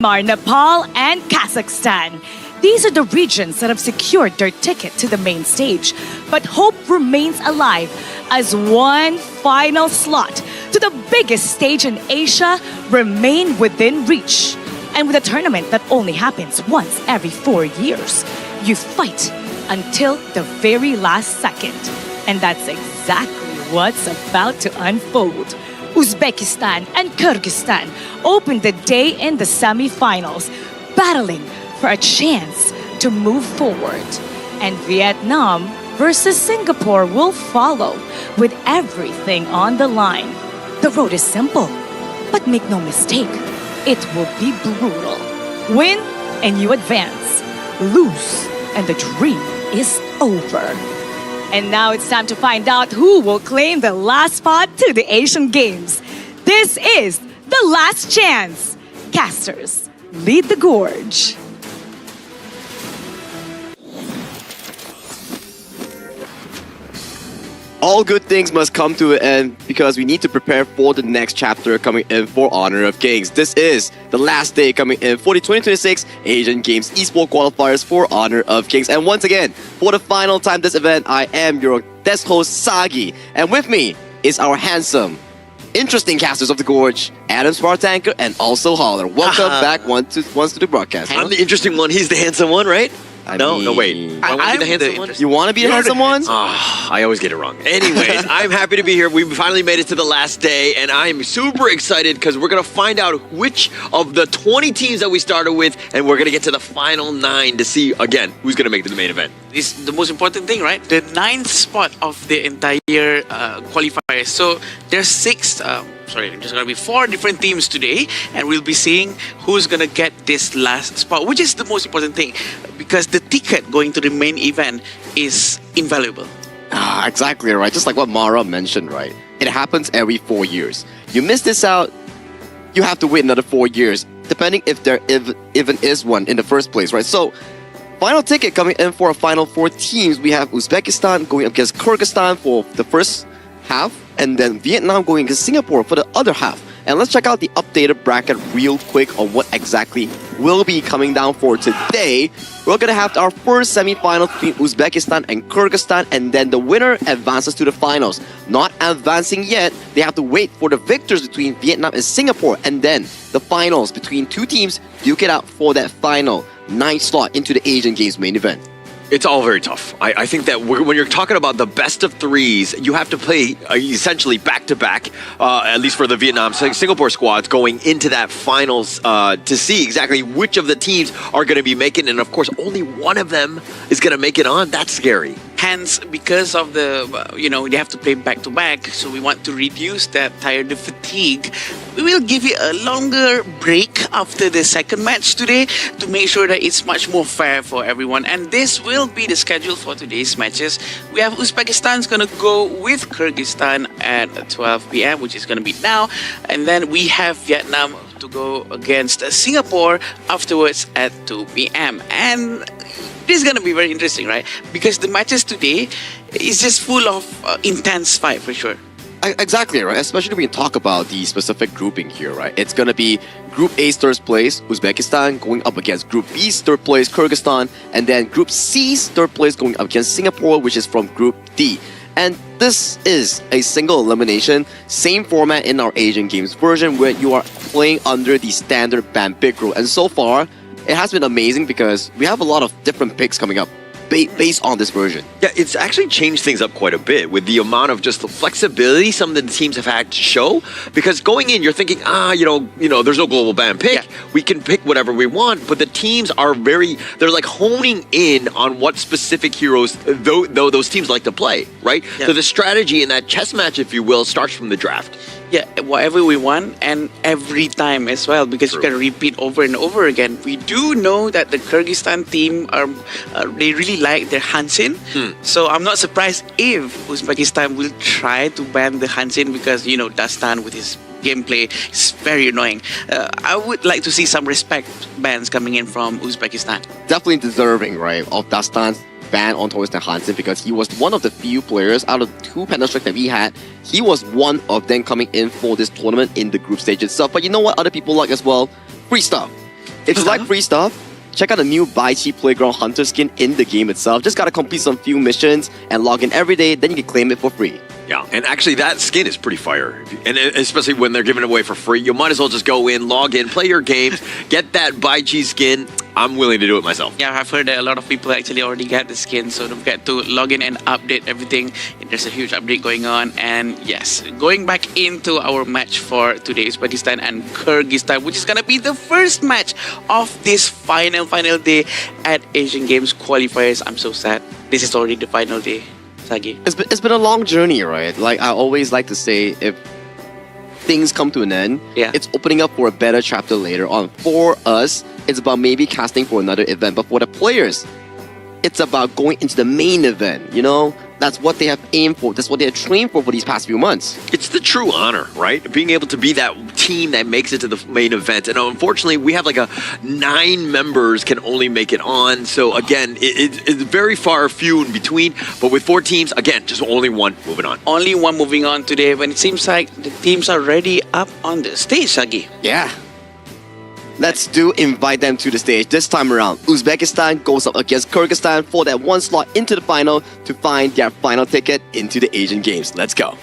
Myanmar, Nepal, and Kazakhstan. These are the regions that have secured their ticket to the main stage. But hope remains alive as one final slot to the biggest stage in Asia remain within reach. And with a tournament that only happens once every 4 years, you fight until the very last second. And that's exactly what's about to unfold. Uzbekistan and Kyrgyzstan opened the day in the semi-finals, battling for a chance to move forward. And Vietnam versus Singapore will follow with everything on the line. The road is simple, but make no mistake, it will be brutal. Win and you advance. Lose and the dream is over. And now it's time to find out who will claim the last spot to the Asian Games. This is the last chance. Casters, lead the gorge. All good things must come to an end because we need to prepare for the next chapter coming in for Honor of Kings. This is the last day coming in for the 2026 Asian Games Esports Qualifiers for Honor of Kings. And once again, for the final time this event, I am your guest host, Sagi. And with me is our handsome, interesting casters of the gorge, Adam Spartanker and also Holler. Welcome back once to the broadcast. I'm the interesting one. He's the handsome one, right? No, wait. I want to be the handsome one? You want to be the handsome one? I always get it wrong. Anyways, I'm happy to be here. We finally made it to the last day, and I'm super excited because we're going to find out which of the 20 teams that we started with, and we're going to get to the final 9 to see, again, who's going to make it to the main event. Is the most important thing, right? The 9th spot of the entire qualifiers. So there's 4 different teams today, and we'll be seeing who's gonna get this last spot, which is the most important thing, because the ticket going to the main event is invaluable. Exactly right. Just like what Mara mentioned, right? It happens every 4 years. You miss this out, you have to wait another 4 years, depending if there even is one in the first place, right? So, final ticket coming in for a final 4 teams. We have Uzbekistan going up against Kyrgyzstan for the first half, and then Vietnam going against Singapore for the other half. And let's check out the updated bracket real quick on what exactly will be coming down for today. We're going to have our first semi-final between Uzbekistan and Kyrgyzstan, and then the winner advances to the finals. Not advancing yet, they have to wait for the victors between Vietnam and Singapore, and then the finals between 2 teams duke it out for that final 9th slot into the Asian Games main event. It's all very tough. I think that when you're talking about the best of 3s, you have to play essentially back-to-back, at least for the Vietnam Singapore squads, going into that finals to see exactly which of the teams are going to be making it. And of course, only one of them is going to make it on. That's scary. Hence, because of the, they have to play back-to-back, so we want to reduce that tired fatigue. We will give you a longer break after the second match today to make sure that it's much more fair for everyone. And this will be the schedule for today's matches. We have Uzbekistan's going to go with Kyrgyzstan at 12 p.m., which is going to be now. And then we have Vietnam to go against Singapore afterwards at 2 p.m. And this is going to be very interesting, right? Because the matches today is just full of intense fight for sure. Exactly, right? Especially when we talk about the specific grouping here, right? It's going to be Group A's third place, Uzbekistan, going up against Group B's third place, Kyrgyzstan, and then Group C's third place going up against Singapore, which is from Group D. And this is a single elimination, same format in our Asian Games version where you are playing under the standard ban pick rule. And so far, it has been amazing because we have a lot of different picks coming up based on this version. Yeah, it's actually changed things up quite a bit with the amount of just the flexibility some of the teams have had to show. Because going in, you're thinking, there's no global ban pick. Yeah. We can pick whatever we want. But the teams are they're like honing in on what specific heroes those teams like to play, right? Yeah. So the strategy in that chess match, if you will, starts from the draft. Yeah, whatever we want and every time as well, because you can repeat over and over again. We do know that the Kyrgyzstan team they really like their Hansin. So I'm not surprised if Uzbekistan will try to ban the Hansin because, Dastan with his gameplay is very annoying. I would like to see some respect bans coming in from Uzbekistan. Definitely deserving, right, of Dastan's ban on Torsten Hansen because he was one of the few players out of 2 Panda Strike that we had. He was one of them coming in for this tournament in the group stage itself. But you know what other people like as well? Free stuff. If you like free stuff, check out the new Buy Cheap Playground Hunter skin in the game itself. Just gotta complete some few missions and log in every day, then you can claim it for free. Yeah, and actually that skin is pretty fire. And especially when they're giving it away for free, you might as well just go in, log in, play your games, get that Buy Cheap skin. I'm willing to do it myself. Yeah, I've heard that a lot of people actually already got the skin, so don't forget to log in and update everything. There's a huge update going on, and yes, going back into our match for today, Uzbekistan and Kyrgyzstan, which is gonna be the first match of this final day at Asian Games Qualifiers. I'm so sad. This is already the final day, Sagi. It's been a long journey, right? Like I always like to say, if things come to an end, it's opening up for a better chapter later on. For us, it's about maybe casting for another event, but for the players, it's about going into the main event, you know? That's what they have aimed for. That's what they have trained for these past few months. It's the true honor, right? Being able to be that team that makes it to the main event. And unfortunately, we have like 9 members can only make it on. So again, it's very far few in between. But with 4 teams, again, just only one moving on. Only one moving on today when it seems like the teams are already up on the stage, Sagi. Yeah. Let's invite them to the stage. This time around, Uzbekistan goes up against Kyrgyzstan for that one slot into the final to find their final ticket into the Asian Games. Let's go.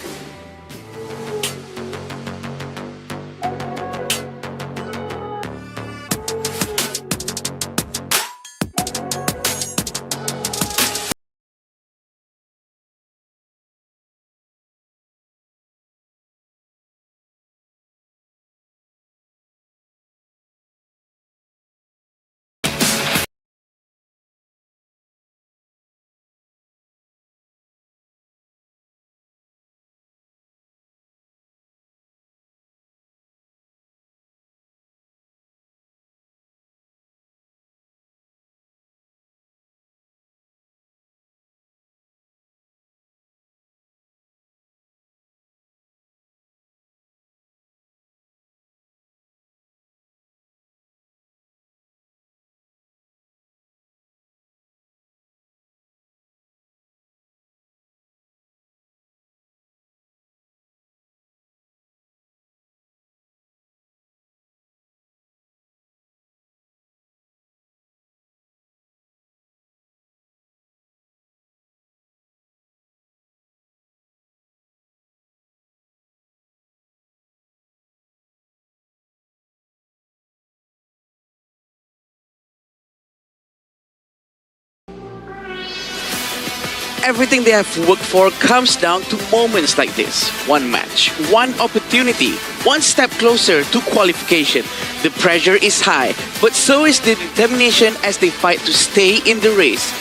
Everything they have worked for comes down to moments like this. One match, one opportunity, one step closer to qualification. The pressure is high, but so is the determination as they fight to stay in the race.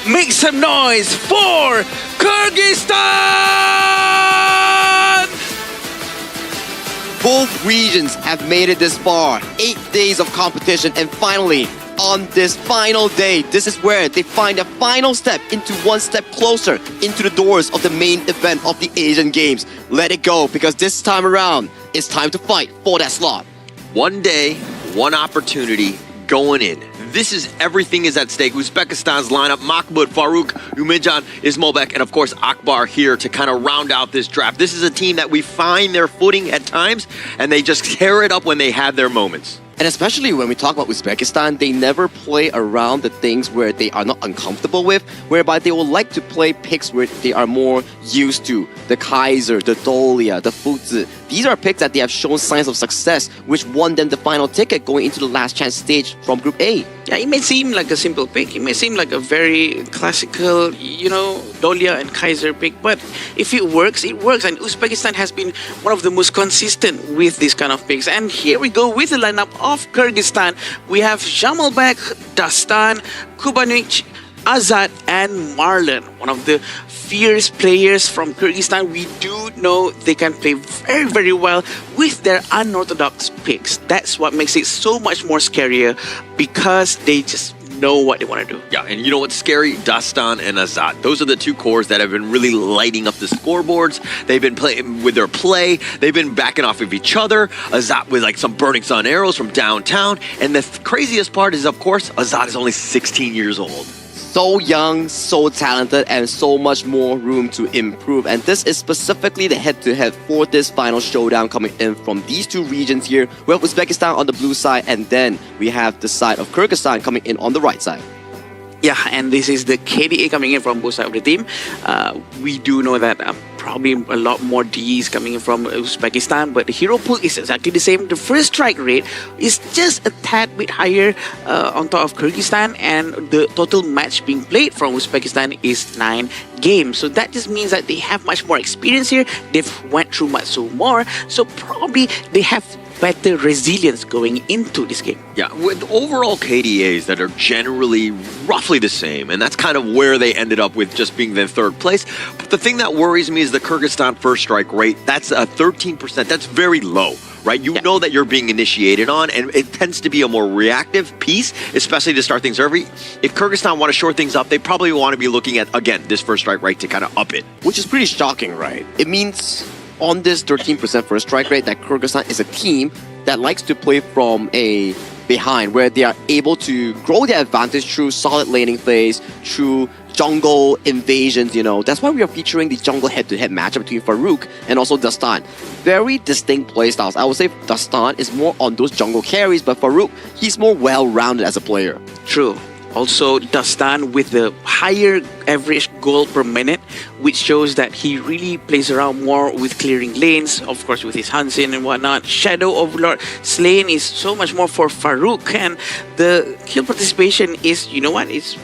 Make some noise for Kyrgyzstan! Both regions have made it this far. 8 days of competition, and finally, on this final day, this is where they find a final step into one step closer into the doors of the main event of the Asian Games. Let it go, because this time around, it's time to fight for that slot. One day, one opportunity, going in. This is everything is at stake. Uzbekistan's lineup, Mahmoud, Farouk, Umejan, Ismailbek, and of course Akbar here to kind of round out this draft. This is a team that we find their footing at times, and they just tear it up when they have their moments. And especially when we talk about Uzbekistan, they never play around the things where they are not uncomfortable with, whereby they will like to play picks where they are more used to. The Kaiser, the Dolia, the Fuzi. These are picks that they have shown signs of success, which won them the final ticket going into the last chance stage from Group A. Yeah, it may seem like a simple pick. It may seem like a very classical, Dolia and Kaiser pick. But if it works, it works. And Uzbekistan has been one of the most consistent with these kind of picks. And here we go with the lineup of Kyrgyzstan. We have Jamalbek, Dastan, Kubanic, Azad, and Marlon. One of the fierce players from Kyrgyzstan. We do know they can play very, very well with their unorthodox picks. That's what makes it so much more scarier, because they just know what they want to do. Yeah, and you know what's scary? Dastan and Azad. Those are the two cores that have been really lighting up the scoreboards. They've been playing with their play. They've been backing off of each other. Azad with like some burning sun arrows from downtown. And the craziest part is, of course, Azad is only 16 years old. so young, so talented, and so much more room to improve. And this is specifically the head-to-head for this final showdown coming in from these two regions here. We have Uzbekistan on the blue side, and then we have the side of Kyrgyzstan coming in on the right side. Yeah, and this is the KDA coming in from both sides of the team. We do know that probably a lot more Ds coming in from Uzbekistan, but the hero pool is exactly the same. The first strike rate is just a tad bit higher on top of Kyrgyzstan, and the total match being played from Uzbekistan is 9 games. So that just means that they have much more experience here. They've went through much more, so probably they have better resilience going into this game. Yeah, with overall KDAs that are generally roughly the same, and that's kind of where they ended up with just being in third place. But the thing that worries me is the Kyrgyzstan first strike rate. That's a 13%. That's very low, right? You know that you're being initiated on, and it tends to be a more reactive piece, especially to start things early. If Kyrgyzstan want to short things up, they probably want to be looking at, again, this first strike rate to kind of up it. Which is pretty shocking, right? It means on this 13% first strike rate that Kyrgyzstan is a team that likes to play from a behind, where they are able to grow their advantage through solid laning phase, through jungle invasions, That's why we are featuring the jungle head-to-head matchup between Farouk and also Dastan. Very distinct playstyles. I would say Dastan is more on those jungle carries, but Farouk, he's more well-rounded as a player. True. Also, Dastan with the higher average goal per minute, which shows that he really plays around more with clearing lanes, of course with his Hansin and whatnot. Shadow Overlord Slain is so much more for Farouk, and the kill participation is, it's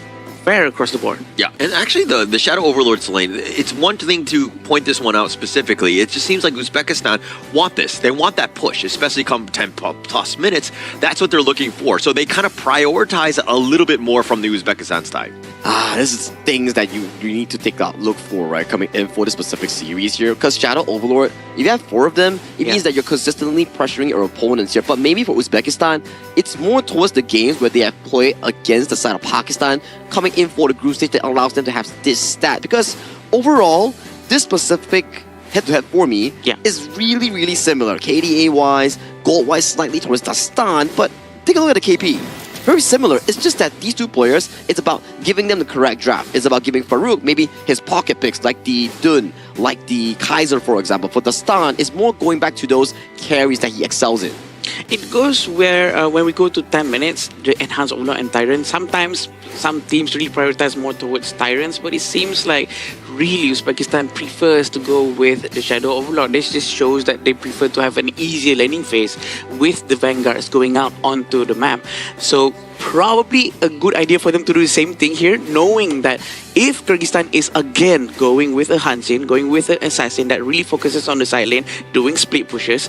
fair across the board. Yeah, and actually the Shadow Overlord's lane, it's one thing to point this one out specifically. It just seems like Uzbekistan want this. They want that push, especially come 10 plus minutes. That's what they're looking for. So they kind of prioritize a little bit more from the Uzbekistan side. This is things that you need to take a look for, right? Coming in for the specific series here. Because Shadow Overlord, if you have 4 of them, it means that you're consistently pressuring your opponents here. But maybe for Uzbekistan, it's more towards the games where they have played against the side of Pakistan, coming in for the group stage that allows them to have this stat. Because overall, this specific head-to-head for me is really, really similar. KDA-wise, gold-wise, slightly towards Dastan, but take a look at the KP. Very similar. It's just that these two players, it's about giving them the correct draft. It's about giving Farouk maybe his pocket picks, like the Dun, like the Kaiser, for example. For Dastan, it's more going back to those carries that he excels in. It goes where when we go to 10 minutes, the Enhanced Overlord and Tyrant, sometimes some teams really prioritize more towards Tyrants, but it seems like really Uzbekistan prefers to go with the Shadow Overlord. This just shows that they prefer to have an easier laning phase with the Vanguards going out onto the map. So probably a good idea for them to do the same thing here, knowing that if Kyrgyzstan is again going with a Hansin, going with an Assassin that really focuses on the side lane, doing split pushes,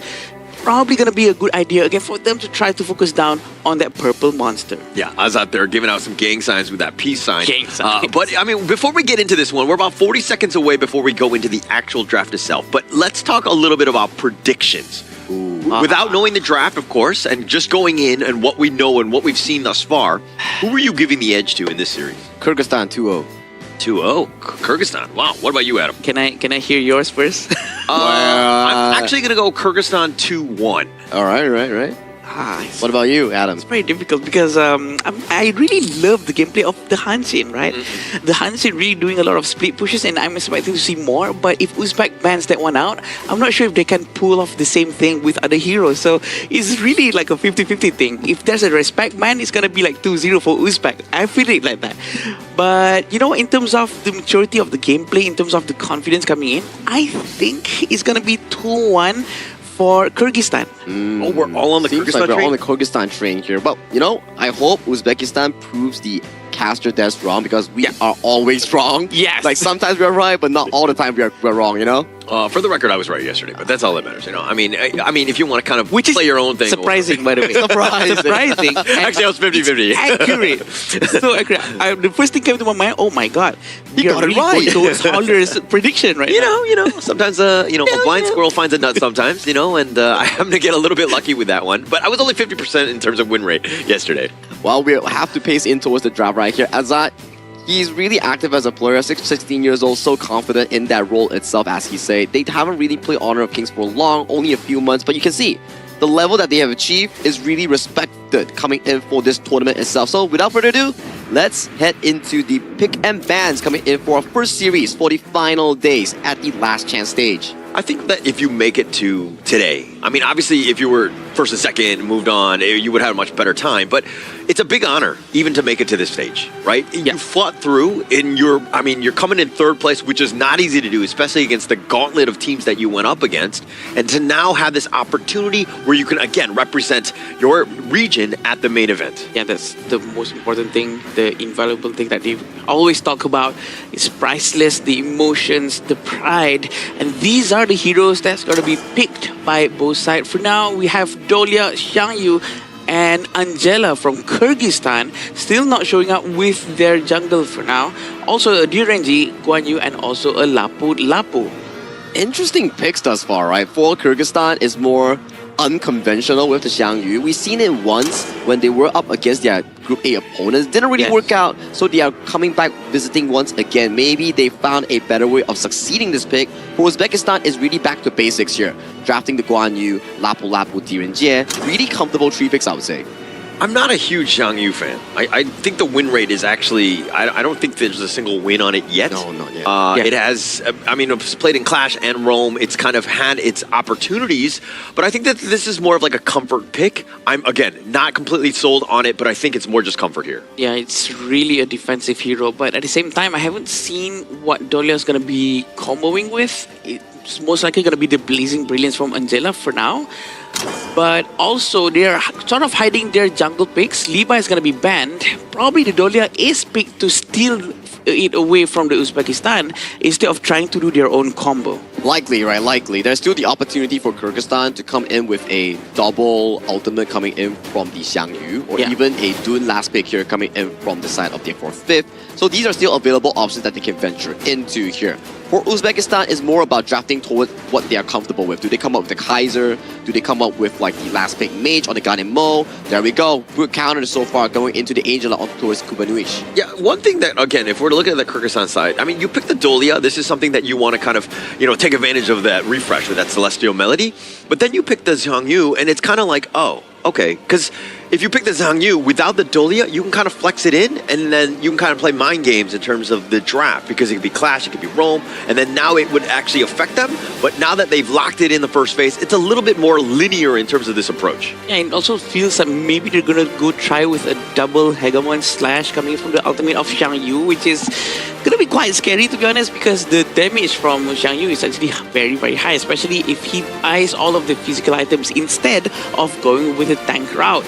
probably going to be a good idea again for them to try to focus down on that purple monster. Yeah, I was out there giving out some gang signs with that peace sign. Gang signs. But, I mean, before we get into this one, we're about 40 seconds away before we go into the actual draft itself. But let's talk a little bit about predictions. Without knowing the draft, of course, and just going in and what we know and what we've seen thus far, who are you giving the edge to in this series? Kyrgyzstan 2-0. 2-0. Kyrgyzstan. Wow. What about you, Adam? Can I hear yours first? I'm actually going to go Kyrgyzstan 2-1. All right. What about you, Adam? It's very difficult because I really love the gameplay of the Hansin, right? Mm-hmm. The Hansin really doing a lot of split pushes, and I'm expecting to see more. But if Uzbek bans that one out, I'm not sure if they can pull off the same thing with other heroes. So it's really like a 50-50 thing. If there's a respect ban, it's going to be like 2-0 for Uzbek. I feel it like that. But, in terms of the maturity of the gameplay, in terms of the confidence coming in, I think it's going to be 2-1 for Kyrgyzstan. Oh, we're all on the Seems Kyrgyzstan like we're train? on the Kyrgyzstan train here. But, I hope Uzbekistan proves the caster that's wrong, because we are always wrong. Yes. Like sometimes we're right, but not all the time we're wrong, For the record, I was right yesterday, but that's all that matters, I mean, if you want to kind of Which is play your own thing. surprising, by the way. Surprising. Actually, I was 50-50. Accurate. So accurate. The first thing came to my mind, oh my god, He got it really right. going towards Holler's prediction right now. Sometimes, a blind squirrel finds a nut sometimes, and I happen to get a little bit lucky with that one. But I was only 50% in terms of win rate yesterday. Well, we'll have to pace in towards the draft right here. Azad, He's really active as a player, 16 years old, so confident in that role itself, as he said. They haven't really played Honor of Kings for long, only a few months, but you can see the level that they have achieved is really respected coming in for this tournament itself. So without further ado, let's head into the pick and bans coming in for our first series for the final days at the last chance stage. I think that if you make it to today, I mean, obviously, if you were first and second, moved on, you would have a much better time. But it's a big honor even to make it to this stage, right? Yeah. You fought through, and you're coming in third place, which is not easy to do, especially against the gauntlet of teams that you went up against. And to now have this opportunity where you can again represent your region at the main event. Yeah, that's the most important thing, the invaluable thing that they always talk about. It's priceless, the emotions, the pride, and these are the heroes that's going to be picked by both sides. For now, we have Dolia, Xiangyu, and Angela from Kyrgyzstan still not showing up with their jungle for now. Also a Direnji, Guan Yu, and also a Lapu Lapu. Interesting picks thus far, right? For Kyrgyzstan is more unconventional with the Xiangyu. We've seen it once when they were up against their Group A opponents. Didn't really work out, so they are coming back visiting once again. Maybe they found a better way of succeeding this pick. For Uzbekistan is really back to basics here. Drafting the Guan Yu, Lapu Lapu, Direnjie. Really comfortable 3 picks, I would say. I'm not a huge Zhang Yu fan. I think the win rate is actually, I don't think there's a single win on it yet. No, not yet. It has, I mean, it's played in Clash and Rome. It's kind of had its opportunities, but I think that this is more of like a comfort pick. I'm, again, not completely sold on it, but I think it's more just comfort here. Yeah, it's really a defensive hero, but at the same time, I haven't seen what Dolia is going to be comboing with. It's most likely going to be the Blazing Brilliance from Angela for now. But also, they're sort of hiding their jungle picks. Liba is going to be banned. Probably the Dolia is picked to steal it away from the Uzbekistan instead of trying to do their own combo. Likely, right? Likely. There's still the opportunity for Kyrgyzstan to come in with a double ultimate coming in from the Xiangyu, or even a Dune last pick here coming in from the side of their 4th, 5th. So these are still available options that they can venture into here. For Uzbekistan, it's more about drafting towards what they are comfortable with. Do they come up with the Kaiser? Do they come up with like the last pick Mage or the Guardian Mo? There we go. Good counter so far going into the Angela on towards Kubanuish. Yeah, one thing that, again, if we're looking at the Kyrgyzstan side, I mean, you pick the Dolia. This is something that you want to kind of, take advantage of that refresh with that Celestial Melody. But then you pick the Xiangyu, and it's kind of like, oh, okay. Because if you pick the Xiangyu without the Dolia, you can kind of flex it in, and then you can kind of play mind games in terms of the draft, because it could be Clash, it could be Rome, and then now it would actually affect them. But now that they've locked it in the first phase, it's a little bit more linear in terms of this approach. Yeah, it also feels like maybe they're going to go try with a double Hegemon Slash coming from the ultimate of Xiangyu, which is going to be quite scary, to be honest, because the damage from Xiangyu is actually very, very high, especially if he buys all of the physical items instead of going with a tank route.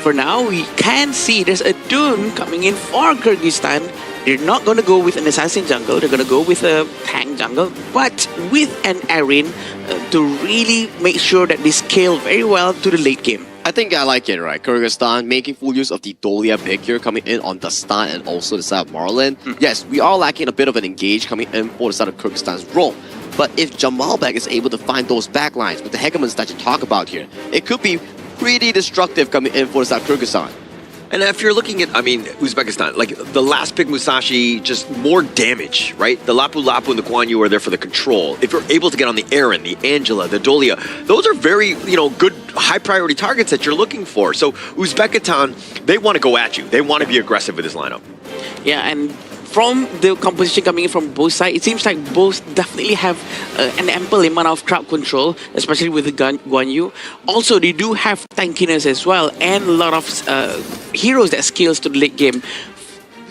For now, we can see there's a Dune coming in for Kyrgyzstan. They're not going to go with an assassin jungle, they're going to go with a tank jungle, but with an Erin to really make sure that they scale very well to the late game. I think I like it, right? Kyrgyzstan making full use of the Dolia pick here coming in on Dastan and also the side of Marlin. Yes, we are lacking a bit of an engage coming in for the side of Kyrgyzstan's Rome. But if Jamalbek is able to find those backlines with the hegemons that you talk about here, it could be pretty destructive coming in for the side of Kyrgyzstan. And if you're looking at, Uzbekistan, like the last pick Musashi, just more damage, right? The Lapu Lapu and the Guan Yu are there for the control. If you're able to get on the Aaron, the Angela, the Dolia, those are very, good high priority targets that you're looking for. So Uzbekistan, they want to go at you. They want to be aggressive with this lineup. Yeah, and from the composition coming in from both sides, it seems like both definitely have an ample amount of crowd control, especially with the Guan Yu. Also, they do have tankiness as well, and a lot of heroes that scales to the late game.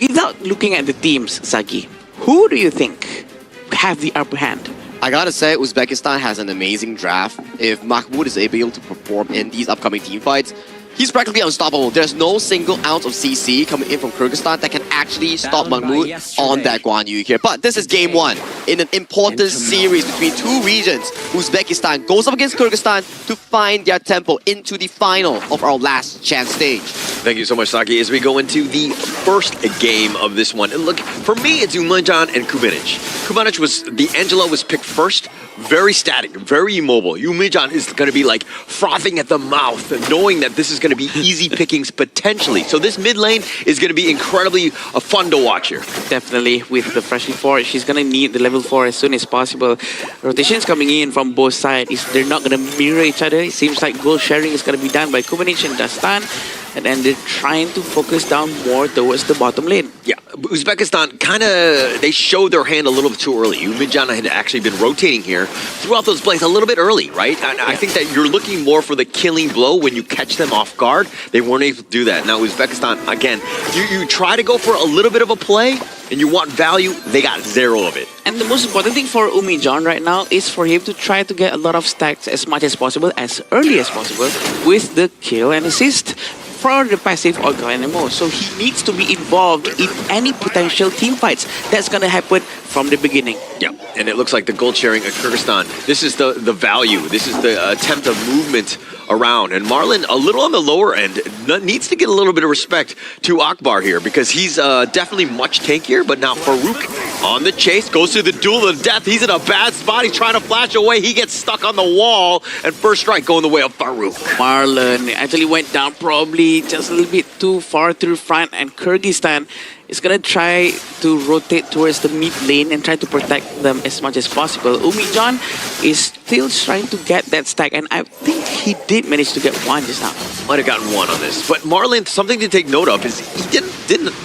Without looking at the teams, Sagi, who do you think have the upper hand? I gotta say, Uzbekistan has an amazing draft. If Mahmoud is able to perform in these upcoming team fights, he's practically unstoppable. There's no single ounce of CC coming in from Kyrgyzstan that can actually stop Mahmoud on that Guan Yu here. But this is game 1 in an important series between two regions. Uzbekistan goes up against Kyrgyzstan to find their tempo into the final of our last chance stage. Thank you so much, Saki. As we go into the first game of this one, and look, for me, it's Umanjan and Kubanic. The Angela was picked first, very static, very immobile. Umijan is going to be like frothing at the mouth, and knowing that this is going to be easy pickings potentially. So this mid lane is going to be incredibly fun to watch here. Definitely, with the freshly 4, she's gonna need the level 4 as soon as possible. Rotations coming in from both sides. They're not gonna mirror each other. It seems like goal sharing is gonna be done by Kumanich and Dastan, and then they're trying to focus down more towards the bottom lane. Yeah, Uzbekistan they showed their hand a little bit too early. Umijan had actually been rotating here throughout those plays a little bit early, right? And I think that you're looking more for the killing blow when you catch them off guard. They weren't able to do that. Now Uzbekistan, again, you try to go for a little bit of a play and you want value, they got 0 of it. And the most important thing for Umijan right now is for him to try to get a lot of stacks as much as possible, as early as possible, with the kill and assist for the passive Olga NMO. So he needs to be involved in any potential team fights. That's going to happen from the beginning. Yeah, and it looks like the gold sharing at Kyrgyzstan. This is the value. This is the attempt of movement around. And Marlon, a little on the lower end, needs to get a little bit of respect to Akbar here because he's definitely much tankier. But now Farouk on the chase, goes through the duel of death. He's in a bad spot. He's trying to flash away. He gets stuck on the wall. And first strike going the way of Farouk. Marlon actually went down probably just a little bit too far through front, and Kyrgyzstan is going to try to rotate towards the mid lane and try to protect them as much as possible. Umijan is still trying to get that stack, and I think he did manage to get one just now. Might have gotten one on this. But Marlon, something to take note of is he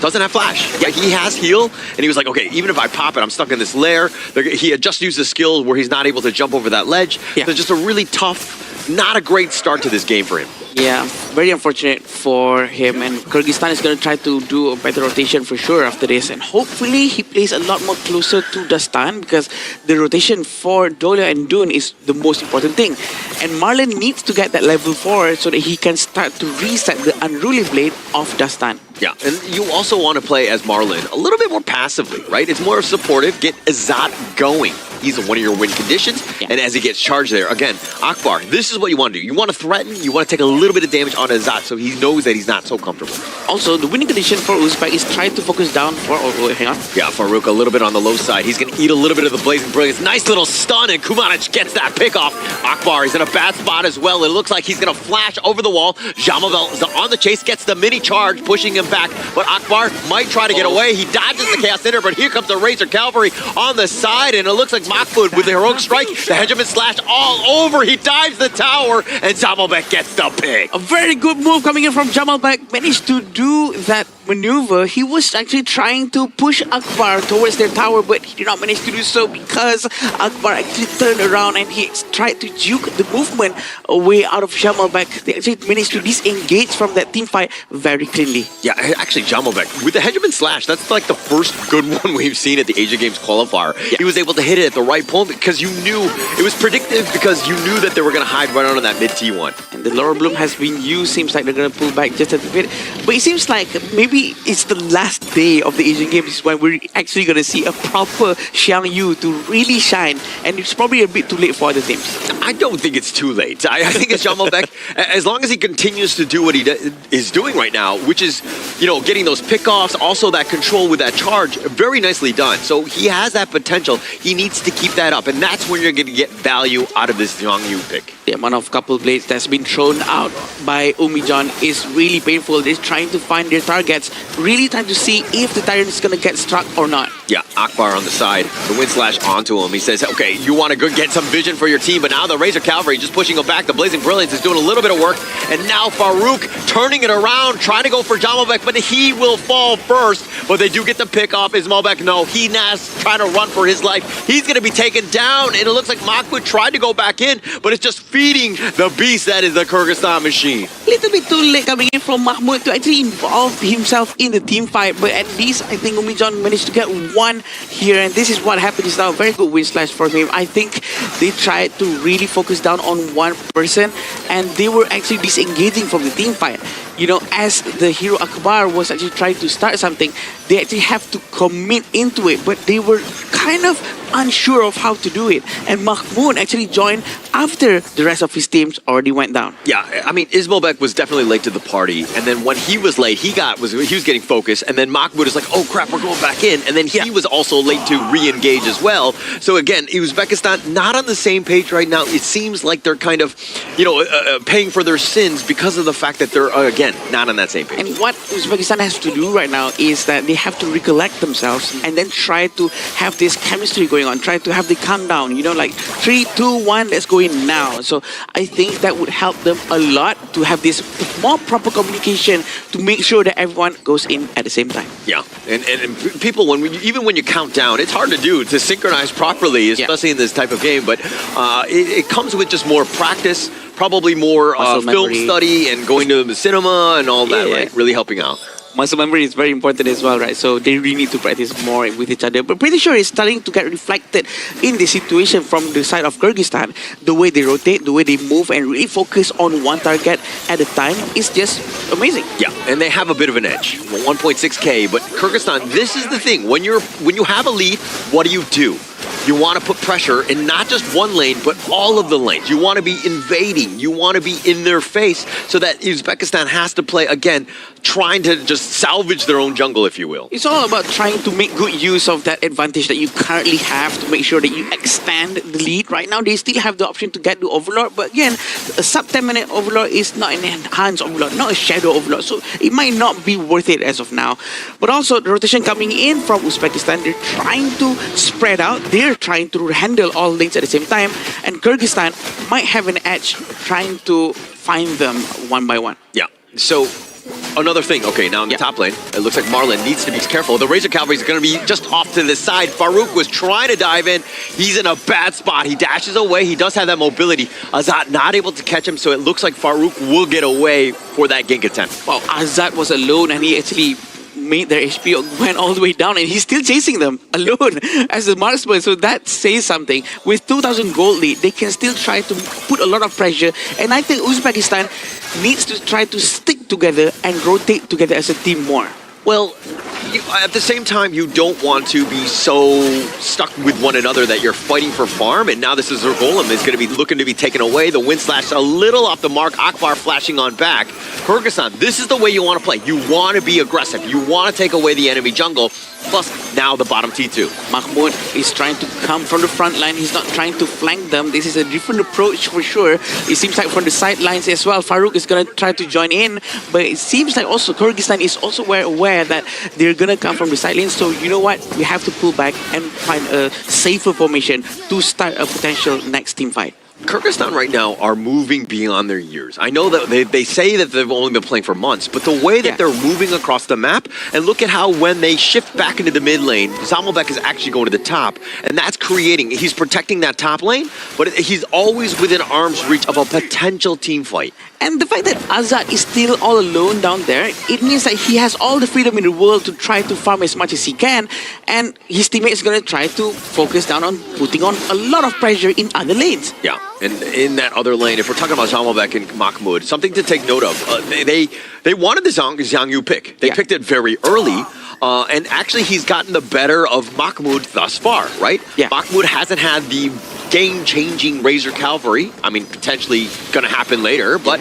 doesn't have flash. Yeah, he has heal, and he was like, okay, even if I pop it, I'm stuck in this lair. He had just used a skill where he's not able to jump over that ledge. Yeah. So just a really tough, not a great start to this game for him. Yeah, very unfortunate for him, and Kyrgyzstan is going to try to do a better rotation for sure after this, and hopefully he plays a lot more closer to Dastan because the rotation for Dolia and Dune is the most important thing, and Marlon needs to get that level 4 so that he can start to reset the unruly blade of Dastan. Yeah, and you also want to play as Marlon a little bit more passively, right? It's more supportive, get Azat going. He's in one of your win conditions, and as he gets charged there, again, Akbar, this is what you want to do. You want to threaten, you want to take a little bit of damage on Azat so he knows that he's not so comfortable. Also, the winning condition for Uzbek is try to focus down for... Oh, hang on. Yeah, Farouk a little bit on the low side. He's going to eat a little bit of the Blazing Brilliance. Nice little stun, and Kumanich gets that pick off. Akbar, he's in a bad spot as well. It looks like he's going to flash over the wall. Jamavel is on the chase, gets the mini charge, pushing him back. But Akbar might try to get away. He dodges the Chaos Center, but here comes the Razor Cavalry on the side, and it looks like Mahmoud with the heroic strike. The Hegemon slash all over. He dives the tower, and Zamalbek gets the pick. A very good move coming in from Jamalbek. Managed to do that maneuver. He was actually trying to push Akbar towards their tower, but he did not manage to do so because Akbar actually turned around and he tried to juke the movement away out of Jamalbek. They actually managed to disengage from that team fight very cleanly. Yeah, actually, Jamalbek, with the Hegemon slash, that's like the first good one we've seen at the Asia Games qualifier. Yeah. He was able to hit it at the right point because you knew, it was predictive because you knew that they were going to hide right on that mid T1. And the Laurel Bloom has been used. Seems like they're going to pull back just a bit. But it seems like maybe it's the last day of the Asian Games when we're actually going to see a proper Xiang Yu to really shine. And it's probably a bit too late for other teams. I don't think it's too late. I think it's Jamalbek, as long as he continues to do what he is doing right now, which is, you know, getting those pickoffs, also that control with that charge, very nicely done. So he has that potential. He needs to keep that up, and that's when you're going to get value out of this Xiang Yu pick. The amount of couple blades that's been thrown out by Umijan is really painful. They're trying to find their targets, really trying to see if the Tyrant is going to get struck or not. Yeah, Akbar on the side, the wind slash onto him. He says, okay, you want to go get some vision for your team, but now the Razor Cavalry just pushing him back. The Blazing Brilliance is doing a little bit of work, and now Farouk turning it around, trying to go for Jamalbek, but he will fall first. But they do get the pick off. Ismailbek, no, Nas trying to run for his life. He's going to be taken down, and it looks like Mahmoud tried to go back in, but it's just feeding the beast that is the Kyrgyzstan machine. Little bit too late coming in from Mahmoud to actually involve himself in the team fight, but at least I think Umijan managed to get one here, and this is what happens now. Very good win slash for him. I think they tried to really focus down on one person, and they were actually disengaging from the team fight. as the hero Akbar was actually trying to start something, they actually have to commit into it, but they were kind of unsure of how to do it. And Mahmoud actually joined after the rest of his teams already went down. Yeah, I mean, Ismailbek was definitely late to the party, and then when he was late, he was getting focused, and then Mahmoud is like, oh crap, we're going back in, and then he was also late to re-engage as well. So again, Uzbekistan not on the same page right now. It seems like they're kind of, paying for their sins because of the fact that they're again not on that same page. And what Uzbekistan has to do right now is that they have to recollect themselves and then try to have this chemistry going on, try to have the countdown, like 3, 2, 1, let's go in now. So I think that would help them a lot to have this more proper communication to make sure that everyone goes in at the same time. Yeah, and people, even when you count down, it's hard to do, to synchronize properly, especially in this type of game, but it comes with just more practice, probably more film study and going to the cinema and all that, right? Really helping out. Muscle memory is very important as well, right? So they really need to practice more with each other. But pretty sure it's starting to get reflected in the situation from the side of Kyrgyzstan. The way they rotate, the way they move, and really focus on one target at a time is just amazing. Yeah, and they have a bit of an edge, 1.6K. But Kyrgyzstan, this is the thing: when you have a lead, what do? You want to put pressure in not just one lane, but all of the lanes. You want to be invading. You want to be in their face so that Uzbekistan has to play, again, trying to just salvage their own jungle, if you will. It's all about trying to make good use of that advantage that you currently have to make sure that you extend the lead. Right now, they still have the option to get the Overlord, but again, a sub 10-minute Overlord is not an enhanced Overlord, not a Shadow Overlord, so it might not be worth it as of now. But also, the rotation coming in from Uzbekistan, they're trying to spread out. They're trying to handle all lanes at the same time, and Kyrgyzstan might have an edge trying to find them one by one. Yeah, so another thing, okay, now in the top lane, it looks like Marlon needs to be careful. The Razor Cavalry is going to be just off to the side. Farouk was trying to dive in. He's in a bad spot. He dashes away. He does have that mobility. Azad not able to catch him, so it looks like Farouk will get away for that gank attempt. Well, Azad was alone, and he actually made their HP went all the way down, and he's still chasing them alone as a marksman. So that says something. With 2,000 gold lead, they can still try to put a lot of pressure, and I think Uzbekistan needs to try to stick together and rotate together as a team more. Well, at the same time, you don't want to be so stuck with one another that you're fighting for farm, and now this is their golem is going to be looking to be taken away. The wind slash a little off the mark. Akbar flashing on back. Kyrgyzstan, this is the way you want to play. You want to be aggressive. You want to take away the enemy jungle. Plus, now the bottom T2. Mahmoud is trying to come from the front line. He's not trying to flank them. This is a different approach for sure. It seems like from the sidelines as well, Farouk is going to try to join in, but it seems like also Kyrgyzstan is also aware that they're going to come from the sidelines. So you know what? We have to pull back and find a safer formation to start a potential next team fight. Kyrgyzstan right now are moving beyond their years. I know that they say that they've only been playing for months, but the way that they're moving across the map, and look at how when they shift back into the mid lane, Zamalbek is actually going to the top, and that's creating, he's protecting that top lane, but he's always within arm's reach of a potential team fight. And the fact that Azad is still all alone down there, it means that he has all the freedom in the world to try to farm as much as he can, and his teammate is going to try to focus down on putting on a lot of pressure in other lanes. Yeah, and in that other lane, if we're talking about Zamalbek and Mahmoud, something to take note of, they wanted the Zhang Yu pick. They picked it very early, and actually he's gotten the better of Mahmoud thus far, right? Yeah. Mahmoud hasn't had the game-changing Razor Cavalry. I mean, potentially going to happen later, but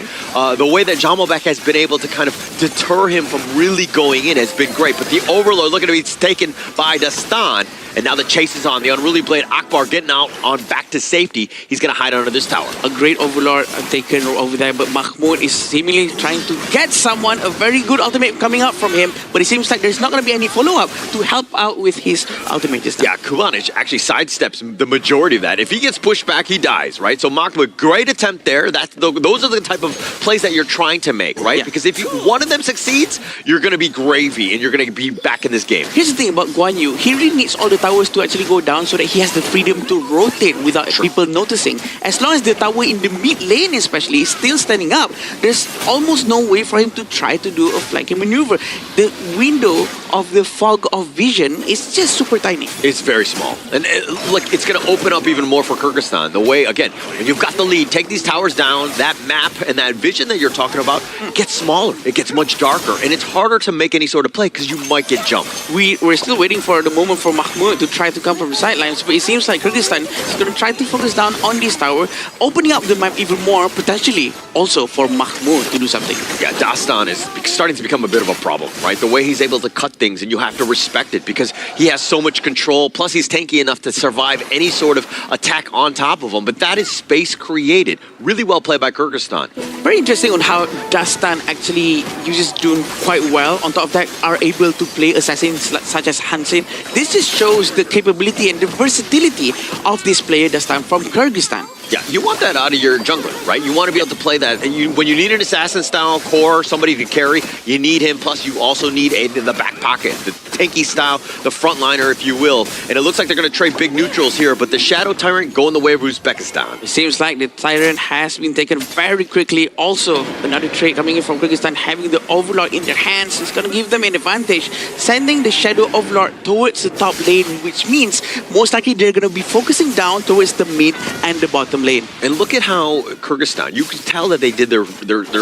the way that Jamalbek has been able to kind of deter him from really going in has been great. But the Overlord, look at him, he's taken by Dastan, and now the chase is on. The Unruly Blade, Akbar getting out on back to safety. He's going to hide under this tower. A great Overlord taken over there, but Mahmoud is seemingly trying to get someone, a very good ultimate coming up from him, but it seems like there's not going to be any follow-up to help out with his ultimate this time. Yeah, Kulanic actually sidesteps the majority of that. If he gets pushed back, he dies, right? So Mahmoud, great attempt there. Those are the type of plays that you're trying to make, right? Yeah. Because if one of them succeeds, you're going to be gravy, and you're going to be back in this game. Here's the thing about Guan Yu. He really needs all the towers to actually go down so that he has the freedom to rotate without people noticing. As long as the tower in the mid lane especially is still standing up, there's almost no way for him to try to do a flanking maneuver. The window of the fog of vision is just super tiny. It's very small. And it's going to open up even more for for Kyrgyzstan. The way, again, when you've got the lead, take these towers down, that map and that vision that you're talking about gets smaller. It gets much darker, and it's harder to make any sort of play because you might get jumped. We're still waiting for the moment for Mahmoud to try to come from the sidelines, but it seems like Kyrgyzstan is going to try to focus down on this tower, opening up the map even more, potentially also for Mahmoud to do something. Yeah, Dastan is starting to become a bit of a problem, right? The way he's able to cut things, and you have to respect it because he has so much control, plus he's tanky enough to survive any sort of attack on top of him, but that is space created. Really well played by Kyrgyzstan. Very interesting on how Dastan actually uses Dune quite well. On top of that, are able to play assassins such as Hansen. This just shows the capability and the versatility of this player Dastan from Kyrgyzstan. Yeah, you want that out of your jungler, right? You want to be able to play that. And when you need an assassin-style core, somebody to carry, you need him. Plus, you also need aid in the back pocket, the tanky style, the frontliner, if you will. And it looks like they're going to trade big neutrals here, but the Shadow Tyrant going the way of Uzbekistan. It seems like the Tyrant has been taken very quickly. Also, another trade coming in from Kyrgyzstan, having the Overlord in their hands is going to give them an advantage, sending the Shadow Overlord towards the top lane, which means most likely they're going to be focusing down towards the mid and the bottom lane. And look at how Kyrgyzstan, you can tell that they did their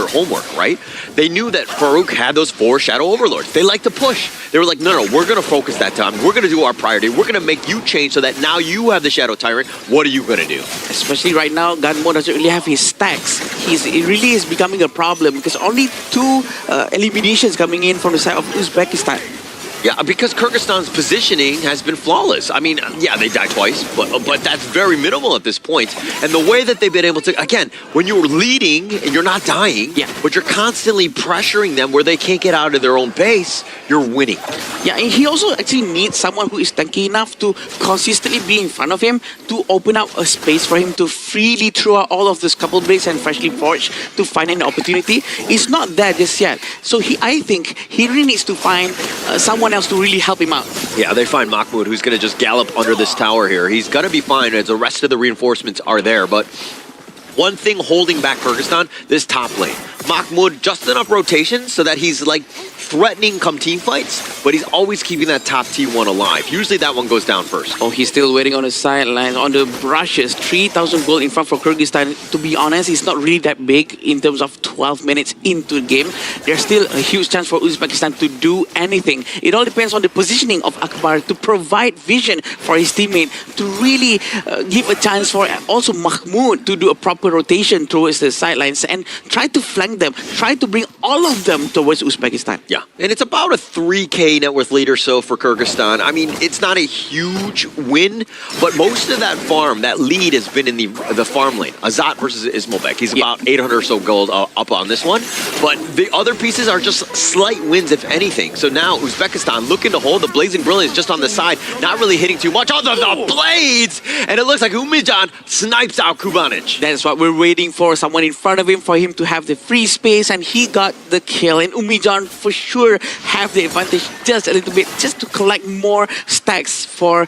homework, right? They knew that Farouk had those 4 Shadow Overlords. They like to push. They were like, no, we're going to focus that time. We're going to do our priority. We're going to make you change so that now you have the Shadow Tyrant. What are you going to do? Especially right now, Gunmo doesn't really have his stacks. It really is becoming a problem because only 2 eliminations coming in from the side of Uzbekistan. Yeah, because Kyrgyzstan's positioning has been flawless. I mean, yeah, they died twice, but that's very minimal at this point. And the way that they've been able to, again, when you're leading and you're not dying, but you're constantly pressuring them where they can't get out of their own base, you're winning. Yeah, and he also actually needs someone who is tanky enough to consistently be in front of him to open up a space for him to freely throw out all of this couple breaks and freshly forged to find an opportunity. It's not there just yet. So I think he really needs to find someone else to really help him out. Yeah, they find Mahmoud, who's going to just gallop under this tower here. He's going to be fine as the rest of the reinforcements are there, but one thing holding back Kyrgyzstan, this top lane. Mahmoud, just enough rotation so that he's like threatening come team fights, but he's always keeping that top T1 alive. Usually that one goes down first. Oh, he's still waiting on the sidelines, on the brushes. 3,000 gold in front for Kyrgyzstan. To be honest, it's not really that big in terms of 12 minutes into the game. There's still a huge chance for Uzbekistan to do anything. It all depends on the positioning of Akbar to provide vision for his teammate, to really give a chance for also Mahmoud to do a proper rotation towards the sidelines and try to flank them, try to bring all of them towards Uzbekistan. Yeah, and it's about a 3K net worth lead or so for Kyrgyzstan. I mean, it's not a huge win, but most of that farm, that lead has been in the farm lane. Azat versus Ismailbek. He's about 800 or so gold up on this one, but the other pieces are just slight wins, if anything. So now Uzbekistan looking to hold the Blazing Brilliance just on the side, not really hitting too much. Oh, the blades! And it looks like Umijan snipes out Kubanic. That's what we're waiting for, someone in front of him for him to have the free space, and he got the kill. And Umijan for sure have the advantage just a little bit, just to collect more stacks for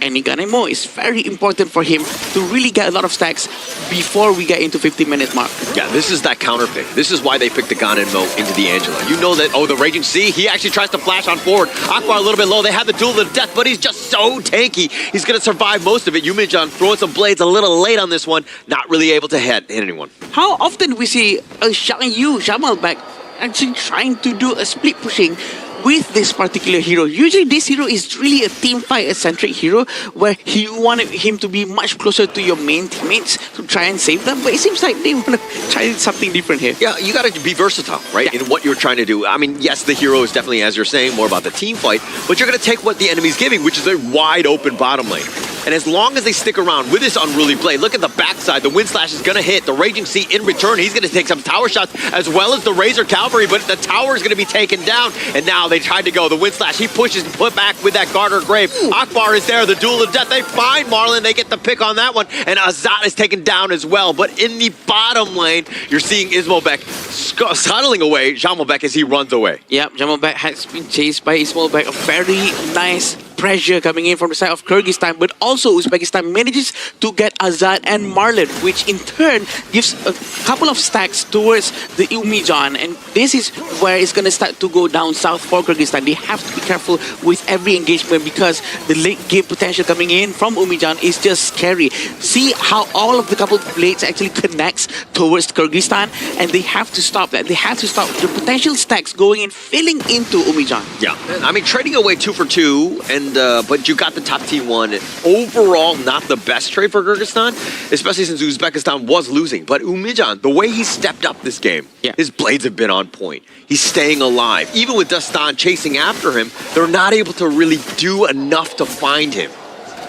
any Ganemo. It's very important for him to really get a lot of stacks before we get into 15-minute mark. Yeah, this is that counter pick. This is why they picked the Ganemo into the Angela. You know that, oh, the Raging Sea, he actually tries to flash on forward. Akbar a little bit low. They have the duel of death, but he's just so tanky. He's going to survive most of it. Yuminjan throwing some blades a little late on this one, not really able to hit anyone. How often we see a Jamalbek actually trying to do a split pushing with this particular hero? Usually this hero is really a team fight-centric hero where you wanted him to be much closer to your main teammates to try and save them, but it seems like they want to try something different here. Yeah, you got to be versatile, right, in what you're trying to do. I mean, yes, the hero is definitely, as you're saying, more about the team fight, but you're going to take what the enemy's giving, which is a wide open bottom lane. And as long as they stick around with this unruly blade, look at the backside. The Wind Slash is going to hit. The Raging Sea in return, he's going to take some tower shots as well as the Razor Cavalry, but the tower is going to be taken down. And now they tried to go. The Wind Slash, he pushes and put back with that Garter Grave. Akbar is there. The Duel of Death. They find Marlon. They get the pick on that one. And Azat is taken down as well. But in the bottom lane, you're seeing Ismailbek scuttling away Jamalbek as he runs away. Yep, Jamalbek has been chased by Ismailbek. A very nice pressure coming in from the side of Kyrgyzstan, but also Uzbekistan manages to get Azad and Marlon, which in turn gives a couple of stacks towards the Umijan, and this is where it's going to start to go down south for Kyrgyzstan. They have to be careful with every engagement because the late game potential coming in from Umijan is just scary. See how all of the couple blades actually connects towards Kyrgyzstan, and they have to stop that. They have to stop the potential stacks going in, filling into Umijan. Yeah, I mean, trading away 2 for 2, and but you got the top T1. Overall, not the best trade for Kyrgyzstan, especially since Uzbekistan was losing. But Umijan, the way he stepped up this game, his blades have been on point. He's staying alive. Even with Dastan chasing after him, they're not able to really do enough to find him.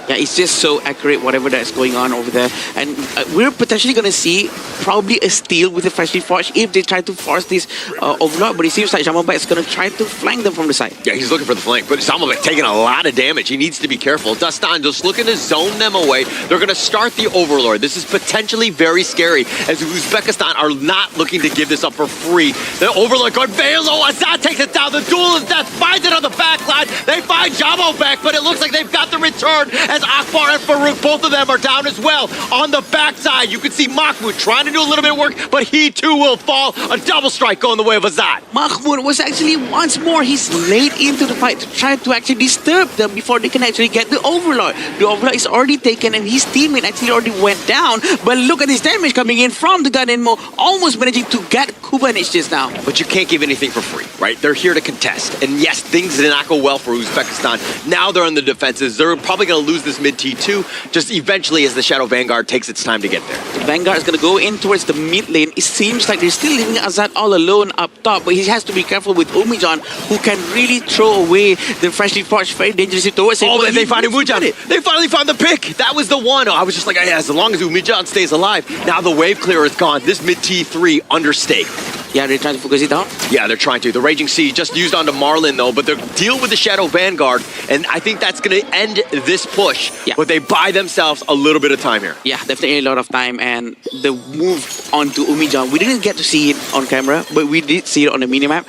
Yeah, it's just so accurate, whatever that's going on over there. And we're potentially going to see probably a steal with the freshly forged if they try to force this overlord. But it seems like Jamalbek is going to try to flank them from the side. Yeah, he's looking for the flank, but Jamalbek taking a lot of damage. He needs to be careful. Dastan just looking to zone them away. They're going to start the overlord. This is potentially very scary as Uzbekistan are not looking to give this up for free. The overlord guard, Velo, Azad takes it down. The duel is death, finds it on the back line. They find Jamalbek, but it looks like they've got the return as Akbar and Farouk, both of them are down as well. On the backside, you can see Mahmoud trying to do a little bit of work, but he too will fall. A double strike going the way of Azad. Mahmoud was actually once more, he's late into the fight to try to actually disturb them before they can actually get the overlord. The overlord is already taken and his teammate actually already went down, but look at this damage coming in from the Gunenmo, almost managing to get Kubanich just now. But you can't give anything for free, right? They're here to contest. And yes, things did not go well for Uzbekistan. Now they're on the defenses. They're probably going to lose this mid T2 just eventually as the Shadow Vanguard takes its time to get there. The Vanguard is going to go in towards the mid lane. It seems like they're still leaving Azad all alone up top, but he has to be careful with Umijan, who can really throw away the freshly forged, very dangerously towards him. Oh, they found Umijan. They finally found the pick. That was the one. I was just like, yeah, as long as Umijan stays alive. Now the wave clearer is gone. This mid T3 under stake. Yeah, they're trying to focus it down. Yeah, they're trying to. The Raging Sea just used onto Marlin, though, but they'll deal with the Shadow Vanguard, and I think that's going to end this push. Yeah. But they buy themselves a little bit of time here. Yeah, definitely a lot of time, and the move onto Umijan, we didn't get to see it on camera, but we did see it on the minimap.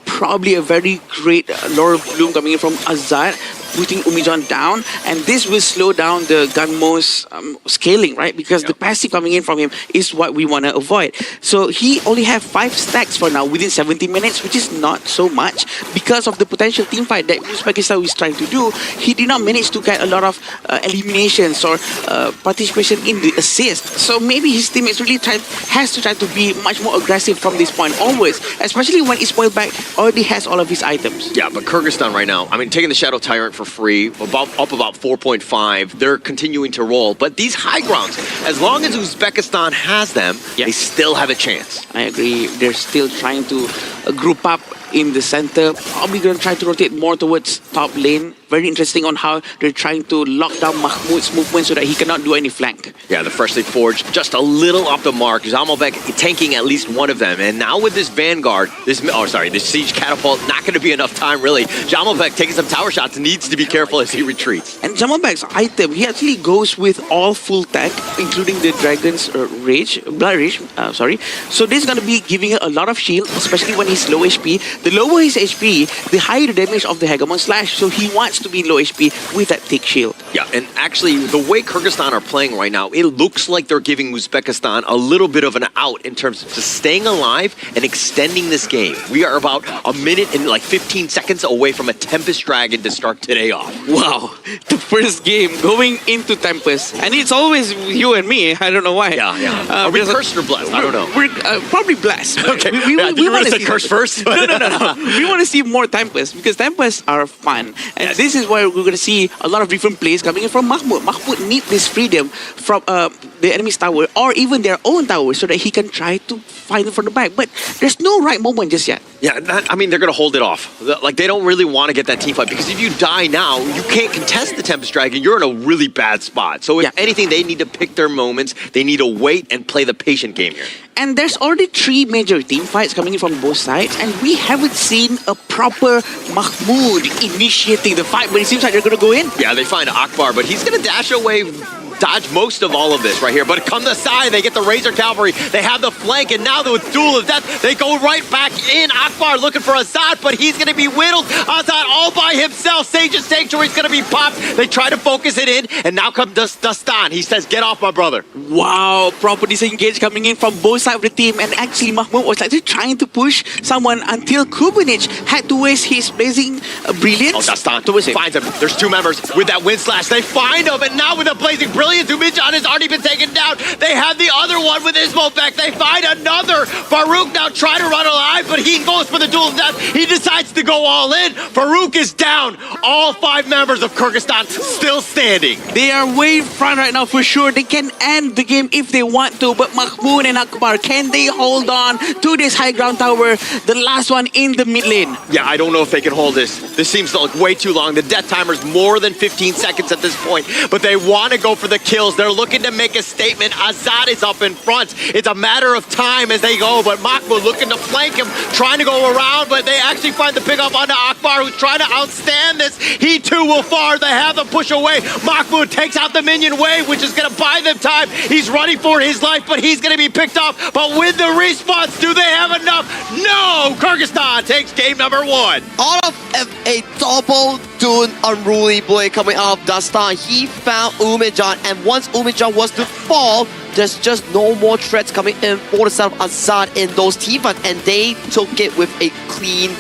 Probably a very great Laurel Bloom coming in from Azad, putting Umijan down, and this will slow down the Gunmo's scaling, right? Because the passive coming in from him is what we want to avoid. So he only have 5 stacks for now within 70 minutes, which is not so much because of the potential team fight that Uzbekistan is trying to do. He did not manage to get a lot of eliminations or participation in the assist. So maybe his teammates really has to try to be much more aggressive from this point onwards, especially when EsportsQualifiers already has all of his items. Yeah, but Kyrgyzstan right now, I mean, taking the Shadow Tyrant for free, up about 4.5. They're continuing to roll. But these high grounds, as long as Uzbekistan has them, they still have a chance. I agree. They're still trying to group up in the center. Probably going to try to rotate more towards top lane. Very interesting on how they're trying to lock down Mahmoud's movement so that he cannot do any flank. Yeah, the freshly forged, just a little off the mark. Jamalbek tanking at least one of them. And now with this Vanguard, this Siege Catapult, not going to be enough time, really. Jamalbek taking some tower shots, needs to be careful as he retreats. And Jamalbek's item, he actually goes with all full tech, including the Dragon's Blood Rage, So this is going to be giving a lot of shield, especially when he's low HP. The lower his HP, the higher the damage of the Hegemon Slash. So he wants to be low HP with that thick shield. Yeah, and actually, the way Kyrgyzstan are playing right now, it looks like they're giving Uzbekistan a little bit of an out in terms of just staying alive and extending this game. We are about a minute and like 15 seconds away from a Tempest Dragon to start today off. Wow, the first game going into Tempest. And it's always you and me. I don't know why. Yeah. Are we cursed or blessed? I don't know. We're probably blessed. Okay. We want to say curse first? No. We want to see more Tempest because Tempests are fun. And this is where we're going to see a lot of different plays coming in from Mahmoud. Mahmoud needs this freedom from the enemy's tower or even their own tower so that he can try to find them from the back. But there's no right moment just yet. Yeah, I mean, they're going to hold it off. Like, they don't really want to get that team fight because if you die now, you can't contest the Tempest Dragon. You're in a really bad spot. So if anything, they need to pick their moments. They need to wait and play the patient game here. And there's already 3 major team fights coming in from both sides, and we haven't seen a proper Mahmoud initiating the fight, but it seems like they're going to go in. Yeah, they find Akbar, but he's going to dash away dodge most of all of this right here. But come the side, they get the Razor Cavalry. They have the flank, and now with Duel of Death, they go right back in. Akbar looking for Azad, but he's going to be whittled. Azad all by himself. Sage's Sanctuary is going to be popped. They try to focus it in, and now comes Dastan. He says, get off my brother. Wow, proper disengage coming in from both sides of the team, and actually Mahmoud was actually trying to push someone until Kubanic had to waste his blazing brilliance. Oh, Dastan to him. finds him. There's two members with that wind slash. They find him, and now with the blazing brilliance, Umijan has already been taken down. They have the other one with Ismo back. They find another. Farouk now trying to run alive, but he goes for the Duel of Death. He decides to go all in. Farouk is down. All 5 members of Kyrgyzstan still standing. They are way in front right now for sure. They can end the game if they want to, but Mahmoud and Akbar, can they hold on to this high ground tower, the last one in the mid lane? Yeah, I don't know if they can hold this. This seems like way too long. The death timer's more than 15 seconds at this point, but they want to go for the kills. They're looking to make a statement. Azad is up in front. It's a matter of time as they go, but Mahmoud looking to flank him, trying to go around, but they actually find the pickup onto Akbar, who's trying to outstand this. He too will far. They have them push away. Mahmoud takes out the minion wave, which is going to buy them time. He's running for his life, but he's going to be picked up. But with the response, do they have enough? No! Kyrgyzstan takes game number 1. Out of a double Dune Unruly Blade coming out of Dastan, he found Umijan, and once Umijan was to fall, there's just no more threats coming in for the side of Azad in those team fights, and they took it with a clean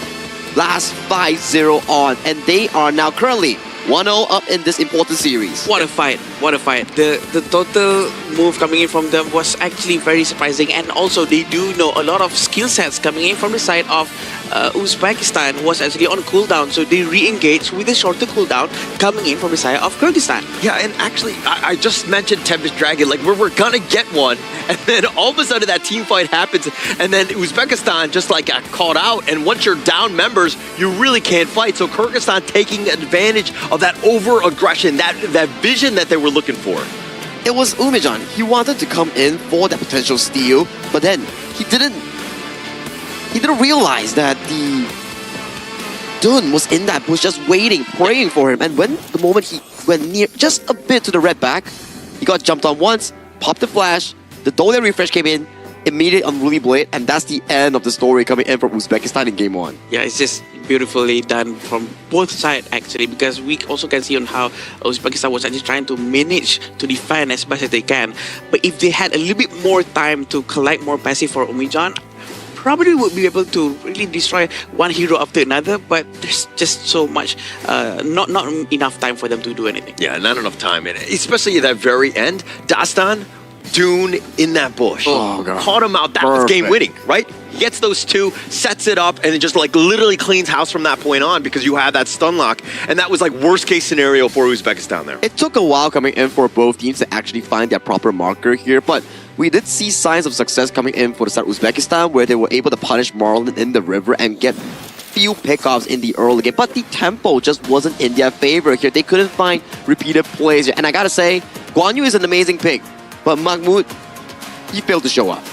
last 5-0 on, and they are now currently 1-0 up in this important series. What a fight, what a fight. The total move coming in from them was actually very surprising, and also they do know a lot of skill sets coming in from the side of Uzbekistan was actually on cooldown, so they re-engage with a shorter cooldown coming in from the side of Kyrgyzstan. Yeah, and actually, I just mentioned Tempest Dragon, like we're gonna get one, and then all of a sudden that team fight happens, and then Uzbekistan just like got caught out, and once you're down members, you really can't fight. So Kyrgyzstan taking advantage of that over-aggression, that vision that they were looking for. It was Umijan. He wanted to come in for that potential steal, but then he didn't realize that the Dun was in that bush just waiting, praying for him. And when the moment he went near just a bit to the red back, he got jumped on once, popped the flash, the Dole refresh came in, immediate Unruly Blade, and that's the end of the story coming in from Uzbekistan in game 1. Yeah, it's just beautifully done from both sides actually, because we also can see on how Uzbekistan was actually trying to manage to defend as best as they can. But if they had a little bit more time to collect more passive for Umijan, probably would be able to really destroy one hero after another, but there's just so much, not enough time for them to do anything. Yeah, not enough time, and especially at that very end, Dastan, Dune in that bush. Oh, God. Caught him out. That was game winning, right? Gets those two, sets it up, and it just like literally cleans house from that point on because you had that stun lock, and that was like worst case scenario for Uzbekistan there. It took a while coming in for both teams to actually find their proper marker here, but we did see signs of success coming in for the side of Uzbekistan, where they were able to punish Marlon in the river and get few pickoffs in the early game, but the tempo just wasn't in their favor here. They couldn't find repeated plays, and I gotta say, Guan Yu is an amazing pick, but Mahmoud, he failed to show up.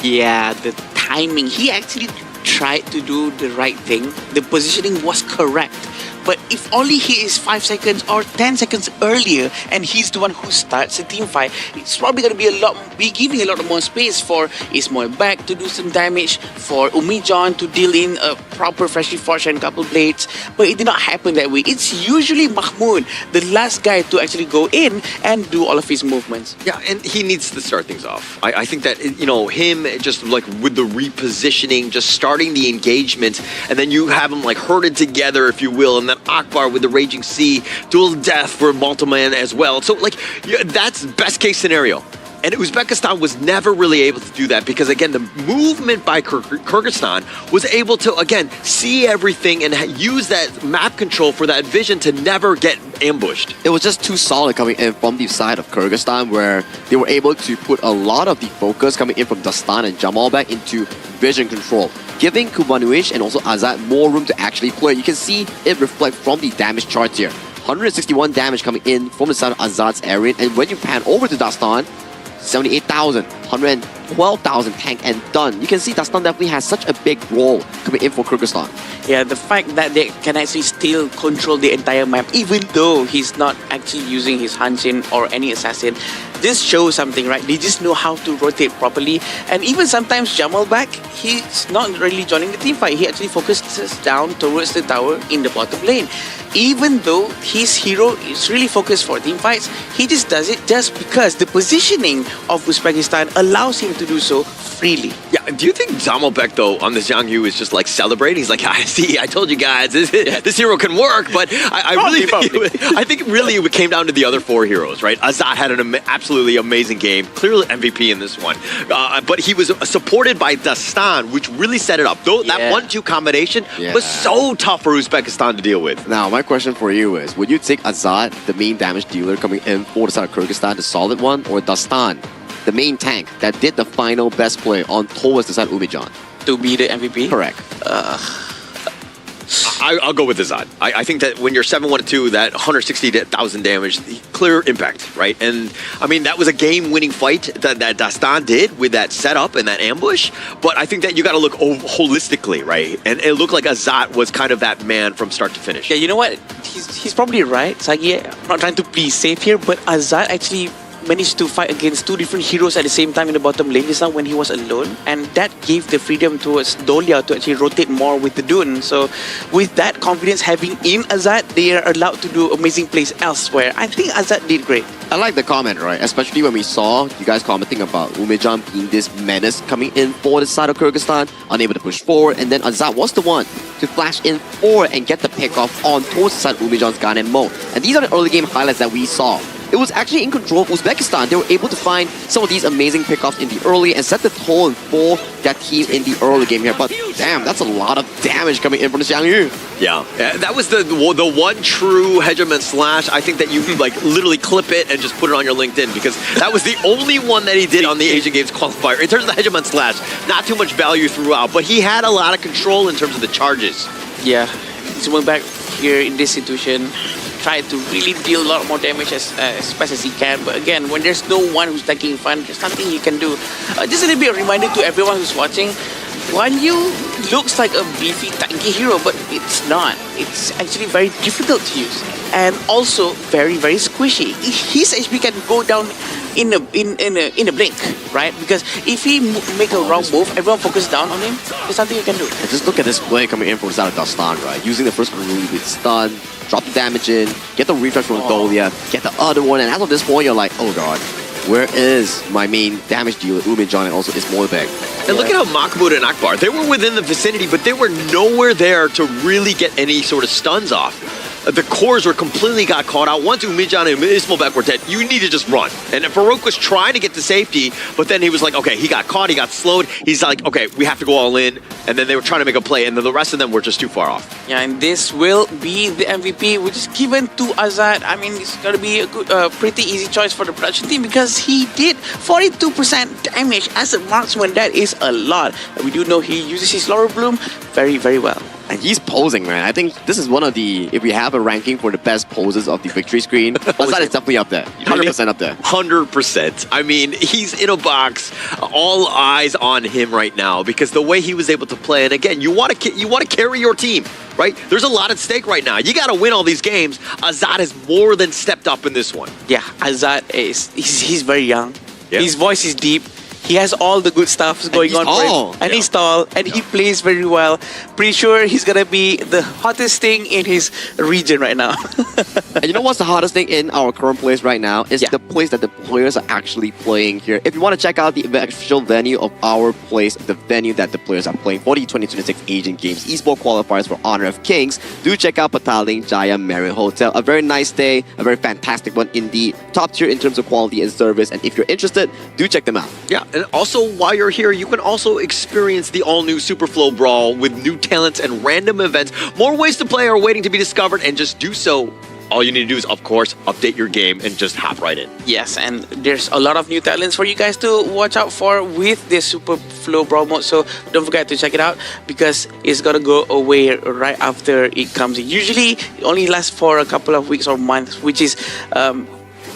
Yeah, the timing. He actually tried to do the right thing. The positioning was correct. But if only he is 5 seconds or 10 seconds earlier and he's the one who starts the team fight, it's probably going to be giving a lot more space for Ismoil back to do some damage, for Umijan to deal in a proper freshly forged and couple blades. But it did not happen that way. It's usually Mahmoud, the last guy to actually go in and do all of his movements. Yeah, and he needs to start things off. I think that, you know, him just like with the repositioning, just starting the engagement, and then you have them like herded together, if you will, and then Akbar with the Raging Sea, Dual Death for Multiman as well. So like, yeah, that's best case scenario. And Uzbekistan was never really able to do that because, again, the movement by Kyrgyzstan was able to, again, see everything and use that map control for that vision to never get ambushed. It was just too solid coming in from the side of Kyrgyzstan, where they were able to put a lot of the focus coming in from Dastan and Jamal back into vision control, giving Kubanuish and also Azad more room to actually play. You can see it reflect from the damage chart here. 161 damage coming in from the side of Azad's area, and when you pan over to Dastan, 78,000, 12,000 tank and done. You can see Dastan definitely has such a big role coming in for Kyrgyzstan. Yeah, the fact that they can actually still control the entire map, even though he's not actually using his Hanshin or any assassin, this shows something, right? They just know how to rotate properly. And even sometimes Jamal back, he's not really joining the team fight. He actually focuses down towards the tower in the bottom lane. Even though his hero is really focused for team fights, he just does it just because the positioning of Uzbekistan allows him to do so freely. Yeah, do you think Zamalbek, though, on this Jiang Yu is just like celebrating? He's like, I see, I told you guys, this hero can work, but I think really it came down to the other four heroes, right? Azat had an absolutely amazing game, clearly MVP in this one, but he was supported by Dastan, which really set it up. Though that 1-2 combination was so tough for Uzbekistan to deal with. Now, my question for you is, would you take Azad, the main damage dealer coming in for the side of Kyrgyzstan, the solid one, or Dastan, the main tank that did the final best play on towards the side of Umijan? To be the MVP? Correct. I'll go with Azad. I think that when you're 7-1-2, that 160,000 damage, clear impact, right? And I mean, that was a game-winning fight that Dastan did with that setup and that ambush. But I think that you got to look holistically, right? And it looked like Azad was kind of that man from start to finish. Yeah, you know what? He's probably right, Sagi. I'm not trying to be safe here, but Azad actually managed to fight against two different heroes at the same time in the bottom lane just now when he was alone, and that gave the freedom towards Dolia to actually rotate more with the Dune. So with that confidence having in Azad, they are allowed to do amazing plays elsewhere. I think Azad did great. I like the comment, right? Especially when we saw you guys commenting about Umejan being this menace coming in for the side of Kyrgyzstan, unable to push forward, and then Azad was the one to flash in forward and get the pick off on towards the side of Umejan's Gan and Mo. And these are the early game highlights that we saw. It was actually in control of Uzbekistan. They were able to find some of these amazing pickoffs in the early and set the tone for that team in the early game here. But damn, that's a lot of damage coming in from the Jiang Yu. Yeah, that was the one true hegemon slash. I think that you like literally clip it and just put it on your LinkedIn, because that was the only one that he did on the Asian Games qualifier. In terms of the hegemon slash, not too much value throughout, but he had a lot of control in terms of the charges. Yeah, Zumel back here in this situation, try to really deal a lot more damage as fast as he can. But again, when there's no one who's taking fun, there's nothing he can do. Just a little bit of reminder to everyone who's watching, Guan Yu looks like a beefy, tanky hero, but it's not. It's actually very difficult to use, and also very, very squishy. His HP can go down in a blink, right? Because if he make a wrong move, everyone focus down on him. There's nothing you can do. And just look at this play coming in from the side of Dastan, right? Using the first Karuli with stun, drop the damage in, get the refresh from Dolia, get the other one, and as of this point, you're like, oh god, where is my main damage dealer, Umejan, and also Ismoilbek? And look at how Mahmoud and Akbar, they were within the vicinity, but they were nowhere there to really get any sort of stuns off. The cores were completely got caught out. Once Umijan and Ismoilbek were dead, you need to just run. And Farouk was trying to get to safety, but then he was like, okay, he got caught, he got slowed. He's like, okay, we have to go all in. And then they were trying to make a play, and then the rest of them were just too far off. Yeah, and this will be the MVP, which is given to Azad. I mean, it's going to be a good, pretty easy choice for the production team, because he did 42% damage as a marksman. That is a lot. And we do know he uses his Laurel Bloom very, very well. And he's posing, man. I think this is one of the, if we have a ranking for the best poses of the victory screen, Azad is definitely up there. 100% up there. 100%. I mean, he's in a box. All eyes on him right now, because the way he was able to play, and again, you want to carry your team, right? There's a lot at stake right now. You got to win all these games. Azad has more than stepped up in this one. Yeah, Azad he's very young. Yeah. His voice is deep. He has all the good stuff going on for him. And he's tall, and he plays very well. Pretty sure he's going to be the hottest thing in his region right now. And you know what's the hottest thing in our current place right now? Is the place that the players are actually playing here. If you want to check out the official venue of our place, the venue that the players are playing for the 2026 Asian Games Esports Qualifiers for Honor of Kings, do check out Pataling Jaya Marriott Hotel. A very nice day, a very fantastic one indeed. Top tier in terms of quality and service. And if you're interested, do check them out. Yeah. And also, while you're here, you can also experience the all-new Superflow Brawl with new talents and random events. More ways to play are waiting to be discovered, and just do so. All you need to do is, of course, update your game and just hop right in. Yes, and there's a lot of new talents for you guys to watch out for with this Superflow Brawl mode. So don't forget to check it out, because it's gonna go away right after it comes in. Usually, it only lasts for a couple of weeks or months, which is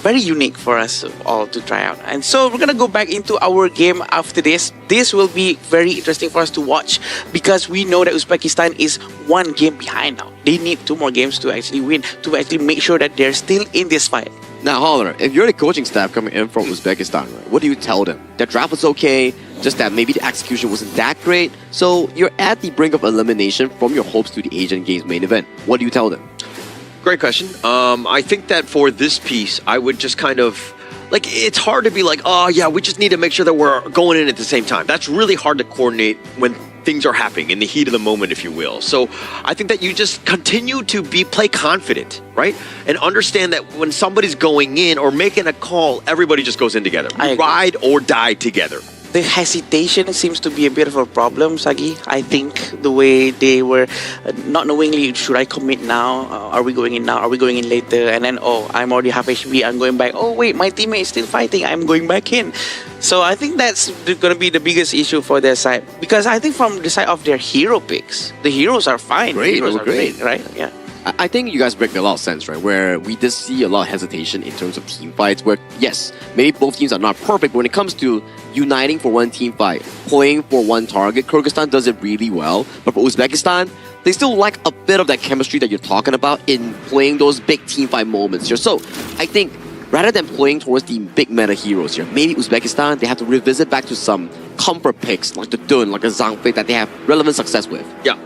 very unique for us all to try out. And so we're gonna go back into our game after this. This will be very interesting for us to watch because we know that Uzbekistan is one game behind now. They need 2 more games to actually win, to actually make sure that they're still in this fight. Now, Holler, if you're the coaching staff coming in from Uzbekistan, right, what do you tell them? Their draft was okay, just that maybe the execution wasn't that great. So you're at the brink of elimination from your hopes to the Asian Games main event. What do you tell them? Great question. I think that for this piece, I would just kind of like, it's hard to be like, oh yeah, we just need to make sure that we're going in at the same time. That's really hard to coordinate when things are happening in the heat of the moment, if you will. So I think that you just continue to play confident, right? And understand that when somebody's going in or making a call, everybody just goes in together. I agree. Ride or die together. The hesitation seems to be a bit of a problem, Sagi. I think the way they were not knowingly, should I commit now? Are we going in now? Are we going in later? And then, oh, I'm already half HP, I'm going back. Oh, wait, my teammate is still fighting, I'm going back in. So I think that's going to be the biggest issue for their side. Because I think from the side of their hero picks, the heroes are fine. Great, the heroes they were are great. right? Yeah. I think you guys make a lot of sense, right? Where we did see a lot of hesitation in terms of team fights, where yes, maybe both teams are not perfect, but when it comes to uniting for one team fight, playing for one target, Kyrgyzstan does it really well. But for Uzbekistan, they still lack a bit of that chemistry that you're talking about in playing those big team fight moments here. So I think rather than playing towards the big meta heroes here, maybe Uzbekistan, they have to revisit back to some comfort picks like the Dun, like the Zhang Fei that they have relevant success with. Yeah.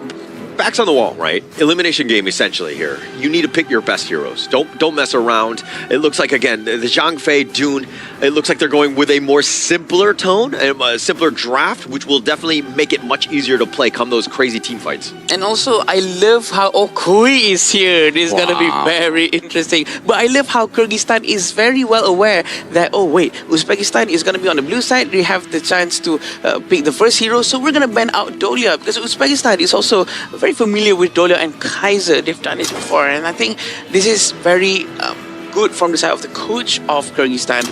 Facts on the wall, right? Elimination game essentially here. You need to pick your best heroes. Don't mess around. It looks like, again, the Zhang Fei, Dune, it looks like they're going with a more simpler tone, a simpler draft, which will definitely make it much easier to play come those crazy team fights. And also, I love how Okui is here. This is going to be very interesting. But I love how Kyrgyzstan is very well aware that, oh wait, Uzbekistan is going to be on the blue side. They have the chance to pick the first hero. So we're going to ban out Dolia because Uzbekistan is also very familiar with Dolia and Kaiser. They've done this before. And I think this is very good from the side of the coach of Kyrgyzstan.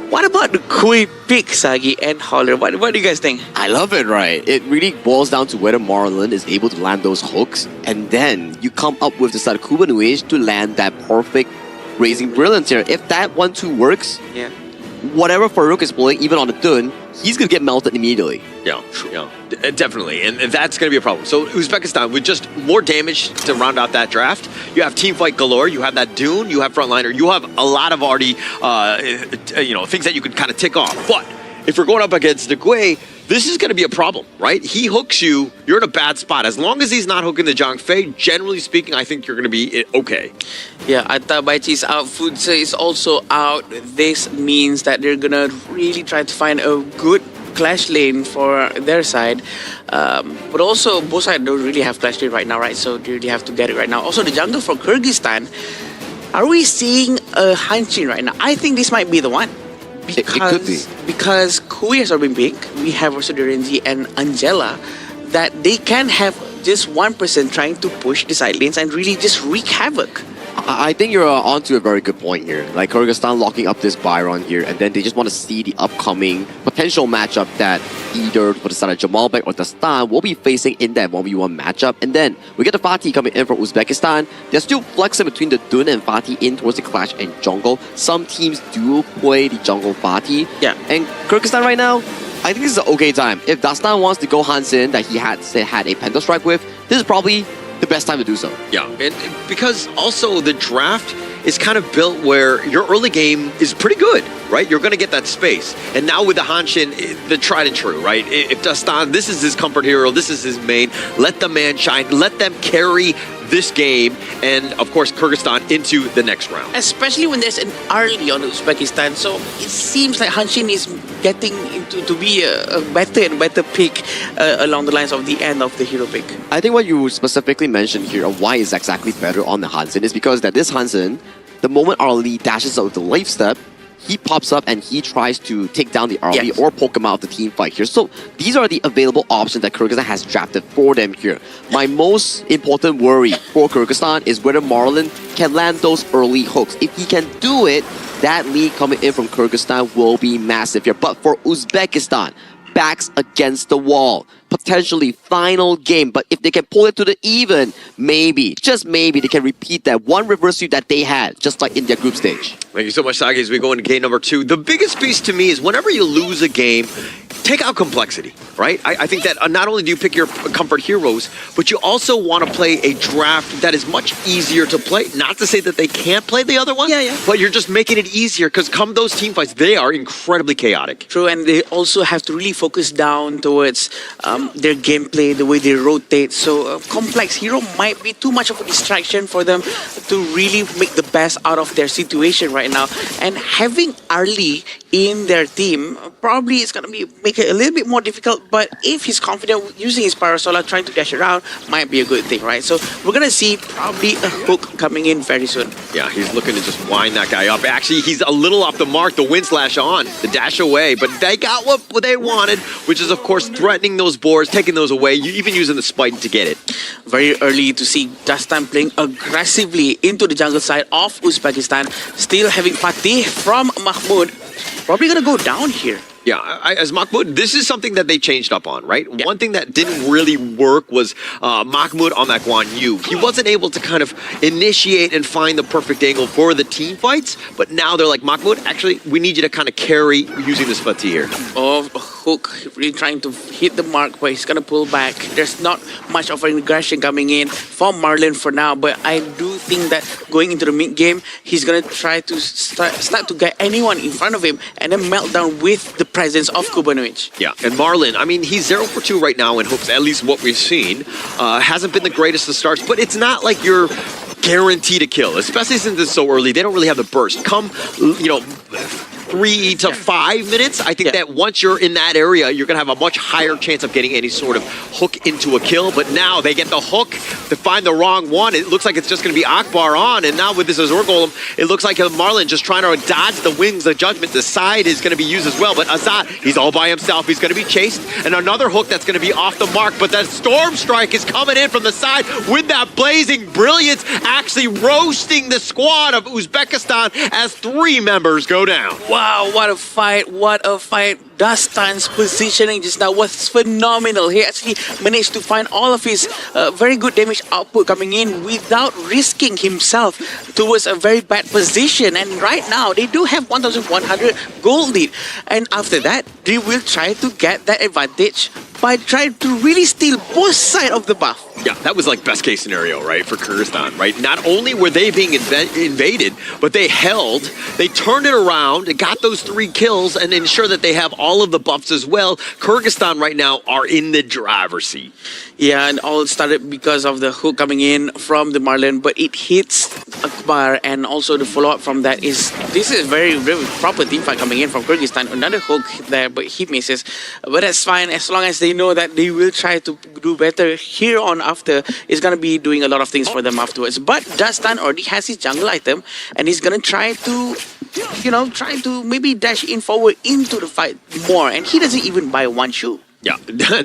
What about the Kui pick, Sagi and Holler? What do you guys think? I love it, right? It really boils down to whether Marlon is able to land those hooks, and then you come up with the Sarkuba Nuish to land that perfect Raising Brilliance here. If that 1-2 works, Yeah. whatever Farouk is pulling, even on the Dun, he's going to get melted immediately. Yeah, definitely. And that's going to be a problem. So Uzbekistan, with just more damage to round out that draft, you have team fight galore, you have that Dune, you have frontliner, you have a lot of already, things that you could kind of tick off. But if you're going up against the Gui, this is going to be a problem, right? He hooks you, you're in a bad spot. As long as he's not hooking the Zhang Fei, generally speaking, I think you're going to be okay. Yeah, Atabaichi is out, Futse is also out. This means that they're going to really try to find a good clash lane for their side. But also, both sides don't really have clash lane right now, right? So they really have to get it right now. Also, the jungle for Kyrgyzstan, are we seeing a Hanshin right now? I think this might be the one. It could be. Because Kui has already been big. We have also Renzi and Angela that they can have just one person trying to push the side lanes and really just wreak havoc. I think you're onto a very good point here. Like Kyrgyzstan locking up this Byron here, and then they just want to see the upcoming potential matchup that either for the side of Jamalbek or Dastan will be facing in that 1v1 matchup. And then we get the Fatih coming in from Uzbekistan. They're still flexing between the Dun and Fatih in towards the clash and jungle. Some teams do play the jungle Fatih. Yeah. And Kyrgyzstan right now, I think this is an okay time. If Dastan wants to go Hansen that he had a Penta Strike with, this is probably the best time to do so. Yeah, and because also the draft is kind of built where your early game is pretty good, right? You're going to get that space. And now with the Hanshin, the tried and true, right? If Dastan, this is his comfort hero, this is his main, let the man shine, let them carry this game, and of course Kyrgyzstan into the next round. Especially when there's an early on Uzbekistan, so it seems like Hanshin is getting into to be a better and better pick along the lines of the end of the hero pick. I think what you specifically mentioned here of why is exactly better on the Hansen is because that this Hansen, the moment Arlie dashes out with the life step, he pops up and he tries to take down the Arlie or poke him out of the team fight here. So these are the available options that Kyrgyzstan has drafted for them here. My most important worry for Kyrgyzstan is whether Marlon can land those early hooks. If he can do it, that lead coming in from Kyrgyzstan will be massive here. But for Uzbekistan, backs against the wall. Potentially final game, but if they can pull it to the even, maybe, just maybe, they can repeat that one reverse sweep that they had, just like in their group stage. Thank you so much, Sagi, as we go into game number 2. The biggest piece to me is whenever you lose a game, take out complexity, right? I think that not only do you pick your comfort heroes, but you also want to play a draft that is much easier to play. Not to say that they can't play the other one, but you're just making it easier because come those team fights, they are incredibly chaotic. True, and they also have to really focus down towards their gameplay, the way they rotate. So a complex hero might be too much of a distraction for them to really make the best out of their situation right now. And having Arlie in their team probably is going to make it a little bit more difficult, but if he's confident using his Parasola, trying to dash around, might be a good thing, right? So we're going to see probably a hook coming in very soon. Yeah, he's looking to just wind that guy up. Actually, he's a little off the mark. The wind slash on, the dash away, but they got what they wanted, which is, of course, threatening those boards, taking those away, even using the spike to get it. Very early to see Dastan playing aggressively into the jungle side of Uzbekistan. Still having Fatih from Mahmoud. Probably going to go down here. Yeah, as Mahmoud, this is something that they changed up on, right? Yeah. One thing that didn't really work was Mahmoud on that Guan Yu. He wasn't able to kind of initiate and find the perfect angle for the team fights, but now they're like, Mahmoud, actually, we need you to kind of carry using this Fatih here. Oh, hook, really trying to hit the mark, but he's going to pull back. There's not much of an aggression coming in from Marlon for now, but I do think that going into the mid-game, he's going to try to start to get anyone in front of him and then melt down with the presence of Kubanovic. Yeah, and Marlon, I mean, he's 0 for 2 right now in hooks, at least what we've seen. Hasn't been the greatest of starts, but it's not like you're guaranteed to kill, especially since it's so early. They don't really have the burst. Come, 3 to 5 minutes, I think that once you're in that area, you're going to have a much higher chance of getting any sort of hook into a kill. But now they get the hook to find the wrong one. It looks like it's just going to be Akbar on. And now with this Azur Golem, it looks like Marlon just trying to dodge the wings of judgment. The side is going to be used as well. But Azad, he's all by himself. He's going to be chased. And another hook that's going to be off the mark. But that Storm Strike is coming in from the side with that blazing brilliance, actually roasting the squad of Uzbekistan as 3 members go down. Wow, what a fight, what a fight. Dastan's positioning just now was phenomenal. He actually managed to find all of his very good damage output coming in without risking himself towards a very bad position. And right now, they do have 1,100 gold lead. And after that, they will try to get that advantage by trying to really steal both sides of the buff. Yeah, that was like best case scenario, right, for Kyrgyzstan, right? Not only were they being invaded, but they held, they turned it around, got those 3 kills, and ensure that they have all of the buffs as well. Kyrgyzstan right now are in the driver's seat. Yeah, and all started because of the hook coming in from the Marlon, but it hits Akbar, and also the follow-up from that is, this is very proper team fight coming in from Kyrgyzstan. Another hook there, but he misses. But that's fine, as long as they know that they will try to do better here on after. Is going to be doing a lot of things for them afterwards. But Dastan already has his jungle item, and he's going to try to maybe dash in forward into the fight more, and he doesn't even buy 1 shoe. Yeah,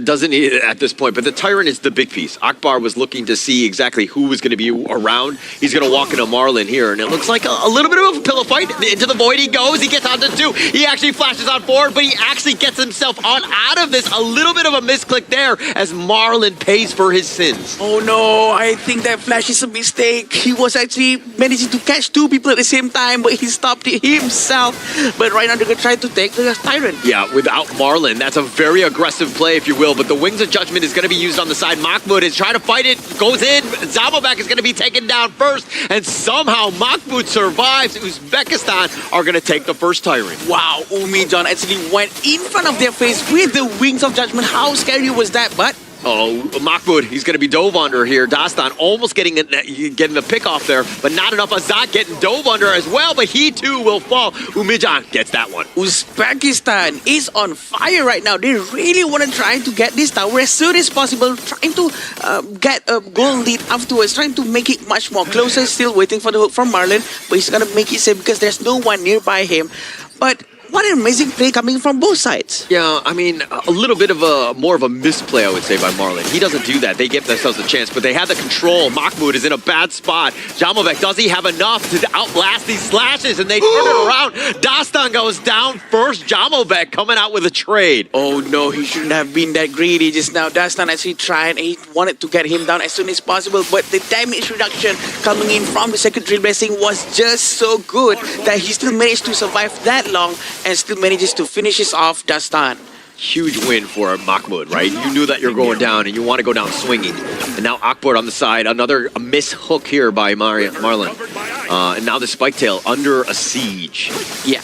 doesn't need it at this point, but the Tyrant is the big piece. Akbar was looking to see exactly who was going to be around. He's going to walk into Marlon here, and it looks like a little bit of a pillow fight. Into the void he goes, he gets onto 2. He actually flashes on forward, but he actually gets himself on out of this. A little bit of a misclick there as Marlon pays for his sins. Oh no, I think that flash is a mistake. He was actually managing to catch 2 people at the same time, but he stopped it himself. But right now they're going to try to take the Tyrant. Yeah, without Marlon, that's a very aggressive play, if you will, but the Wings of Judgment is going to be used on the side. Mahmoud is trying to fight it, goes in. Zabobek is going to be taken down first, and somehow Mahmoud survives. Uzbekistan are going to take the first Tyrant. Wow, Umijan actually went in front of their face with the Wings of Judgment. How scary was that? But oh, Mahmoud, he's going to be dove under here. Dastan almost getting the pick off there, but not enough. Azad getting dove under as well, but he too will fall. Umijan gets that one. Uzbekistan is on fire right now. They really want to try to get this tower as soon as possible, trying to get a goal lead afterwards, trying to make it much more closer, still waiting for the hook from Marlon, but he's going to make it safe because there's no one nearby him. But what an amazing play coming from both sides. Yeah, I mean, a little bit of more of a misplay, I would say, by Marlon. He doesn't do that. They give themselves a chance, but they have the control. Mahmoud is in a bad spot. Jamovek, does he have enough to outlast these slashes? And they turn it around. Dastan goes down first. Jamovek coming out with a trade. Oh no, he shouldn't have been that greedy just now. Dastan actually tried and he wanted to get him down as soon as possible, but the damage reduction coming in from the secondary blessing was just so good that he still managed to survive that long and still manages to finish this off Dastan. Huge win for Mahmoud, right? You knew that you're going down and you want to go down swinging. And now Akbar on the side, another miss hook here by Marlon. And now the spike tail under a siege. Yeah.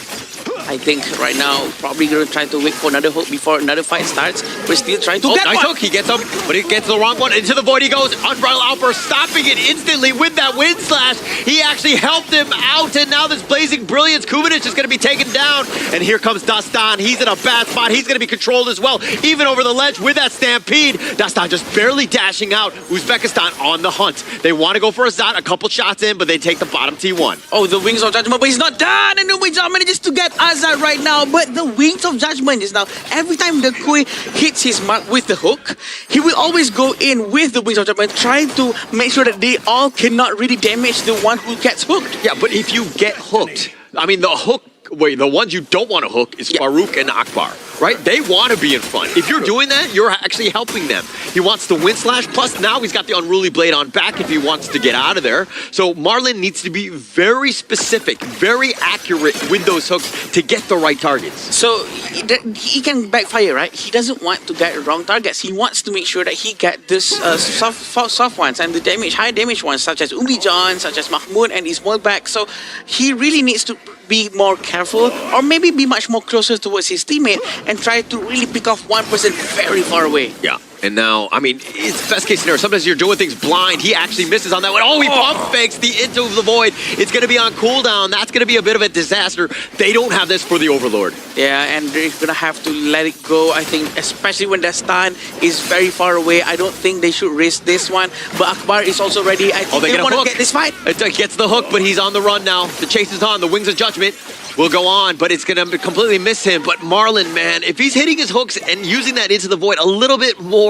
I think right now probably going to try to wait for another hook before another fight starts. We're still trying to get nice one. hook. He gets him, but he gets the wrong one. Into the void he goes. Umbrella Outburst stopping it instantly with that wind slash. He actually helped him out, and now this blazing brilliance. Kubanic is going to be taken down, and here comes Dastan. He's in a bad spot. He's going to be controlled as well, even over the ledge with that stampede. Dastan just barely dashing out. Uzbekistan on the hunt. They want to go for a Zat, a couple shots in, but they take the bottom T1. Oh, the Wings of Judgment, but he's not done, and the Wings of manages to get Azad right now, but the Wings of Judgment is now, every time the Kui hits his mark with the hook, he will always go in with the Wings of Judgment, trying to make sure that they all cannot really damage the one who gets hooked. Yeah, but if you get hooked, I mean, the ones you don't want to hook is Farouk and Akbar, right? They want to be in front. If you're doing that, you're actually helping them. He wants the wind slash, plus now he's got the unruly blade on back if he wants to get out of there. So Marlon needs to be very specific, very accurate with those hooks to get the right targets. So he can backfire, right? He doesn't want to get wrong targets. He wants to make sure that he get this soft ones and the high damage ones, such as Umbi John, such as Mahmoud and Ismail back. So he really needs to be more careful, or maybe be much more closer towards his teammate and try to really pick off one person very far away. Yeah. And now, I mean, it's best case scenario. Sometimes you're doing things blind. He actually misses on that one. Oh, he pump fakes the into the void. It's going to be on cooldown. That's going to be a bit of a disaster. They don't have this for the Overlord. Yeah, and they're going to have to let it go, I think, especially when the stun is very far away. I don't think they should risk this one. But Akbar is also ready. I think they want to get this fight. It gets the hook, but he's on the run now. The chase is on. The Wings of Judgment will go on, but it's going to completely miss him. But Marlon, man, if he's hitting his hooks and using that into the void a little bit more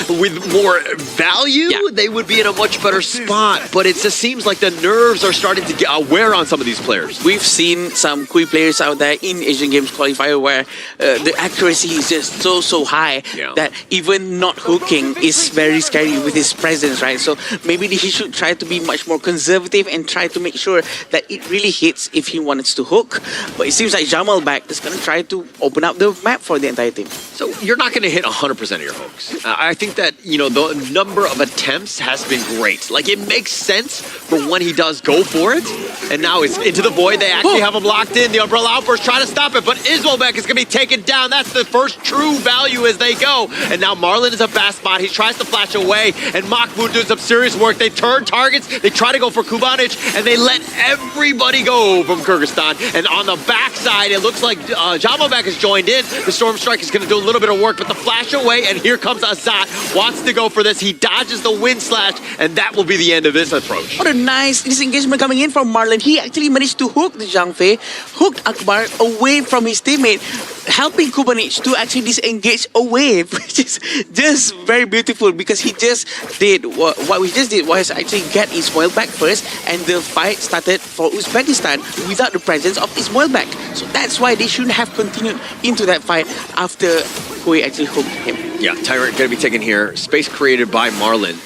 with more value, they would be in a much better spot. But it just seems like the nerves are starting to get wear on some of these players. We've seen some Kui players out there in Asian Games Qualifier where the accuracy is just so high that even not hooking is very scary with his presence, right? So maybe he should try to be much more conservative and try to make sure that it really hits if he wants to hook. But it seems like Jamal back is going to try to open up the map for the entire team. So you're not going to hit 100% of your hooks. I think that, the number of attempts has been great. Like, it makes sense for when he does go for it. And now it's into the void. They actually have him locked in. The Umbrella Outburst trying to stop it, but Ismailbek is going to be taken down. That's the first true value as they go. And now Marlon is a bad spot. He tries to flash away, and Mahmoud does some serious work. They turn targets. They try to go for Kubanic, and they let everybody go from Kyrgyzstan. And on the backside, it looks like Jamalbek has joined in. The Storm Strike is going to do a little bit of work, but the flash away, and here comes Azat. Wants to go for this. He dodges the wind slash, and that will be the end of this approach. What a nice disengagement coming in from Marlon. He actually managed to hook the Zhang Fei, hooked Akbar away from his teammate, helping Kubanic to actually disengage away, which is just very beautiful because he just did what we just did was actually get Ismail back first, and the fight started for Uzbekistan without the presence of Ismail back. So that's why they shouldn't have continued into that fight after Kui actually hooked him. Yeah, Tyrant going to be taken here. Space created by Marlon.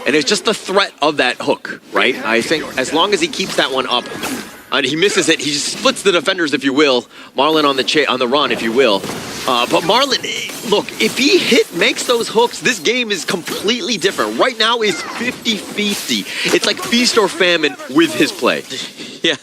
And it's just the threat of that hook, right? I think as long as he keeps that one up, and he misses it, he just splits the defenders, if you will. Marlon on the run, if you will. But Marlon, look, if he makes those hooks, this game is completely different. Right now, it's 50-50. It's like feast or famine with his play. Yeah,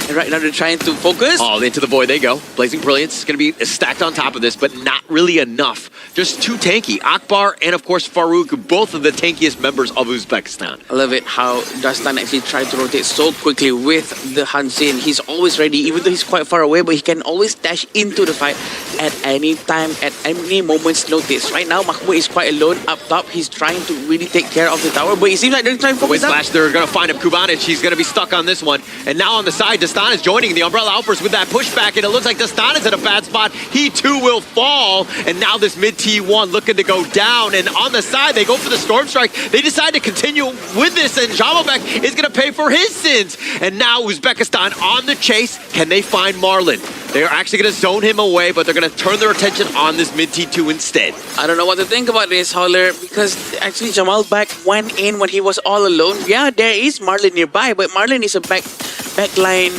and right now they're trying to focus. Oh, into the void they go. Blazing Brilliance is going to be stacked on top of this, but not really enough just too tanky. Akbar and, of course, Farouk, both of the tankiest members of Uzbekistan. I love it how Dastan actually tried to rotate so quickly with the Hansin. He's always ready, even though he's quite far away, but he can always dash into the fight at any time, at any moment's notice. Right now, Mahmoud is quite alone up top. He's trying to really take care of the tower, but it seems like they're trying to focus With up. Flash, they're going to find him. Kubanic, he's going to be stuck on this one. And now on the side, Dastan is joining the Umbrella Outburst with that pushback, and it looks like Dastan is in a bad spot. He too will fall, and now this mid T1 looking to go down. And on the side, they go for the Storm Strike. They decide to continue with this, and Jamalbek is going to pay for his sins. And now Uzbekistan on the chase. Can they find Marlon? They are actually going to zone him away, but they're going to turn their attention on this mid T2 instead. I don't know what to think about this, Holler, because actually Jamalbek went in when he was all alone. Yeah, there is Marlon nearby, but Marlon is a backline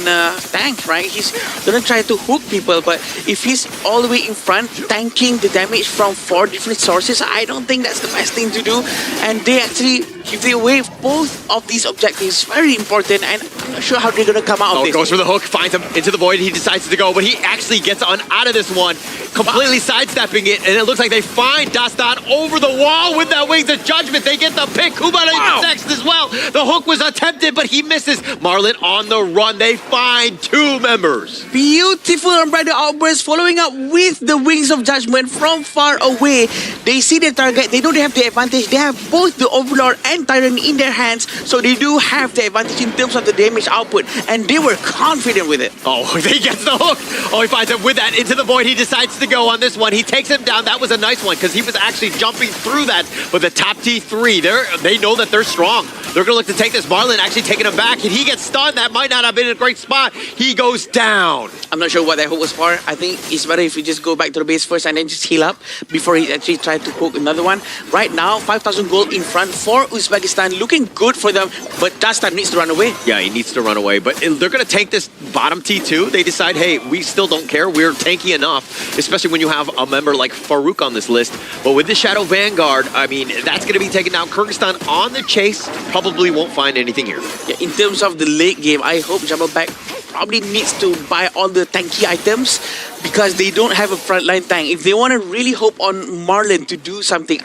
tank, right? He's gonna try to hook people, but if he's all the way in front, tanking the damage from 4 different sources, I don't think that's the best thing to do. And they actually give away both of these objectives. Very important, and I'm not sure how they're gonna come out of this. Goes for the hook, finds him into the void. He decides to go, but he actually gets on out of this one, completely sidestepping it, and it looks like they find Dastan over the wall with that Wings of Judgment. They get the pick. Kubana next as well. The hook was attempted, but he misses. Marlon on the run. They find 2 members. Beautiful Umbrella Outburst following up with the Wings of Judgment from far away. They see the target. They know they have the advantage. They have both the Overlord and Tyrant in their hands, so they do have the advantage in terms of the damage output, and they were confident with it. Oh, he gets the hook. Oh, he finds him with that into the void. He decides to go on this one. He takes him down. That was a nice one because he was actually jumping through that. But the top T3, they know that they're strong. They're going to look to take this. Marlon actually taking him back, and he gets stunned. That might not have been a great spot. He goes down. I'm not sure what that hook was for. I think it's better if you just go back to the base first and then just heal up before he actually tried to hook another one. Right now, 5,000 gold in front for Uzbekistan. Looking good for them, but Dastan needs to run away. Yeah, he needs to run away. But they're going to take this bottom T2. They decide, hey, we still don't care. We're tanky enough, especially when you have a member like Farouk on this list. But with the Shadow Vanguard, I mean, that's going to be taken down. Kyrgyzstan on the chase probably won't find anything here. Yeah, in terms of the late game, I hope Jamalbek probably needs to buy all the tanky items because they don't have a frontline tank. If they want to really hope on Marlon to do something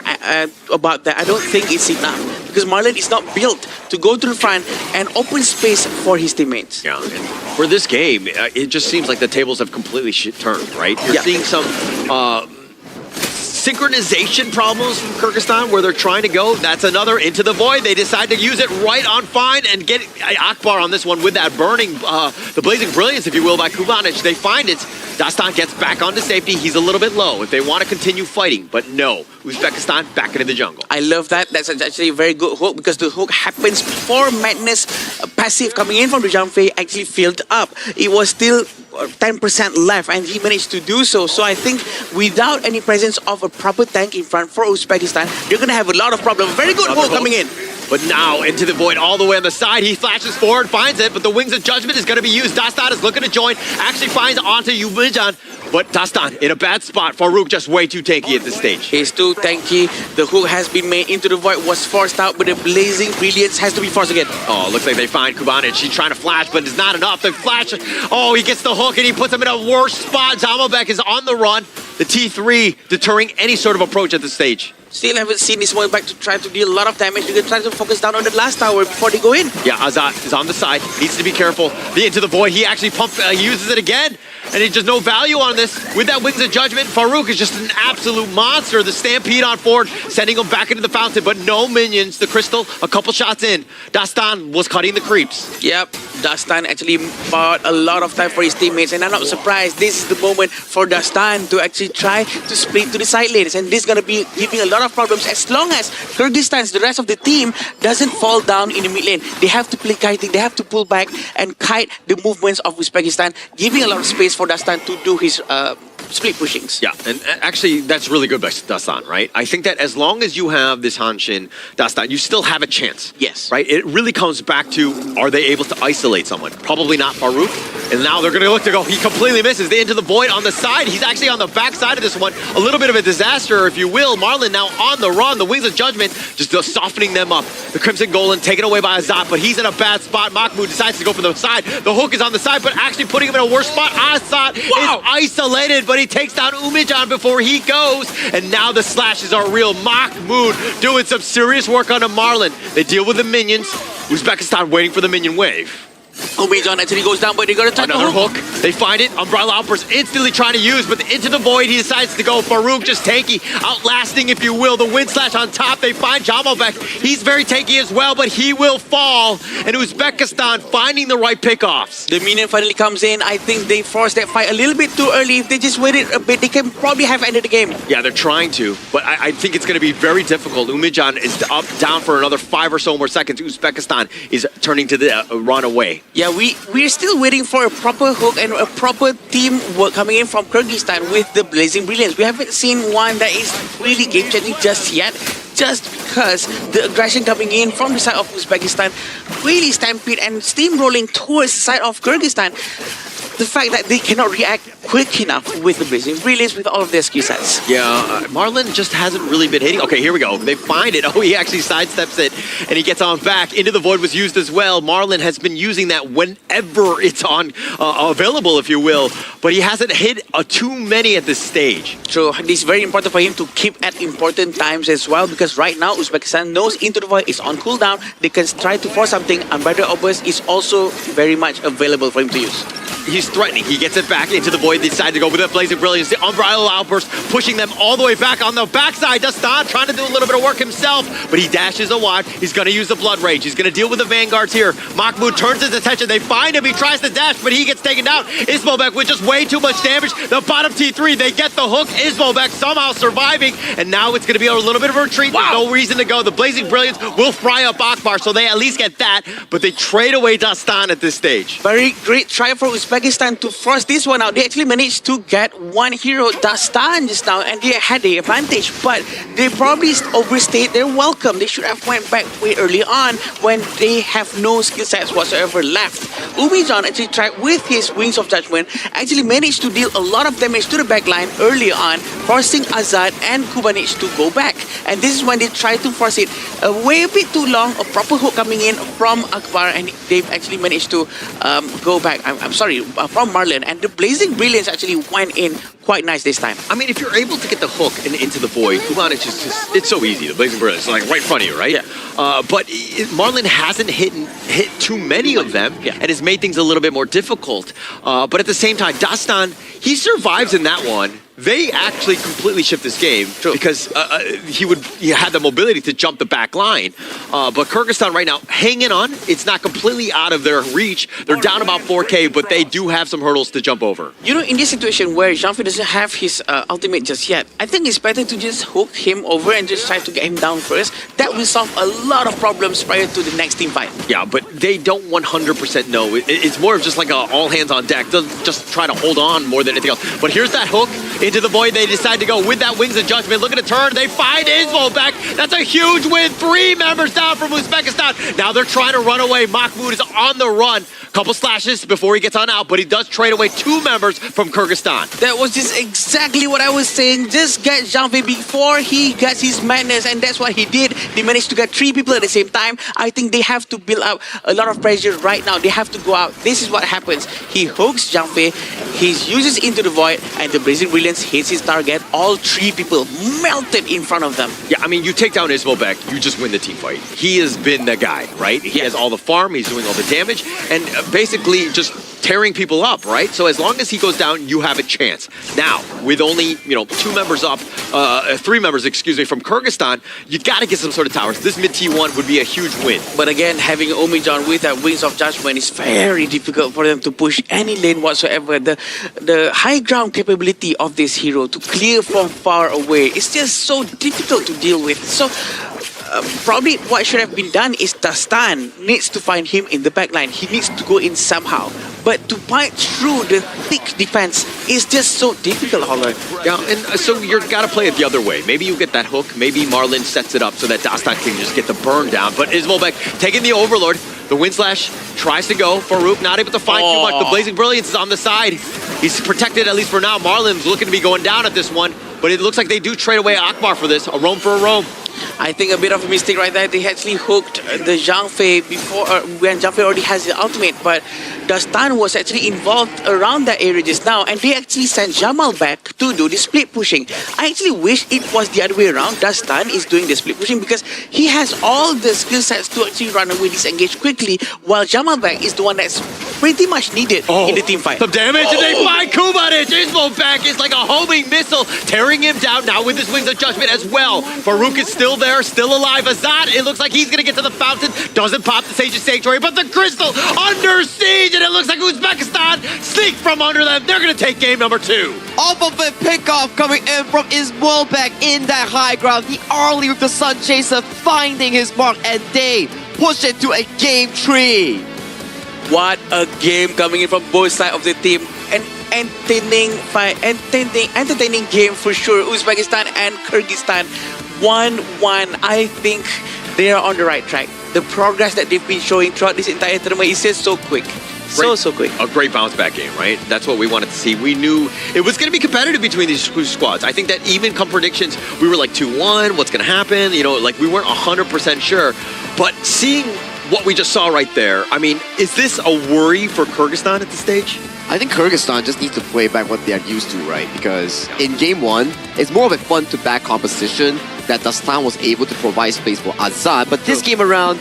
about that, I don't think it's enough because Marlon is not built to go to the front and open space for his teammates. Yeah, and for this game, it just seems like the tables have completely turned, right? You're seeing some synchronization problems from Kyrgyzstan where they're trying to go. That's another into the void. They decide to use it right on fine and get Akbar on this one with that burning, the blazing brilliance, if you will, by Kubanic. They find it. Dastan gets back onto safety. He's a little bit low if they want to continue fighting, but no. Uzbekistan back into the jungle. I love that. That's actually a very good hook because the hook happens before Madness passive coming in from the Janfei actually filled up. It was still 10% left and he managed to do so. So I think without any presence of a proper tank in front for Uzbekistan, you're going to have a lot of problems. Very good hook coming in. But now into the void all the way on the side. He flashes forward, finds it, but the Wings of Judgment is going to be used. Dastan is looking to join, actually finds onto Yumijan. But Dastan in a bad spot. Farouk just way too tanky at this stage. He's too tanky. The hook has been made into the void, was forced out, but the blazing brilliance has to be forced again. Oh, looks like they find Kubanic. She's trying to flash, but it's not enough. They flash. Oh, he gets the hook and he puts him in a worse spot. Zamalbek is on the run. The T3 deterring any sort of approach at this stage. Still haven't seen this one back to try to deal a lot of damage. They're going to try to focus down on the last tower before they go in. Yeah, Azat is on the side. Needs to be careful. The into the void. He actually uses it again. And it's just no value on this. With that Wings of Judgment, Farouk is just an absolute monster. The Stampede on forward, sending him back into the fountain. But no minions. The Crystal, a couple shots in. Dastan was cutting the creeps. Yep, Dastan actually bought a lot of time for his teammates. And I'm not surprised. This is the moment for Dastan to actually try to split to the side lanes. And this is going to be giving a lot of problems as long as Kyrgyzstan, the rest of the team, doesn't fall down in the mid lane. They have to play kiting. They have to pull back and kite the movements of Uzbekistan, giving a lot of space for Dastan to do his split pushings. Yeah, and actually that's really good by Dastan, right? I think that as long as you have this Hanshin, Dastan, you still have a chance. Yes. Right? It really comes back to, are they able to isolate someone? Probably not Farouk. And now they're going to look to go. He completely misses. They into the void on the side. He's actually on the back side of this one. A little bit of a disaster, if you will. Marlon now on the run. The Wings of Judgment just softening them up. The Crimson Golem taken away by Azat, but he's in a bad spot. Mahmoud decides to go for the side. The hook is on the side, but actually putting him in a worse spot. Azat is isolated, but he he takes down Umijan before he goes. And now the slashes are real. Mahmoud doing some serious work on a Marlon. They deal with the minions. Uzbekistan waiting for the minion wave. Umijan actually goes down, but they got to touch Another the hook. hook. They find it. Umbrella Outburst instantly trying to use, but into the void he decides to go. Farouk just tanky, outlasting, if you will. The wind slash on top. They find Jamalbek. He's very tanky as well, but he will fall. And Uzbekistan finding the right pickoffs. The minion finally comes in. I think they forced that fight a little bit too early. If they just waited a bit, they can probably have ended the game. Yeah, they're trying to, but I think it's going to be very difficult. Umijan is up, down for another 5 or so more seconds. Uzbekistan is turning to the run away. Yeah, we're still waiting for a proper hook and a proper teamwork coming in from Kyrgyzstan with the Blazing Brilliance. We haven't seen one that is really game-changing just yet, just because the aggression coming in from the side of Uzbekistan really stampede and steamrolling towards the side of Kyrgyzstan. The fact that they cannot react quick enough with the Blazing Brilliance with all of their skill sets. Yeah, Marlon just hasn't really been hitting. Okay, here we go. They find it. Oh, he actually sidesteps it, and he gets on back. Into the Void was used as well. Marlon has been using that whenever it's on available, if you will, but he hasn't hit too many at this stage. So it's very important for him to keep at important times as well, because right now Uzbekistan knows Into the Void is on cooldown. They can try to force something. Unbridled Outburst is also very much available for him to use. He's threatening. He gets it back into the void. They decide to go with the Blazing Brilliance. The Unbridled Outburst pushing them all the way back on the backside. Dastan trying to do a little bit of work himself, but he dashes a lot. He's going to use the Blood Rage. He's going to deal with the Vanguards here. Mahmoud turns his attention. They find him. He tries to dash, but he gets taken down. Ismobek with just way too much damage. The bottom T3, they get the hook. Ismobek somehow surviving, and now it's going to be a little bit of a retreat. Wow. There's no reason to go. The Blazing Brilliance will fry up Akbar, so they at least get that, but they trade away Dastan at this stage. Very great try for Uzbekistan to force this one out. They actually managed to get one hero, Dastan, just now, and they had the advantage, but they probably overstayed their welcome. They should have went back way early on when they have no skill sets whatsoever left. Umijan actually tried with his Wings of Judgment, actually managed to deal a lot of damage to the backline early on, forcing Azad and Kubanich to go back. And this is when they tried to force it way a bit too long, a proper hook coming in from Akbar, and they've actually managed to go back. I'm sorry, from Marlon, and the Blazing Brilliance actually went in quite nice this time. I mean, if you're able to get the hook and into the void, Kubanich is just, it's so easy. The Blazing Brilliance is like right in front of you, right? Yeah. But Marlon hasn't hit too many of them, Yeah. and has made things a little bit more difficult. But at the same time, Dastan, he survives in that one. They actually completely shift this game because he had the mobility to jump the back line. But Kyrgyzstan right now hanging on. It's not completely out of their reach. They're down about 4K, but they do have some hurdles to jump over. You know, in this situation where Jean-Philippe doesn't have his ultimate just yet, I think it's better to just hook him over and just try to get him down first. That will solve a lot of problems prior to the next team fight. Yeah, but they don't 100% know. It's more of just like a all hands on deck. They'll just try to hold on more than anything else. But here's that hook into the void. They decide to go with that Wings of Judgment. Look at the turn. They find Ismobek. That's a huge win. 3 members down from Uzbekistan. Now they're trying to run away. Mahmoud is on the run. Couple slashes before he gets on out, but he does trade away 2 members from Kyrgyzstan. That was just exactly what I was saying. Just get Jean-Philippe before he gets his madness, and that's what he did. They managed to get 3 people at the same time. I think they have to build up a lot of pressure right now. They have to go out. This is what happens. He hooks Jean-Philippe, he uses Into the Void, and the Blazing Brilliance hits his target. All 3 people melted in front of them. Yeah, I mean, you take down Ismobek, you just win the team fight. He has been the guy, right? He has all the farm, he's doing all the damage, and basically just tearing people up, right? So as long as he goes down, you have a chance. Now, with only, 2 members up, 3 members, excuse me, from Kyrgyzstan, you got to get some sort of towers. This mid T1 would be a huge win. But again, having Umijan with that Wings of Judgment is very difficult for them to push any lane whatsoever. The high ground capability of this hero to clear from far away is just so difficult to deal with. So probably what should have been done is Dastan needs to find him in the backline. He needs to go in somehow. But to fight through the thick defense is just so difficult, Holler. Yeah, and so you've got to play it the other way. Maybe you get that hook. Maybe Marlon sets it up so that Dastan can just get the burn down. But Ismobek taking the Overlord. The Wind Slash tries to go. Farouk not able to find too much. The Blazing Brilliance is on the side. He's protected at least for now. Marlon's looking to be going down at this one. but it looks like they do trade away Akbar for this. A roam for a roam. I think a bit of a mistake right there. They actually hooked the Zhang Fei before when Zhang Fei already has the ultimate, but Dastan was actually involved around that area just now, and they actually sent Jamal back to do the split pushing. I actually wish it was the other way around. Dastan is doing the split pushing because he has all the skill sets to actually run away, disengage quickly, while Jamal back is the one that's pretty much needed in the team fight. Some damage, and they find Kubanic. Ismo back is like a homing missile, tearing him down now with his wings of judgment as well. Farouk is still there, still alive. Azad, it looks like he's going to get to the fountain. Doesn't pop the Sage's Sanctuary, but the Crystal under siege, and it looks like Uzbekistan sneak from under them. They're going to take game number 2. Off of a pickoff coming in from Ismoilbek in that high ground. The early with the Sun Chaser finding his mark, and they push it to a game 3. What a game coming in from both sides of the team. An entertaining fight, entertaining game for sure. Uzbekistan and Kyrgyzstan 1-1. I think they are on the right track. The progress that they've been showing throughout this entire tournament is just so quick. So quick. A great bounce back game, right? That's what we wanted to see. We knew it was going to be competitive between these two squads. I think that even come predictions, we were like 2-1, what's going to happen? You know, like we weren't 100% sure. But seeing what we just saw right there, I mean, is this a worry for Kyrgyzstan at this stage? I think Kyrgyzstan just needs to play back what they are used to, right? Because in game 1, it's more of a front-to-back composition that Dastan was able to provide space for Azad. But this game around,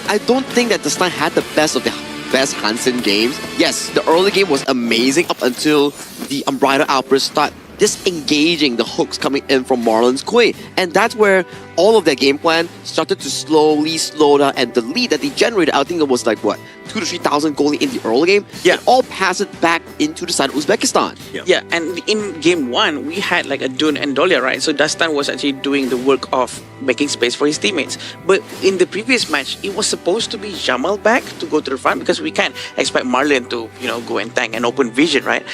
I don't think that Dastan had the best of the best Hansen games. Yes, the early game was amazing up until the Unbridled Outburst start disengaging the hooks coming in from Marlon's Quay. And that's where all of their game plan started to slowly slow down, and the lead that they generated, I think it was like, what, 2,000 to 3,000 goalie in the early game? Yeah. It all passed it back into the side of Uzbekistan. Yeah, and in game 1, we had like a Dun and Dolia, right? So Dastan was actually doing the work of making space for his teammates. But in the previous match, it was supposed to be Jamal back to go to the front because we can't expect Marlon to, go and tank and open vision, right?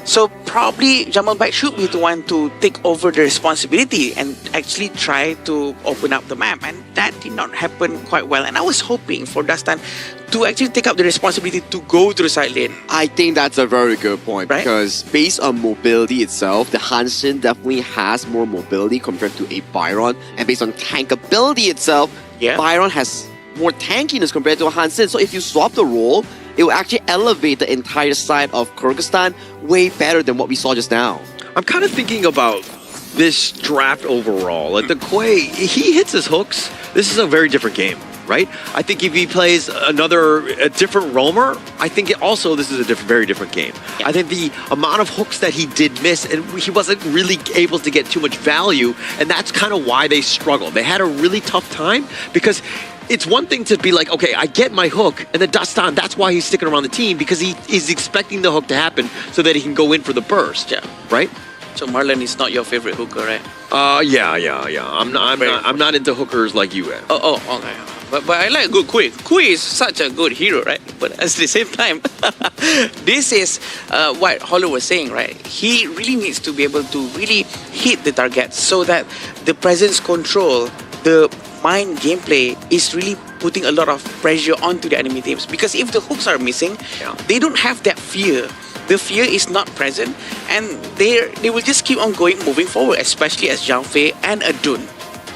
So probably Jamal back should be the one to take over the responsibility and actually try to open up the map. And that did not happen quite well. And I was hoping for Dastan to actually take up the responsibility to go to the side lane. I think that's a very good point, Right? because based on mobility itself, the Hansen definitely has more mobility compared to a Byron, and based on tankability itself, Yeah. Byron has more tankiness compared to a Hansen. So if you swap the role, it will actually elevate the entire side of Kyrgyzstan way better than what we saw just now. I'm kind of thinking about this draft overall. Like the Quay, he hits his hooks. This is a very different game, right? I think if he plays a different roamer, I think this is a very different game. Yeah. I think the amount of hooks that he did miss, and he wasn't really able to get too much value, and that's kind of why they struggled. They had a really tough time because it's one thing to be like, okay, I get my hook, and then Dastan, that's why he's sticking around the team, because he is expecting the hook to happen so that he can go in for the burst. Yeah. Right? So Marlon is not your favorite hooker, right? Yeah. I'm not into hookers like you are. Okay. But I like good Kui. Kui is such a good hero, right? But at the same time, this is what Hollow was saying, right? He really needs to be able to really hit the target so that the presence control, the mind gameplay is really putting a lot of pressure onto the enemy teams. Because if the hooks are missing, they don't have that fear. The fear is not present, and they will just keep on moving forward, especially as Zhang Fei and Adun.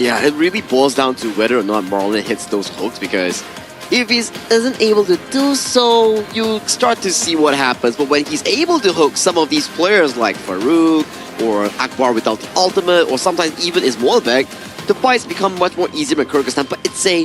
Yeah, it really boils down to whether or not Marlon hits those hooks, because if he isn't able to do so, you start to see what happens. But when he's able to hook some of these players like Farouk or Akbar without the ultimate, or sometimes even Ismoilbek, the fights become much more easier in Kyrgyzstan. But it's a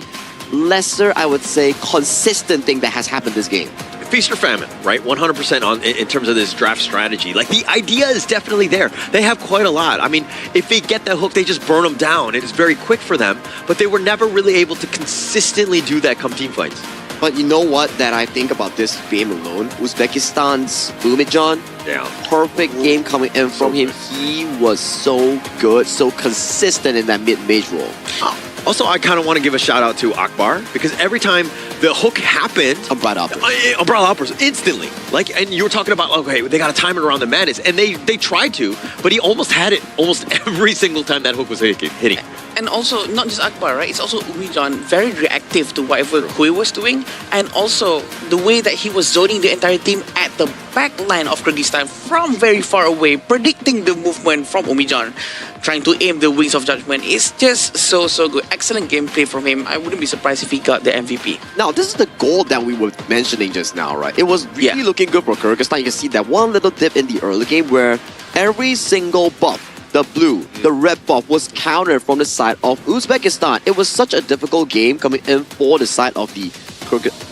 lesser, I would say, consistent thing that has happened this game. Feast or famine, right? 100% in terms of this draft strategy. Like, the idea is definitely there. They have quite a lot. I mean, if they get that hook, they just burn them down. It is very quick for them, but they were never really able to consistently do that come team fights. But you know what that I think about this game alone? Uzbekistan's Boomijan. Yeah. Perfect game coming in from him. He was so good, so consistent in that mid-mage role. Also, I kind of want to give a shout out to Akbar because every time the hook happened, Umbrella Uppers instantly. And you were talking about, okay, they got to time it around the madness, and they tried to, but he almost had it almost every single time that hook was hitting. And also, not just Akbar, right? It's also Umijan very reactive to whatever Hui was doing, and also the way that he was zoning the entire team at the back line of Kyrgyzstan from very far away, predicting the movement from Umijan, trying to aim the wings of judgment. It's just so good. Excellent gameplay from him. I wouldn't be surprised if he got the MVP. Now, this is the goal that we were mentioning just now, right? It was really looking good for Kyrgyzstan. You can see that one little dip in the early game where every single buff, the blue, the red buff, was countered from the side of Uzbekistan. It was such a difficult game coming in for the side of the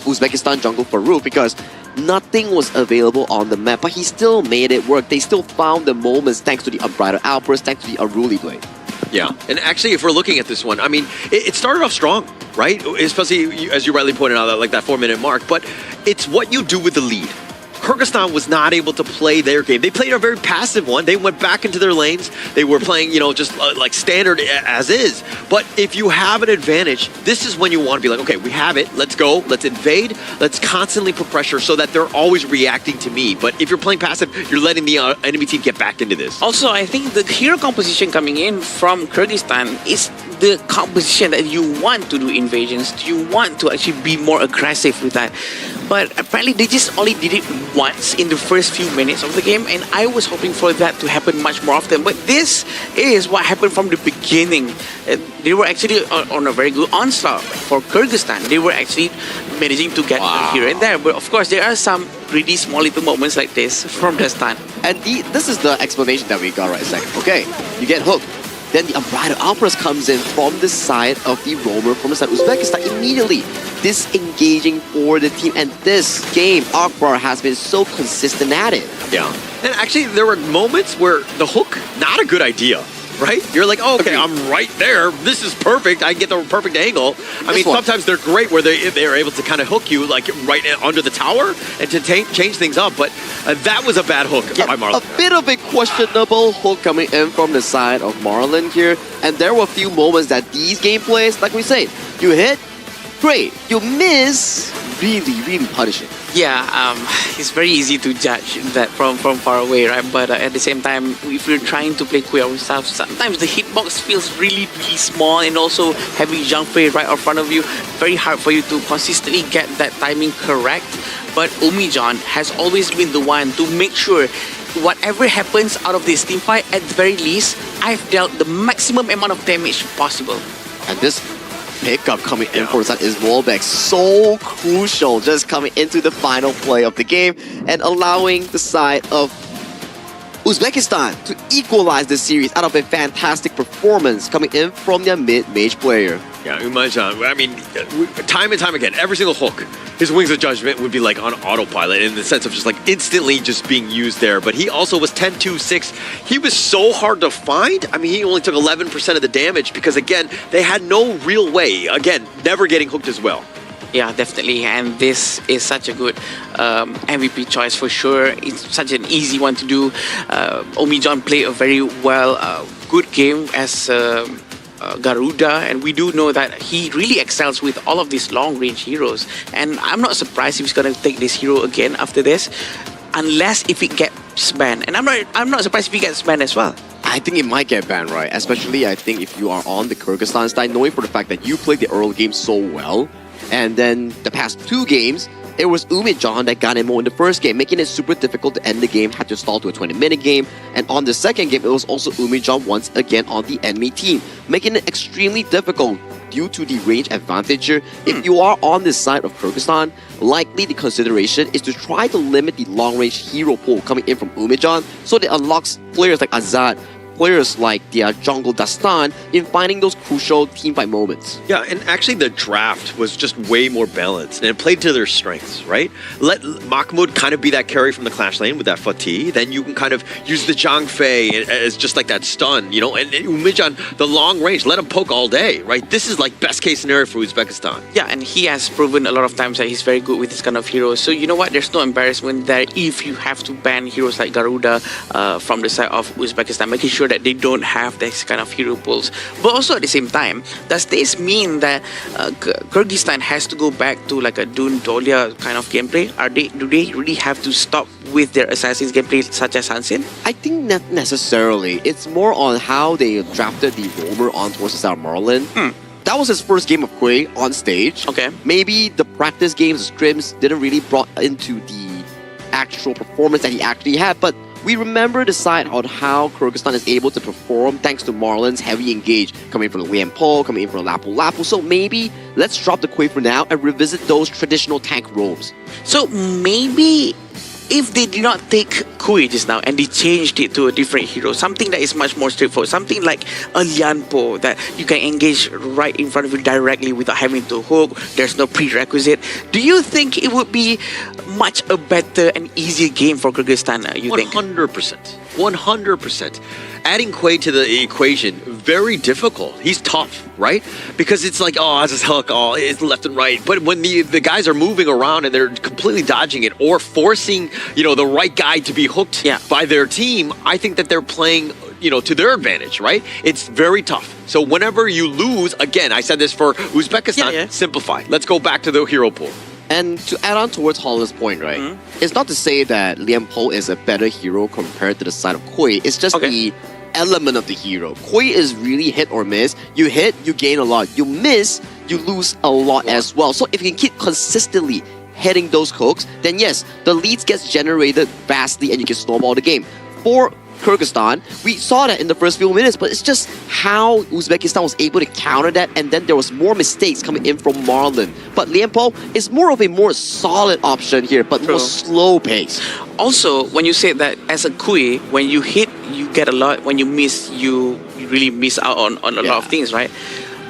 Uzbekistan jungle Farouk because nothing was available on the map, but he still made it work. They still found the moments thanks to the Unbridled Outburst, thanks to the Unruly Blade. Yeah, and actually, if we're looking at this one, I mean, it started off strong, right? Especially, as you rightly pointed out, that 4-minute mark, but it's what you do with the lead. Kyrgyzstan was not able to play their game. They played a very passive one. They went back into their lanes. They were playing, just like standard as is. But if you have an advantage, this is when you want to be like, okay, we have it. Let's go. Let's invade. Let's constantly put pressure so that they're always reacting to me. But if you're playing passive, you're letting the enemy team get back into this. Also, I think the hero composition coming in from Kyrgyzstan is the composition that you want to do invasions. You want to actually be more aggressive with that. But apparently they just only did it once in the first few minutes of the game, and I was hoping for that to happen much more often. But this is what happened from the beginning. They were actually on a very good onslaught for Kyrgyzstan. They were actually managing to get here and there. But of course, there are some pretty small little moments like this from the start. And this is the explanation that we got right second. Okay, you get hooked. Then the Unbridled Outburst comes in from the side of the roamer from the side of Uzbekistan, immediately disengaging for the team. And this game, Akbar has been so consistent at it. Yeah. And actually, there were moments where the hook, not a good idea. Right? You're like, oh, okay, I'm right there. This is perfect. I get the perfect angle. I mean, sometimes they're great where they're able to kind of hook you like right under the tower and to change things up. But that was a bad hook by Marlon. A bit of a questionable hook coming in from the side of Marlon here. And there were a few moments that these gameplays, like we say, you hit, great. You miss, really punishing. Yeah, it's very easy to judge that from far away, right? But at the same time, if you're trying to play Kui yourself, sometimes the hitbox feels really small, and also having Zhang Fei right in front of you, very hard for you to consistently get that timing correct. But Umijan has always been the one to make sure whatever happens out of this team fight, at the very least, I've dealt the maximum amount of damage possible. And this pickup coming in for that is Wolbeck, so crucial, just coming into the final play of the game and allowing the side of Uzbekistan to equalize the series out of a fantastic performance coming in from their mid-mage player. Yeah, Umajan, I mean, time and time again, every single hook, his Wings of Judgment would be like on autopilot in the sense of just like instantly just being used there. But he also was 10-2-6. He was so hard to find. I mean, he only took 11% of the damage because, again, they had no real way. Again, never getting hooked as well. Yeah, definitely. And this is such a good MVP choice for sure. It's such an easy one to do. Umijan played a very good game as Garuda, and we do know that he really excels with all of these long-range heroes. And I'm not surprised if he's going to take this hero again after this, unless if it gets banned. And I'm not surprised if he gets banned as well. I think it might get banned, right? Especially, I think, if you are on the Kyrgyzstan side, knowing for the fact that you played the early game so well, and then the past two games, it was Umijan that got him more in the first game, making it super difficult to end the game, had to stall to a 20-minute game. And on the second game, it was also Umijan once again on the enemy team, making it extremely difficult due to the range advantage here. If you are on this side of Kyrgyzstan, likely the consideration is to try to limit the long-range hero pool coming in from Umijan, so it unlocks players like Azad, players like the jungle Dastan in finding those crucial teamfight moments. Yeah, and actually the draft was just way more balanced and it played to their strengths, right? Let Mahmoud kind of be that carry from the Clash lane with that Fatih, then you can kind of use the Zhang Fei as just like that stun, you know, and Umijan, the long range, let him poke all day, right? This is like best case scenario for Uzbekistan. Yeah, and he has proven a lot of times that he's very good with this kind of heroes. So you know what, there's no embarrassment there if you have to ban heroes like Garuda from the side of Uzbekistan, making sure sure that they don't have this kind of hero pools. But also at the same time, does this mean that Kyrgyzstan has to go back to like a Dune Dolia kind of gameplay? Do they really have to stop with their Assassin's gameplay such as Hansen? I think not necessarily. It's more on how they drafted the roamer on towards the side of Marlin. That was his first game of Quay on stage. Okay. Maybe the practice games, the scrims, didn't really brought into the actual performance that he actually had, but we remember the side on how Kyrgyzstan is able to perform thanks to Marlin's heavy engage coming from Liam Po, coming in from Lapu Lapu. So maybe let's drop the Quay for now and revisit those traditional tank roles. So maybe if they did not take Kui just now and they changed it to a different hero, something that is much more straightforward, something like a Lian Po that you can engage right in front of you directly without having to hook, there's no prerequisite, do you think it would be much a better and easier game for Kyrgyzstan, you think? 100%. 100%. Adding Quay to the equation, very difficult. He's tough, right? Because it's like, oh, it's his hook, oh, it's left and right. But when the guys are moving around and they're completely dodging it or forcing, the right guy to be hooked by their team, I think that they're playing, to their advantage, right? It's very tough. So whenever you lose, again, I said this for Uzbekistan, simplify. Let's go back to the hero pool. And to add on towards Holland's point, right? It's not to say that Liam Po is a better hero compared to the side of Quay. It's just the element of the hero. Quay is really hit or miss. You hit, you gain a lot. You miss, you lose a lot as well. So if you can keep consistently hitting those hooks, then yes, the leads gets generated vastly and you can snowball the game. For Kyrgyzstan, we saw that in the first few minutes, but it's just how Uzbekistan was able to counter that, and then there was more mistakes coming in from Marlin. But Liam Po is more of a more solid option here, but more slow pace. Also, when you say that as a Kui, when you hit, you get a lot. When you miss, you really miss out on a lot of things, right?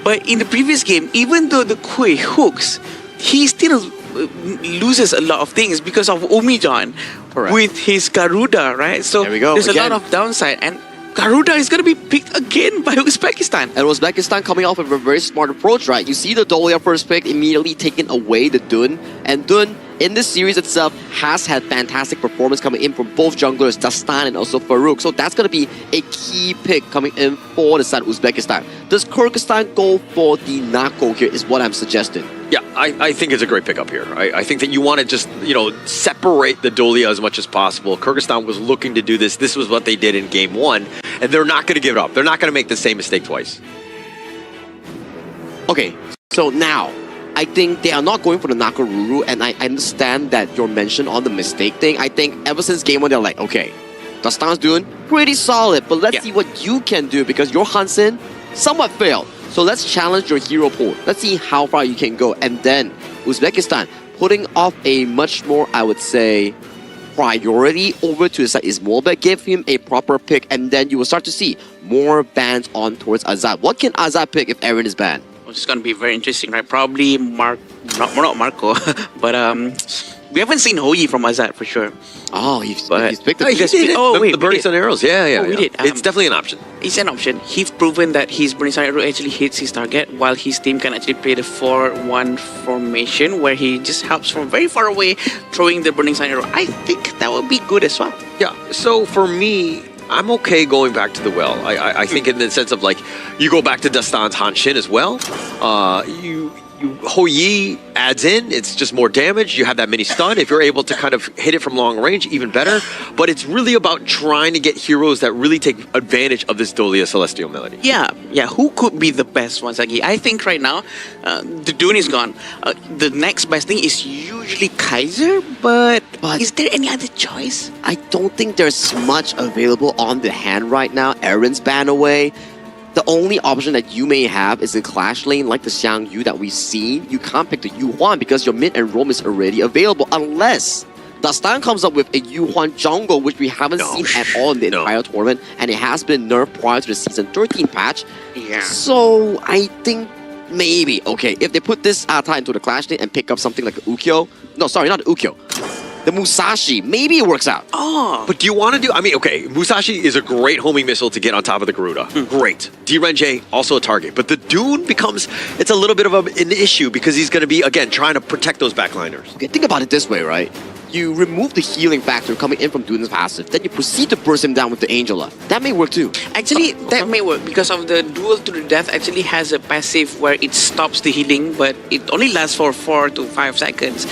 But in the previous game, even though the Kui hooks, he still loses a lot of things because of Umijan with his Garuda, right? So there we go. There's a lot of downside, and Garuda is going to be picked again by Uzbekistan. And Uzbekistan coming off with a very smart approach, right? You see the Dolia first pick immediately taking away the Dun, and Dun in this series itself has had fantastic performance coming in from both junglers, Dastan and also Farouk. So that's going to be a key pick coming in for the side of Uzbekistan. Does Kyrgyzstan go for the Nako here is what I'm suggesting. Yeah, I think it's a great pickup here. I think that you want to just, separate the Dolia as much as possible. Kyrgyzstan was looking to do this. This was what they did in game one, and they're not going to give it up. They're not going to make the same mistake twice. Okay, so now, I think they are not going for the Nakaruru, and I understand that your mention on the mistake thing. I think ever since game one, they're like, okay, Dastan's doing pretty solid, but let's see what you can do, because your Hansen somewhat failed. So let's challenge your hero pool. Let's see how far you can go. And then Uzbekistan putting off a much more, I would say, priority over to the side is Molbek. Give him a proper pick, and then you will start to see more bans on towards Azad. What can Azad pick if Aaron is banned? Well, it's going to be very interesting, right? Probably not Marco, but we haven't seen Hoi from Azad for sure. Oh, he's picked the the Burning Sun Arrows. Yeah. We did. It's definitely an option. It's an option. He's proven that his Burning Sun Arrow actually hits his target, while his team can actually play the 4-1 formation, where he just helps from very far away, throwing the Burning Sun Arrow. I think that would be good as well. Yeah, so for me, I'm okay going back to the well. I think in the sense of like, you go back to Dastan's Hanshin as well. Hoi adds in, it's just more damage. You have that mini stun. If you're able to kind of hit it from long range, even better. But it's really about trying to get heroes that really take advantage of this Dolia Celestial Melody. Yeah. Who could be the best one, Zaki? I think right now, the Dune is gone. The next best thing is usually Kaiser, but is there any other choice? I don't think there's much available on the hand right now. Aaron's banned away. The only option that you may have is in Clash Lane, like the Xiang Yu that we've seen. You can't pick the Yu Huan because your mid and roam is already available, unless Dastan comes up with a Yu Huan jungle, which we haven't seen at all in the entire tournament, and it has been nerfed prior to the Season 13 patch. Yeah. So I think maybe, okay, if they put this Ata into the Clash Lane and pick up something like a Ukyo, no, sorry, not Ukyo, the Musashi, maybe it works out. Oh. But do you want to do... I mean, okay, Musashi is a great homing missile to get on top of the Garuda. Great. D-Renjay, also a target. But the Dune becomes... It's a little bit of an issue because he's going to be, again, trying to protect those backliners. Okay, think about it this way, right? you remove the healing factor coming in from doing this passive, then you proceed to burst him down with the Angela. That may work too. Actually, that may work because of the duel to the death actually has a passive where it stops the healing, but it only lasts for 4 to 5 seconds.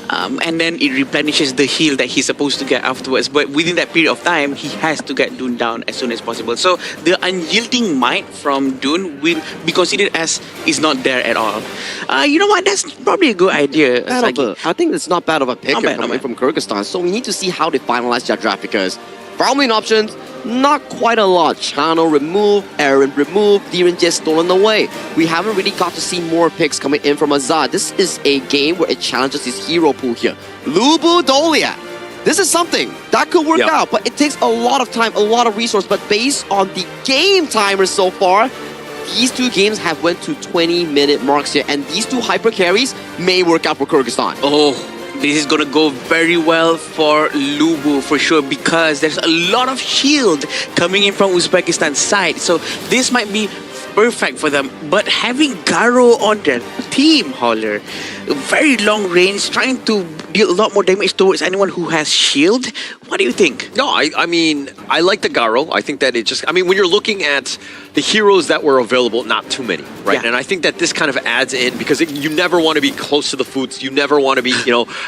And then it replenishes the heal that he's supposed to get afterwards. But within that period of time, he has to get Dune down as soon as possible. So the unyielding might from Dune will be considered as is not there at all. You know what? That's probably a good idea. I think it's not bad of a pick Not bad, coming not bad. from Kyrgyzstan. So we need to see how they finalize their draft because farming options, not quite a lot. Channel remove, Aaron remove, Diren just stolen away. We haven't really got to see more picks coming in from Azad. This is a game where it challenges his hero pool here. Lubu Dolia. This is something that could work out, but it takes a lot of time, a lot of resource. But based on the game timer so far, these two games have went to 20-minute marks here, and these two hyper carries may work out for Kyrgyzstan. Oh, this is gonna go very well for Lubu for sure because there's a lot of shield coming in from Uzbekistan's side. So this might be perfect for them. But having Garo on their team, Holler, very long range, trying to deal a lot more damage towards anyone who has shield. What do you think? No, I mean, I like the Garo. I think that it just, I mean, when you're looking at the heroes that were available, not too many, right? Yeah. And I think that this kind of adds in because you never want to be close to the foods. You never want to be,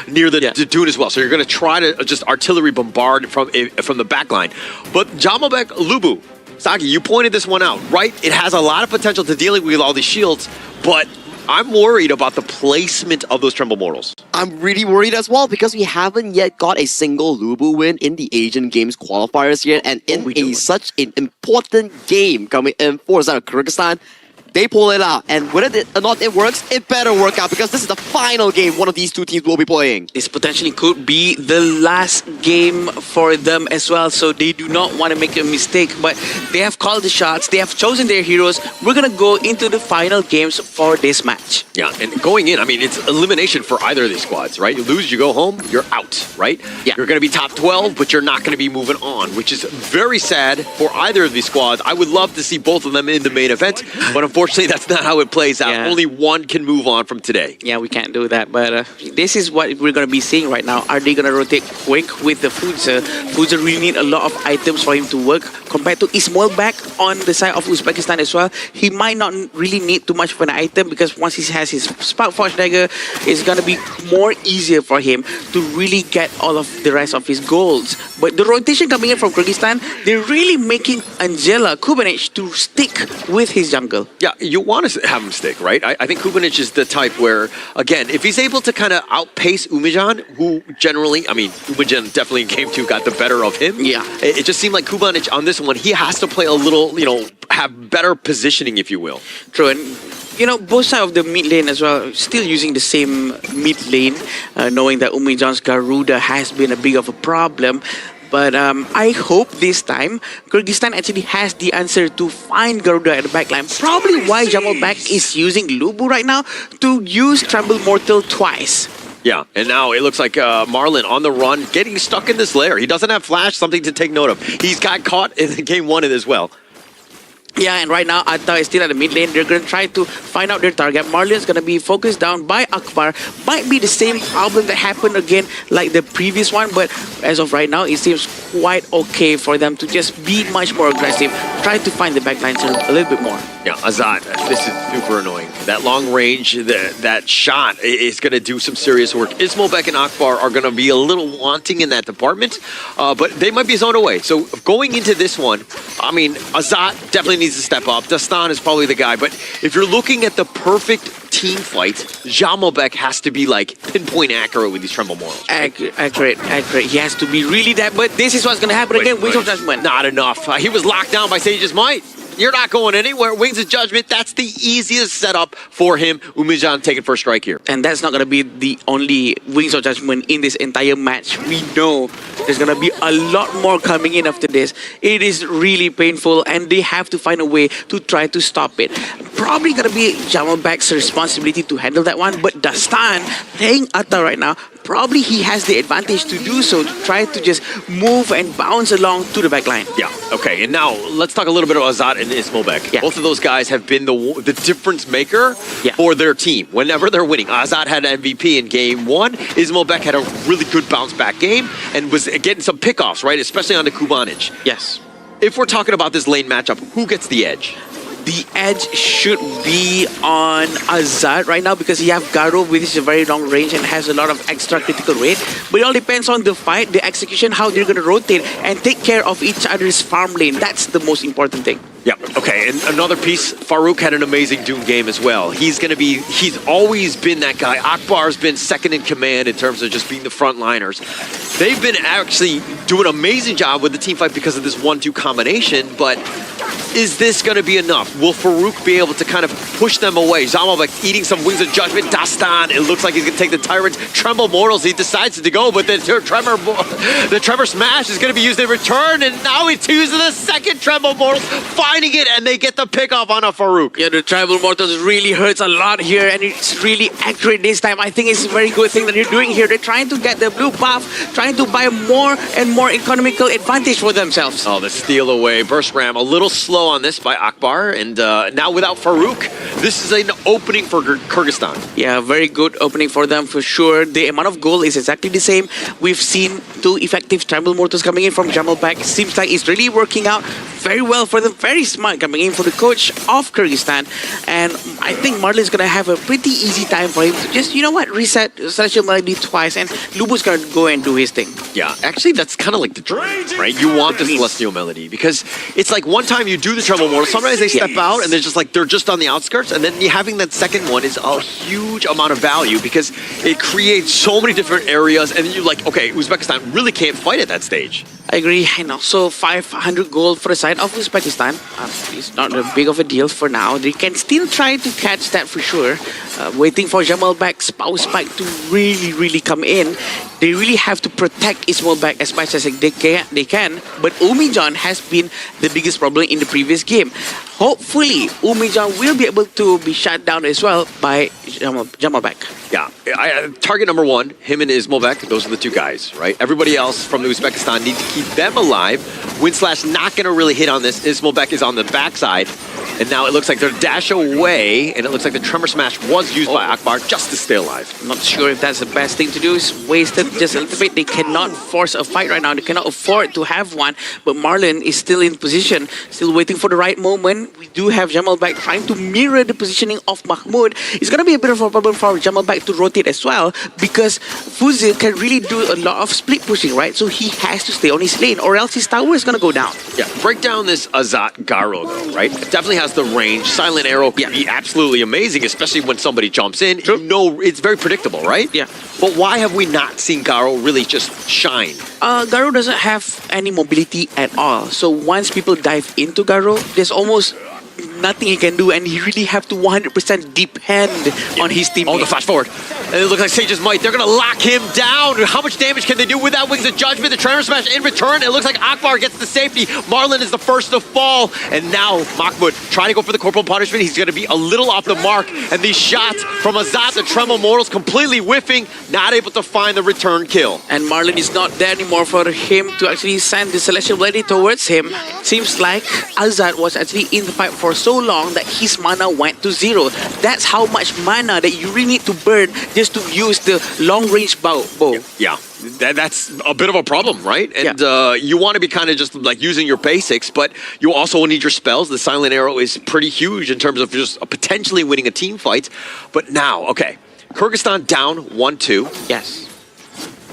near the Dune as well. So you're going to try to just artillery bombard from the back line. But Jamalbek Lubu, Saki, you pointed this one out, right? It has a lot of potential to dealing with all these shields, but I'm worried about the placement of those Tremble Mortals. I'm really worried as well because we haven't yet got a single Lubu win in the Asian Games qualifiers yet, and in such an important game coming in for Kyrgyzstan, they pull it out, and whether or not it works, it better work out because this is the final game one of these two teams will be playing. This potentially could be the last game for them as well, so they do not want to make a mistake, but they have called the shots, they have chosen their heroes. We're going to go into the final games for this match. Yeah, and going in, I mean, it's elimination for either of these squads, right? You lose, you go home, you're out, right? Yeah. You're going to be top 12, but you're not going to be moving on, which is very sad for either of these squads. I would love to see both of them in the main event, but unfortunately, that's not how it plays out. Yeah. Only one can move on from today. Yeah, we can't do that, but this is what we're going to be seeing right now. Are they going to rotate quick with the Fudza? Fudza really need a lot of items for him to work compared to Ismail back on the side of Uzbekistan as well. He might not really need too much of an item because once he has his Spark Forge Dagger, it's going to be more easier for him to really get all of the rest of his goals. But the rotation coming in from Kyrgyzstan, they're really making Angela Kubanich to stick with his jungle. Yeah, you want to have him stick, right? I think Kubanich is the type where, again, if he's able to kind of outpace Umijan, who generally, I mean, Umijan definitely in Game 2 got the better of him. Yeah. It just seemed like Kubanich on this one, he has to play a little, have better positioning, if you will. True, and both sides of the mid lane as well, still using the same mid lane, knowing that Umijan's Garuda has been a big of a problem. But I hope this time Kyrgyzstan actually has the answer to find Garuda at the backline. Probably why Jamalbek is using Lubu right now to use Tremble Mortal twice. Yeah, and now it looks like Marlon on the run, getting stuck in this lair. He doesn't have flash, something to take note of. He's got caught in Game 1 as well. Yeah, and right now Atta is still at the mid lane. They're going to try to find out their target. Marlon's going to be focused down by Akbar. Might be the same problem that happened again like the previous one, but as of right now, it seems quite okay for them to just be much more aggressive. Try to find the backlines a little bit more. Yeah, Azad, this is super annoying. That long range, that shot is going to do some serious work. Ismailbek and Akbar are going to be a little wanting in that department, but they might be zoned away. So going into this one, I mean, Azad definitely needs to step up. Dastan is probably the guy, but if you're looking at the perfect team fight, Jamalbek has to be like pinpoint accurate with these Tremble Mortals. Accurate. He has to be really that, but this is what's going to happen again. Wings of Judgment. Not enough. He was locked down by Sage's Might. You're not going anywhere. Wings of Judgment, that's the easiest setup for him. Umijan taking first strike here. And that's not going to be the only Wings of Judgment in this entire match. We know there's going to be a lot more coming in after this. It is really painful, and they have to find a way to try to stop it. Probably going to be Jamalbek's responsibility to handle that one, but Dastan playing Atta right now probably he has the advantage to do so, to try to just move and bounce along to the back line. Yeah, okay. And now let's talk a little bit about Azad and Ismobek. Yeah. Both of those guys have been the difference maker Yeah. for their team whenever they're winning. Azad had an MVP in game 1. Ismobek had a really good bounce back game and was getting some pickoffs, right? Especially on the Kubanic. Yes. If we're talking about this lane matchup, who gets the edge? The edge should be on Azad right now because he have Garo with his very long range and has a lot of extra critical rate. But it all depends on the fight, the execution, how they're going to rotate and take care of each other's farm lane. That's the most important thing. Yeah, okay, and another piece, Farouk had an amazing Doom game as well. He's always been that guy. Akbar's been second in command in terms of just being the frontliners. They've been actually doing an amazing job with the team fight because of this 1-2 combination, but is this going to be enough? Will Farouk be able to kind of push them away? Zamalbek eating some Wings of Judgment. Dastan, it looks like he's going to take the Tyrant. Tremble Mortals, he decides to go, but the Tremor Smash is going to be used in return, and now he's using the second Tremble Mortals, finding it, and they get the pick off on a Farouk. Yeah, the Tribal Mortals really hurts a lot here, and it's really accurate this time. I think it's a very good thing that you're doing here. They're trying to get the blue buff, trying to buy more and more economical advantage for themselves. Oh, the steal away. Burst Ram, a little slow on this by Akbar, and now without Farouk, this is an opening for Kyrgyzstan. Yeah, very good opening for them for sure. The amount of gold is exactly the same. We've seen 2 effective Tribal Mortals coming in from Jamalbek. Seems like it's really working out very well for them. Very smart coming in for the coach of Kyrgyzstan. And I think Marlin's going to have a pretty easy time for him to just, you know what, reset Celestial Melody twice, and Lubu's going to go and do his thing. Yeah, actually, that's kind of like the dream, right? You want the Celestial Melody because it's like one time you do the Tremble Mortal, sometimes they step out and they're just on the outskirts, and then having that second one is a huge amount of value because it creates so many different areas, and then you're like, okay, Uzbekistan really can't fight at that stage. I agree. And also 500 gold for the side of Uzbekistan. It's not a big of a deal for now. They can still try to catch that for sure. Waiting for Jamalbek's power spike to really come in. They really have to protect Ismailbek as much as they can. But Umijan has been the biggest problem in the previous game. Hopefully, Umijan will be able to be shut down as well by Jamalbek. Yeah, target number 1, him and Ismailbek, those are the 2 guys, right? Everybody else from Uzbekistan need to keep them alive. Windslash not going to really hit on this. Ismailbek is on the backside. And now it looks like they're dash away, and it looks like the Tremor Smash was used by Akbar just to stay alive. I'm not sure if that's the best thing to do. It's wasted just a little bit. They cannot force a fight right now. They cannot afford to have one. But Marlon is still in position, still waiting for the right moment. We do have Jamalbek trying to mirror the positioning of Mahmoud. It's going to be a bit of a problem for Jamalbek to rotate as well because Fuzil can really do a lot of split pushing, right? So he has to stay on his lane or else his tower is going to go down. Yeah, break down this Azat Garo though, right? It definitely has the range. Silent Arrow can be absolutely amazing, especially when somebody jumps in. True. You know, it's very predictable, right? Yeah. But why have we not seen Garo really just shine? Garo doesn't have any mobility at all. So once people dive into Garo, there's almost nothing he can do, and he really have to 100% depend on his team. Oh, the flash forward. And it looks like Sage's Might. They're going to lock him down. How much damage can they do with that Wings of Judgment? The Tremor Smash in return. It looks like Akbar gets the safety. Marlon is the first to fall. And now Mahmoud trying to go for the Corporal Punishment. He's going to be a little off the mark. And these shots from Azat, the Tremor Mortals, completely whiffing, not able to find the return kill. And Marlon is not there anymore for him to actually send the Celestial Blade towards him. It seems like Azat was actually in the fight for so long that his mana went to 0. That's how much mana that you really need to burn just to use the long-range bow. Yeah, that's a bit of a problem, right? And you want to be kind of just like using your basics, but you also need your spells. The Silent Arrow is pretty huge in terms of just potentially winning a team fight. But now, okay, Kyrgyzstan down 1-2. Yes.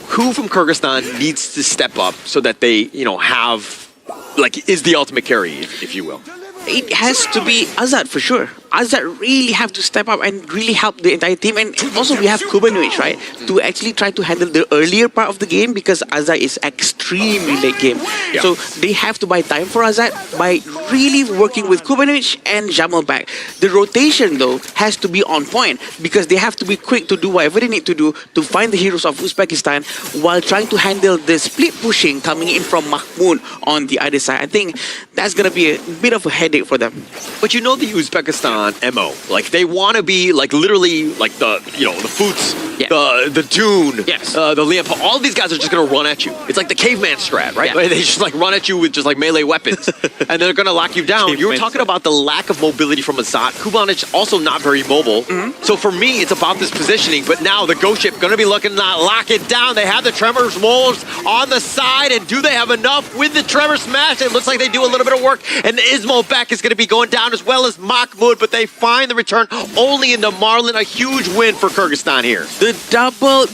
Who from Kyrgyzstan needs to step up so that they, have, is the ultimate carry, if you will? It has to be Azat for sure. Azat really have to step up and really help the entire team. And also we have Kubanovic, right? To actually try to handle the earlier part of the game because Azat is extremely late game. Yeah. So they have to buy time for Azat by really working with Kubanovic and Jamalbek. The rotation though has to be on point because they have to be quick to do whatever they need to do to find the heroes of Uzbekistan while trying to handle the split pushing coming in from Mahmoud on the other side. I think that's going to be a bit of a headache for them. But the Uzbekistan Kyrgyzstan MO. Like they want to be like literally like the the Foots, the Dune, the Liam. All these guys are just gonna run at you. It's like the caveman strat, right? Like, they just like run at you with just like melee weapons, and they're gonna lock you down. You were talking about the lack of mobility from Azat. Kubanic also not very mobile. So for me, it's about this positioning. But now the Ghost Ship gonna be looking to lock it down. They have the Tremor Wolves on the side, and do they have enough with the Tremor Smash? It looks like they do a little bit of work, and Ismobek is gonna be going down as well as Mahmoud, but they find the return only into Marlon. A huge win for Kyrgyzstan here. The double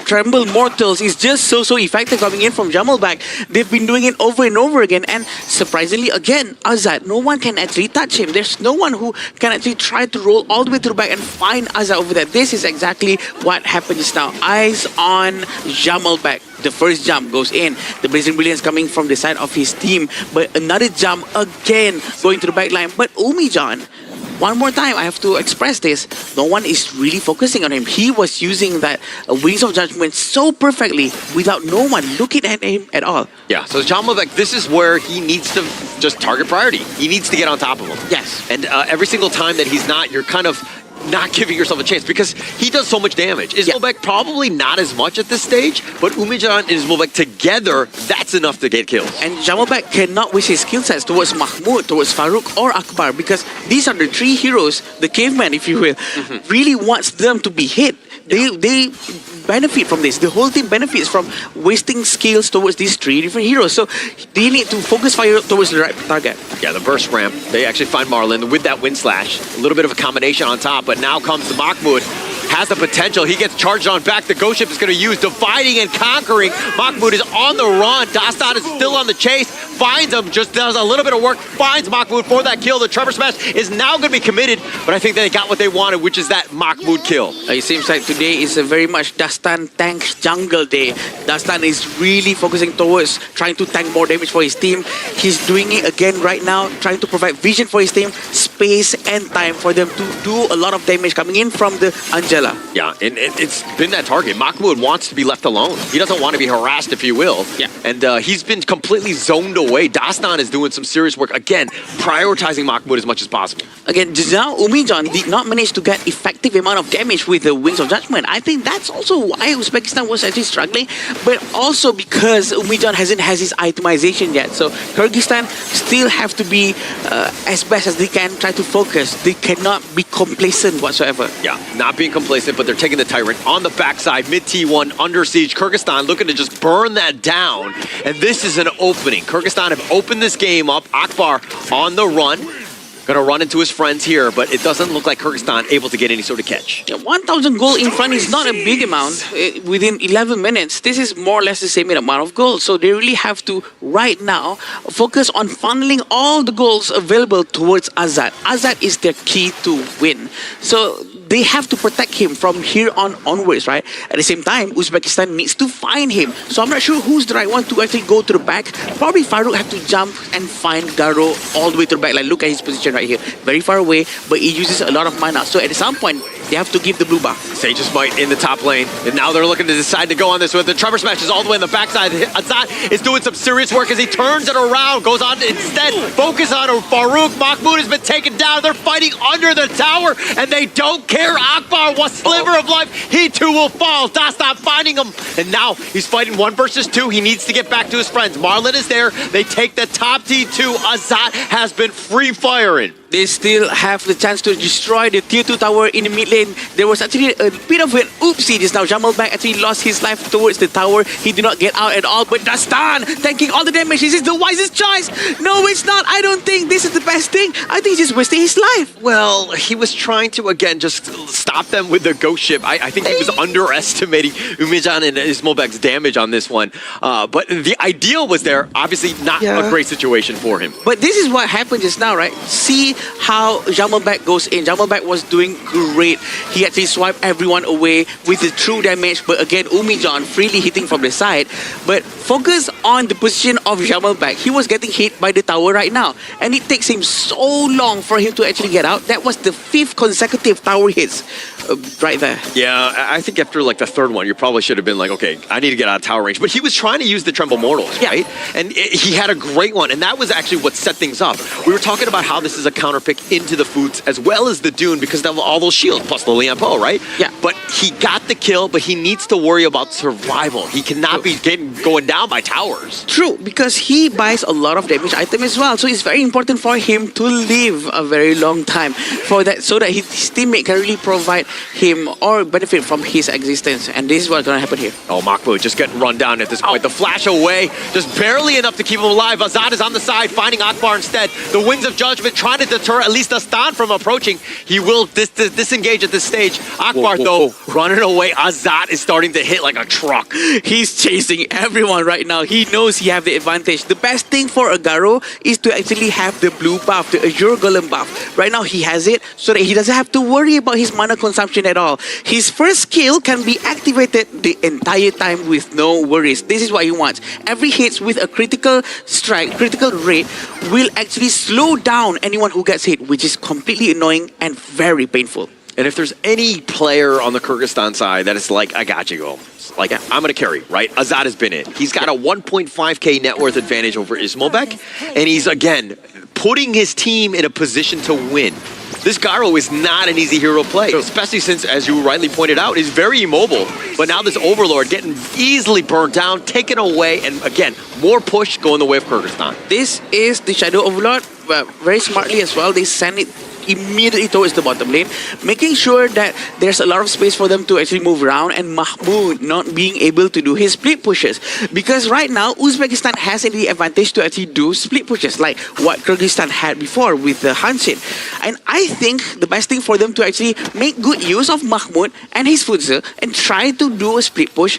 Tremble Mortals is just so effective coming in from Jamalbek. They've been doing it over and over again, and surprisingly again, Azad, no one can actually touch him. There's no one who can actually try to roll all the way through back and find Azad over there. This is exactly what happens now. Eyes on Jamalbek. The first jump goes in. The Blazing Brilliance coming from the side of his team, but another jump again going to the back line. But Umijan, one more time, I have to express this. No one is really focusing on him. He was using that Wings of Judgment so perfectly without no one looking at him at all. Yeah, so Jamalbek, this is where he needs to just target priority. He needs to get on top of him. Yes. And every single time that he's not, you're kind of not giving yourself a chance because he does so much damage. Ismobek probably not as much at this stage, but Umijan and Ismobek together, that's enough to get kills. And Jamalbek cannot waste his skill sets towards Mahmoud, towards Farouk or Akbar, because these are the three heroes, the caveman, if you will, really wants them to be hit. They benefit from this. The whole team benefits from wasting skills towards these three different heroes. So they need to focus fire towards the right target. Yeah, the burst ramp. They actually find Marlon with that wind slash. A little bit of a combination on top, but now comes the Mahmoud. Has the potential. He gets charged on back. The Ghost Ship is going to use Dividing and Conquering. Mahmoud is on the run. Dastan is still on the chase. Finds him. Just does a little bit of work. Finds Mahmoud for that kill. The Tremor Smash is now going to be committed, but I think they got what they wanted, which is that Mahmoud kill. It seems like today is a very much Dastan tank jungle day. Dastan is really focusing towards trying to tank more damage for his team. He's doing it again right now, trying to provide vision for his team, space and time for them to do a lot of damage coming in from the Angela. Yeah, and it's been that target. Mahmoud wants to be left alone. He doesn't want to be harassed, if you will. Yeah. And he's been completely zoned away. Dastan is doing some serious work. Again, prioritizing Mahmoud as much as possible. Again, just now, Umijan did not manage to get effective amount of damage with the Wings of Judgment. I think that's also why Uzbekistan was actually struggling, but also because Umijan hasn't has his itemization yet. So Kyrgyzstan still have to be as best as they can, try to focus. They cannot be complacent whatsoever. Yeah, not being complacent, but they're taking the Tyrant on the backside, mid T1, under siege. Kyrgyzstan looking to just burn that down, and this is an opening. Kyrgyzstan have opened this game up. Akbar on the run. Gonna run into his friends here, but it doesn't look like Kyrgyzstan able to get any sort of catch. Yeah, 1,000 gold in front is not a big amount. Within 11 minutes, this is more or less the same amount of gold. So they really have to, right now, focus on funneling all the goals available towards Azad. Azad is their key to win. So they have to protect him from here on onwards, right? At the same time, Uzbekistan needs to find him. So I'm not sure who's the right one to actually go to the back. Probably Farouk have to jump and find Garo all the way to the back. Like, look at his position right here. Very far away, but he uses a lot of mana. So at some point, they have to give the blue buff. Sage's Might in the top lane, and now they're looking to decide to go on this with the Tremor Smash is all the way on the backside. Azad is doing some serious work as he turns it around, goes on to instead focus on Farouk. Mahmoud has been taken down. They're fighting under the tower, and they don't care. Akbar, one sliver of life, he too will fall. Dastan finding him, and now he's fighting 1 versus 2. He needs to get back to his friends. Marlon is there. They take the top T2. Azad has been free firing. They still have the chance to destroy the tier 2 tower in the mid lane. There was actually a bit of an oopsie just now. Jamalbek actually lost his life towards the tower. He did not get out at all, but Dastan tanking all the damage. This is the wisest choice. No, it's not. I don't think this is the best thing. I think he's just wasting his life. Well, he was trying to, again, just stop them with the Ghost Ship. I think he was underestimating Umijan and Ismobek's damage on this one. But the ideal was there. Obviously not a great situation for him. But this is what happened just now, right? See how Jamalbek goes in. Jamalbek was doing great. He actually swiped everyone away with the true damage. But again, Umijan freely hitting from the side. But focus on the position of Jamalbek. He was getting hit by the tower right now, and it takes him so long for him to actually get out. That was the 5th consecutive tower hits right there. Yeah, I think after like the 3rd one, you probably should have been like, okay, I need to get out of tower range. But he was trying to use the Tremble Mortals, right? And he had a great one, and that was actually what set things up. We were talking about how this is a counter pick into the Foods as well as the Dune because of all those shields, plus the Lian Po, right? Yeah. But he got the kill, but he needs to worry about survival. He cannot be going down by towers. True, because he buys a lot of damage item as well. So it's very important for him to live a very long time for that, so that his teammate can really provide him or benefit from his existence. And this is what's going to happen here. Oh, Mahmoud just getting run down at this point. The flash away, just barely enough to keep him alive. Azad is on the side, finding Akbar instead. The Wings of Judgment trying to deter at least Astan from approaching. He will disengage at this stage. Akbar, though, running away. Azad is starting to hit like a truck. He's chasing everyone right now. He knows he have the advantage. The best thing for Agaro is to actually have the blue buff, the Azure Golem buff. Right now he has it so that he doesn't have to worry about his mana consumption at all. His first skill can be activated the entire time with no worries. This is what he wants. Every hit with a critical strike, critical rate will actually slow down anyone who gets hit, which is completely annoying and very painful. And if there's any player on the Kyrgyzstan side that is like, I got you, go. Like, I'm going to carry, right? Azad has been it. He's got a 1.5k net worth advantage over Ismobek, and he's, again, putting his team in a position to win. This Garo is not an easy hero play, especially since, as you rightly pointed out, he's very immobile. But now this Overlord getting easily burnt down, taken away, and again, more push going the way of Kyrgyzstan. This is the Shadow Overlord, but very smartly as well. They send it immediately towards the bottom lane, making sure that there's a lot of space for them to actually move around, and Mahmoud not being able to do his split pushes. Because right now, Uzbekistan has the advantage to actually do split pushes, like what Kyrgyzstan had before with the Hanshin. And I think the best thing for them to actually make good use of Mahmoud and his Futsu and try to do a split push,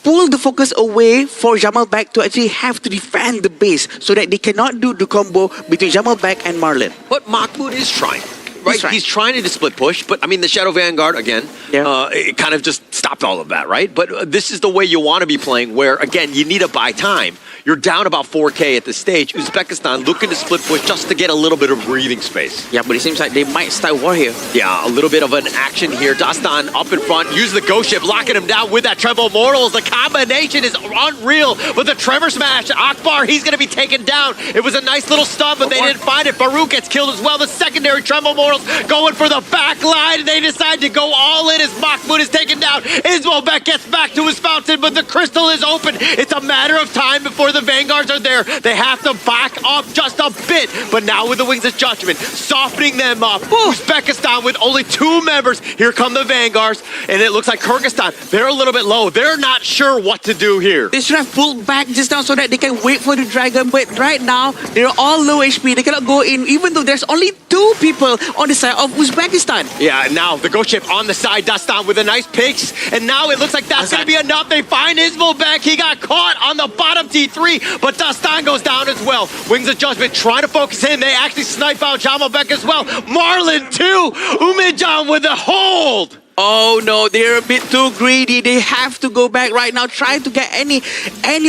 pull the focus away for Jamalbek to actually have to defend the base so that they cannot do the combo between Jamalbek and Marlon. But Mahmoud is trying. Right, he's trying to split push, but I mean the Shadow Vanguard again, it kind of just stopped all of that, right? But this is the way you want to be playing, where again you need to buy time. You're down about 4k at this stage. Uzbekistan looking to split push just to get a little bit of breathing space. Yeah, but it seems like they might start war here. Yeah, a little bit of an action here. Dastan up in front, use the Ghost Ship, locking him down with that Tremble Mortals. The combination is unreal, but the Tremor Smash, Akbar, he's going to be taken down. It was a nice little stun, but they didn't find it. Farouk gets killed as well. The secondary Tremble Mortals going for the back line. They decide to go all in as Mahmoud is taken down. Ismobek gets back to his fountain, but the crystal is open. It's a matter of time before the Vanguards are there. They have to back up just a bit, but now with the Wings of Judgment, softening them up. Uzbekistan with only 2 members. Here come the Vanguards, and it looks like Kyrgyzstan, they're a little bit low. They're not sure what to do here. They should have pulled back just now so that they can wait for the dragon, but right now, they're all low HP. They cannot go in, even though there's only 2 people on the side of Uzbekistan. Yeah, now the Ghost Ship on the side, Dastan with a nice picks, and now it looks like that's going to be enough. They find Ismobek. He got caught on the bottom T3, but Dastan goes down as well. Wings of Judgment trying to focus in. They actually snipe out Jamalbek as well. Marlon too. Umidjan with the hold. Oh no, they're a bit too greedy. They have to go back right now, try to get any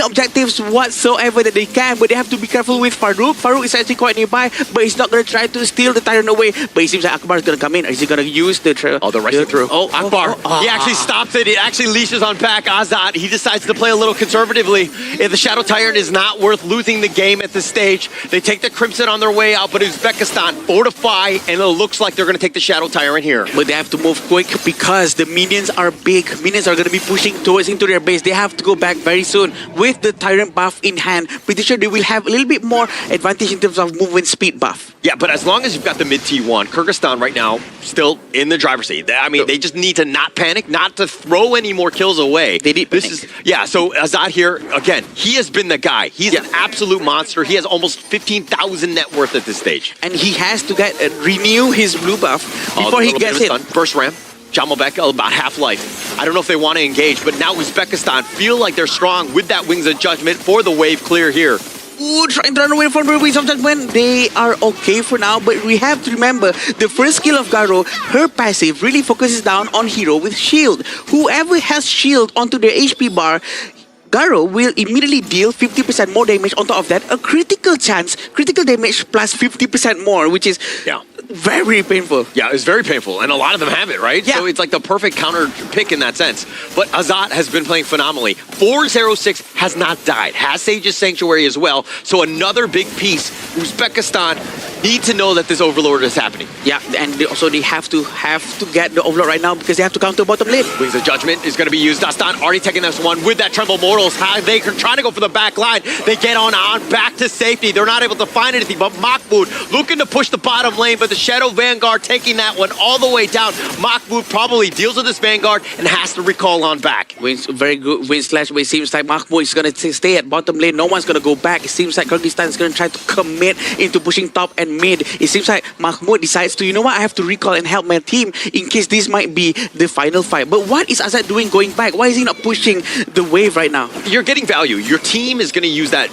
objectives whatsoever that they can, but they have to be careful with Farouk. Farouk is actually quite nearby, but he's not going to try to steal the Tyrant away. But it seems like Akbar is going to come in. Is he going to use the the rushing through. Akbar, he actually stops it. It actually leashes on back Azad. He decides to play a little conservatively. If the Shadow Tyrant is not worth losing the game at this stage, they take the Crimson on their way out, but Uzbekistan fortify, and it looks like they're going to take the Shadow Tyrant here. But they have to move quick because the minions are big. Minions are going to be pushing towards into their base. They have to go back very soon with the Tyrant buff in hand. Pretty sure they will have a little bit more advantage in terms of movement speed buff. Yeah, but as long as you've got the mid T1, Kyrgyzstan right now still in the driver's seat. I mean, they just need to not panic, not to throw any more kills away. They need this is so Azad here again. He has been the guy. He's an absolute monster. He has almost 15,000 net worth at this stage, and he has to get renew his blue buff before he gets hit. Burst ram. Jamalbek about half-life. I don't know if they want to engage, but now Uzbekistan feel like they're strong with that Wings of Judgment for the wave clear here. Ooh, trying to run away from the Wings of Judgment. They are okay for now, but we have to remember the first skill of Garo, her passive really focuses down on hero with shield. Whoever has shield onto their HP bar, Garo will immediately deal 50% more damage. On top of that, a critical damage plus 50% more, which is very painful. Yeah, it's very painful, and a lot of them have it, right? Yeah. So it's like the perfect counter pick in that sense. But Azat has been playing phenomenally. 406 has not died, has Sage's Sanctuary as well. So another big piece. Uzbekistan need to know that this Overlord is happening. Yeah, and they have to get the Overlord right now because they have to counter bottom lane. Wings of Judgment is going to be used. Dastan already taking this one with that Tremble Mortals. They are trying to go for the back line. They get on back to safety. They're not able to find anything, but Mahmoud looking to push the bottom lane, but the Shadow Vanguard taking that one all the way down. Mahmoud probably deals with this Vanguard and has to recall on back. Wins, very good win slash. It seems like Mahmoud is going to stay at bottom lane. No one's going to go back. It seems like Kyrgyzstan is going to try to commit into pushing top and mid. It seems like Mahmoud decides to, you know what, I have to recall and help my team in case this might be the final fight. But what is Azad doing going back? Why is he not pushing the wave right now? You're getting value. Your team is going to use that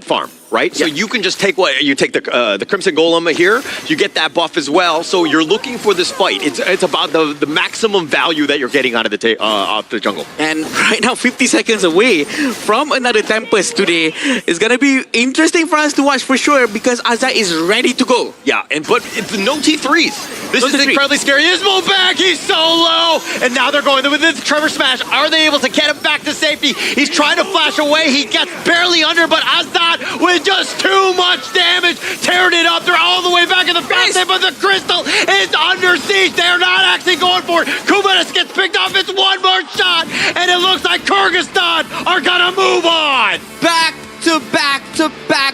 farm, right? So you can just take the Crimson Golem here. You get that buff as well. So you're looking for this fight. It's about the maximum value that you're getting out of the jungle. And right now, 50 seconds away from another Tempest today. It's going to be interesting for us to watch for sure because Azad is ready to go. Yeah, but it's no T3s. This is incredibly scary. Ismo back, he's so low. And now they're going with this Trevor Smash. Are they able to get him back to safety? He's trying to flash away. He gets barely under, but Azad with just too much damage, tearing it up. They're all the way back in the fountain, but the Crystal is under siege. They're not actually going for it. Kumanis gets picked off. It's one more shot, and it looks like Kyrgyzstan are gonna move on. Back to back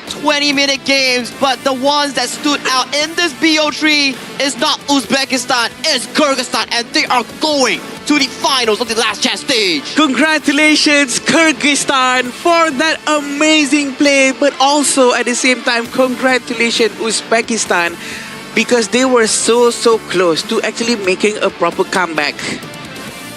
20-minute games, but the ones that stood out in this BO3 is not Uzbekistan, it's Kyrgyzstan, and they are going to the finals of the last chance stage. Congratulations, Kyrgyzstan, for that amazing play, but also at the same time, congratulations, Uzbekistan, because they were so close to actually making a proper comeback.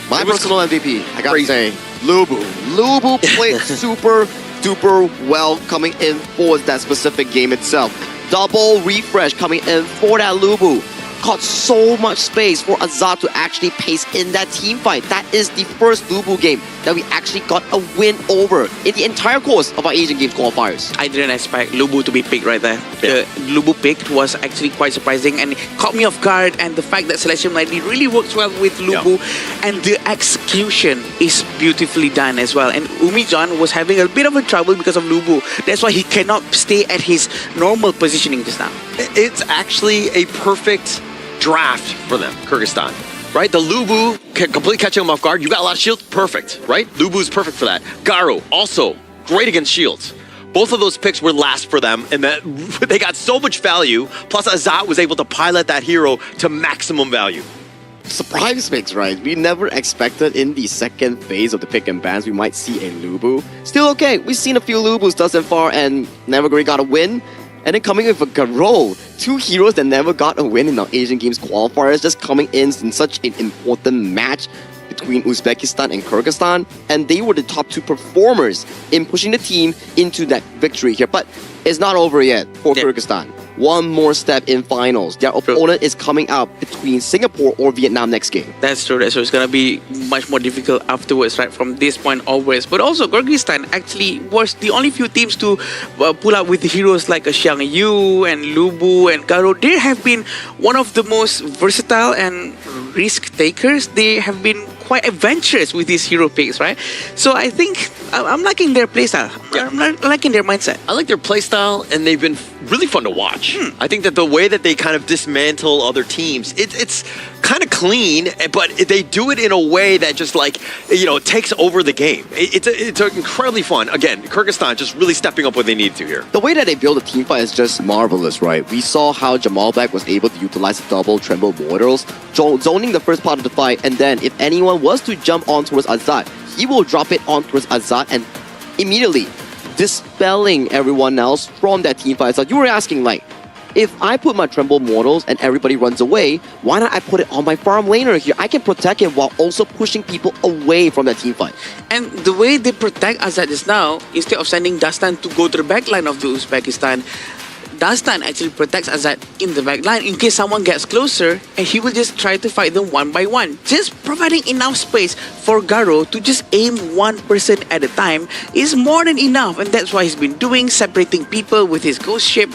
My personal MVP, I gotta say, Lubu. Lubu played super duper well coming in for that specific game itself. Double refresh coming in for that Lubu. Caught so much space for Azad to actually pace in that team fight. That is the first Lubu game that we actually got a win over in the entire course of our Asian Games qualifiers. I didn't expect Lubu to be picked right there. Yeah. The Lubu picked was actually quite surprising and it caught me off guard, and the fact that Celestial Lightning really works well with Lubu and the execution is beautifully done as well. And Umijan was having a bit of a trouble because of Lubu. That's why he cannot stay at his normal positioning just now. It's actually a perfect draft for them, Kyrgyzstan. Right? The Lubu completely catching him off guard. You got a lot of shields, perfect, right? Lubu's perfect for that. Garo, also great against shields. Both of those picks were last for them, and that they got so much value. Plus, Azat was able to pilot that hero to maximum value. Surprise picks, right? We never expected in the second phase of the pick and bans we might see a Lubu. Still okay, we've seen a few Lubus thus far and never really got a win. And then coming in with a Garo, two heroes that never got a win in our Asian Games qualifiers, just coming in such an important match between Uzbekistan and Kyrgyzstan, and they were the top two performers in pushing the team into that victory here. But it's not over yet for Kyrgyzstan. One more step in finals. Their opponent is coming out between Singapore or Vietnam next game. That's true. So it's going to be much more difficult afterwards, right, from this point onwards. But also, Kyrgyzstan actually was the only few teams to pull out with heroes like Xiang Yu and Lubu and Garo. They have been one of the most versatile and risk takers. They have been quite adventurous with these hero picks, right? So I think I'm liking their playstyle. I'm liking their mindset. I like their playstyle, and they've been really fun to watch. I think that the way that they kind of dismantle other teams, it's kind of clean, but they do it in a way that just takes over the game. It's incredibly fun. Again, Kyrgyzstan just really stepping up what they need to here. The way that they build a team fight is just marvelous, right? We saw how Jamal Black was able to utilize the double Tremble Mortals, zoning the first part of the fight, and then if anyone was to jump on towards Azad, he will drop it on towards Azad and immediately dispelling everyone else from that team fight. So you were asking, if I put my Tremble Mortals and everybody runs away, why not I put it on my farm laner here? I can protect him while also pushing people away from that team fight. And the way they protect Azad is now, instead of sending Dastan to go to the backline of the Uzbekistan, Dastan actually protects Azad in the back line in case someone gets closer, and he will just try to fight them one by one. Just providing enough space for Garo to just aim one person at a time is more than enough, and that's what he's been doing, separating people with his ghost ship.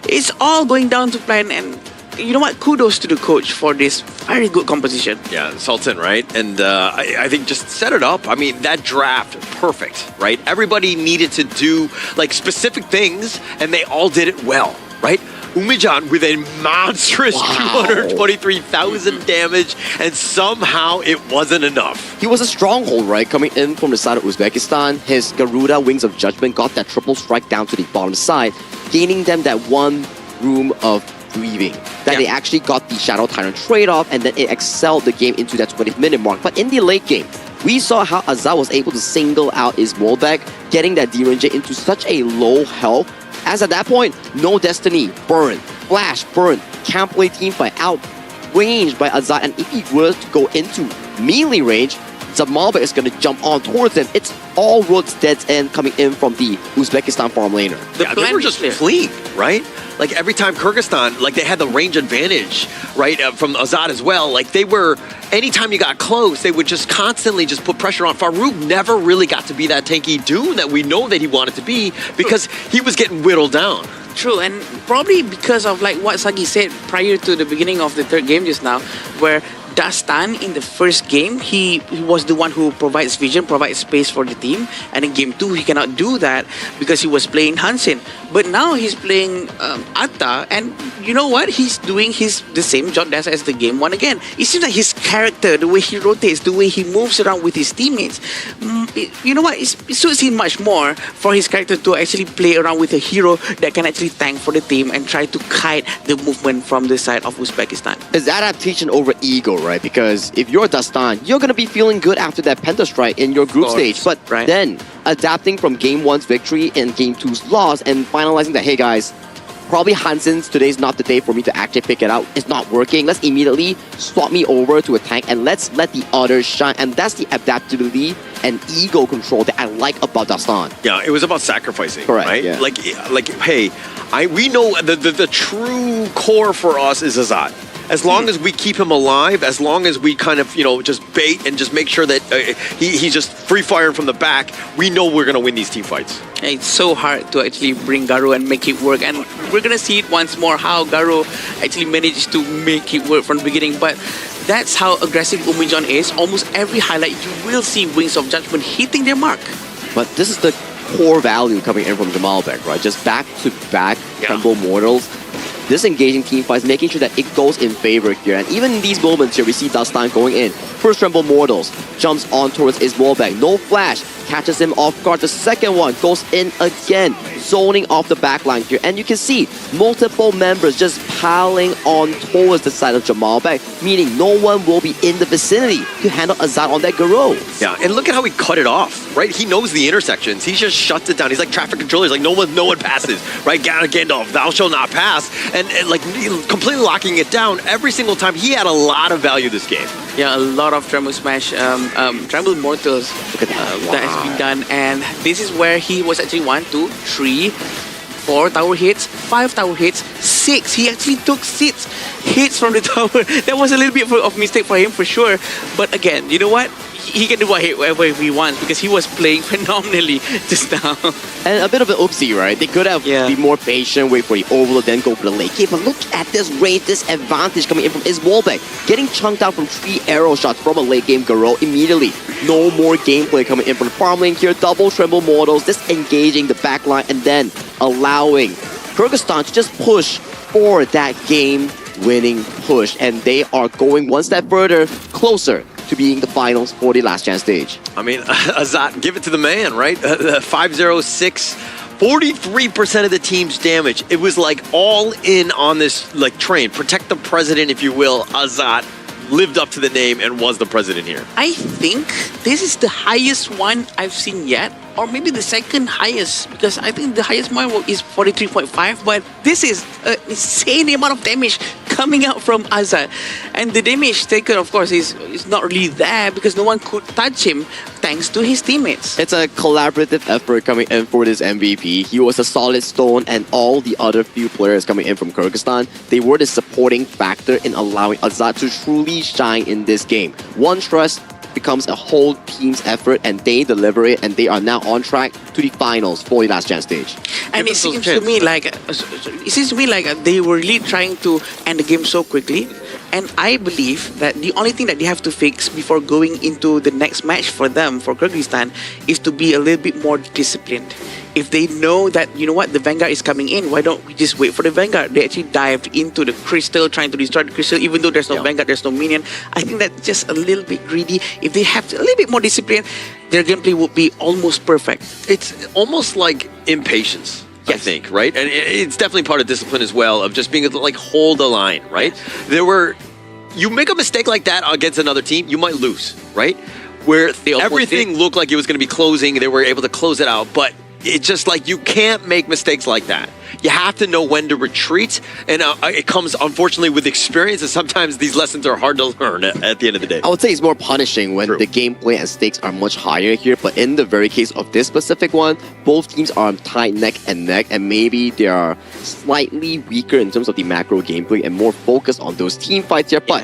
It's all going down to plan, and you know what? Kudos to the coach for this very good composition. Yeah, Sultan, right? And I think just set it up. I mean, that draft, perfect, right? Everybody needed to do like specific things, and they all did it well, right? Umijan with a monstrous 223,000 damage, and somehow it wasn't enough. He was a stronghold, right? Coming in from the side of Uzbekistan, his Garuda Wings of Judgment got that triple strike down to the bottom side, gaining them that one room of breathing. That they actually got the Shadow Tyrant trade-off, and then it excelled the game into that 20th minute mark. But in the late game, we saw how Azad was able to single out his Molbek, getting that D-Ranger into such a low health, as at that point, no Destiny, burn, Flash, burn, can't play teamfight, outranged by Azad, and if he were to go into melee range, Zamalbek is going to jump on towards him. It's all roads dead end coming in from the Uzbekistan farm laner. They were just fleeing, right? Like every time Kyrgyzstan, like they had the range advantage, right, from Azad as well. Like they were, anytime you got close, they would just constantly just put pressure on. Farouk never really got to be that tanky Dune that we know that he wanted to be because he was getting whittled down. True, and probably because of like what Sagi said prior to the beginning of the third game just now, where Dastan in the first game, he was the one who provides vision, provides space for the team, and in game 2 he cannot do that because he was playing Hansen. But now he's playing Atta, and you know what? He's doing the same job as the game 1 again. It seems like his character, the way he rotates, the way he moves around with his teammates, you know what? It suits him much more for his character to actually play around with a hero that can actually tank for the team and try to kite the movement from the side of Uzbekistan. It's adaptation over ego, right? Because if you're Dastan, you're going to be feeling good after that Penta Strike in your group stage. But then adapting from game 1's victory and game 2's loss and finalizing that, hey guys, probably Hansen's today's not the day for me to actually pick it out. It's not working. Let's immediately swap me over to a tank and let's let the others shine. And that's the adaptability and ego control that I like about Dastan. Yeah, it was about sacrificing, correct, right? Yeah. Like, hey, we know the true core for us is Azad. As long as we keep him alive, as long as we kind of, just bait and just make sure that he's just free firing from the back, we know we're going to win these team fights. It's so hard to actually bring Garo and make it work. And we're going to see it once more, how Garo actually managed to make it work from the beginning. But that's how aggressive Umijan is. Almost every highlight, you will see Wings of Judgment hitting their mark. But this is the core value coming in from Jamalbek, right? Just back-to-back Tremble Mortals. Disengaging team fights, making sure that it goes in favor here. And even in these moments here, we see Dastan going in. First Tremble Mortals, jumps on towards Ismolbek. No flash, catches him off guard. The second one goes in again, zoning off the backline here. And you can see multiple members just piling on towards the side of Jamalbek, meaning no one will be in the vicinity to handle Azad on that Garo. Yeah, and look at how he cut it off, right? He knows the intersections. He just shuts it down. He's like traffic controller. He's like, no one passes, right? Gandalf, thou shalt not pass. And like completely locking it down every single time. He had a lot of value this game. Yeah, a lot of Tremble Smash, Tremble Mortals that has been done. And this is where he was actually 1, 2, 3, 4 tower hits, 5 tower hits, 6. He actually took 6 hits from the tower. That was a little bit of mistake for him for sure. But again, you know what? He can do whatever he wants because he was playing phenomenally just now. And a bit of an oopsie, right? They could have been more patient, wait for the overload, then go for the late game. But look at this range, this advantage coming in from Ismolbek. Getting chunked out from 3 arrow shots from a late game Garo immediately. No more gameplay coming in from the farm lane here. Double Tremble Mortals, disengaging the backline and then allowing Kyrgyzstan to just push for that game-winning push. And they are going one step further, closer to being the finals for the last chance stage. I mean, Azad, give it to the man, right? 506, 43% of the team's damage. It was like all in on this like train. Protect the president, if you will. Azad lived up to the name and was the president here. I think this is the highest one I've seen yet, or maybe the second highest, because I think the highest one is 43.5, but this is an insane amount of damage coming out from Azad. And the damage taken, of course, is not really there because no one could touch him thanks to his teammates. It's a collaborative effort coming in for this MVP. He was a solid stone, and all the other few players coming in from Kyrgyzstan, they were the supporting factor in allowing Azad to truly shine in this game. One trust becomes a whole team's effort, and they deliver it, and they are now on track to the finals for the last chance stage. And it seems to me like they were really trying to end the game so quickly. And I believe that the only thing that they have to fix before going into the next match for them, for Kyrgyzstan, is to be a little bit more disciplined. If they know that, you know what, the Vanguard is coming in, why don't we just wait for the Vanguard? They actually dived into the crystal, trying to destroy the crystal, even though there's no Vanguard, there's no minion. I think that's just a little bit greedy. If they have a little bit more discipline, their gameplay would be almost perfect. It's almost like impatience. I think, right? And it's definitely part of discipline as well, of just being able to like hold the line, right? You make a mistake like that against another team, you might lose, right? Where everything looked like it was going to be closing, they were able to close it out, but it's just like you can't make mistakes like that. You have to know when to retreat, and it comes, unfortunately, with experience, and sometimes these lessons are hard to learn at the end of the day. I would say it's more punishing when the gameplay and stakes are much higher here, but in the very case of this specific one, both teams are tied neck and neck, and maybe they are slightly weaker in terms of the macro gameplay and more focused on those team fights here. But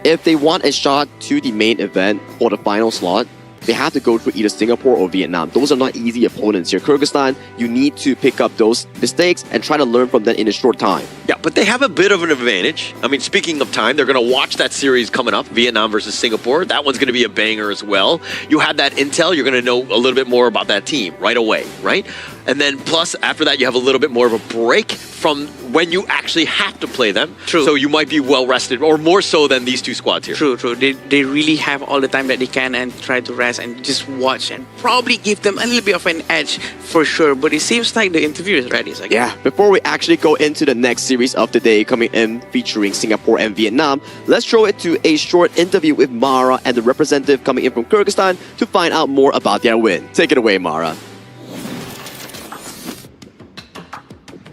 if they want a shot to the main event for the final slot, they have to go through either Singapore or Vietnam. Those are not easy opponents here. Kyrgyzstan, you need to pick up those mistakes and try to learn from them in a short time. Yeah, but they have a bit of an advantage. I mean, speaking of time, they're going to watch that series coming up, Vietnam versus Singapore. That one's going to be a banger as well. You have that intel, you're going to know a little bit more about that team right away, right? And then plus, after that, you have a little bit more of a break from when you actually have to play them. True. So you might be well rested, or more so than these two squads here. True. They really have all the time that they can and try to rest and just watch and probably give them a little bit of an edge for sure. But it seems like the interview is ready. So yeah, before we actually go into the next series of the day coming in featuring Singapore and Vietnam, let's throw it to a short interview with Mara and the representative coming in from Kyrgyzstan to find out more about their win. Take it away, Mara.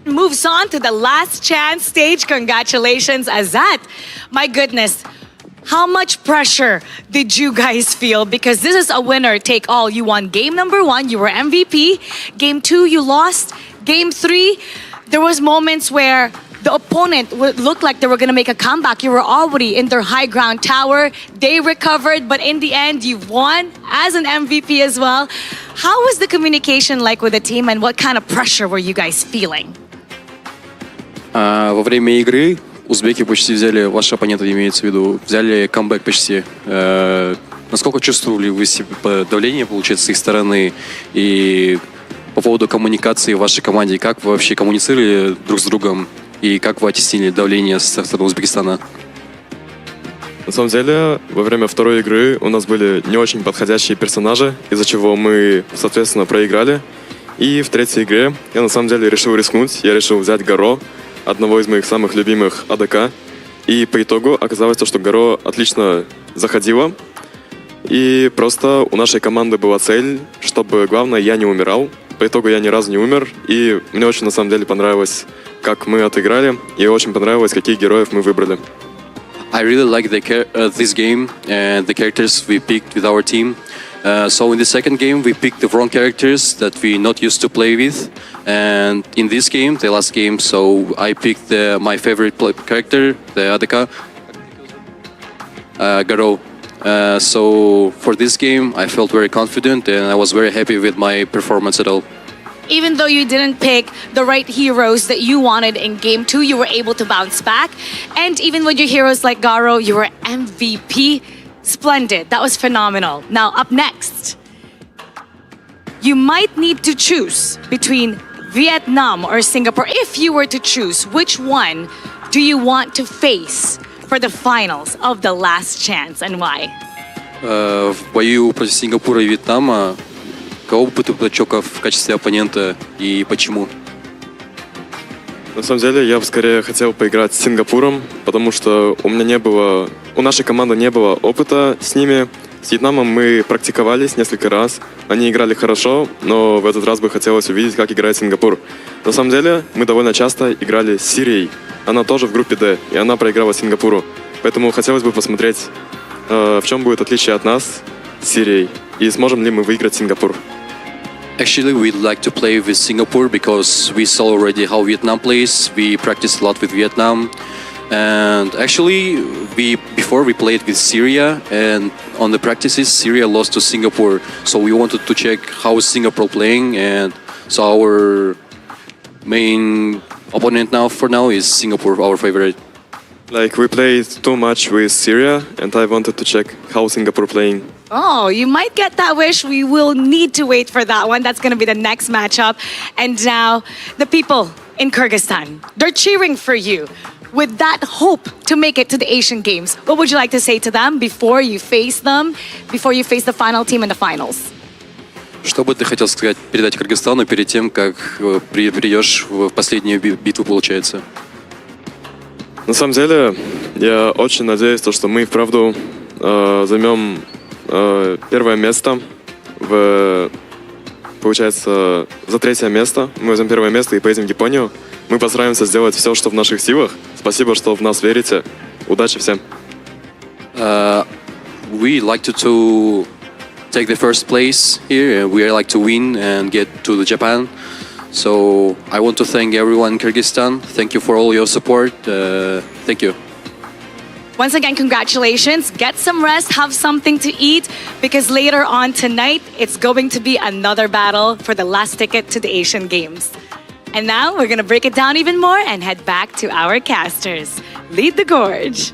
Moves on to the last chance stage. Congratulations, Azad. My goodness, how much pressure did you guys feel? Because this is a winner take all. You won game number 1, you were MVP. Game 2, you lost. Game 3, there was moments where the opponent would look like they were going to make a comeback. You were already in their high ground tower. They recovered, but in the end, you won as an MVP as well. How was the communication like with the team, and what kind of pressure were you guys feeling? Во время игры узбеки почти взяли, ваши оппоненты имеется в виду, взяли камбэк почти. Насколько чувствовали вы себе давление, получается, с их стороны? И по поводу коммуникации в вашей команде, как вы вообще коммуницировали друг с другом? И как вы оттеснили давление со стороны Узбекистана? На самом деле, во время второй игры у нас были не очень подходящие персонажи, из-за чего мы, соответственно, проиграли. И в третьей игре я на самом деле решил рискнуть. Я решил взять Гаро, одного из моих самых любимых АДК. И по итогу оказалось, что Гаро отлично заходило. И просто у нашей команды была цель, чтобы, главное, я не умирал. По итогу я ни разу не умер. И мне очень, на самом деле, понравилось, как мы отыграли. И очень понравилось, каких героев мы выбрали. I really like this game and the characters we picked with our team. So in the second game, we picked the wrong characters that we not used to play with. And in this game, the last game, so I picked my favorite character, the ADK, Garo. So for this game, I felt very confident and I was very happy with my performance at all. Even though you didn't pick the right heroes that you wanted in game 2, you were able to bounce back. And even with your heroes like Garo, you were MVP. Splendid. That was phenomenal. Now, up next, you might need to choose between Vietnam or Singapore. If you were to choose, which one do you want to face for the finals of the last chance, and why? В бою против Сингапура и Вьетнама, кого бы ты предпочел в качестве оппонента и почему? На самом деле, я бы скорее хотел поиграть с Сингапуром, потому что у нашей команды не было опыта с ними. С Вьетнамом мы практиковались несколько раз, они играли хорошо, но в этот раз бы хотелось увидеть, как играет Сингапур. На самом деле, мы довольно часто играли с Сирией, она тоже в группе D, и она проиграла Сингапуру. Поэтому хотелось бы посмотреть, в чем будет отличие от нас с Сирией, и сможем ли мы выиграть Сингапур. Actually, we'd like to play with Singapore because we saw already how Vietnam plays. We practiced a lot with Vietnam. And actually, before we played with Syria, and on the practices, Syria lost to Singapore. So we wanted to check how is Singapore playing, and so our main opponent for now is Singapore, our favorite. Like, we played too much with Syria, and I wanted to check how Singapore playing. Oh, you might get that wish. We will need to wait for that one. That's going to be the next matchup. And now, the people in Kyrgyzstan, they're cheering for you with that hope to make it to the Asian Games. What would you like to say to them before you face the final team in the finals? Что бы ты хотел сказать, передать Кыргызстану перед тем, как придешь в последнюю битву, получается? На самом деле, я очень надеюсь, что мы вправду займем первое место получается, за третье место. Мы возьмем первое место и поедем в Японию. Мы постараемся сделать все, что в наших силах. Спасибо, что в нас верите. Удачи всем. We like to take the first place here. We like to win and get to Japan. So I want to thank everyone in Kyrgyzstan. Thank you for all your support. Thank you. Once again, congratulations. Get some rest, have something to eat, because later on tonight, it's going to be another battle for the last ticket to the Asian Games. And now we're going to break it down even more and head back to our casters. Lead the gorge.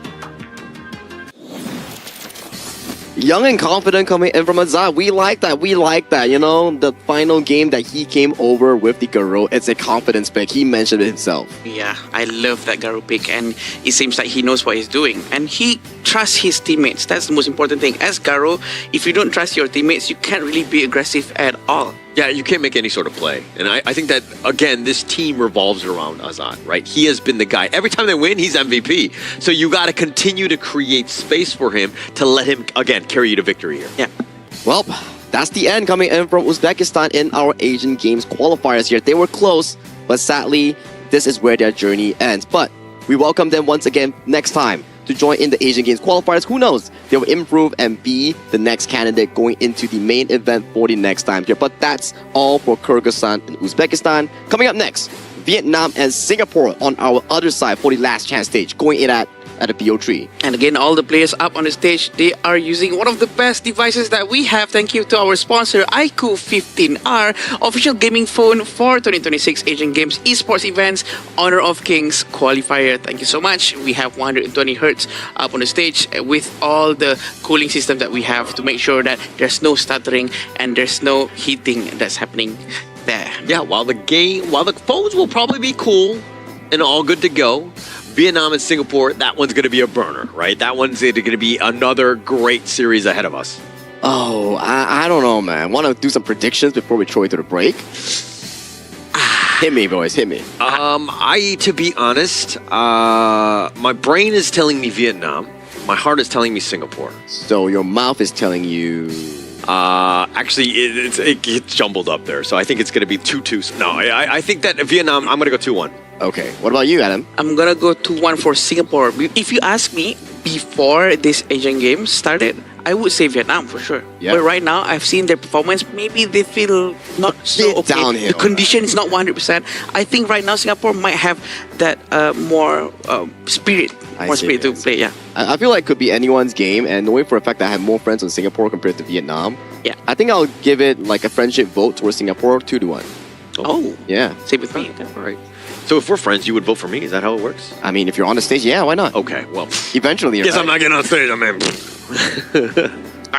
Young and confident coming in from Azad. We like that. We like that. You know, the final game that he came over with the Garo, it's a confidence pick. He mentioned it himself. Yeah, I love that Garo pick, and it seems like he knows what he's doing. And he trusts his teammates. That's the most important thing. As Garo, if you don't trust your teammates, you can't really be aggressive at all. Yeah, you can't make any sort of play. And I think that, again, this team revolves around Azad, right? He has been the guy. Every time they win, he's MVP. So you got to continue to create space for him to let him, again, carry you to victory here. Yeah. Well, that's the end coming in from Uzbekistan in our Asian Games qualifiers here. They were close, but sadly, this is where their journey ends. But we welcome them once again next time to join in the Asian Games qualifiers. Who knows? They will improve and be the next candidate going into the main event for the next time here. But that's all for Kyrgyzstan and Uzbekistan. Coming up next, Vietnam and Singapore on our other side for the last chance stage, going in at a BO3. And again, all the players up on the stage, they are using one of the best devices that we have. Thank you to our sponsor, iQOO 15R, official gaming phone for 2026 Asian Games Esports events, Honor of Kings qualifier. Thank you so much. We have 120 Hz up on the stage with all the cooling systems that we have to make sure that there's no stuttering and there's no heating that's happening there. Yeah, while the phones will probably be cool and all good to go, Vietnam and Singapore, that one's going to be a burner, right? That one's going to be another great series ahead of us. Oh, I don't know, man. Want to do some predictions before we throw it to the break? Hit me, boys. Hit me. To be honest, my brain is telling me Vietnam. My heart is telling me Singapore. So your mouth is telling you... Actually, it gets jumbled up there. So I think it's going to be 2-2. No, I think that Vietnam, I'm going to go 2-1. Okay. What about you, Adam? I'm gonna go 2-1 for Singapore. If you ask me, before this Asian Games started, I would say Vietnam for sure. Yeah. But right now, I've seen their performance. Maybe they feel not so okay. Downhill. The condition is not 100%. I think right now Singapore might have that more spirit, to play. Yeah. I feel like it could be anyone's game, and knowing for a fact that I have more friends in Singapore compared to Vietnam, Yeah. I think I'll give it like a friendship vote towards Singapore, 2-1. Oh. Yeah. Same with me. All right. So if we're friends, you would vote for me? Is that how it works? I mean, if you're on the stage, yeah, why not? Okay, well. Eventually. Guess right? I'm not getting on stage, I mean.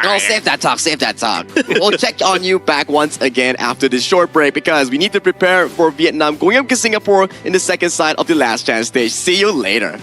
No, save that talk, save that talk. We'll check on you back once again after this short break because we need to prepare for Vietnam going up to Singapore in the second side of the last chance stage. See you later.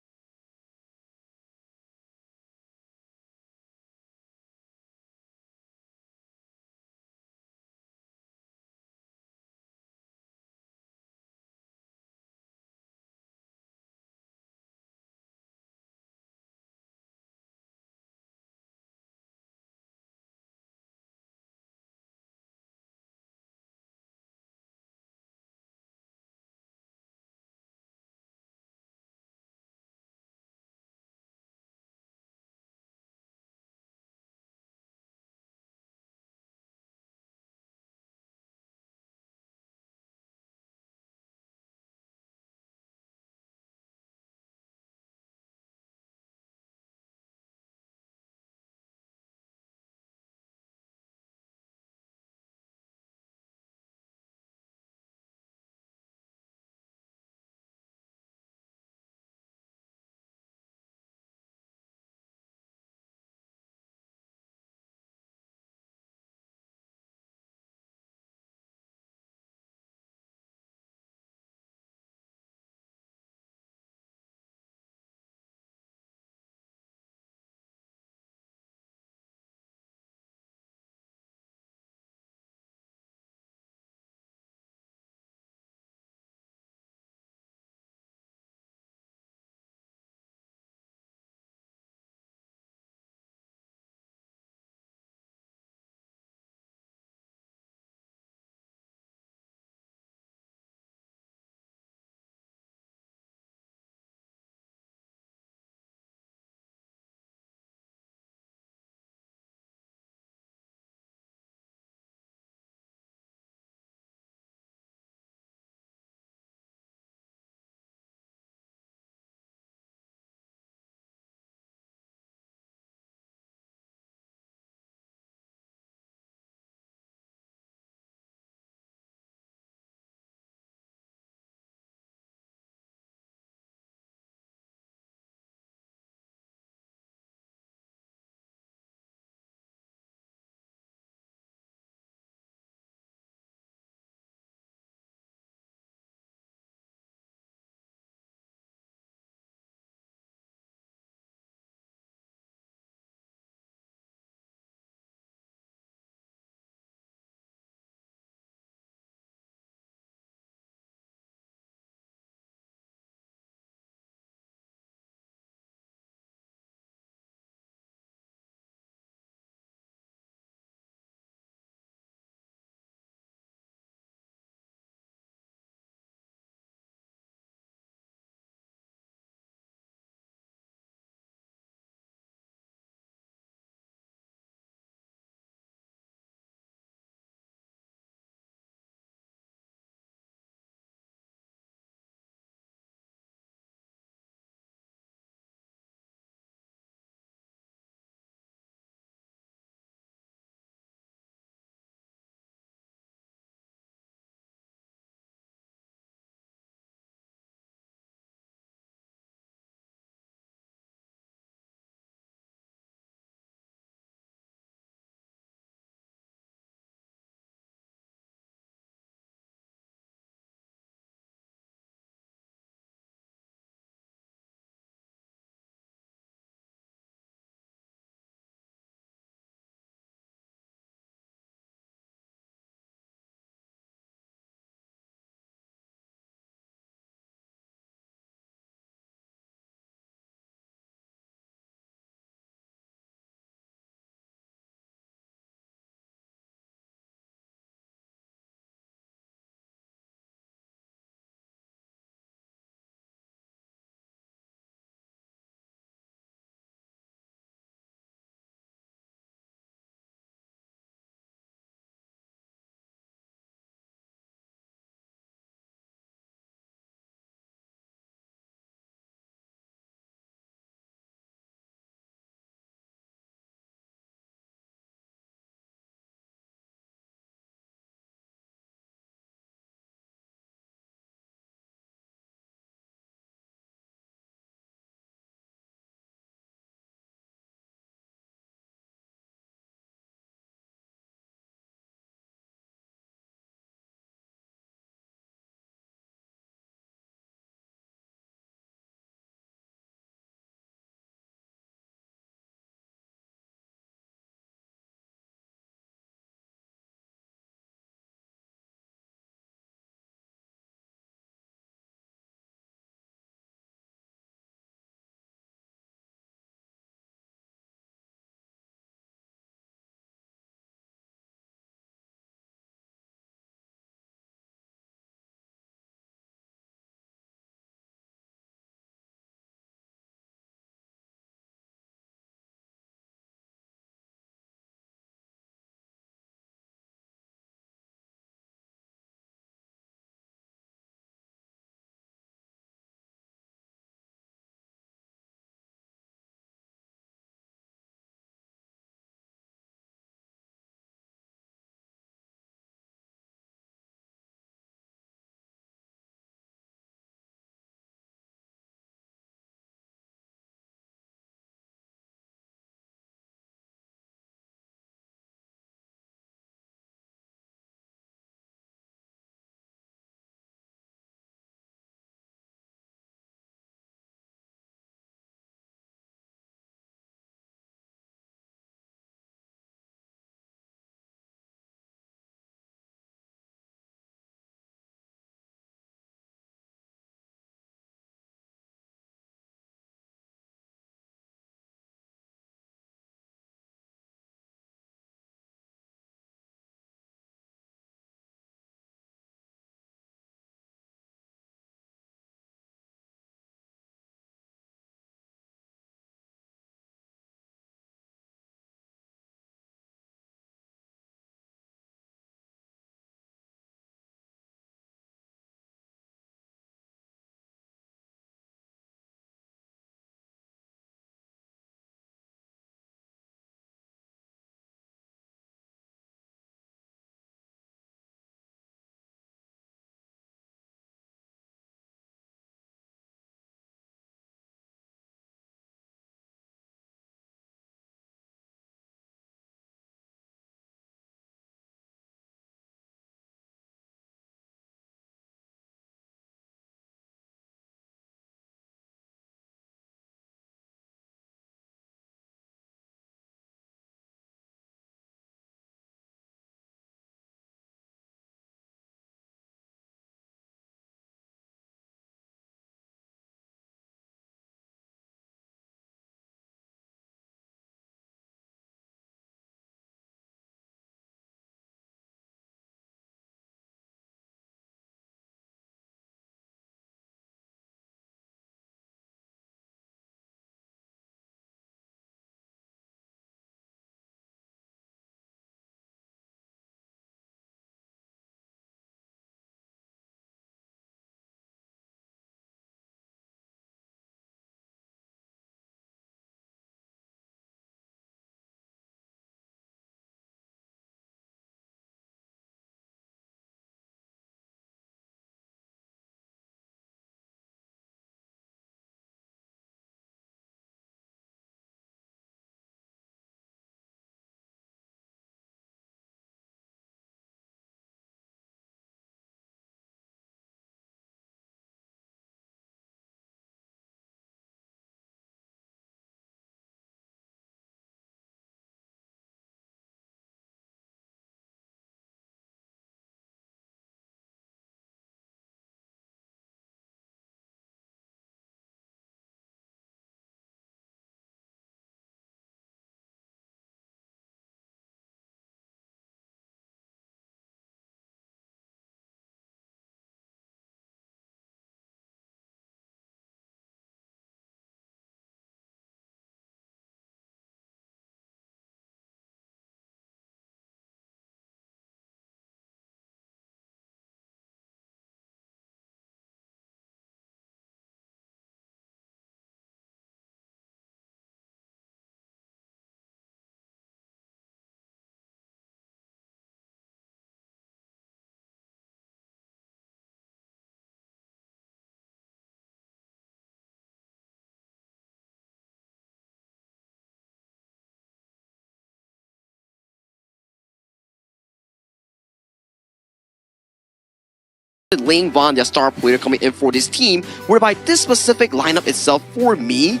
Ling Van, their star player, coming in for this team, whereby this specific lineup itself, for me,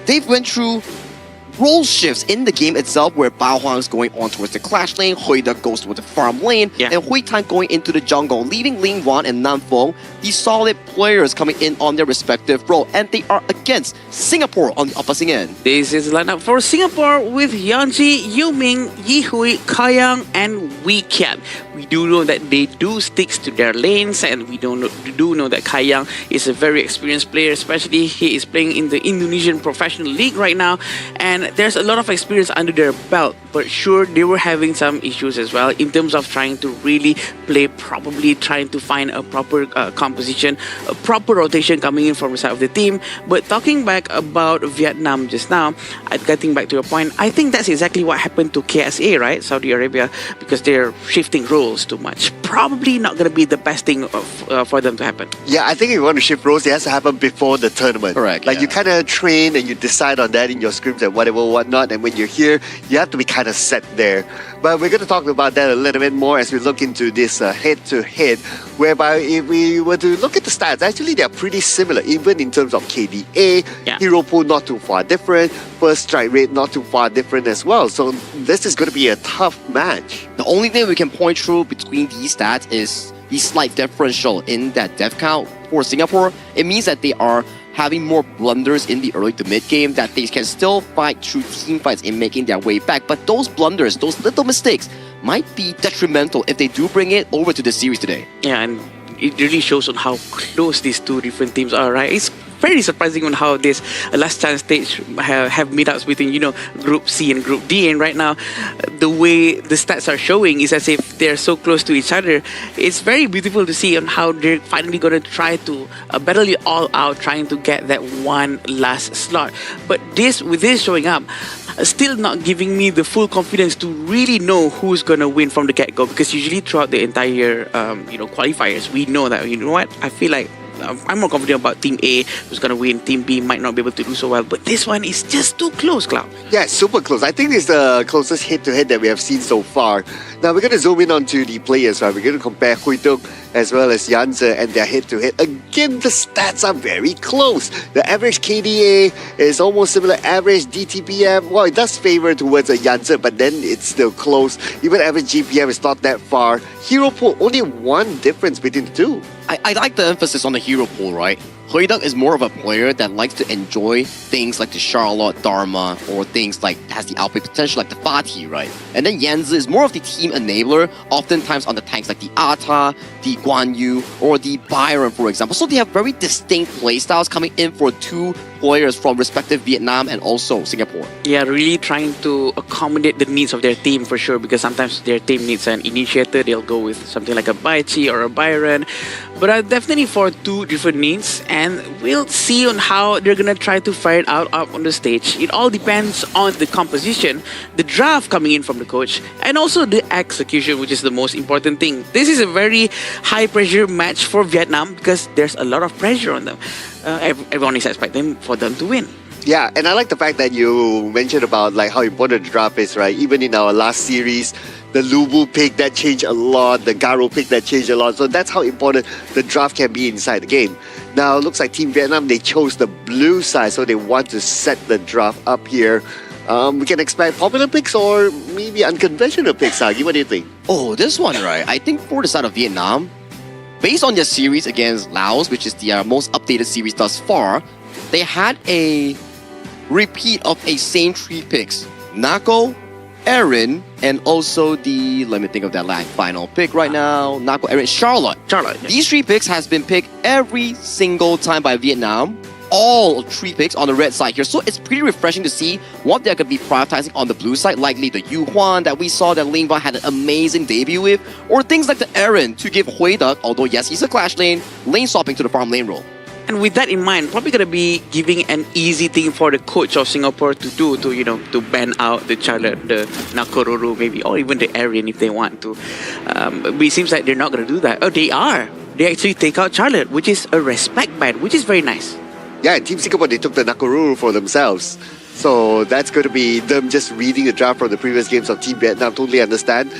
they've went through role shifts in the game itself, where Bao Huang is going on towards the clash lane, Hui Duck goes towards the farm lane, and Hui Tan going into the jungle, leaving Ling Wan and Nan Feng, these solid players coming in on their respective role, and they are against Singapore on the opposing end. This is the lineup for Singapore with Yanji, Yu Ming, Yi Hui, Kayang, and Wee Kiat. We do know that they do stick to their lanes, and we do know that Kayang is a very experienced player, especially he is playing in the Indonesian Professional League right now, and there's a lot of experience under their belt. But sure, they were having some issues as well in terms of trying to really play, probably trying to find a proper composition, a proper rotation coming in from the side of the team. But talking back about Vietnam just now, getting back to your point, I think that's exactly what happened to KSA, right? Saudi Arabia, because they're shifting roles too much. Probably not going to be the best thing for them to happen. Yeah, I think if you want to shift roles, it has to happen before the tournament. Correct. Like you kind of train and you decide on that in your scripts and whatever, whatnot. And when you're here, you have to be kind of set there. But we're going to talk about that a little bit more as we look into this head-to-head, whereby if we were to look at the stats, actually they're pretty similar, even in terms of KDA, hero pool not too far different, first strike rate not too far different as well. So this is going to be a tough match. The only thing we can point through between these stats is the slight differential in that death count for Singapore. It means that they are having more blunders in the early to mid game, that they can still fight through team fights in making their way back. But those blunders, those little mistakes, might be detrimental if they do bring it over to the series today. Yeah, and it really shows on how close these two different teams are, right? It's very surprising on how this last chance stage have meetups between, Group C and Group D, and right now the way the stats are showing is as if they're so close to each other. It's very beautiful to see on how they're finally going to try to battle it all out, trying to get that one last slot. But with this showing up, still not giving me the full confidence to really know who's going to win from the get-go, because usually throughout the entire qualifiers, we know that, I feel like I'm more confident about Team A who's going to win. Team B might not be able to do so well, but this one is just too close, Cloud. Yeah, super close. I think it's the closest head-to-head that we have seen so far. Now we're going to zoom in onto the players, right? We're going to compare Hui Tuk as well as Yanze and their head-to-head. Again, the stats are very close. The average KDA is almost similar. Average DTPM, well, it does favor towards a Yanze, but then it's still close. Even average GPM is not that far. Hero pool, only one difference between the two. I like the emphasis on the hero pool, right? Hui Duck is more of a player that likes to enjoy things like the Charlotte, Dharma, or things like has the outplay potential like the Fatih, right? And then Yanzi is more of the team enabler, oftentimes on the tanks like the Ata, the Guan Yu, or the Byron, for example. So they have very distinct playstyles coming in for two players from respective Vietnam and also Singapore. Yeah, really trying to accommodate the needs of their team for sure, because sometimes their team needs an initiator, they'll go with something like a Baichi or a Byron. But definitely for two different needs, and we'll see on how they're gonna try to fire it out up on the stage. It all depends on the composition, the draft coming in from the coach, and also the execution, which is the most important thing. This is a very high pressure match for Vietnam because there's a lot of pressure on them. Everyone is expecting for them to win. Yeah, and I like the fact that you mentioned about like how important the draft is, right? Even in our last series, the Lubu pick that changed a lot, the Garo pick that changed a lot. So that's how important the draft can be inside the game. Now, it looks like Team Vietnam, they chose the blue side, so they want to set the draft up here. We can expect popular picks or maybe unconventional picks, Hagi. What do you think? Oh, this one, right? I think for the side of Vietnam, based on their series against Laos, which is the most updated series thus far, they had a repeat of a same three picks. Nako, Aaron, and also let me think of that last final pick right now. Nako, Aaron, Charlotte. Yeah. These three picks has been picked every single time by Vietnam. All three picks on the red side here. So it's pretty refreshing to see what they're going to be prioritizing on the blue side, likely the Yu Huan that we saw that Ling Van had an amazing debut with, or things like the Aaron to give Hui Duck, although yes, he's a clash lane swapping to the farm lane role. And with that in mind, probably gonna be giving an easy thing for the coach of Singapore to do to ban out the Charlotte, the Nakororo maybe, or even the Aryan if they want to. But it seems like they're not gonna do that. Oh, they are. They actually take out Charlotte, which is a respect ban, which is very nice. Yeah, in Team Singapore, they took the Nakoruru for themselves. So that's going to be them just reading the draft from the previous games of Team Vietnam. Totally understand.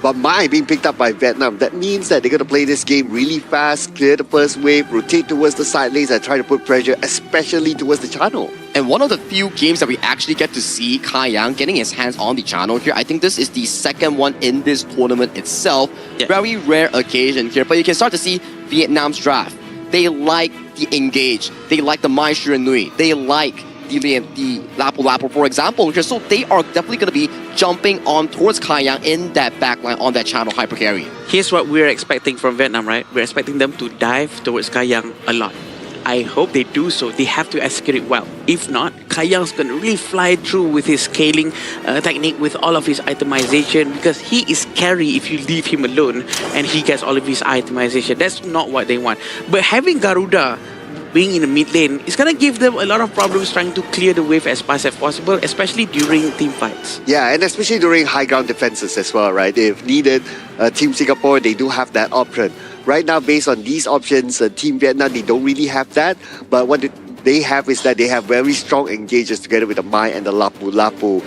But Mai being picked up by Vietnam, that means that they're going to play this game really fast, clear the first wave, rotate towards the side lanes and try to put pressure, especially towards the channel. And one of the few games that we actually get to see Kai Yang getting his hands on the channel here. I think this is the second one in this tournament itself. Yeah. Very rare occasion here, but you can start to see Vietnam's draft. They like the engage. They like the Mai Shiren Nui. They like the Lapu Lapu, for example. Here. So they are definitely going to be jumping on towards Kai Yang in that backline on that channel hyper carry. Here's what we're expecting from Vietnam, right? We're expecting them to dive towards Kai Yang a lot. I hope they do so. They have to execute it well. If not, Kai Yang's going to really fly through with his scaling technique, with all of his itemization, because he is carry if you leave him alone and he gets all of his itemization. That's not what they want. But having Garuda being in the mid lane is going to give them a lot of problems trying to clear the wave as fast as possible, especially during team fights. Yeah, and especially during high ground defenses as well, right? If needed, Team Singapore, they do have that option. Right now, based on these options, Team Vietnam, they don't really have that. But what they have is that they have very strong engages together with the Mai and the Lapu Lapu.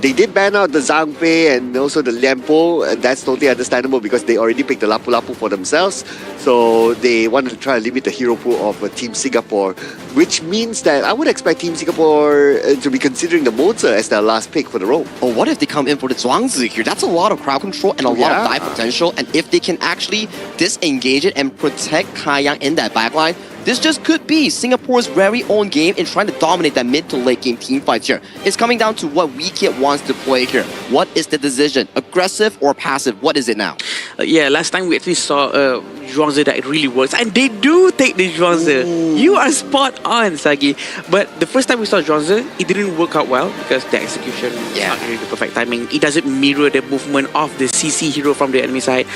They did ban out the Zhang Fei and also the Lianpo, and that's totally understandable because they already picked the Lapu Lapu for themselves. So they want to try to limit the hero pool of Team Singapore, which means that I would expect Team Singapore to be considering the Moza as their last pick for the role. Or what if they come in for the Zhuangzi here? That's a lot of crowd control and a lot of dive potential. And if they can actually disengage it and protect Kai Yang in that backline, this just could be Singapore's very own game in trying to dominate that mid to late game team fights here. It's coming down to what WeKid wants to play here. What is the decision? Aggressive or passive? What is it now? Yeah, last time we actually saw Zhuangzi that it really works. And they do take the Zhuangzi. You are spot on, Sagi. But the first time we saw Zhuangzi, it didn't work out well because the execution is not really the perfect timing. It doesn't mirror the movement of the CC hero from the enemy side.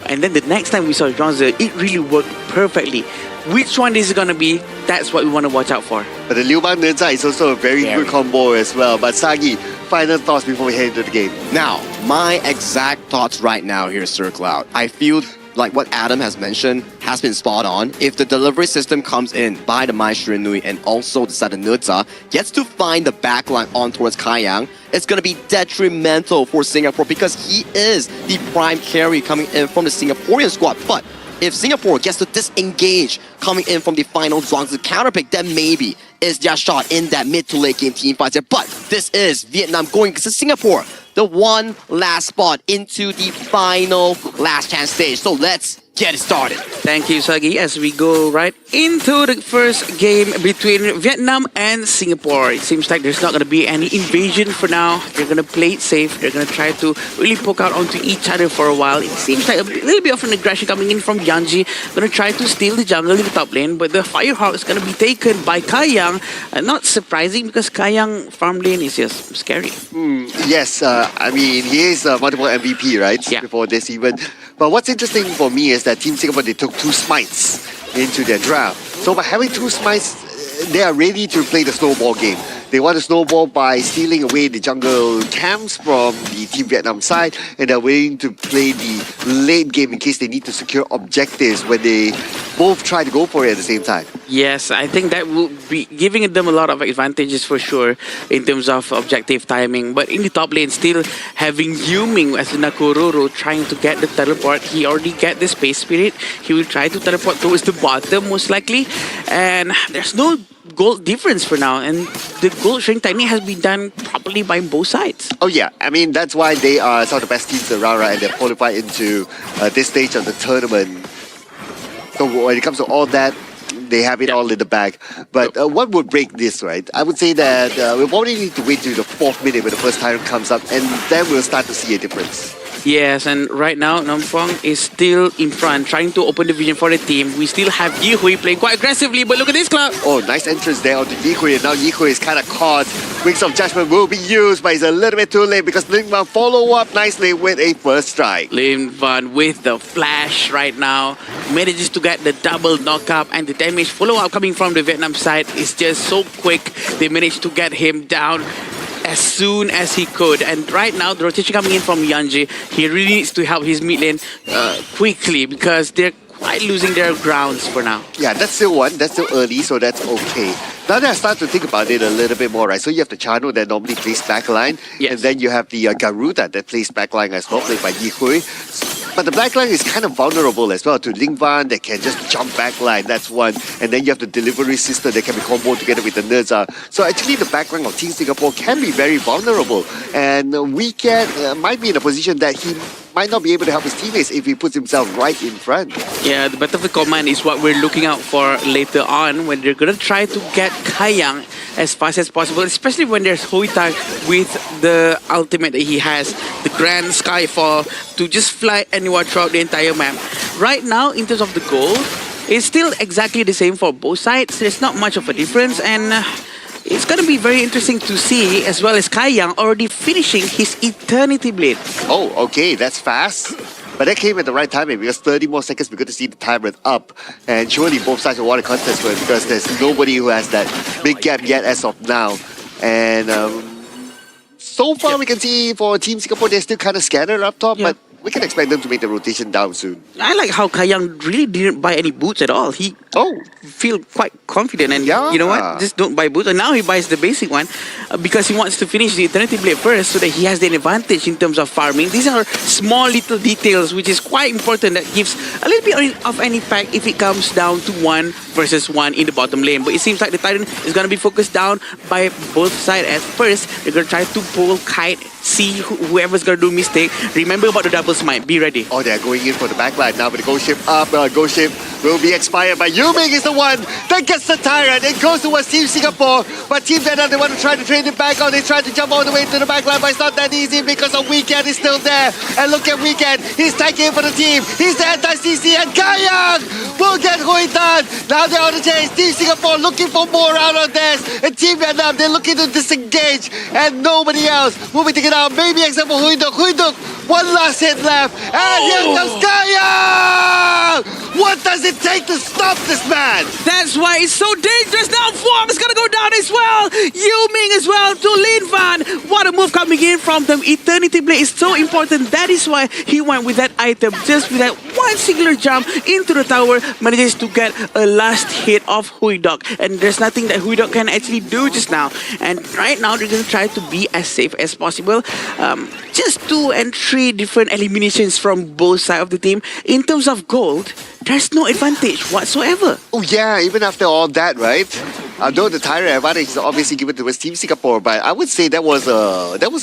And then the next time we saw Zhuangzi, it really worked perfectly. Which one is it going to be? That's what we want to watch out for. But the Liu Bang Neza is also a very good combo as well. But Sagi, final thoughts before we head into the game. Now, my exact thoughts right now here, Sir Cloud. I feel like what Adam has mentioned has been spot on. If the delivery system comes in by the Mai Shiren Nui and also the Sadanutza gets to find the backline on towards Kai Yang, it's going to be detrimental for Singapore because he is the prime carry coming in from the Singaporean squad. But if Singapore gets to disengage coming in from the final Zhuangzi counterpick, then maybe is their shot in that mid to late game team fight. But this is Vietnam going to Singapore, the one last spot into the final last chance stage. So let's get it started. Thank you, Sagi. As we go right into the first game between Vietnam and Singapore, it seems like there's not going to be any invasion for now. They're going to play it safe. They're going to try to really poke out onto each other for a while. It seems like a little bit of an aggression coming in from Yanji. Going to try to steal the jungle in the top lane, but the Firehawk is going to be taken by Kai Yang. Not surprising because Kai Yang farm lane is just scary. Yes, I mean, he is a multiple MVP, right? Yeah. Before this even. But what's interesting for me is that Team Singapore, they took 2 smites into their draft. So by having 2 smites, they are ready to play the snowball game. They want to snowball by stealing away the jungle camps from the Team Vietnam side, and they're willing to play the late game in case they need to secure objectives when they both try to go for it at the same time. Yes, I think that will be giving them a lot of advantages for sure in terms of objective timing. But in the top lane, still having Yuming as the Nakororo trying to get the teleport. He already get the Space Spirit. He will try to teleport towards the bottom most likely. And there's no gold difference for now. And the gold shrink technique has been done properly by both sides. Oh yeah, I mean, that's why they are some of the best teams around, right? And they're qualified into this stage of the tournament. So when it comes to all that, they have it all in the bag. But what would break this, right? I would say that we'll probably need to wait till the 4th minute when the first tyrant comes up, and then we'll start to see a difference. Yes, and right now, Namfong is still in front, trying to open the vision for the team. We still have Yi Hui playing quite aggressively, but look at this, Cloud. Oh, nice entrance there onto Yi Hui, and now Yi Hui is kind of caught. Wings of Judgment will be used, but it's a little bit too late because Ling Van follow up nicely with a first strike. Lim Van with the flash right now manages to get the double knock-up, and the damage follow-up coming from the Vietnam side is just so quick. They managed to get him down as soon as he could, and right now the rotation coming in from Yanji, he really needs to help his mid lane quickly because they're quite losing their grounds for now. Yeah, that's still one. That's still early, so that's okay. Now that I start to think about it a little bit more, right? So you have the Chano that normally plays backline, Yes. and then you have the Garuda that plays backline as well, played by Yi Hui. But the backline is kind of vulnerable as well to Ling Van that can just jump backline. That's one. And then you have the delivery system that can be comboed together with the Nerza. So actually the backline of Team Singapore can be very vulnerable. And Weekend might be in a position that he might not be able to help his teammates if he puts himself right in front. Yeah, the Battlefield Command is what we're looking out for later on when they're going to try to get Kayang as fast as possible, especially when there's Hoitak with the ultimate that he has, the Grand Skyfall, to just fly anywhere throughout the entire map. Right now, in terms of the goal, it's still exactly the same for both sides. There's not much of a difference, and it's going to be very interesting to see, as well as Kayang already finishing his Eternity Blade. Oh, okay, that's fast. But that came at the right timing because 30 more seconds we're going to see the timer up. And surely both sides will want a contest for it because there's nobody who has that big gap yet as of now. And so far we can see for Team Singapore, they're still kind of scattered up top, but we can expect them to make the rotation down soon. I like how Kayang really didn't buy any boots at all. He feel quite confident and Yeah. you know what, just don't buy boots. And now he buys the basic one because he wants to finish the Eternity Blade first so that he has the advantage in terms of farming. These are small little details which is quite important that gives a little bit of an impact if it comes down to 1 versus 1 in the bottom lane. But it seems like the Titan is going to be focused down by both sides at first. They're going to try to pull Kite, see whoever's going to do mistake. Remember about the double smite, be ready. Oh, they're going in for the backline now, but the Ghost Ship up. Ghost Ship will be expired, but Yuming is the one that gets the Tyrant. It goes towards Team Singapore, but Team Vietnam, they want to try to trade it back on. They try to jump all the way to the backline, but it's not that easy because of Weekend is still there. And look at Weekend, he's tagging for the team. He's the anti-CC, and Kayang will get Hui Tan. Now they're on the chase. Team Singapore looking for more out of this. And Team Vietnam, they're looking to disengage, and nobody else will be taken out. Maybe except for Hui Duk. Hui Duk, one last hit left. And here comes Kayang! What does it take to stop this man? That's why it's so dangerous now. Fuang is going to go down as well. Yuming as well to Lin Van. What a move coming in from them. Eternity Blade is so important. That is why he went with that item. Just with that one singular jump into the tower, manages to get a last hit of Hui Duk. And there's nothing that Hui Duk can actually do just now. And right now, they're going to try to be as safe as possible. Just 2 and 3 different eliminations from both sides of the team. In terms of gold, there's no advantage whatsoever. Oh yeah, even after all that, right? Although the Tyrant advantage is obviously given towards Team Singapore, but I would say that was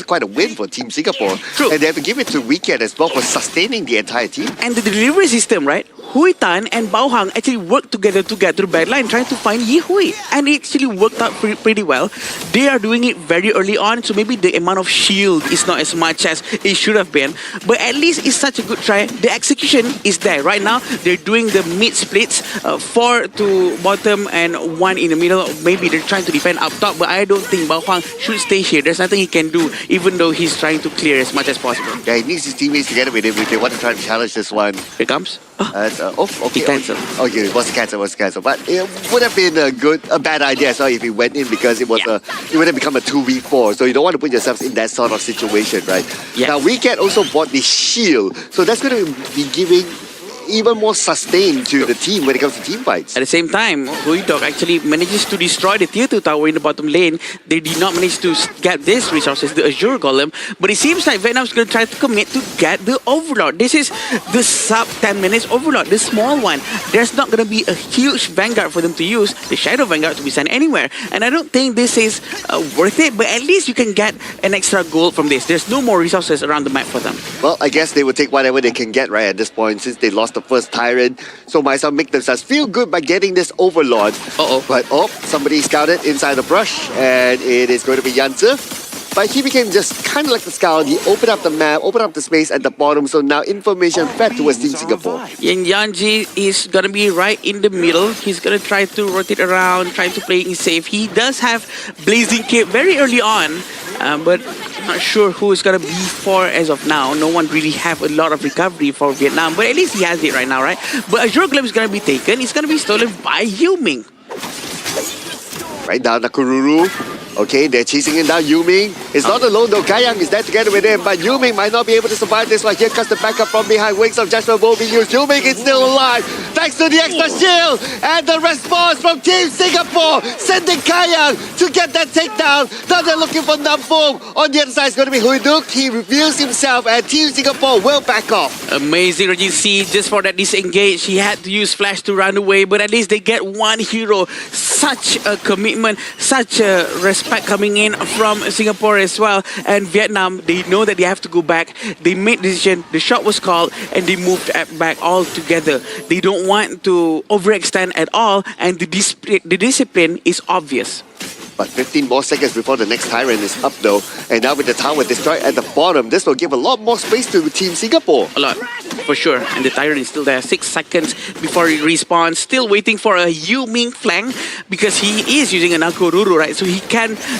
quite a win for Team Singapore. True. And they have to give it to Weekend as well for sustaining the entire team. And the delivery system, right? Hui Tan and Bao Hang actually worked together to get to the backline trying to find Yi Hui. And it actually worked out pretty well. They are doing it very early on, so maybe the amount of shield is not as much as it should have been. But at least it's such a good try. The execution is there. Right now, they're doing the mid splits, 4 to bottom and 1 in the middle. Maybe they're trying to defend up top, but I don't think Bao Hang should stay here. There's nothing he can do, even though he's trying to clear as much as possible. Yeah, he needs his teammates together with him if they want to try to challenge this one. Here it comes. Okay. He cancelled. Okay, it was cancelled. But it would have been a bad idea as well if he went in because it would have become a 2v4. So you don't want to put yourselves in that sort of situation, right? Yeah. Now Weekend also bought the shield, so that's going to be giving even more sustain to the team when it comes to team fights. At the same time, Hui Duk actually manages to destroy the tier 2 tower in the bottom lane. They did not manage to get these resources, the Azure Golem. But it seems like Vietnam's going to try to commit to get the Overlord. This is the sub 10 minutes Overlord, the small one. There's not going to be a huge Vanguard for them to use, the Shadow Vanguard to be sent anywhere. And I don't think this is worth it, but at least you can get an extra gold from this. There's no more resources around the map for them. Well, I guess they will take whatever they can get right at this point since they lost the first Tyrant. So might as well make themselves feel good by getting this Overlord. But somebody scouted inside the brush and it is going to be Yanzi. But he became just kind of like the scout. He opened up the map, opened up the space at the bottom. So now information fed towards Team Singapore. And Yanji is going to be right in the middle. He's going to try to rotate around, trying to play it safe. He does have Blazing Cape very early on, but I'm not sure who is going to be for as of now. No one really have a lot of recovery for Vietnam, but at least he has it right now, right? But Azure Golem is going to be taken. It's going to be stolen by Yuming. Right now, Nakururu Okay, they're chasing him down. Yuming is not alone though. Kayang is there together with him, but Yuming might not be able to survive this one. Here comes the backup from behind. Wings of Judgment will be used. Yuming is still alive thanks to the extra shield and the response from Team Singapore, sending Kayang to get that takedown. Now they're looking for Nampung. On the other side is going to be Huiduk. He reveals himself and Team Singapore will back off. Amazing, Reggie C. Just for that disengage, he had to use Flash to run away, but at least they get one hero. Such a commitment, such a respect coming in from Singapore as well. And Vietnam, they know that they have to go back. They made the decision, the shot was called, and they moved back all together. They don't want to overextend at all, and the discipline is obvious. But 15 more seconds before the next Tyrant is up though. And now with the tower destroyed at the bottom, this will give a lot more space to Team Singapore. A lot, for sure. And the Tyrant is still there. 6 seconds before he respawns. Still waiting for a Yu-Ming flank because he is using an Akururu, right? So he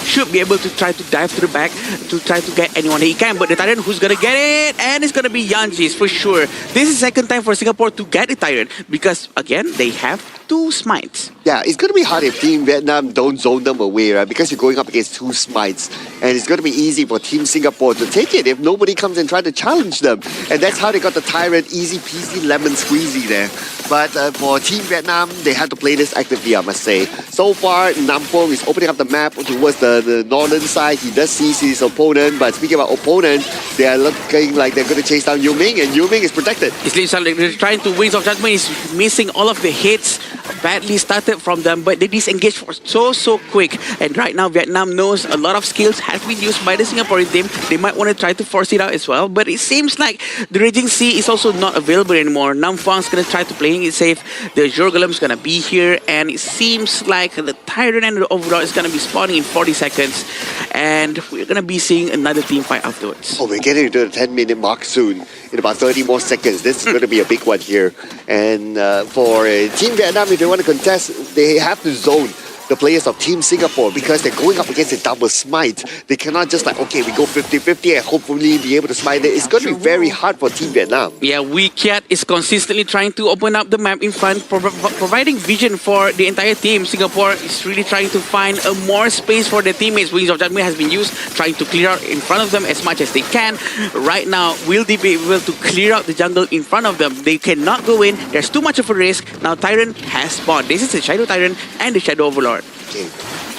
should be able to try to dive to the back to try to get anyone he can. But the Tyrant, who's going to get it? And it's going to be Yanji's for sure. This is second time for Singapore to get the Tyrant because, again, they have 2 smites. Yeah, it's going to be hard if Team Vietnam don't zone them away, right? Because you're going up against 2 smites. And it's going to be easy for Team Singapore to take it if nobody comes and try to challenge them. And that's how they got the Tyrant, easy peasy lemon squeezy there. But for Team Vietnam, they have to play this actively, I must say. So far, Nampung is opening up the map towards the northern side. He does see his opponent, but speaking about opponent, they are looking like they're going to chase down Yu-Ming, and Yu-Ming is protected. It seems like they're trying to Wings of Judgment. He's missing all of the hits. Badly started from them, but they disengaged for so quick. And right now, Vietnam knows a lot of skills have been used by the Singaporean team. They might want to try to force it out as well, but it seems like the Raging Sea is also not available anymore. Nam Phuong's going to try to play it safe. The Azure Golem's going to be here, and it seems like the Tyrant and the Overlord is going to be spawning in 40 seconds. And we're going to be seeing another team fight afterwards. Oh, we're getting into the 10-minute mark soon. In about 30 more seconds, this is going to be a big one here. And for Team Vietnam, if they want to contest, they have to zone the players of Team Singapore because they're going up against a double smite. They cannot just like, okay, we go 50-50 and hopefully be able to smite it. It's going to be very hard for Team Vietnam. Yeah, Wee Kiat is consistently trying to open up the map in front, providing vision for the entire team. Singapore is really trying to find more space for their teammates. Wings of Judgment has been used, trying to clear out in front of them as much as they can. Right now, will they be able to clear out the jungle in front of them? They cannot go in. There's too much of a risk. Now Tyrant has spawned. This is the Shadow Tyrant and the Shadow Overlord. Okay.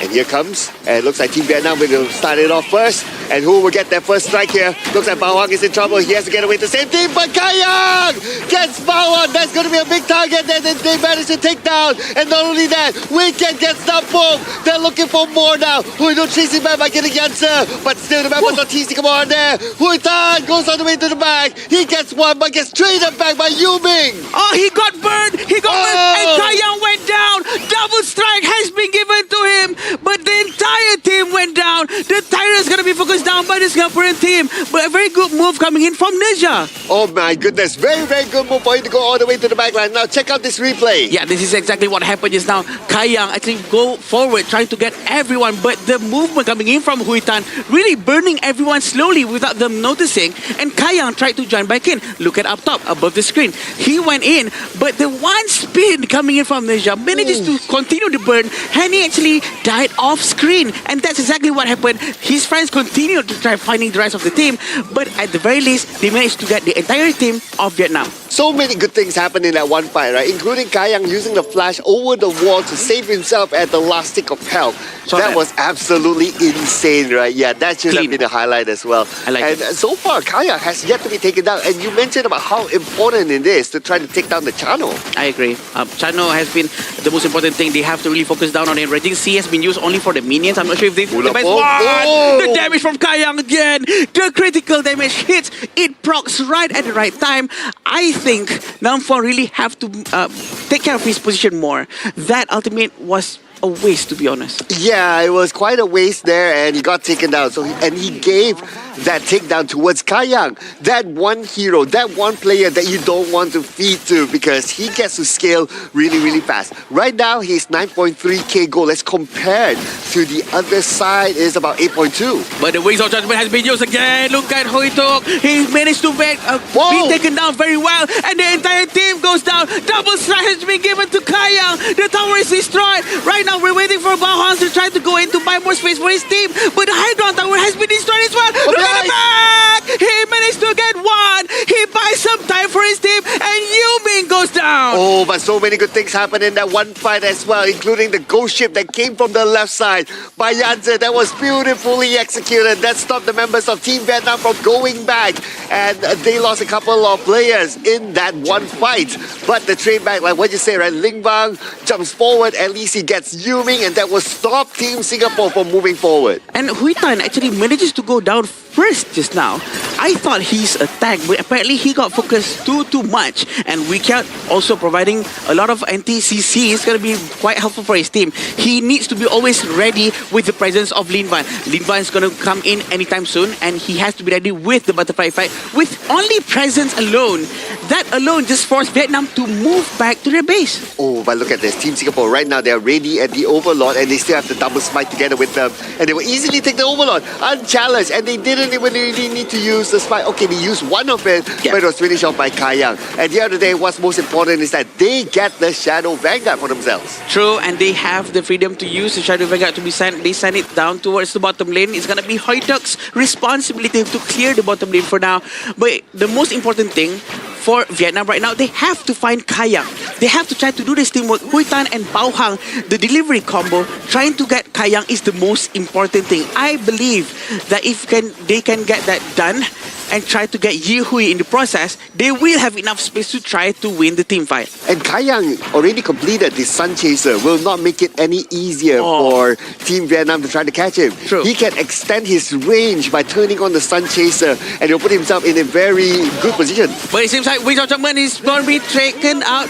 And here comes, and it looks like Team Vietnam will start it off first. And who will get that first strike here? Looks like Bao Huang is in trouble. He has to get away to the same team, but Kayang gets Bao Huang. That's going to be a big target that they managed to take down. And not only that, Weekend gets Nampung. They're looking for more now. Huiduk chasing back by getting Yancer, but still the members of Team Singapore are there. Hui Tan goes all the way to the back. He gets one, but gets traded back by Yu-Ming. Oh, he got burned. He got burned. And Kayang went down. Double strike has been given to him. But the entire team went down. The Tyrant's going to be focused down by the Singaporean team. But a very good move coming in from Ninja. Oh my goodness. Very, very good move for him to go all the way to the back line. Now check out this replay. Yeah, this is exactly what happened just now. Kayang actually go forward trying to get everyone. But the movement coming in from Hui Tan really burning everyone slowly without them noticing. And Kayang tried to join back in. Look at up top above the screen. He went in. But the one spin coming in from Ninja manages to continue the burn. And he actually died off screen, and that's exactly what happened. His friends continued to try finding the rest of the team, but at the very least, they managed to get the entire team of Vietnam. So many good things happened in that one fight, right? Including Kayang using the flash over the wall to save himself at the last tick of health. That was absolutely insane, right? Yeah, that should have been a highlight as well. I like it. So far, Kayang has yet to be taken down, and you mentioned about how important it is to try to take down the channel. I agree. Channel has been the most important thing. They have to really focus down on it. Raging Sea has been used only for the minions. I'm not sure if they've the best one. The damage from Kayang again. The critical damage hits. It procs right at the right time. I think Nam Phuong really have to take care of his position more. That ultimate was a waste, to be honest. Yeah, it was quite a waste there, and he got taken down. So he gave that takedown towards Kayang, that one hero, that one player that you don't want to feed to because he gets to scale really, really fast. Right now, he's 9.3k gold. Let's compare it to the other side is about 8.2. But the Wings of Judgment has been used again. Look at Huiduk. He managed to be taken down very well, and the entire team goes down. Double strike has been given to Kayang. The tower is destroyed. Right right now we're waiting for Bauhaus to try to go in to buy more space for his team. But the high ground tower has been destroyed as well. Look at the back! He managed to get one. He buys some time for his team, and Yuming goes down. Oh, but so many good things happened in that one fight as well, including the ghost ship that came from the left side by Yanzi. That was beautifully executed. That stopped the members of Team Vietnam from going back. And they lost a couple of players in that one fight. But the trade back, like what you say, right? Ling Bang jumps forward. At least he gets Yuming, and that will stop Team Singapore from moving forward. And Hui Tan actually manages to go down first just now. I thought he's attacked, but apparently he got focused too much. And Wikiat also providing a lot of anti-CC. It's going to be quite helpful for his team. He needs to be always ready with the presence of Lin Van. Lin Van is going to come in anytime soon, and he has to be ready with the butterfly fight. With only presence alone, that alone just forced Vietnam to move back to their base. Oh, but look at this. Team Singapore right now, they're ready at the Overlord, and they still have the double smite together with them. And they will easily take the Overlord unchallenged, and they didn't even really need to use the smite. Okay, they used one of it, but it was finished off by Kayang. At the end of the day, what's most important is that they get the Shadow Vanguard for themselves. True, and they have the freedom to use the Shadow Vanguard to be sent. They send it down towards the bottom lane. It's going to be Hoituk's responsibility to clear the bottom lane for now. But the most important thing for Vietnam right now, they have to find Kayang. They have to try to do this teamwork. Hui Tan and Bao Hang, the delivery combo, trying to get Kayang is the most important thing. I believe that if they can get that done and try to get Yi Hui in the process, they will have enough space to try to win the team fight. And Kayang already completed the Sun Chaser, will not make it any easier for Team Vietnam to try to catch him. True. He can extend his range by turning on the Sun Chaser, and he'll put himself in a very good position. But it seems like Wings of Judgment is going to be taken out.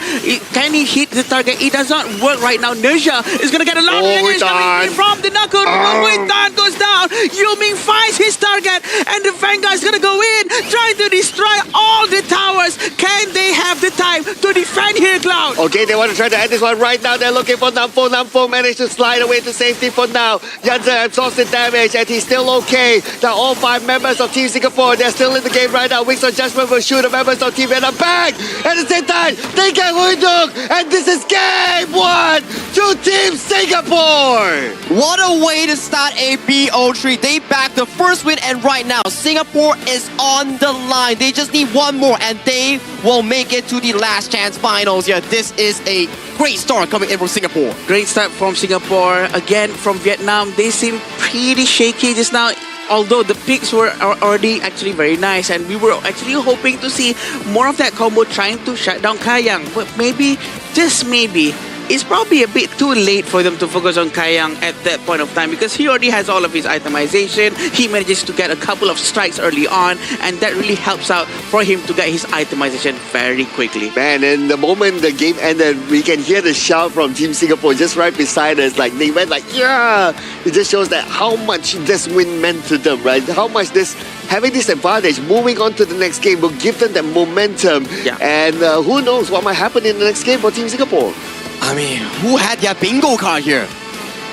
Can he hit the target? It does not work right now. Nerja is going to get a long range coming in from the knuckle. Hui Tan goes down. Yuming finds his target, and the Vanguard is going to go in, trying to destroy all the towers. Can they have the time to defend here, Cloud? Okay, they want to try to end this one right now. They're looking for Nampo. Nampo managed to slide away to safety for now. Yanzi absorbs the damage, and he's still okay. Now all 5 members of Team Singapore, they're still in the game right now. Wings of Judgment will shoot the members of Team Vietnam back. At the same time, they get Huyduk, and this is game 1 to Team Singapore. What a way to start a BO3. They backed the first win, and right now Singapore is on the line. They just need one more, and they will make it to the last chance finals. Yeah, this is a great start coming in from Singapore. Great start from Singapore. Again, from Vietnam, they seem pretty shaky just now. Although the picks were already actually very nice, and we were actually hoping to see more of that combo trying to shut down Kayang. But maybe, just maybe, it's probably a bit too late for them to focus on Kayang at that point of time, because he already has all of his itemization. He manages to get a couple of strikes early on, and that really helps out for him to get his itemization very quickly. Man, and the moment the game ended, we can hear the shout from Team Singapore just right beside us. Like, they went like, yeah! It just shows that how much this win meant to them, right? How much having this advantage, moving on to the next game will give them that momentum. Yeah. And who knows what might happen in the next game for Team Singapore. I mean, who had their bingo card here?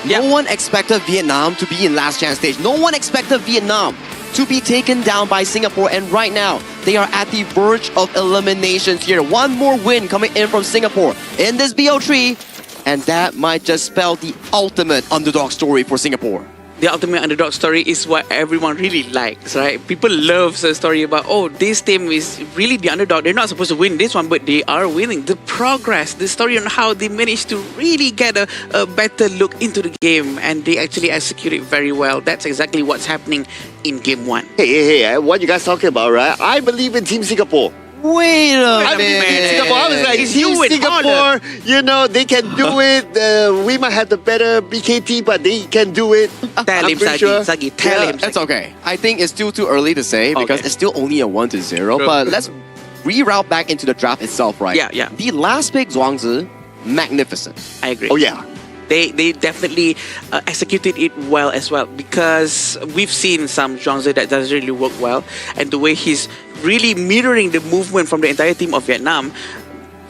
Yeah. No one expected Vietnam to be in last chance stage. No one expected Vietnam to be taken down by Singapore, and right now they are at the verge of eliminations here. One more win coming in from Singapore in this BO3, and that might just spell the ultimate underdog story for Singapore. The ultimate underdog story is what everyone really likes, right? People love the story about, oh, this team is really the underdog. They're not supposed to win this one, but they are winning. The progress, the story on how they managed to really get a better look into the game, and they actually execute it very well. That's exactly what's happening in game 1. Hey, what you guys talking about, right? I believe in Team Singapore. Wait a I believe in minute. Singapore. I was like, It's Team you and Singapore, you know, they can do it. We might have the better BKT, but they can do it. Tell I'm him, pretty sure. Sagi, tell him. It's okay. I think it's still too early to say because Okay. it's still only a 1-0. True. But let's reroute back into the draft itself, right? Yeah. The last pick, Zhuangzi, magnificent. I agree. Oh, yeah. They definitely executed it well as well, because we've seen some Zhuangzi that doesn't really work well, and the way he's really mirroring the movement from the entire team of Vietnam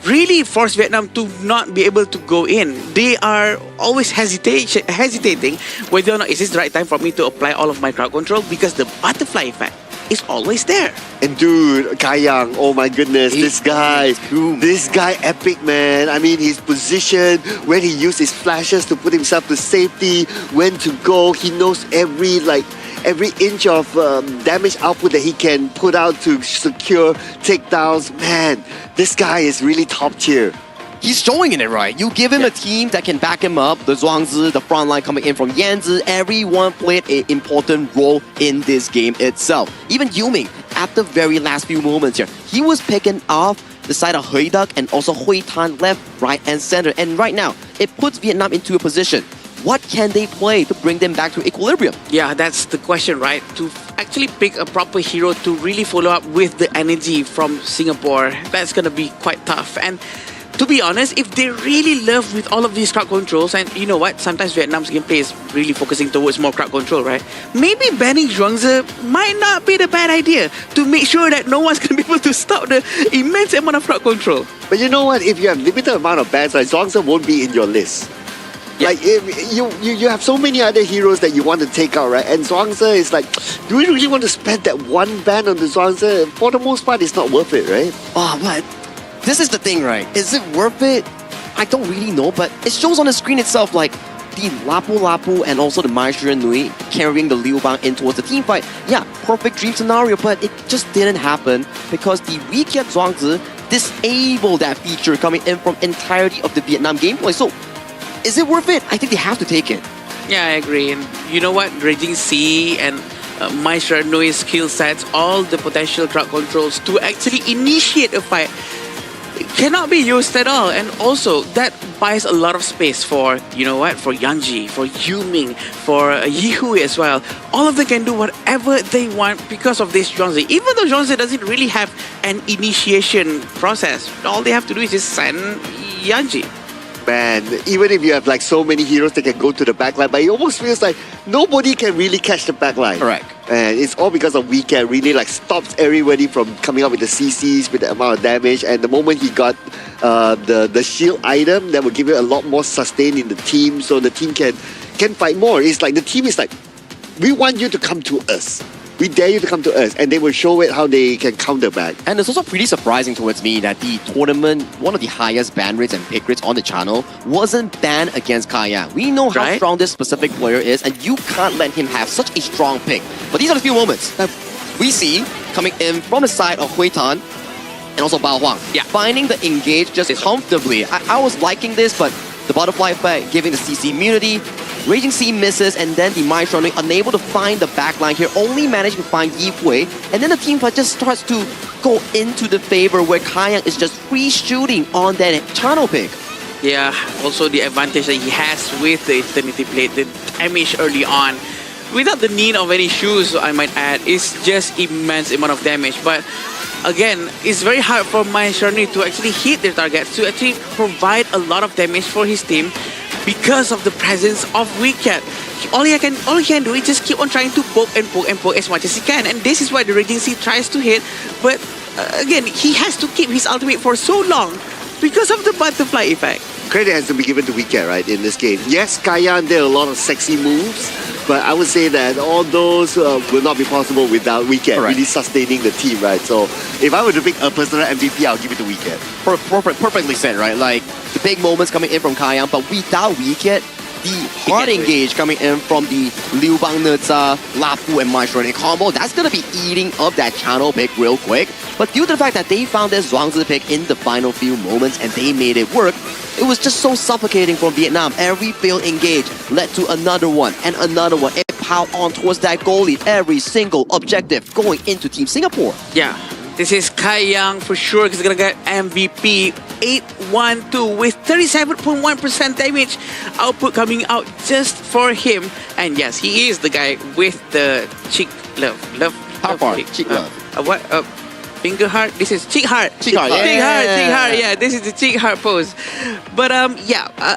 really forced Vietnam to not be able to go in. They are always hesitating whether or not is this the right time for me to apply all of my crowd control, because the butterfly effect is always there. And dude, Kai Yang, oh my goodness, this guy epic, man. I mean, his position, when he used his flashes to put himself to safety, when to go, he knows every inch of damage output that he can put out to secure takedowns. Man, this guy is really top tier. He's showing it, right? You give him a team that can back him up. The Zhuangzi, the front line coming in from Yanzi, everyone played an important role in this game itself. Even Yuming, at the very last few moments here, he was picking off the side of Hui Duck and also Hui Tan left, right, and center. And right now, it puts Vietnam into a position. What can they play to bring them back to equilibrium? Yeah, that's the question, right? To actually pick a proper hero to really follow up with the energy from Singapore, that's going to be quite tough. And to be honest, if they really love with all of these crowd controls, and you know what, sometimes Vietnam's gameplay is really focusing towards more crowd control, right? Maybe banning Zhuangzi might not be the bad idea to make sure that no one's going to be able to stop the immense amount of crowd control. But you know what? If you have limited amount of bans, like Zhuangzi won't be in your list. Yeah. Like if you have so many other heroes that you want to take out, right? And Zhuangzi is like, do we really want to spend that one ban on the Zhuangzi? For the most part, it's not worth it, right? Oh, but this is the thing, right? Is it worth it? I don't really know, but it shows on the screen itself like the Lapu Lapu and also the Mai Shi Nui carrying the Liu Bang in towards the team fight. Yeah, perfect dream scenario, but it just didn't happen because the weak yet Zhuangzi disabled that feature coming in from entirety of the Vietnam gameplay. So, is it worth it? I think they have to take it. Yeah, I agree. And you know what? Raging Sea and Mai Shi Nui's skill sets, all the potential crowd controls to actually initiate a fight cannot be used at all. And also, that buys a lot of space for, you know what, for Yanji, for Yuming, for Yihui as well. All of them can do whatever they want because of this Zhuangzi. Even though Zhuangzi doesn't really have an initiation process, all they have to do is just send Yanji. Man, even if you have like so many heroes that can go to the backline, but it almost feels like nobody can really catch the backline. Correct. And it's all because of Weekend really like stops everybody from coming up with the CCs with the amount of damage. And the moment he got the shield item, that will give you a lot more sustain in the team, so the team can fight more. It's like the team is like, we want you to come to us. We dare you to come to us, and they will show it how they can counter back. And it's also pretty surprising towards me that the tournament, one of the highest ban rates and pick rates on the channel, wasn't banned against Kai Yang. We know how strong this specific player is, and you can't let him have such a strong pick. But these are the few moments that we see coming in from the side of Hui Tan and also Bao Huang. Yeah. Finding the engage just comfortably. I was liking this, but the butterfly effect, giving the CC immunity, Raging Sea misses, and then the Mai Shi Nui unable to find the backline here, only managed to find Yi Hui, and then the team fight just starts to go into the favor where Kai Yang is just free shooting on that channel pick. Yeah, also the advantage that he has with the Eternity Plate, the damage early on, without the need of any shoes, I might add, is just immense amount of damage. But again, it's very hard for Mai Shi Nui to actually hit their targets, to actually provide a lot of damage for his team because of the presence of Wicked. All he can do is just keep on trying to poke and poke and poke as much as he can. And this is why the Raging Sea tries to hit. But again, he has to keep his ultimate for so long because of the butterfly effect. Credit has to be given to Wicked, right, in this game. Yes, Kai Yang did a lot of sexy moves, but I would say that all those will not be possible without Wicked really sustaining the team, right? So if I were to pick a personal MVP, I'll give it to Wicked. Perfectly said, right? Like the big moments coming in from Kai Yang, but without Wicked, the hard engage coming in from the Liu Bang Neza, Lapu, and Mai Shi Nui combo, that's gonna be eating up that channel pick real quick. But due to the fact that they found this Zhuangzi pick in the final few moments and they made it work, it was just so suffocating from Vietnam. Every failed engage led to another one and another one. It piled on towards that goalie. Every single objective going into Team Singapore. Yeah, this is Kai Yang for sure. He's gonna get MVP 812 with 37.1% damage output coming out just for him. And yes, he is the guy with the cheek love. How far? Cheek love. What? Finger heart. This is cheek heart. Cheek heart. Yeah, this is the cheek heart pose. But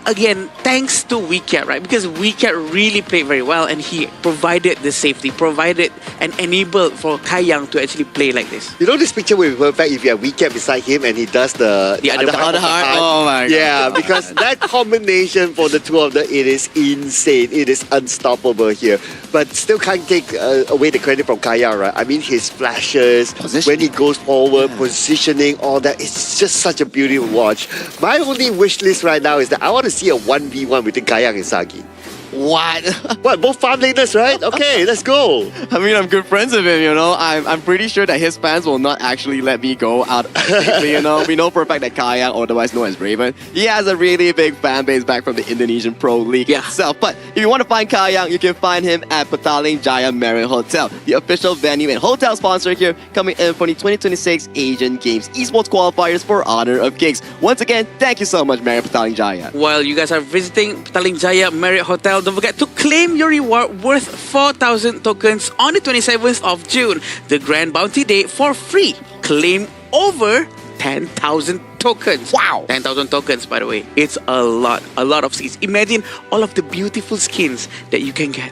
again, thanks to Wicked, right? Because Wicked really played very well, and he provided the safety, provided and enabled for Kai Yang to actually play like this. You know, this picture will be perfect if you have Wicked beside him and he does the other heart. Oh my god. Yeah, because that combination for the two of them, it is insane. It is unstoppable here. but still can't take away the credit from Kaya, right? I mean, his flashes, when he goes forward, positioning, all that. It's just such a beauty to watch. My only wish list right now is that I want to see a 1v1 between Kaya and Sagi. What? What, both farm laners, right? Okay, let's go. I mean, I'm good friends with him, you know. I'm pretty sure that his fans will not actually let me go out safely, you know. We know for a fact that Kaya, otherwise known as Raven, he has a really big fan base back from the Indonesian Pro League itself. But if you want to find Kaya, you can find him at Petaling Jaya Marriott Hotel, the official venue and hotel sponsor here, coming in for the 2026 Asian Games Esports Qualifiers for Honor of Kings. Once again, thank you so much, Marriott Petaling Jaya. While you guys are visiting Petaling Jaya Marriott Hotel, don't forget to claim your reward worth 4,000 tokens on the 27th of June, the grand bounty day, for free. Claim over 10,000 tokens. Wow. 10,000 tokens, by the way. It's a lot of skins. Imagine all of the beautiful skins that you can get.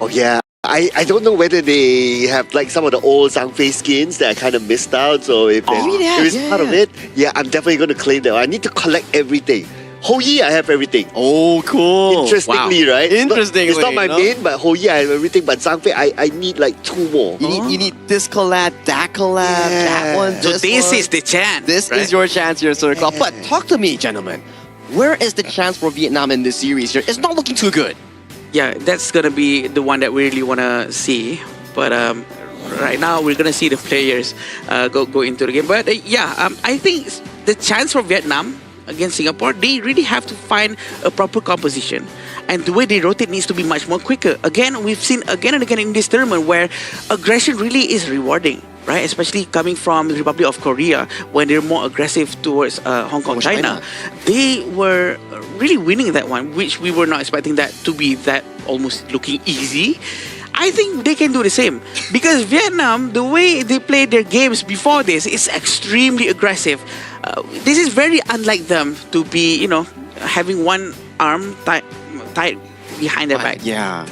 Oh yeah. I don't know whether they have like some of the old Zhangfei skins that I kind of missed out. So if it's part of it, yeah, I'm definitely going to claim them. I need to collect everything. Whole year I have everything. Oh, cool. Interestingly, right? Interestingly. It's not my main, but whole year I have everything. But Zhangfei, I need like 2 more. You need this collab, that collab, that one. So this is the chance. This is your chance here, Sir Club. But talk to me, gentlemen. Where is the chance for Vietnam in this series here? It's not looking too good. Yeah, that's gonna be the one that we really wanna see. But right now we're gonna see the players go into the game. But I think the chance for Vietnam against Singapore, they really have to find a proper composition, and the way they rotate needs to be much more quicker. Again, we've seen again and again in this tournament where aggression really is rewarding, right? Especially coming from the Republic of Korea, when they're more aggressive towards Hong Kong, China. They were really winning that one, which we were not expecting that to be that almost looking easy. I think they can do the same, because Vietnam, the way they played their games before this, is extremely aggressive. This is very unlike them to be, having one arm tied behind their back. Yeah.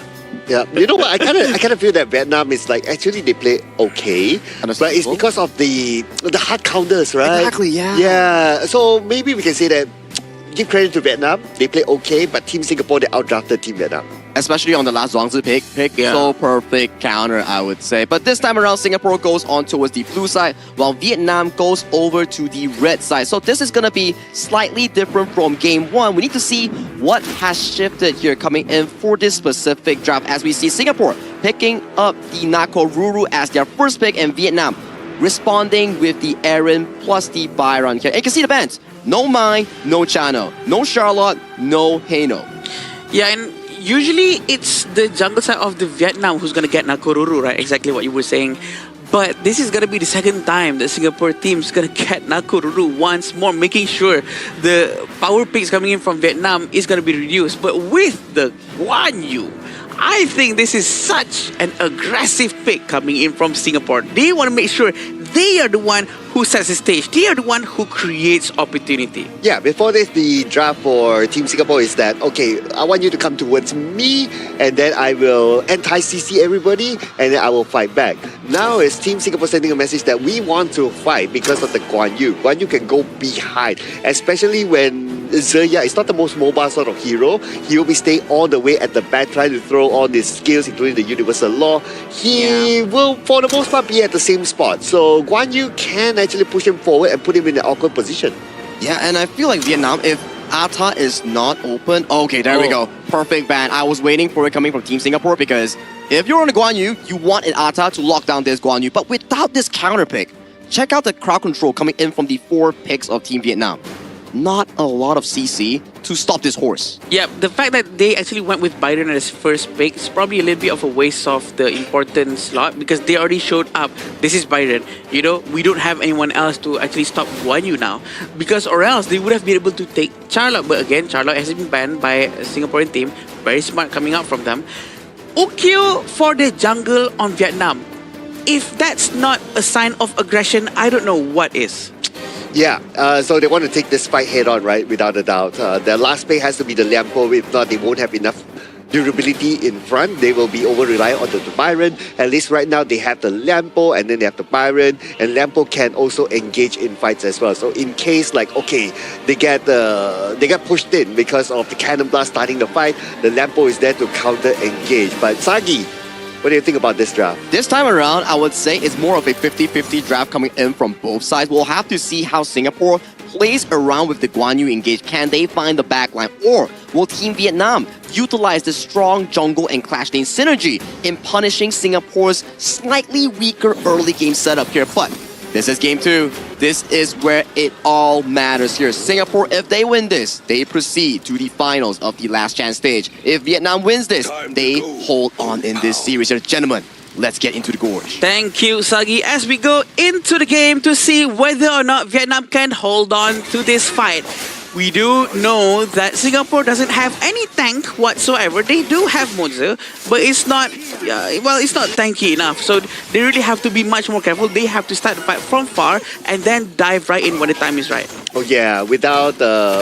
Yeah, you know what? I kind of feel that Vietnam is like actually they play okay, but it's because of the hard counters, right? Exactly. Yeah. Yeah. So maybe we can say that give credit to Vietnam. They play okay, but Team Singapore they outdrafted Team Vietnam. Especially on the last Zhuangzi pick. Yeah. So perfect counter, I would say. But this time around, Singapore goes on towards the blue side, while Vietnam goes over to the red side. So this is going to be slightly different from game 1. We need to see what has shifted here coming in for this specific draft, as we see Singapore picking up the Nakoruru as their first pick, and Vietnam responding with the Aaron plus the Byron here. And you can see the bands. No Mai, no Chano, no Charlotte, no Haino. Yeah, and usually it's the jungle side of the Vietnam who's gonna get Nakoruru, right? Exactly what you were saying. But this is gonna be the second time the Singapore team's gonna get Nakoruru once more, making sure the power picks coming in from Vietnam is gonna be reduced. But with the Guan Yu, I think this is such an aggressive pick coming in from Singapore. They want to make sure they are the one who sets the stage. They are the one who creates opportunity. Yeah, before this, the draft for Team Singapore is that, okay, I want you to come towards me, and then I will anti-CC everybody, and then I will fight back. Now it's Team Singapore sending a message that we want to fight because of the Guan Yu. Guan Yu can go behind, especially when Zheya is not the most mobile sort of hero. He will be staying all the way at the back, trying to throw all his skills, including the universal law. He will, for the most part, be at the same spot. So Guan Yu can actually push him forward and put him in an awkward position. Yeah, and I feel like Vietnam, if Ata is not open, okay, there we go. Perfect ban. I was waiting for it coming from Team Singapore, because if you're on a Guan Yu, you want an Ata to lock down this Guan Yu. But without this counter pick, check out the crowd control coming in from the 4 picks of Team Vietnam. Not a lot of CC to stop this horse. Yeah, the fact that they actually went with Byron as first pick is probably a little bit of a waste of the important slot, because they already showed up. This is Byron. We don't have anyone else to actually stop Guan Yu now, because or else they would have been able to take Charlotte. But again, Charlotte has been banned by a Singaporean team. Very smart coming out from them. Ukyo for the jungle on Vietnam. If that's not a sign of aggression, I don't know what is. Yeah, so they want to take this fight head on, right? Without a doubt. Their last pick has to be the Liampo. If not, they won't have enough durability in front. They will be over-reliant on the Byron. At least right now they have the Lampo and then they have the Byron, and Lampo can also engage in fights as well. So in case like, okay, they get pushed in because of the Cannon Blast starting the fight, the Lampo is there to counter-engage. But Sagi, what do you think about this draft? This time around, I would say it's more of a 50-50 draft coming in from both sides. We'll have to see how Singapore plays around with the Guan Yu engage. Can they find the backline? Or will Team Vietnam utilize the strong jungle and clash lane synergy in punishing Singapore's slightly weaker early game setup here? But this is game 2. This is where it all matters here. Singapore, if they win this, they proceed to the finals of the last chance stage. If Vietnam wins this, they hold on in this series here. Gentlemen, let's get into the gorge. Thank you, Sagi. As we go into the game to see whether or not Vietnam can hold on to this fight. We do know that Singapore doesn't have any tank whatsoever. They do have Moze, but it's not, it's not tanky enough. So they really have to be much more careful. They have to start the fight from far and then dive right in when the time is right. Oh yeah, without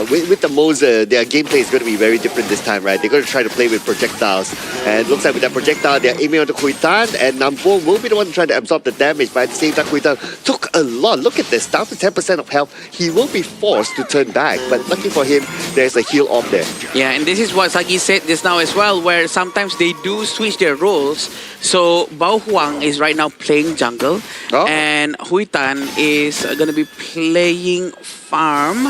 with the Moze, their gameplay is going to be very different this time, right? They're going to try to play with projectiles, and it looks like with that projectile, they're aiming on the Kui Tan, and Nampo will be the one trying to absorb the damage. But at the same time, Kui Tan took a lot. Look at this, down to 10% of health. He will be forced to turn back, but lucky for him, there's a heal off there. Yeah, and this is what Sagi said just now as well, where sometimes they do switch their roles. So Bao Huang is right now playing jungle, and Hui Tan is going to be playing farm.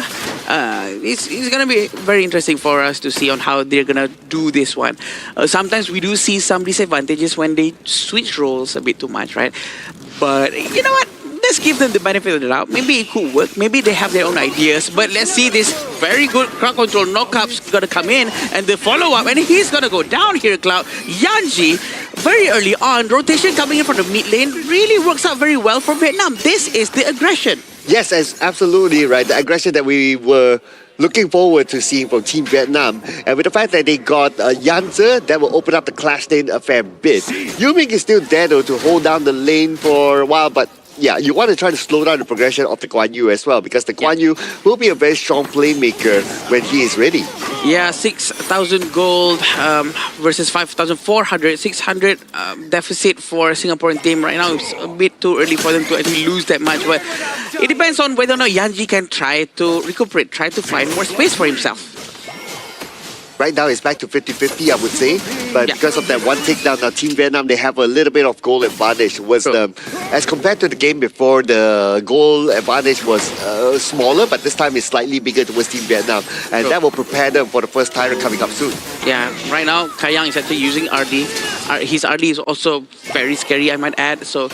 It's going to be very interesting for us to see on how they're going to do this one. Sometimes we do see some disadvantages when they switch roles a bit too much, right? But you know what? Let's give them the benefit of the doubt. Maybe it could work. Maybe they have their own ideas. But let's see this very good crowd control knockup's gonna come in, and the follow-up, and he's gonna go down here, Cloud. Yanji, very early on, rotation coming in from the mid lane really works out very well for Vietnam. This is the aggression. Yes, absolutely right. The aggression that we were looking forward to seeing from Team Vietnam. And with the fact that they got Yanzi, that will open up the clash lane a fair bit. Yuming is still there though to hold down the lane for a while, but yeah, you want to try to slow down the progression of the Guan Yu as well, because the Guan Yu will be a very strong playmaker when he is ready. Yeah, 6,000 gold versus 5,400. 600 deficit for Singaporean team right now. It's a bit too early for them to actually lose that much, but it depends on whether or not Yanji can try to recuperate, try to find more space for himself. Right now it's back to 50-50, I would say. But because of that one takedown, now Team Vietnam, they have a little bit of goal advantage. As compared to the game before, the goal advantage was smaller, but this time it's slightly bigger towards Team Vietnam. And that will prepare them for the first Tyrant coming up soon. Yeah, right now, Kayang is actually using RD. His RD is also very scary, I might add. So,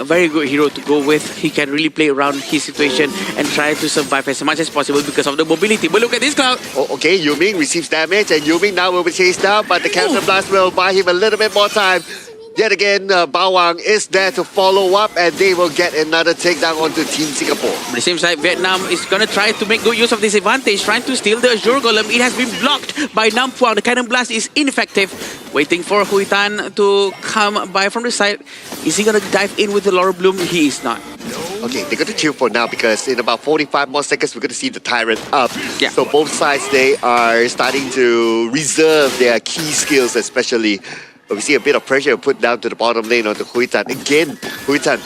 very good hero to go with. He can really play around his situation and try to survive as much as possible because of the mobility. But look at this, Cloud. Okay, Yuming receives damage, and Yuming now will be chased down, but the counter blast will buy him a little bit more time. Yet again, Bawang is there to follow up, and they will get another takedown onto Team Singapore. But it seems like Vietnam is going to try to make good use of this advantage, trying to steal the Azure Golem. It has been blocked by Nam Phuang. The Cannon Blast is ineffective. Waiting for Hui Tan to come by from the side. Is he going to dive in with the Laurel Bloom? He is not. Okay, they're going to chill for now, because in about 45 more seconds, we're going to see the Tyrant up. Yeah. So both sides, they are starting to reserve their key skills, especially. But we see a bit of pressure put down to the bottom lane onto Hui Tan. Again, Hui Tan,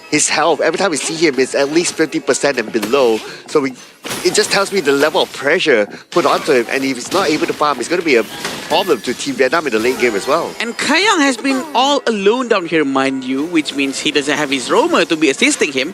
his health, every time we see him, is at least 50% and below. So it just tells me the level of pressure put onto him. And if he's not able to farm, it's going to be a problem to Team Vietnam in the late game as well. And Kayang has been all alone down here, mind you, which means he doesn't have his roamer to be assisting him.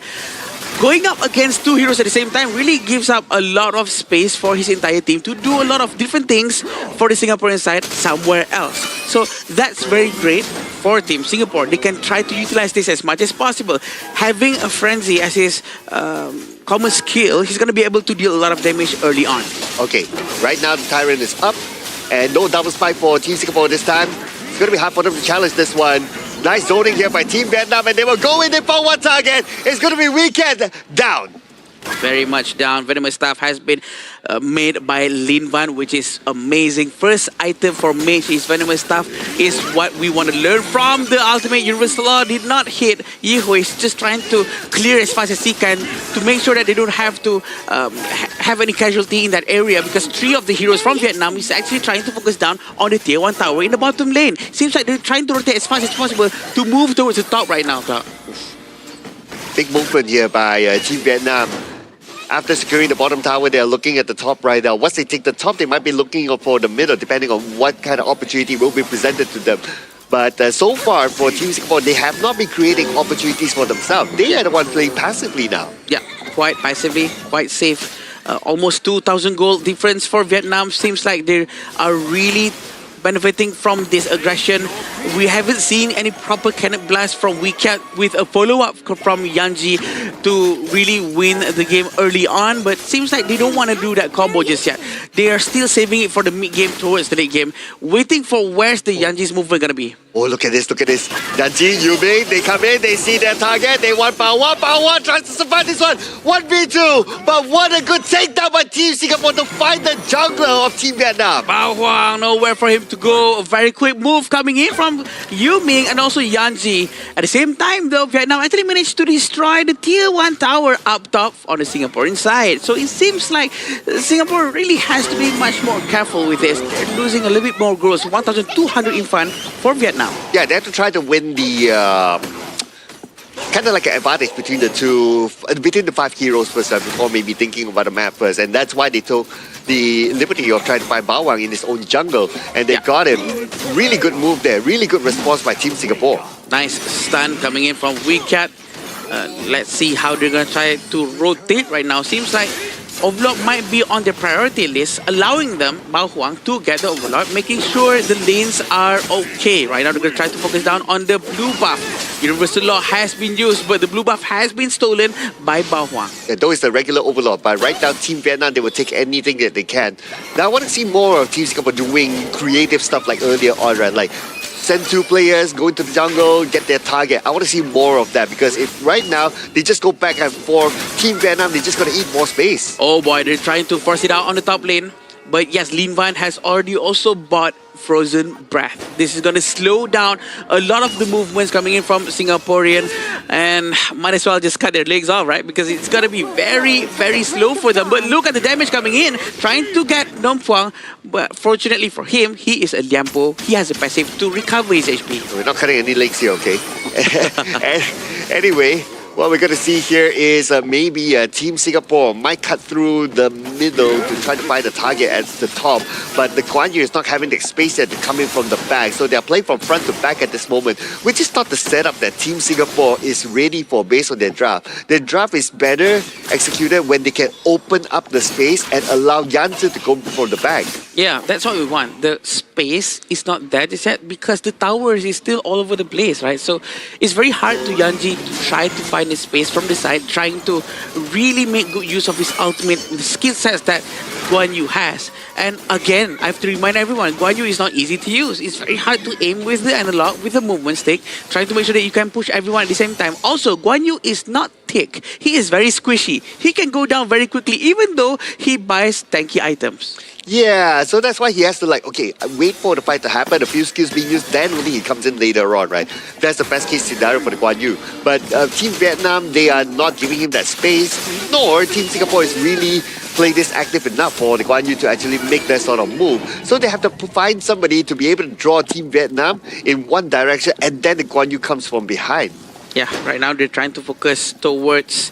Going up against two heroes at the same time really gives up a lot of space for his entire team to do a lot of different things for the Singaporean side somewhere else. So that's very great for Team Singapore. They can try to utilize this as much as possible. Having a Frenzy as his common skill, he's going to be able to deal a lot of damage early on. Okay, right now the Tyrant is up, and no double spike for Team Singapore this time. It's going to be hard for them to challenge this one. Nice zoning here by Team Vietnam, and they will go in and for one target. It's going to be Weekend down. Very much down. Venomous Staff has been made by Lin Van, which is amazing. First item for Mage is Venomous Staff is what we want to learn from. The ultimate Universal Law did not hit Yihui. He's just trying to clear as fast as he can to make sure that they don't have to have any casualty in that area, because 3 of the heroes from Vietnam is actually trying to focus down on the tier 1 tower in the bottom lane. Seems like they're trying to rotate as fast as possible to move towards the top right now. Big movement here by Team Vietnam. After securing the bottom tower, they are looking at the top right now. Once they take the top, they might be looking for the middle, depending on what kind of opportunity will be presented to them. But so far, for Team Singapore, they have not been creating opportunities for themselves. They are the one playing passively now. Yeah, quite passively, quite safe. Almost 2,000 gold difference for Vietnam. Seems like they are really benefiting from this aggression. We haven't seen any proper cannon blast from WeCat with a follow-up from Yanji to really win the game early on, but seems like they don't want to do that combo just yet. They are still saving it for the mid-game towards the late game, waiting for where's the Yanji's movement going to be. Oh, look at this, look at this. Yanji, Yuming, they come in, they see their target, they want power 1, tries to survive this one. 1v2, but what a good takedown by Team Singapore to find the jungler of Team Vietnam. Bao Huang, nowhere for him to go. A very quick move coming in from Yuming and also Yanji. At the same time, though, Vietnam actually managed to destroy the tier 1 tower up top on the Singaporean side. So it seems like Singapore really has to be much more careful with this. They're losing a little bit more growth, 1,200 in front for Vietnam. Yeah, they have to try to win the kind of like an advantage between the two, between the 5 heroes first, before maybe thinking about the map first. And that's why they took the liberty of trying to find Bao Wang in his own jungle, and they got him. Really good move there, really good response by Team Singapore. Nice stun coming in from WeCat. Let's see how they're going to try to rotate right now. Seems like Overlord might be on their priority list, allowing them, Bao Huang, to get the Overlord, making sure the lanes are okay. Right now, they're going to try to focus down on the blue buff. Universal Law has been used, but the blue buff has been stolen by Bao Huang. Yeah, though it's the regular Overlord, but right now, Team Vietnam, they will take anything that they can. Now, I want to see more of Team Singapore doing creative stuff like earlier on, right? Like, send 2 players, go into the jungle, get their target. I want to see more of that, because if right now they just go back and forth, Team Vietnam, they're just going to eat more space. Oh boy, they're trying to force it out on the top lane. But yes, Lin Van has already also bought Frozen Breath. This is going to slow down a lot of the movements coming in from Singaporean, and might as well just cut their legs off, right? Because it's going to be very, very slow for them. But look at the damage coming in, trying to get Nom Phuong. But fortunately for him, he is a Liampo. He has a passive to recover his HP. We're not cutting any legs here, okay? Anyway, what we're going to see here is maybe Team Singapore might cut through the middle to try to find the target at the top, but the Guan Yu is not having the space there to come in from the back, so they're playing from front to back at this moment, which is not the setup that Team Singapore is ready for based on their draft. Their draft is better executed when they can open up the space and allow Yanzi to go from the back. Yeah, that's what we want. The space is not there just yet because the towers is still all over the place, right? So it's very hard to Yanji to try to find the space from the side, trying to really make good use of his ultimate with the skill sets that Guan Yu has. And again, I have to remind everyone, Guan Yu is not easy to use. It's very hard to aim with the analog, with the movement stick, trying to make sure that you can push everyone at the same time. Also, Guan Yu is not thick. He is very squishy. He can go down very quickly, even though he buys tanky items. Yeah, so that's why he has to wait for the fight to happen, a few skills being used, then only he comes in later on, right? That's the best case scenario for the Guan Yu. But Team Vietnam, they are not giving him that space, nor Team Singapore is really playing this active enough for the Guan Yu to actually make that sort of move. So they have to find somebody to be able to draw Team Vietnam in one direction, and then the Guan Yu comes from behind. Yeah, right now they're trying to focus towards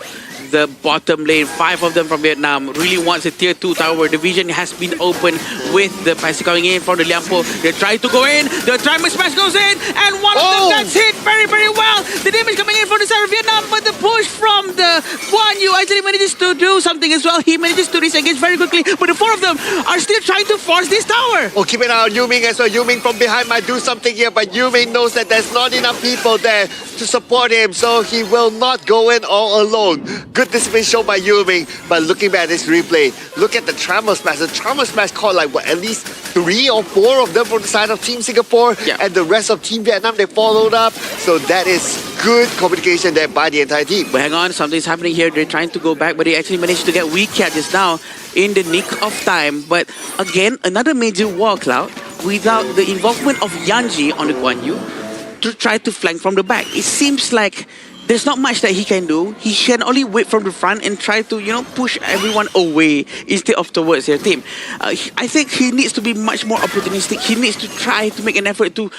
the bottom lane. 5 of them from Vietnam really wants a tier 2 tower. The vision has been open with the passive coming in from the Liampo. They're trying to go in. The Triumph Smash goes in, and one of them gets hit very, very well. The damage coming in from the side of Vietnam, but the push from the Guan Yu actually manages to do something as well. He manages to disengage very quickly, but the 4 of them are still trying to force this tower. Oh, keep an eye on Yuming as well. Yuming from behind might do something here, but Yuming knows that there's not enough people there to support him, so he will not go in all alone. Good discipline shown by Yuming, but looking back at this replay, look at the Trauma Smash. The Trauma Smash caught at least 3 or 4 of them from the side of Team Singapore, Yeah. and the rest of Team Vietnam, they followed up. So that is good communication there by the entire team. But hang on, something's happening here. They're trying to go back, but they actually managed to get Weecat just now in the nick of time. But again, another major wall cloud without the involvement of Yanji on the Guan Yu to try to flank from the back. It seems like there's not much that he can do. He can only wait from the front and try to, push everyone away instead of towards their team. I think he needs to be much more opportunistic. He needs to try to make an effort to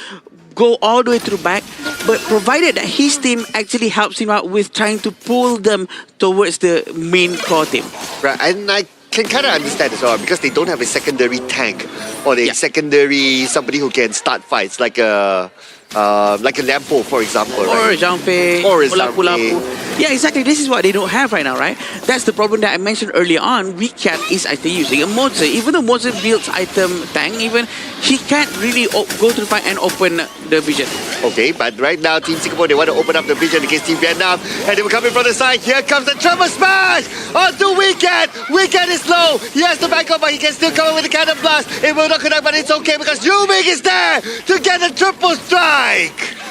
go all the way to the back, but provided that his team actually helps him out with trying to pull them towards the main core team. Right, and I can kind of understand as well because they don't have a secondary tank or a secondary somebody who can start fights like a Lampo, for example, Or right? a Zhangfei, Or a Lapu Zhangfei. Lapu. Yeah, exactly. This is what they don't have right now, right? That's the problem that I mentioned earlier on. Weecat is actually using a Mozer. Even though Mozer builds item tank, even he can't really go to the fight and open the vision. Okay, but right now Team Singapore, they want to open up the vision against Team Vietnam, and they will come in from the side. Here comes the triple smash onto Weecat. Weecat is low. He has to back up, but he can still come in with the cannon blast. It will not connect, but it's okay because Yuming is there to get a triple strike.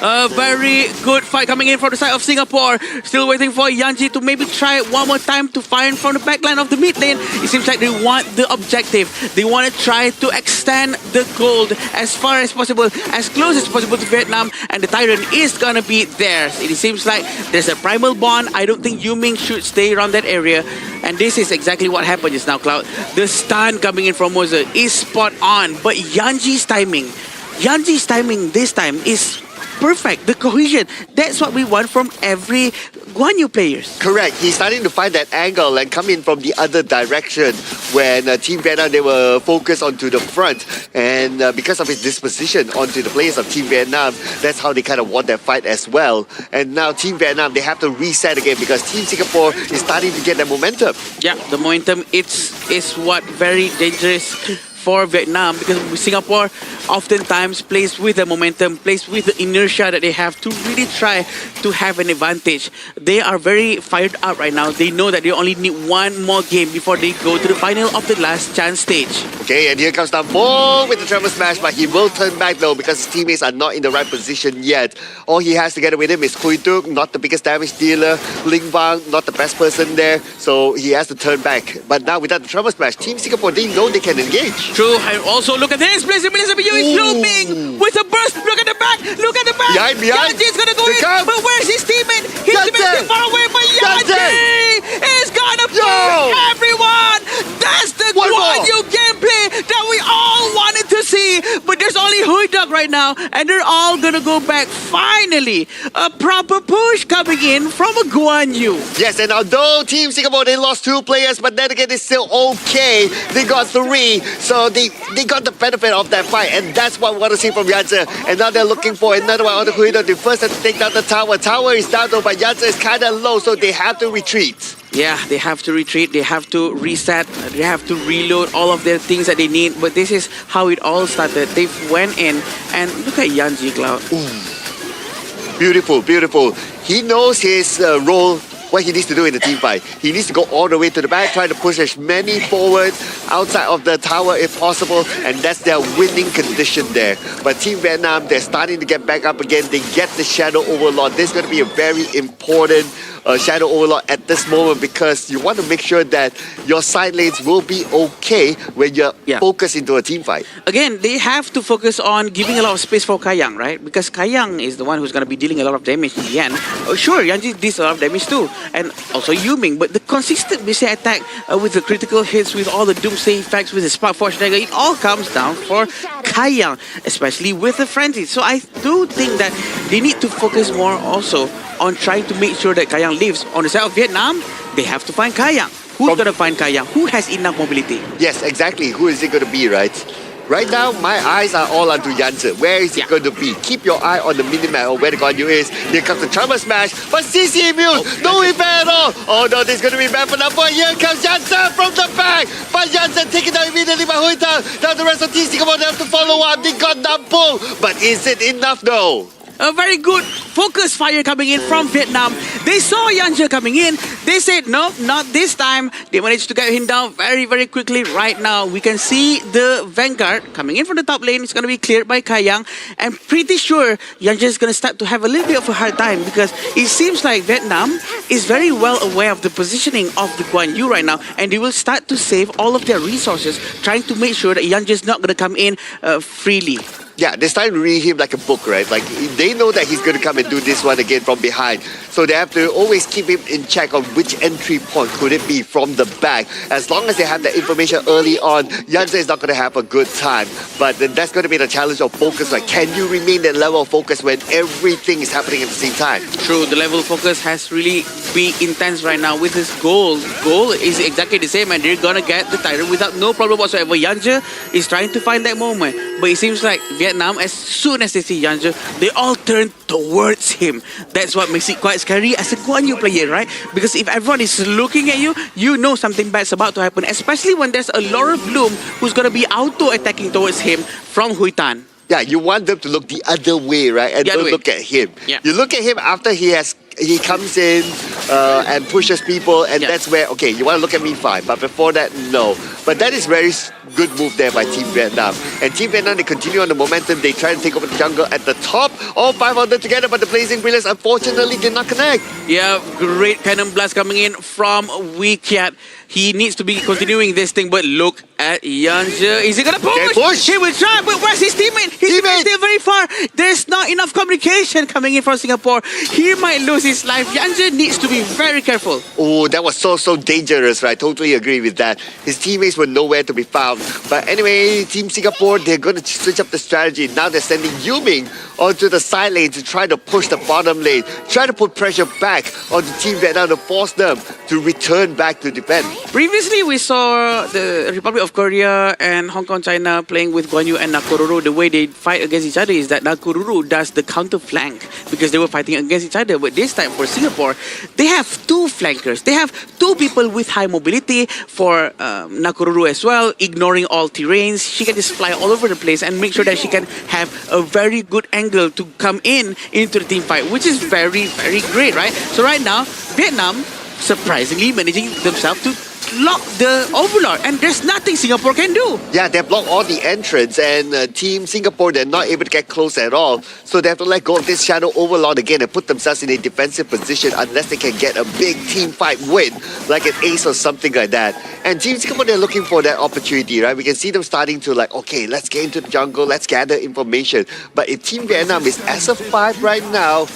A very good fight coming in from the side of Singapore. Still waiting for Yanji to maybe try it one more time to fire from the backline of the mid lane. It seems like they want the objective. They want to try to extend the gold as far as possible, as close as possible to Vietnam, and the Tyrant is going to be theirs. It seems like there's a primal bond. I don't think Yuming should stay around that area. And this is exactly what happened just now, Cloud. The stun coming in from Mozer is spot on, but Yanji's timing this time is perfect. The cohesion, that's what we want from every Guan Yu players. Correct. He's starting to find that angle and come in from the other direction when Team Vietnam, they were focused onto the front. And because of his disposition onto the players of Team Vietnam, that's how they kind of won that fight as well. And now Team Vietnam, they have to reset again because Team Singapore is starting to get that momentum. Yeah, the momentum is what very dangerous for Vietnam, because Singapore oftentimes plays with the momentum, plays with the inertia that they have to really try to have an advantage. They are very fired up right now. They know that they only need one more game before they go to the final of the last chance stage. Okay, and here comes Nampo with the triple smash, but he will turn back though because his teammates are not in the right position yet. All he has together with him is Kui Tuk, not the biggest damage dealer. Ling Bang, not the best person there, so he has to turn back. But now without the triple smash, Team Singapore, they know they can engage. True, and also look at this. Blaze of you is looping with a burst. Look at the back. Look at the back. Behind. Yanji's gonna go They in, come. but where's his teammate? His Yanji. teammate's too far away, but Yanji is gonna push everyone. That's the One Guan more. Yu gameplay that we all wanted to see. But there's only Hui Duck right now, and they're all gonna go back. Finally, a proper push coming in from a Guan Yu. Yes, and although Team Singapore, they lost 2 players, but then again, it's still okay. They got 3, so they got the benefit of that fight, and that's what we want to see from Yanzi. And now they're looking for another one on the Kuido. They first have to take down the tower. Tower is down though, but Yanzi is kind of low, so they have to retreat. Yeah, they have to retreat, they have to reset, they have to reload all of their things that they need. But this is how it all started. They went in, and look at Yanji, Cloud. Beautiful, beautiful. He knows his role, what he needs to do in the team fight. He needs to go all the way to the back, try to push as many forward outside of the tower if possible, and that's their winning condition there. But Team Vietnam, they're starting to get back up again. They get the Shadow Overlord. This is going to be a very important Shadow Overlord at this moment because you want to make sure that your side lanes will be okay when you're focused into a team fight. Again, they have to focus on giving a lot of space for Kayang, right? Because Kayang is the one who's going to be dealing a lot of damage in the end. Sure, Yanji deals a lot of damage too, and also Yuming, but the consistent missile attack with the critical hits, with all the doomsday effects, with the Spark Force dagger, it all comes down for Kayang, especially with the frenzy. So I do think that they need to focus more also on trying to make sure that Kayang lives. On the side of Vietnam, they have to find Kayang. Who's going to find Kayang? Who has enough mobility? Yes, exactly. Who is it going to be, right? Right now, my eyes are all onto Yanzi. Where is he going to be? Keep your eye on the minimap of where the Guan Yu is. Here comes the Trauma Smash, but CC immune, no effect at all. Oh no, this is going to be bad for number. Here comes Yanzi from the back, but Yanzi taken down immediately by Hui Tao. Now the rest of Team Singapore have to follow up. They got Nampo, but is it enough though? A very good focus fire coming in from Vietnam. They saw Yanja coming in. They said, no, not this time. They managed to get him down very, very quickly. Right now, we can see the Vanguard coming in from the top lane. It's going to be cleared by Kayang. I'm pretty sure Yanja is going to start to have a little bit of a hard time because it seems like Vietnam is very well aware of the positioning of the Guan Yu right now, and they will start to save all of their resources trying to make sure that Yanja is not going to come in freely. Yeah, they're starting to read him like a book, right? Like, they know that he's going to come and do this one again from behind. So they have to always keep him in check on which entry point could it be from the back. As long as they have that information early on, Yanja is not going to have a good time. But then that's going to be the challenge of focus. Like, can you remain that level of focus when everything is happening at the same time? True, the level of focus has really been intense right now with his goal. Goal is exactly the same, and they're going to get the title without no problem whatsoever. Yanja is trying to find that moment, but it seems like Vietnam, as soon as they see Yanja, they all turn towards him. That's what makes it quite scary as a Guan Yu player, right? Because if everyone is looking at you, you know something bad's about to happen, especially when there's a Laura Bloom who's going to be auto-attacking towards him from Hui Tan. Yeah, you want them to look the other way, right? And don't look at him. Yeah. You look at him after he comes in and pushes people, and that's where, okay, you want to look at me, fine. But before that, no. But that is very good move there by Team Vietnam. And Team Vietnam, they continue on the momentum. They try to take over the jungle at the top. All 5 of them together, but the Blazing Brilliance, unfortunately, did not connect. Yeah, great cannon blast coming in from Wee Kiat. He needs to be continuing this thing, but look at Yanja. Is he gonna push? Okay, push. He will try, but where's his teammate? His teammate is still very far. There's not enough communication coming in from Singapore. He might lose his life. Yanja needs to be very careful. Oh, that was so dangerous, right? Totally agree with that. His teammates were nowhere to be found. But anyway, Team Singapore, they're going to switch up the strategy. Now they're sending Yuming onto the side lane to try to push the bottom lane. Try to put pressure back onto Team Vietnam to force them to return back to defend. Previously, we saw the Republic of Korea and Hong Kong, China playing with Guan Yu and Nakororo. The way they fight against each other is that Nakororo does the counter flank because they were fighting against each other. But this time for Singapore, they have 2 flankers. They have 2 people with high mobility for Nakororo as well, ignoring all terrains. She can just fly all over the place and make sure that she can have a very good angle to come into the team fight, which is very, very great, right? So right now, Vietnam surprisingly managing themselves to block the Overlord, and there's nothing Singapore can do. Yeah, they block all the entrance, and Team Singapore, they're not able to get close at all. So they have to let go of this Shadow Overlord again and put themselves in a defensive position unless they can get a big team fight win, like an ace or something like that. And Team Singapore, they're looking for that opportunity, right? We can see them starting to like, okay, let's get into the jungle, let's gather information. But if Team Vietnam is as of 5 right now,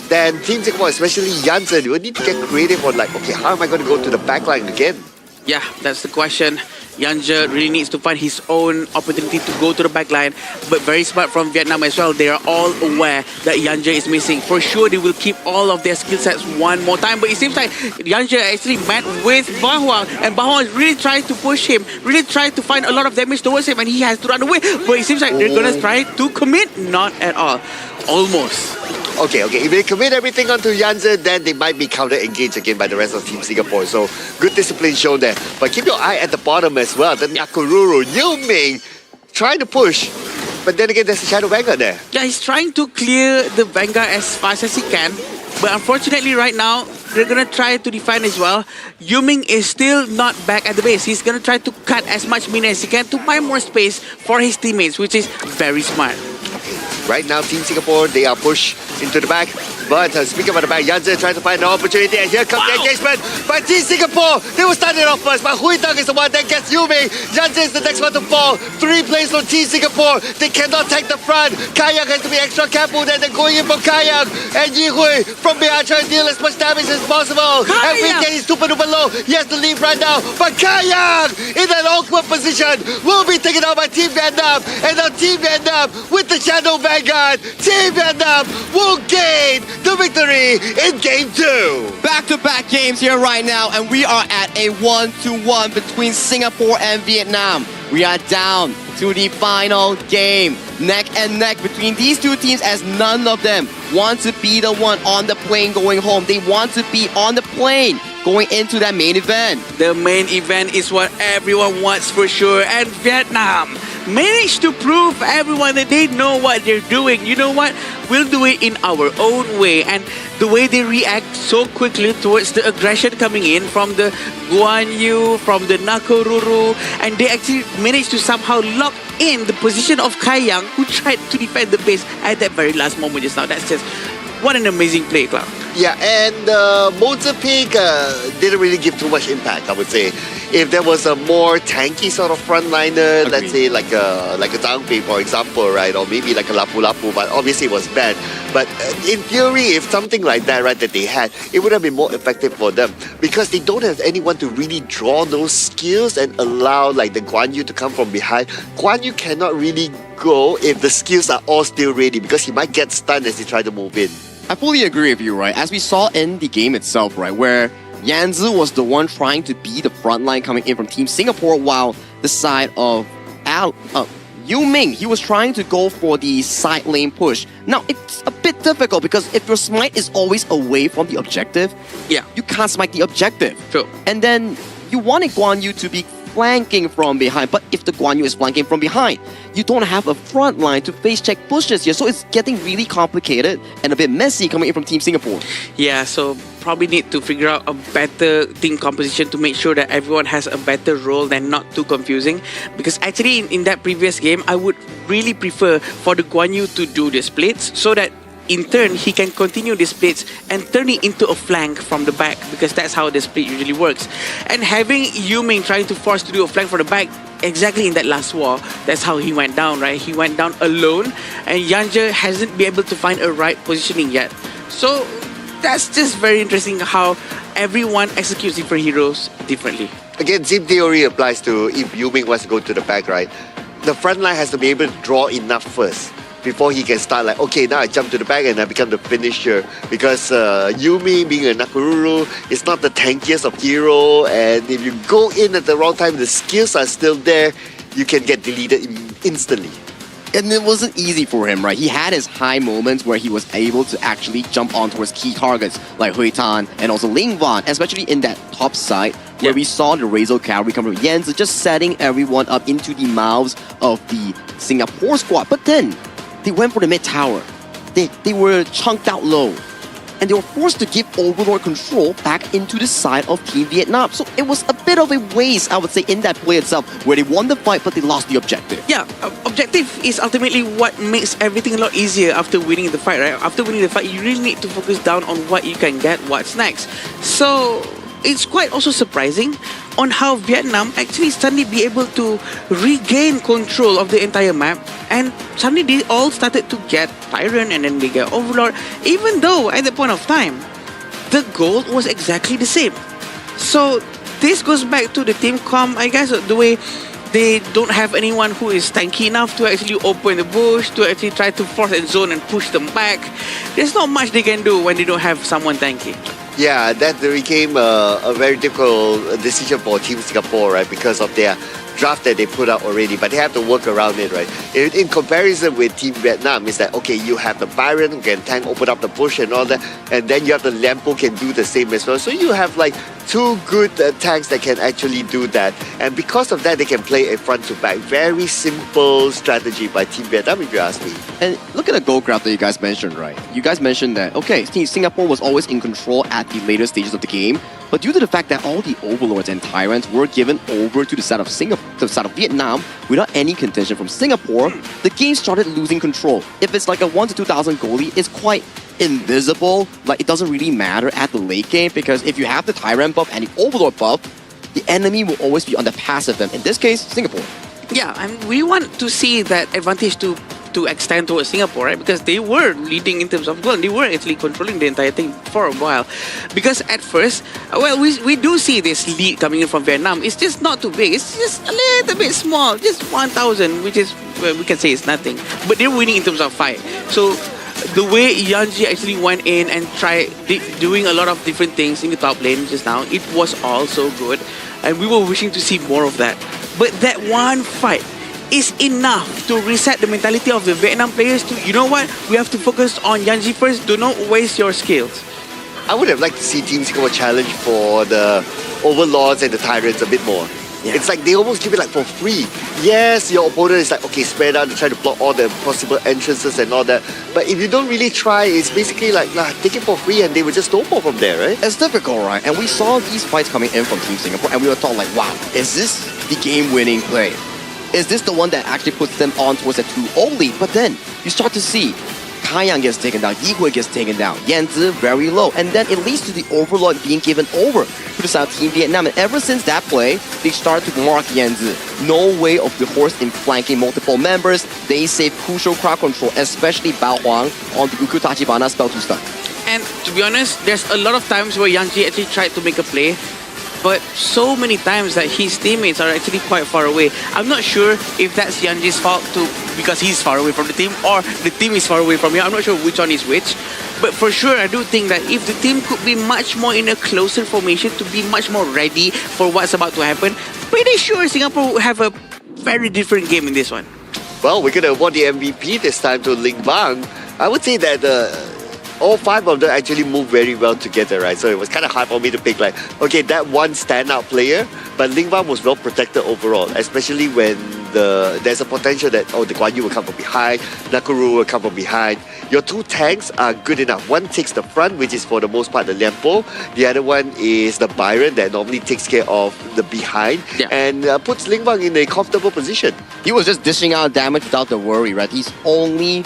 then Team Singapore, especially Janssen, will need to get creative on like, okay, how am I going to go to the backline again? Yeah, that's the question. Yanja really needs to find his own opportunity to go to the backline, but very smart from Vietnam as well. They are all aware that Yanja is missing. For sure, they will keep all of their skill sets one more time, but it seems like Yanja actually met with Bahua, and Bahua is really trying to push him, really trying to find a lot of damage towards him, and he has to run away. But it seems like they're gonna try to commit. Not at all. Almost. Okay. If they commit everything onto Janssen, then they might be counter-engaged again by the rest of Team Singapore. So, good discipline shown there. But keep your eye at the bottom as well. The Nakororo, Yuming, trying to push. But then again, there's a Shadow Vanguard there. Yeah, he's trying to clear the Vanguard as fast as he can. But unfortunately, right now, they're going to try to defend as well. Yuming is still not back at the base. He's going to try to cut as much minion as he can to buy more space for his teammates, which is very smart. Right now, Team Singapore, they are pushed into the back. But speaking about the back, Janssen trying to find an opportunity, and here comes the engagement by Team Singapore. They will start it off first, but Hui Tang is the one that gets Yuming. Janssen is the next one to fall. 3 plays from Team Singapore. They cannot take the front. Kayang has to be extra careful. Then they're going in for Kayang. And Yi Hui from behind trying to deal as much damage as possible. And Weekend is super duper low. He has to leave right now. But Kayang in an awkward position will be taken out by Team Vietnam. And now Team Vietnam with the Shadow Vanguard. Team Vietnam will gain the victory in Game 2. Back-to-back games here right now, and we are at a 1-1 between Singapore and Vietnam. We are down to the final game. Neck and neck between these 2 teams, as none of them want to be the one on the plane going home. They want to be on the plane going into that main event. The main event is what everyone wants for sure, and Vietnam managed to prove everyone that they know what they're doing. You know what? We'll do it in our own way. And the way they react so quickly towards the aggression coming in from the Guan Yu, from the Nakoruru, and they actually managed to somehow lock in the position of Kai Yang, who tried to defend the base at that very last moment just now. That's just what an amazing play, Cloud. Yeah, and Mozambique didn't really give too much impact, I would say. If there was a more tanky sort of frontliner, let's say like a Zhangpei, for example, right, or maybe like a Lapu Lapu, but obviously it was bad. But in theory, if something like that, right, that they had, it would have been more effective for them because they don't have anyone to really draw those skills and allow like the Guan Yu to come from behind. Guan Yu cannot really go if the skills are all still ready because he might get stunned as he tries to move in. I fully agree with you, right? As we saw in the game itself, right, where Yanzi was the one trying to be the front line coming in from Team Singapore, while the side of Yu Ming, he was trying to go for the side lane push. Now, it's a bit difficult because if your smite is always away from the objective, you can't smite the objective. True. And then you wanted Guan Yu to be flanking from behind, but if the Guan Yu is flanking from behind, you don't have a front line to face check pushes here, so it's getting really complicated and a bit messy coming in from Team Singapore. Yeah, so probably need to figure out a better team composition to make sure that everyone has a better role and not too confusing. Because actually in that previous game, I would really prefer for the Guan Yu to do the splits so that in turn, he can continue the splits and turn it into a flank from the back because that's how the split usually works. And having Yu Ming trying to force to do a flank from the back exactly in that last war, that's how he went down, right? He went down alone and Yanja hasn't been able to find a right positioning yet. So that's just very interesting how everyone executes different heroes differently. Again, same theory applies to if Yu Ming wants to go to the back, right? The front line has to be able to draw enough first before he can start like, okay, now I jump to the back and I become the finisher. Because Yumi being a Nakoruru is not the tankiest of hero, and if you go in at the wrong time, the skills are still there, you can get deleted instantly. And it wasn't easy for him, right? He had his high moments where he was able to actually jump on towards key targets like Hui Tan and also Ling Van, especially in that top side where we saw the Razor cavalry come from Yenzi just setting everyone up into the mouths of the Singapore squad. But then they went for the mid tower. They were chunked out low. And they were forced to give Overlord control back into the side of Team Vietnam. So it was a bit of a waste, I would say, in that play itself, where they won the fight, but they lost the objective. Yeah, objective is ultimately what makes everything a lot easier after winning the fight, right? After winning the fight, you really need to focus down on what you can get, what's next. So it's quite also surprising on how Vietnam actually suddenly be able to regain control of the entire map, and suddenly they all started to get Tyrant and then they get Overlord, even though at that point of time the goal was exactly the same. So this goes back to the team comp, I guess, the way they don't have anyone who is tanky enough to actually open the bush, to actually try to force and zone and push them back. There's not much they can do when they don't have someone tanky. Yeah, that became a very difficult decision for Team Singapore, right? Because of their draft that they put out already, but they have to work around it, right? In comparison with Team Vietnam, it's that, okay, you have the Byron who can tank, open up the bush and all that, and then you have the Lampo can do the same as well. So you have like two good tanks that can actually do that. And because of that, they can play a front to back. Very simple strategy by Team Vietnam, if you ask me. And look at the goal graph that you guys mentioned, right? You guys mentioned that, okay, Singapore was always in control at the later stages of the game, but due to the fact that all the Overlords and Tyrants were given over to the side of Vietnam without any contention from Singapore, the game started losing control. If it's like a 1 to 2,000 goalie, it's quite invisible. Like, it doesn't really matter at the late game, because if you have the Tyrant buff and the Overlord buff, the enemy will always be on the passive end. In this case, Singapore. Yeah, and we want to see that advantage to extend towards Singapore, right? Because they were leading in terms of goal. They were actually controlling the entire thing for a while. Because at first, well, we do see this lead coming in from Vietnam. It's just not too big. It's just a little bit small. Just 1,000, which is, well, we can say it's nothing. But they're winning in terms of fight. So the way Yanji actually went in and tried doing a lot of different things in the top lane just now, it was all so good. And we were wishing to see more of that. But that one fight is enough to reset the mentality of the Vietnam players to, you know what, we have to focus on Yanji first, do not waste your skills. I would have liked to see Team Singapore challenge for the Overlords and the Tyrants a bit more. Yeah. It's like they almost give it like for free. Yes, your opponent is like, okay, spread out to try to block all the possible entrances and all that. But if you don't really try, it's basically like, nah, take it for free and they will just snowball from there, right? It's difficult, right? And we saw these fights coming in from Team Singapore, and we were thought like, wow, is this the game-winning play? Is this the one that actually puts them on towards a 2-0 lead? But then you start to see Kaiyang gets taken down, Yihui gets taken down, Yanzi very low, and then it leads to the Overlord being given over to the South Team Vietnam. And ever since that play, they started to mark Yanzi. No way of the horse in flanking multiple members. They save crucial crowd control, especially Bao Huang on the Ukyu Tachibana spell to stun. And to be honest, there's a lot of times where Yang Ji actually tried to make a play, but so many times that his teammates are actually quite far away. I'm not sure if that's Yang Ji's fault because he's far away from the team, or the team is far away from him. I'm not sure which one is which. But for sure, I do think that if the team could be much more in a closer formation to be much more ready for what's about to happen, pretty sure Singapore will have a very different game in this one. Well, we're going to award the MVP this time to Ling Bang. I would say that all five of them actually move very well together, right? So it was kind of hard for me to pick like, okay, that one standout player, but Ling Bang was well protected overall, especially when there's a potential that, the Guan Yu will come from behind, Nakuru will come from behind. Your two tanks are good enough. One takes the front, which is for the most part the Lianpo. The other one is the Byron that normally takes care of the behind and puts Ling Bang in a comfortable position. He was just dishing out damage without the worry, right? He's only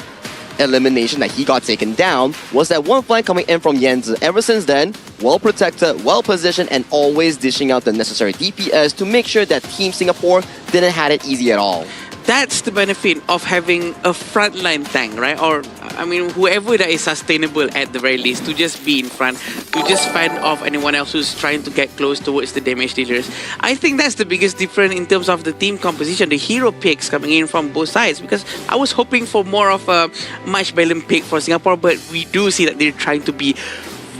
elimination that he got taken down was that one flank coming in from Yanzi. Ever since then, well protected, well positioned, and always dishing out the necessary DPS to make sure that Team Singapore didn't have it easy at all. That's the benefit of having a frontline tank, right? Or, I mean, whoever that is sustainable at the very least, to just be in front, to just fend off anyone else who's trying to get close towards the damage dealers. I think that's the biggest difference in terms of the team composition, the hero picks coming in from both sides, because I was hoping for more of a much balanced pick for Singapore, but we do see that they're trying to be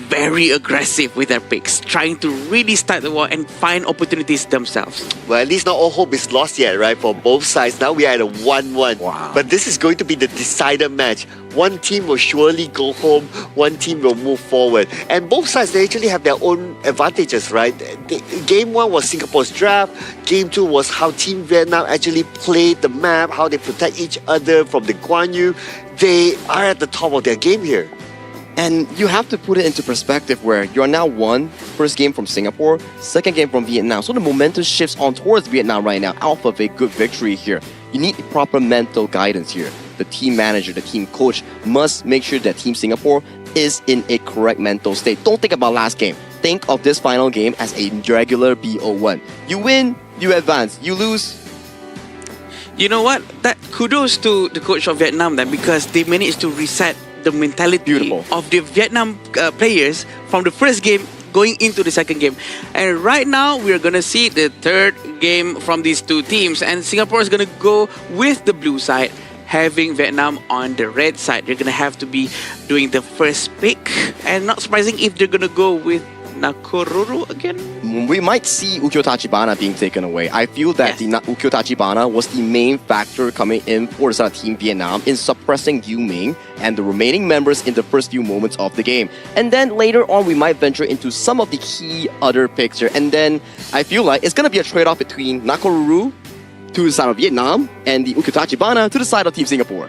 very aggressive with their picks, trying to really start the war and find opportunities themselves. Well, at least not all hope is lost yet, right? For both sides. Now we are at a 1-1. Wow. But this is going to be the decider match. One team will surely go home, one team will move forward. And both sides, they actually have their own advantages, right? Game 1 was Singapore's draft. Game 2 was how Team Vietnam actually played the map, how they protect each other from the Guan Yu. They are at the top of their game here. And you have to put it into perspective where you're now first game from Singapore, second game from Vietnam. So the momentum shifts on towards Vietnam right now, out of a good victory here. You need proper mental guidance here. The team manager, the team coach must make sure that Team Singapore is in a correct mental state. Don't think about last game. Think of this final game as a regular BO1. You win, you advance. You lose, You know what? That kudos to the coach of Vietnam then, because they managed to reset the mentality of the Vietnam players from the first game going into the second game. And right now we're gonna see the third game from these two teams, and Singapore is gonna go with the blue side, having Vietnam on the red side. They're gonna have to be doing the first pick, and not surprising if they're gonna go with Nakuru again. we might see Ukyu Tachibana being taken away. I feel that the Ukyu Tachibana was the main factor coming in for the Team Vietnam in suppressing Yu Ming and the remaining members in the first few moments of the game. And then later on, we might venture into some of the key other picks here. And then I feel like it's going to be a trade-off between Nakuru to the side of Vietnam and the Ukyu Tachibana to the side of Team Singapore.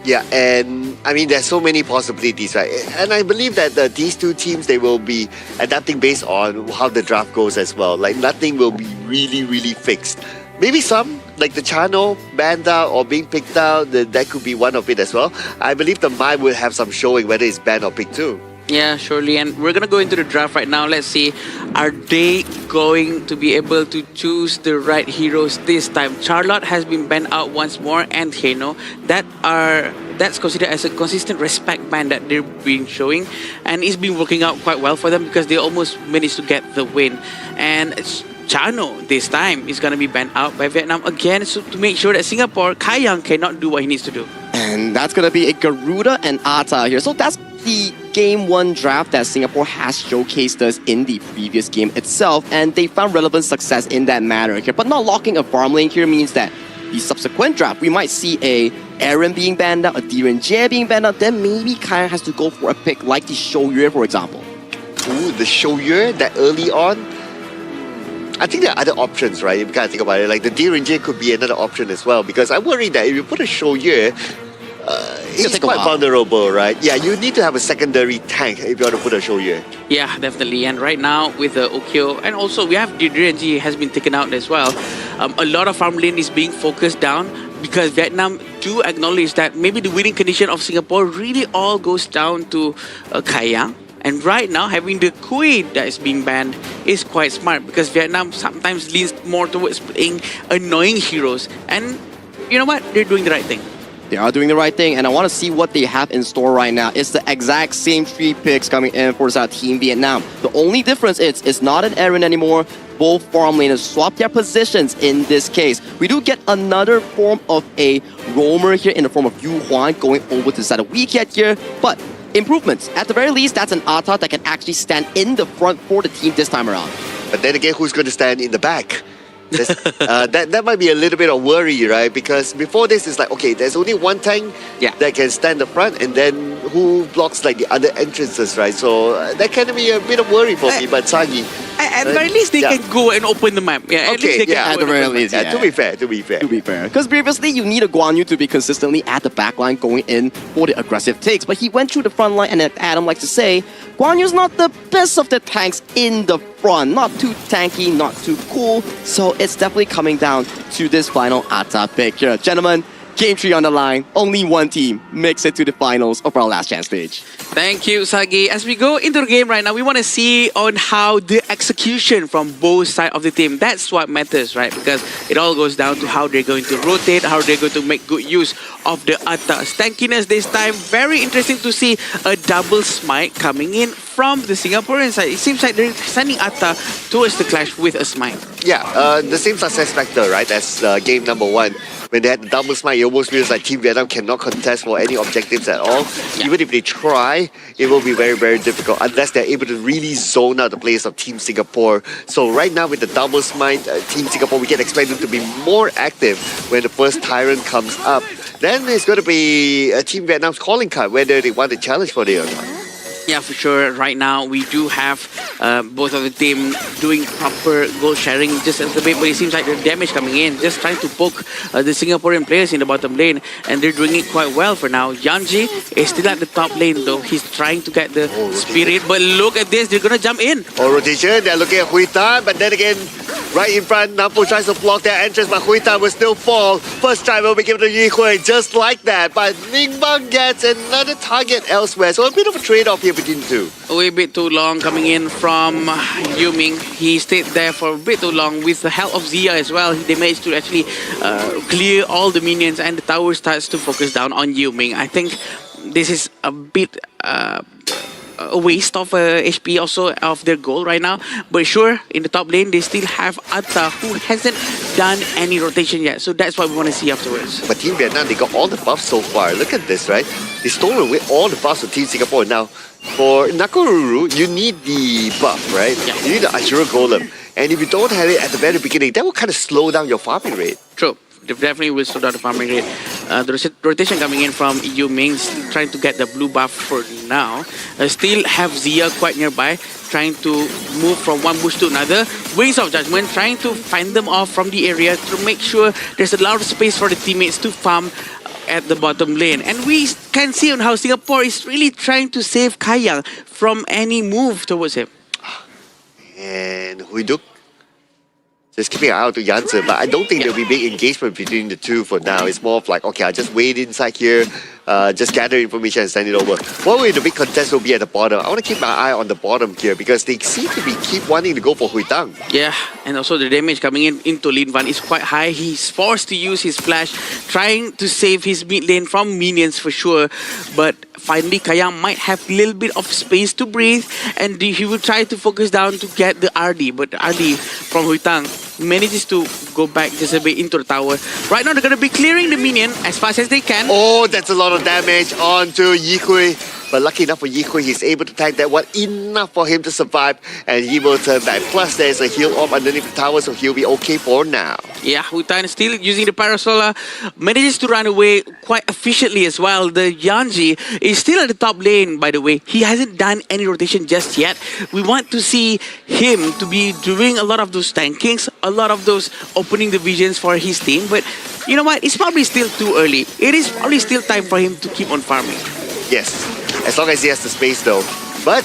Yeah, and I mean, there's so many possibilities, right? And I believe that these two teams, they will be adapting based on how the draft goes as well. Like, nothing will be really, really fixed. Maybe some, like the Chano, banned out or being picked out, that could be one of it as well. I believe the Mai will have some showing whether it's banned or picked too. Yeah, surely. And we're going to go into the draft right now. Let's see, are they going to be able to choose the right heroes this time? Charlotte has been banned out once more, and Heno. That's considered as a consistent respect ban that they've been showing. And it's been working out quite well for them because they almost managed to get the win. And Chano this time is going to be banned out by Vietnam again, so to make sure that Singapore, Kaiyang cannot do what he needs to do. And that's going to be a Garuda and Ata here. So that's the Game 1 draft that Singapore has showcased us in the previous game itself, and they found relevant success in that manner here. But not locking a farm lane here means that the subsequent draft, we might see a Aaron being banned out, a Diren Jie being banned out, then maybe Kaiyang has to go for a pick like the Shouyue, for example. Ooh, the Shouyue that early on. I think there are other options, right? If you kind of think about it, like the D-Ranger could be another option as well, because I worry that if you put a Shoye, he's take a quite while. vulnerable, right? Yeah, you need to have a secondary tank if you want to put a Shoye. Yeah, definitely. And right now with the Okyo, and also we have DRNG has been taken out as well. A lot of farm lane is being focused down because Vietnam do acknowledge that maybe the winning condition of Singapore really all goes down to Kayang. And right now, having the Kui that is being banned is quite smart because Vietnam sometimes leans more towards playing annoying heroes. And you know what? They're doing the right thing. They are doing the right thing, and I want to see what they have in store right now. It's the exact same 3 picks coming in for Team Vietnam. The only difference is it's not an Aaron anymore. Both farm laners swap their positions in this case. We do get another form of a roamer here in the form of Yu Huan going over to the side of Weekend here, but improvements. At the very least, that's an Atta that can actually stand in the front for the team this time around. But then again, who's going to stand in the back? That might be a little bit of worry, right? Because before this, it's like, okay, there's only one tank that can stand the front, and then who blocks like the other entrances, right? So that can be a bit of worry for me, but Sagi. At the very least, they can go and open the map. Yeah, at least they can at go the and very open the least, map. yeah. To be fair. Because previously, you need a Guan Yu to be consistently at the back line going in for the aggressive takes. But he went through the front line, and as Adam likes to say, Guan Yu's not the best of the tanks in the front. Not too tanky, not too cool. So it's definitely coming down to this final Atta pick here. Gentlemen, Game 3 on the line. Only one team makes it to the finals of our last chance stage. Thank you, Sagi. As we go into the game right now, we want to see on how the execution from both sides of the team. That's what matters, right? Because it all goes down to how they're going to rotate, how they're going to make good use of the Atta's tankiness this time. Very interesting to see a double smite coming in from the Singaporean side. It seems like they're sending Atta towards the clash with a smite. Yeah, the same success factor, right, as game number 1. When they had the double smite, it almost feels like Team Vietnam cannot contest for any objectives at all. Even if they try, it will be very, very difficult unless they're able to really zone out the players of Team Singapore. So right now with the double smite, Team Singapore, we can expect them to be more active when the first Tyrant comes up. Then it's going to be Team Vietnam's calling card, whether they want to challenge for it or not. Yeah, for sure. Right now, we do have both of the team doing proper goal sharing just a little bit, but it seems like the damage coming in, just trying to poke the Singaporean players in the bottom lane, and they're doing it quite well for now. Yanji is still at the top lane though. He's trying to get the spirit, but look at this, they're gonna jump in. Rotation, they're looking at Hui Tan, but then again, right in front, Nampo tries to block their entrance, but Hui Tan will still fall. First try will be given to Yi Hui, just like that, but Ning Bang gets another target elsewhere, so a bit of a trade-off here between the two. A bit too long coming in from Yuming. He stayed there for a bit too long with the help of Zia as well. They managed to actually clear all the minions, and the tower starts to focus down on Yuming. I think this is a bit a waste of HP also of their goal right now. But sure, in the top lane, they still have Atta, who hasn't done any rotation yet. So that's what we want to see afterwards. But Team Vietnam, they got all the buffs so far. Look at this, right? They stole away all the buffs of Team Singapore. Now, for Nakoruru, you need the buff, right? Yeah. You need the Ashura Golem. And if you don't have it at the very beginning, that will kind of slow down your farming rate. True. They definitely will slow down the farming rate. The rotation coming in from Yu Ming, trying to get the blue buff for now. Still have Zia quite nearby, trying to move from one bush to another. Wings of Judgment, trying to find them off from the area to make sure there's a lot of space for the teammates to farm at the bottom lane. And we can see on how Singapore is really trying to save Kayang from any move towards him. And Huiduk just keeping an eye out to Yanzi, but I don't think there'll be big engagement between the two for now. It's more of like, okay, I'll just wait inside here, just gather information and send it over. What will the big contest will be at the bottom? I want to keep my eye on the bottom here because they seem to be keep wanting to go for Hui Tang. Yeah, and also the damage coming in into Lin Van is quite high. He's forced to use his flash, trying to save his mid lane from minions for sure. But finally, Kayang might have a little bit of space to breathe, and he will try to focus down to get the RD. But RD from Hui Tang manages to go back just a bit into the tower. Right now, they're going to be clearing the minion as fast as they can. Oh, that's a lot of damage onto Yi Hui. But lucky enough for Yihui, he's able to tank that one enough for him to survive, and he will turn back. Plus, there's a heal orb underneath the tower, so he'll be okay for now. Yeah, Hutan still using the Parasola, manages to run away quite efficiently as well. The Yanji is still at the top lane, by the way. He hasn't done any rotation just yet. We want to see him to be doing a lot of those tankings, a lot of those opening the visions for his team. But you know what? It's probably still too early. It is probably still time for him to keep on farming. Yes, as long as he has the space though. But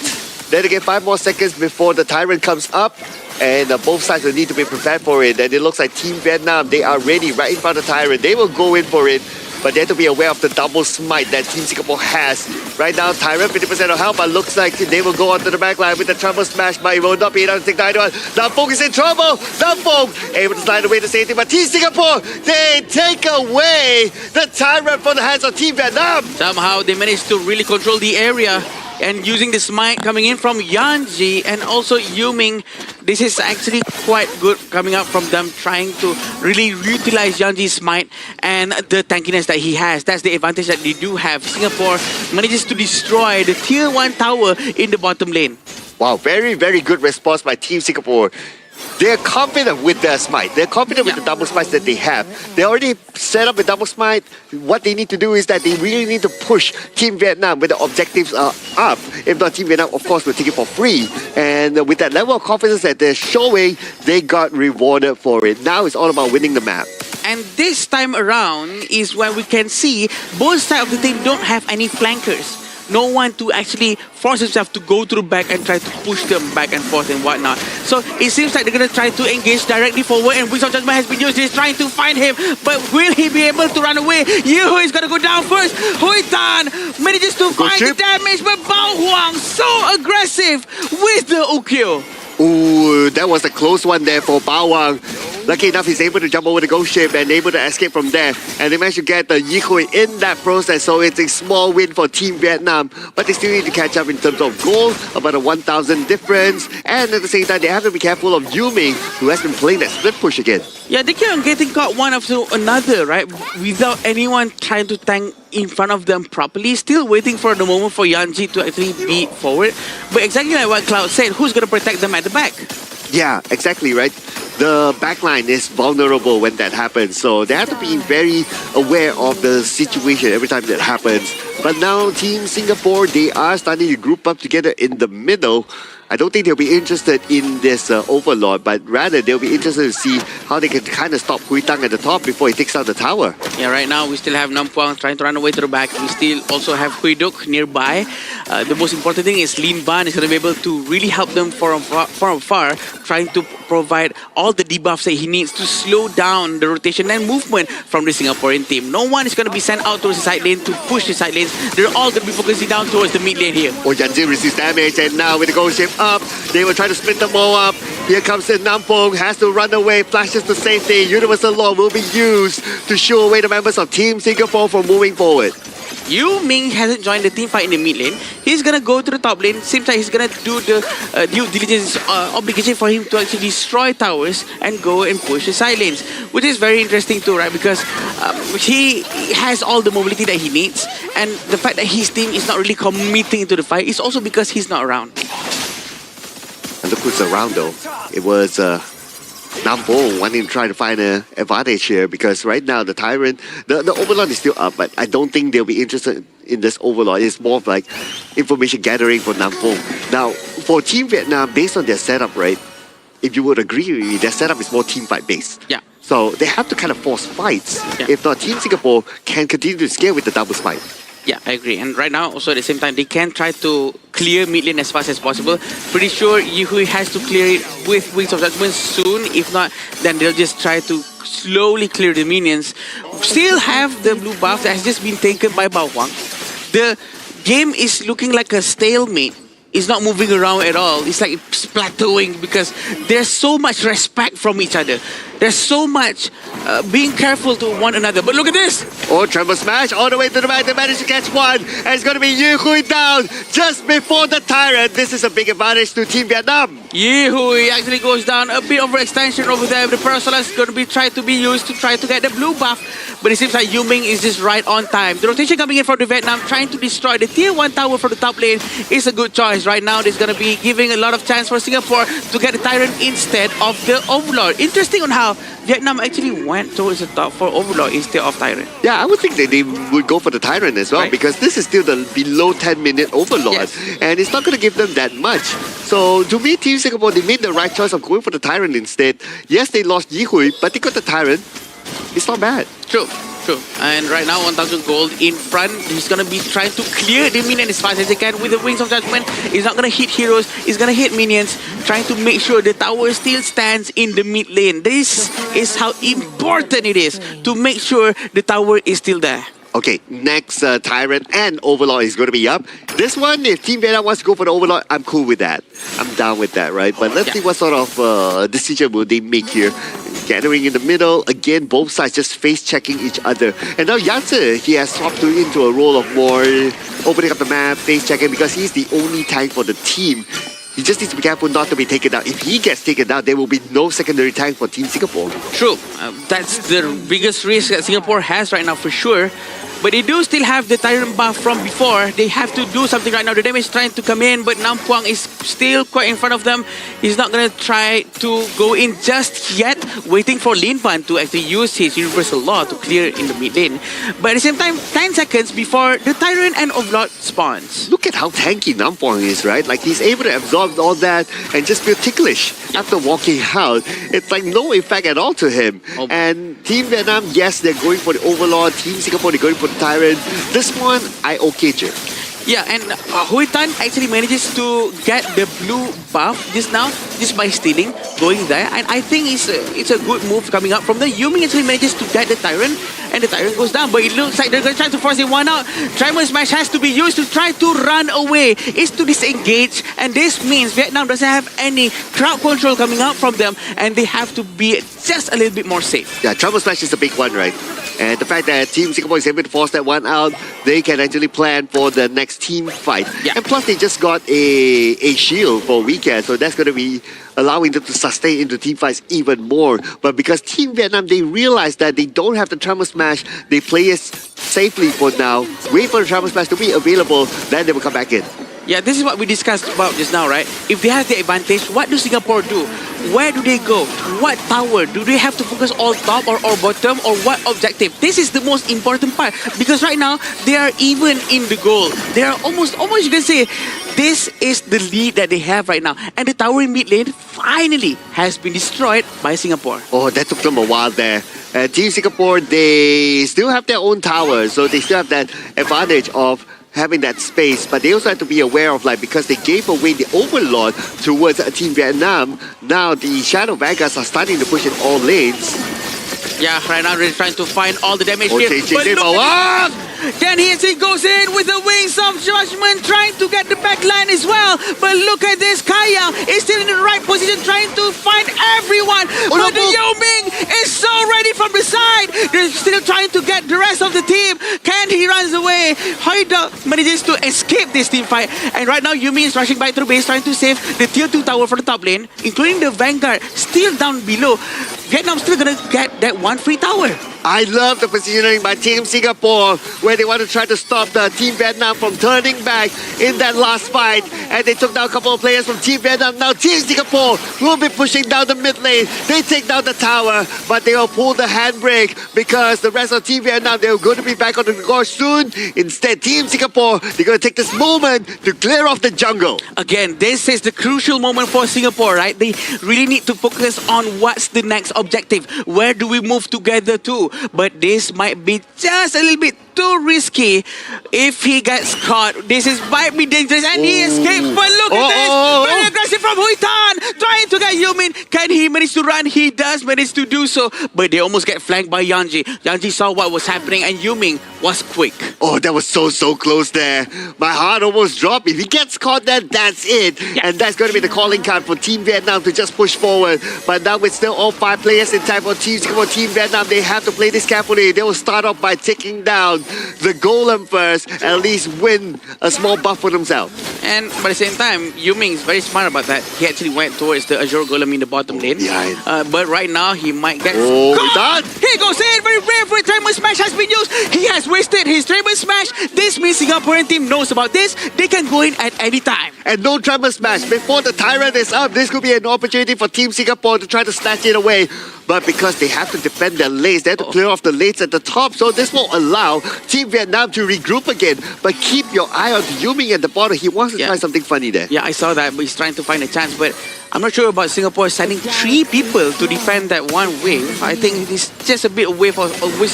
then again, 5 more seconds before the Tyrant comes up, and both sides will need to be prepared for it. And it looks like Team Vietnam, they are ready right in front of the Tyrant. They will go in for it, but they have to be aware of the double smite that Team Singapore has. Right now, Tyrant 50% of health, but looks like they will go onto the backline with the trouble smash, but it will not be enough to take the anyone. Namfong is in trouble! Namfong able to slide away the safety, but Team Singapore, they take away the Tyrant from the hands of Team Vietnam! Somehow they managed to really control the area, and using the smite coming in from Yanji and also Yuming, this is actually quite good coming up from them, trying to really utilize Yanji's smite and the tankiness that he has. That's the advantage that they do have. Singapore manages to destroy the tier 1 tower in the bottom lane. Wow, very, very good response by Team Singapore. They're confident with their smite. They're confident with the double smites that they have. They already set up a double smite. What they need to do is that they really need to push Team Vietnam when the objectives are up. If not, Team Vietnam, of course, will take it for free. And with that level of confidence that they're showing, they got rewarded for it. Now it's all about winning the map. And this time around is when we can see both sides of the team don't have any flankers. No one to actually force himself to go through back and try to push them back and forth and whatnot. So it seems like they're going to try to engage directly forward, and Wings of Judgment has been used. He's trying to find him, but will he be able to run away? Yu is going to go down first. Hui Tan manages to find the damage, but Bao Huang so aggressive with the Ukyo. Ooh, that was a close one there for Bao Wang. Lucky enough, he's able to jump over the ghost ship and able to escape from there. And they managed to get the Yihui in that process, so it's a small win for Team Vietnam. But they still need to catch up in terms of gold, about a 1,000 difference. And at the same time, they have to be careful of Yuming, who has been playing that split push again. Yeah, they keep on getting caught one after another, right? Without anyone trying to tank in front of them properly. Still waiting for the moment for Yanji to actually be forward. But exactly like what Cloud said, who's going to protect them at the back? Yeah, exactly, right? The backline is vulnerable when that happens, so they have to be very aware of the situation every time that happens. But now Team Singapore, they are starting to group up together in the middle. I don't think they'll be interested in this Overlord, but rather they'll be interested to see how they can kind of stop Hui Tang at the top before he takes out the tower. Yeah, right now we still have Nam Puang trying to run away to the back. We still also have Hui Duk nearby. The most important thing is Lin Ban is going to be able to really help them from afar, trying to provide all the debuffs that he needs to slow down the rotation and movement from the Singaporean team. No one is going to be sent out towards the side lane to push the side lanes. They're all going to be focusing down towards the mid lane here. Oh, Yanji receives damage, and now with the gold ship up, they will try to split them all up. Here comes the Nampong, has to run away, flashes to safety. Universal Law will be used to shoo away the members of Team Singapore from moving forward. Yu Ming hasn't joined the team fight in the mid lane. He's gonna go to the top lane. Seems like he's gonna do the due diligence obligation for him to actually destroy towers and go and push the side lanes, which is very interesting too, right? Because he has all the mobility that he needs, and the fact that his team is not really committing to the fight is also because he's not around. And look who's around though. It was Nampo wanting to try to find an advantage here, because right now the Tyrant, the Overlord is still up, but I don't think they'll be interested in this Overlord. It's more of like information gathering for Nampo. Now, for Team Vietnam, based on their setup, right, if you would agree with me, their setup is more team fight based. Yeah. So they have to kind of force fights. Yeah. If not, Team Singapore can continue to scale with the double spike. Yeah, I agree. And right now, also at the same time, they can try to clear mid lane as fast as possible. Pretty sure Yihui has to clear it with Wings of Judgment soon. If not, then they'll just try to slowly clear the minions. Still have the blue buff that has just been taken by Bao Huang. The game is looking like a stalemate is not moving around at all. It's like it's plateauing because there's so much respect from each other. There's so much being careful to one another. But look at this. Oh, Tremor Smash all the way to the back. They managed to catch one. And it's going to be Yu Hui down just before the Tyrant. This is a big advantage to Team Vietnam. Yehui actually goes down. A bit overextension over there. The Parasola is going to be tried to be used to try to get the blue buff. But it seems like Yu Ming is just right on time. The rotation coming in from the Vietnam, trying to destroy the tier 1 tower from the top lane is a good choice. Right now, there's going to be giving a lot of chance for Singapore to get the Tyrant instead of the Overlord. Interesting on how Vietnam actually went towards the top for Overlord instead of Tyrant. Yeah, I would think that they would go for the Tyrant as well, Right. because this is still the below 10-minute Overlord. Yes. And it's not going to give them that much. So to me, Team Singapore, they made the right choice of going for the Tyrant instead. Yes, they lost Yi Hui, but they got the Tyrant. It's not bad. True. And right now, 1,000 gold in front. He's going to be trying to clear the minion as fast as he can with the Wings of Judgment. He's not going to hit heroes. He's going to hit minions, trying to make sure the tower still stands in the mid lane. This is how important it is to make sure the tower is still there. Okay, next Tyrant and Overlord is going to be up. This one, if Team Vietnam wants to go for the Overlord, I'm cool with that. I'm down with that, right? But let's see what sort of decision will they make here. Gathering in the middle, again, both sides just face-checking each other. And now Yanzi, he has swapped into a role of more opening up the map, face-checking, because he's the only tank for the team. He just needs to be careful not to be taken down. If he gets taken down, there will be no secondary tank for Team Singapore. True. That's the biggest risk that Singapore has right now for sure. But they do still have the Tyrant buff from before. They have to do something right now. The damage is trying to come in, but Nampuang is still quite in front of them. He's not going to try to go in just yet, waiting for Lin Fan to actually use his Universal Law to clear in the mid lane. But at the same time, 10 seconds before the Tyrant and Overlord spawns. Look at how tanky Nampuang is, right? Like, he's able to absorb all that and just feel ticklish after walking out. It's like no effect at all to him. Oh. And Team Vietnam, yes, they're going for the Overlord. Team Singapore, they're going for the Tyrant. This one, I okay you. Yeah, and Hui Tan actually manages to get the blue buff just now, just by stealing, going there. And I think it's a good move coming up from there. Yumi actually manages to get the Tyrant, and the Tyrant goes down. But it looks like they're going to try to force him one out. Tremor Smash has to be used to try to run away. It's to disengage, and this means Vietnam doesn't have any crowd control coming out from them, and they have to be just a little bit more safe. Yeah, Trouble Smash is a big one, right? And the fact that Team Singapore is able to force that one out, they can actually plan for the next team fight. Yeah. And plus, they just got a shield for weekend, so that's going to be allowing them to sustain into team fights even more. But because Team Vietnam, they realize that they don't have the Tremor Smash, they play it safely for now, wait for the Tremor Smash to be available, then they will come back in. Yeah, this is what we discussed about just now, right? If they have the advantage, what do Singapore do? Where do they go? What tower? Do they have to focus all top or bottom, or what objective? This is the most important part, because right now they are even in the goal. They are almost you can say this is the lead that they have right now. And the tower in mid lane finally has been destroyed by Singapore. Oh, that took them a while there. Team Singapore, they still have their own tower, so they still have that advantage of having that space, but they also have to be aware of, like, because they gave away the Overlord towards Team Vietnam, now the Shadow Vanguards are starting to push in all lanes. Yeah, right now they're trying to find all the damage Oh, here. JJ But did look a at this. Then he goes in with the Wings of Judgment, trying to get the back line as well. But look at this, Kaya is still in the right position, trying to find everyone. But the Yao Ming is so ready from the side. They're still trying to get the rest of the team. Can he runs away? Haida manages to escape this team fight. And right now, Yumi is rushing back to the base, trying to save the tier 2 tower for the top lane, including the Vanguard still down below. Vietnam still gonna get that one free tower. I love the positioning by Team Singapore, where they want to try to stop the Team Vietnam from turning back in that last fight. And they took down a couple of players from Team Vietnam. Now Team Singapore will be pushing down the mid lane. They take down the tower, but they will pull the handbrake, because the rest of Team Vietnam, they're going to be back on the course soon. Instead, Team Singapore, they're going to take this moment to clear off the jungle. Again, this is the crucial moment for Singapore, right? They really need to focus on what's the next objective. Where do we move together to? But this might be just a little bit too risky. If he gets caught, might be dangerous, and he escapes. But look at this, very aggressive from Huitan, trying to get Yumin. Can he manage to run? He does manage to do so, but they almost get flanked by Yanji. Yanji saw what was happening, and Yuming was quick. Oh, that was so close there. My heart almost dropped. If he gets caught, then that's it. Yeah. And that's going to be the calling card for Team Vietnam to just push forward. But now with still all 5 players in time for Team Vietnam, they have to play this carefully. They will start off by taking down the golem first, at least win a small buff for themselves. And by the same time, Yuming is very smart about that. He actually went towards the Azure Golem in the bottom lane. But right now, he might get caught. He goes in, very rare for a Tremor Smash has been used. He has wasted his Tremor Smash. This means Singaporean team knows about this. They can go in at any time. And no Tremor Smash. Before the Tyrant is up, this could be an opportunity for Team Singapore to try to snatch it away. But because they have to defend their lanes, they have to clear off the lanes at the top. So this will allow Team Vietnam to regroup again. But keep your eye on Yuming at the bottom. He wants to try something funny there. Yeah, I saw that, but he's trying to find a chance. But I'm not sure about Singapore sending 3 people to defend that one wave. I think it's just a bit a waste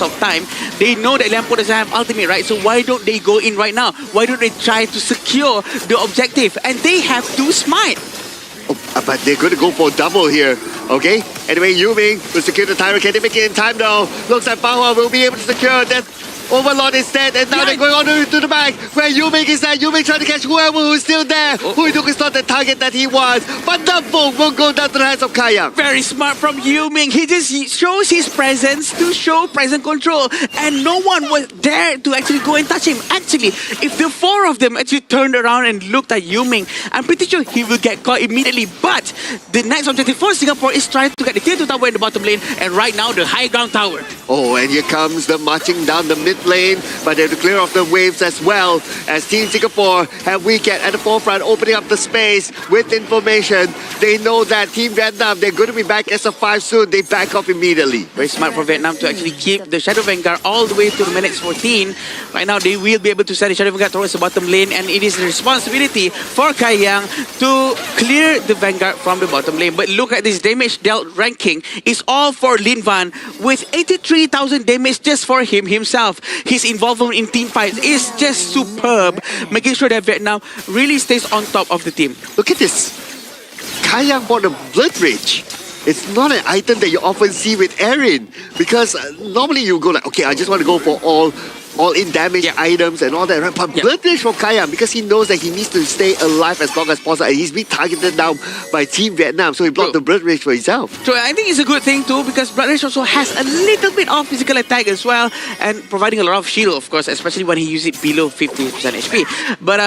of time. They know that Liampo doesn't have ultimate, right? So why don't they go in right now? Why don't they try to secure the objective? And they have 2 smite. But they're going to go for a double here, okay? Anyway, Yuming will secure the Tyrant. Can they make it in time though? Looks like Bao will be able to secure that Overlord is dead, and now they're going on to the back where Yuming is there. Yuming trying to catch whoever who's still there. Huiduk is not the target that he was, but the book will go down to the hands of Kayang. Very smart from Yuming. He just shows his presence to show present control, and no one was there to actually go and touch him. Actually, if the 4 of them actually turned around and looked at Yuming, I'm pretty sure he will get caught immediately. But the next objective for Singapore is trying to get the tier 2 tower in the bottom lane, and right now the high ground tower. Oh, and here comes the marching down the mid lane, but they have to clear off the waves as well, as Team Singapore have Weekend at the forefront, opening up the space with information. They know that Team Vietnam, they're going to be back as a 5 soon. They back off immediately. Very smart for Vietnam to actually keep the Shadow Vanguard all the way to the minutes 14. Right now, they will be able to send the Shadow Vanguard towards the bottom lane, and it is the responsibility for Kayang to clear the Vanguard from the bottom lane. But look at this damage dealt ranking. It's all for Lin Van with 83,000 damage just for himself. His involvement in team fights is just superb, making sure that Vietnam really stays on top of the team. Look at this. Kayang bought a Blood Rage. It's not an item that you often see with Erin, because normally you go like, okay, I just want to go for all-in damage items and all that, right? But Blood Rage for Kayang, because he knows that he needs to stay alive as long as possible, and he's being targeted now by Team Vietnam, so he blocked the Blood Rage for himself. So I think it's a good thing too, because Blood Rage also has a little bit of physical attack as well, and providing a lot of shield, of course, especially when he uses it below 50% HP. But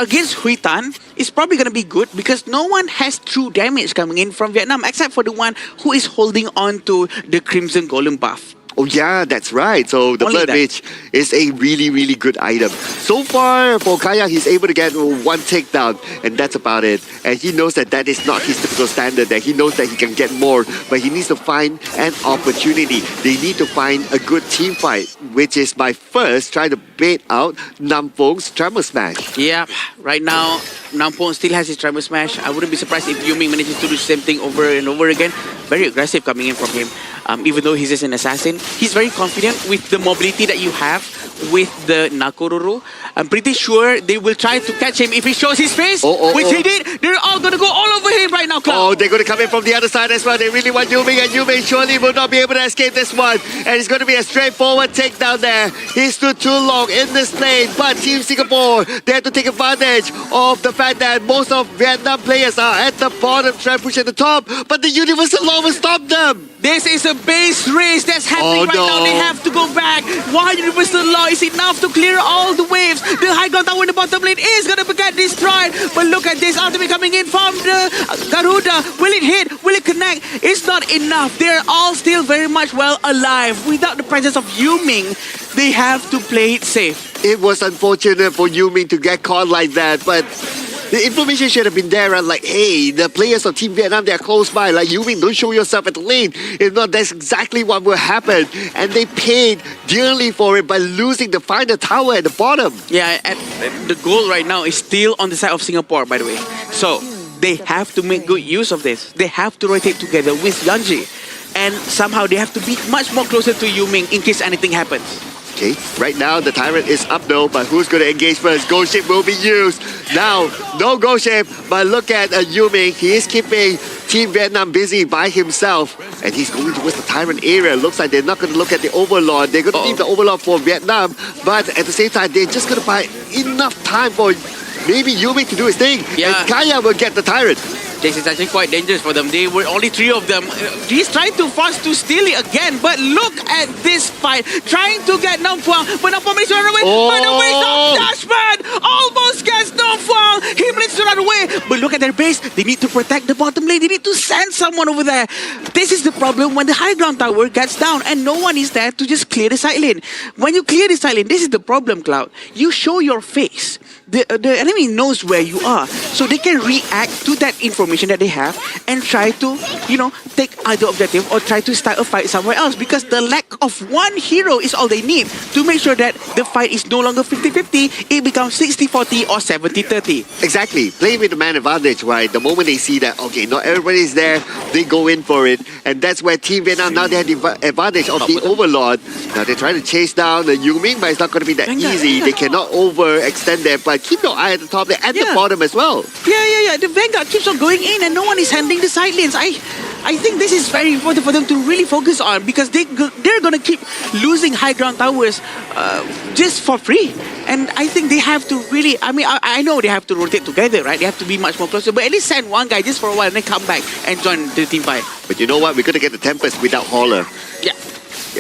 against Huitan, it's probably going to be good, because no one has true damage coming in from Vietnam, except for the one who is holding on to the Crimson Golem buff. Oh yeah, that's right. So the Blood Rage is a really good item. So far for Kayang, he's able to get 1 takedown, and that's about it. And he knows that that is not his typical standard, that he knows that he can get more, but he needs to find an opportunity. They need to find a good team fight, which is by first trying to bait out Nampong's Tremor Smash. Yeah, right now Nampong still has his Tremor Smash. I wouldn't be surprised if Yuming manages to do the same thing over and over again. Very aggressive coming in from him. Even though he's just an assassin, he's very confident with the mobility that you have with the Nakororo. I'm pretty sure they will try to catch him if he shows his face, which he did. They're all going to go all over him right now, Cloud. Oh, they're going to come in from the other side as well. They really want Yuming, and Yuming surely will not be able to escape this one. And it's going to be a straightforward takedown there. He stood too long in this lane, but Team Singapore, they have to take advantage of the fact that most of Vietnam players are at the bottom, trying to push at the top, but the Universal Law will stop them. This is a base race that's happening right now. They have to go back. One Universal Law is enough to clear all the waves. The high ground tower in the bottom lane is going to get destroyed. But look at this ultimate coming in from the Garuda. Will it hit? Will it connect? It's not enough. They're all still very much well alive. Without the presence of Yuming, they have to play it safe. It was unfortunate for Yuming to get caught like that, but the information should have been there, right? Like, hey, the players of Team Vietnam, they're close by. Like, Yuming, don't show yourself at the lane. If not, that's exactly what will happen. And they paid dearly for it by losing the final tower at the bottom. Yeah, and the goal right now is still on the side of Singapore, by the way. So they have to make good use of this. They have to rotate together with Yanji. And somehow they have to be much more closer to Yuming in case anything happens. Okay, right now the Tyrant is up though, but who's going to engage first? Ghost Ship will be used. Now, no Ghost Ship, but look at Yuming. He is keeping Team Vietnam busy by himself. And he's going towards the Tyrant area. Looks like they're not going to look at the Overlord. They're going to leave the Overlord for Vietnam. But at the same time, they're just going to buy enough time for maybe Yuming to do his thing. Yeah. And Kaya will get the Tyrant. This is actually quite dangerous for them. They were only 3 of them. He's trying to force to steal it again. But look at this fight. Trying to get Nam Phuong. But Nam Phuong makes to run away. But the waste of Dashman almost gets Nam Phuong. He managed to run away. But look at their base. They need to protect the bottom lane. They need to send someone over there. This is the problem when the high ground tower gets down and no one is there to just clear the side lane. When you clear the side lane, this is the problem, Cloud. You show your face. The enemy knows where you are, so they can react to that information that they have and try to, take either objective or try to start a fight somewhere else, because the lack of one hero is all they need to make sure that the fight is no longer 50-50, it becomes 60-40 or 70-30. Exactly. Playing with the man advantage, right? The moment they see that, okay, not everybody's there, they go in for it. And that's where Team Vietnam, now they have the advantage of the Overlord. Now they're trying to chase down the Yuming, but it's not going to be that easy. They cannot overextend there, but keep your eye at the top there and the bottom as well. Yeah. The Vanguard keeps on going in and no one is handling the side lanes. I think this is very important for them to really focus on, because they're going to keep losing high ground towers just for free. And I think they have to really, I know they have to rotate together, right? They have to be much more closer, but at least send one guy just for a while and then come back and join the team fight. But you know what? We're going to get the Tempest without Hauler. Yeah,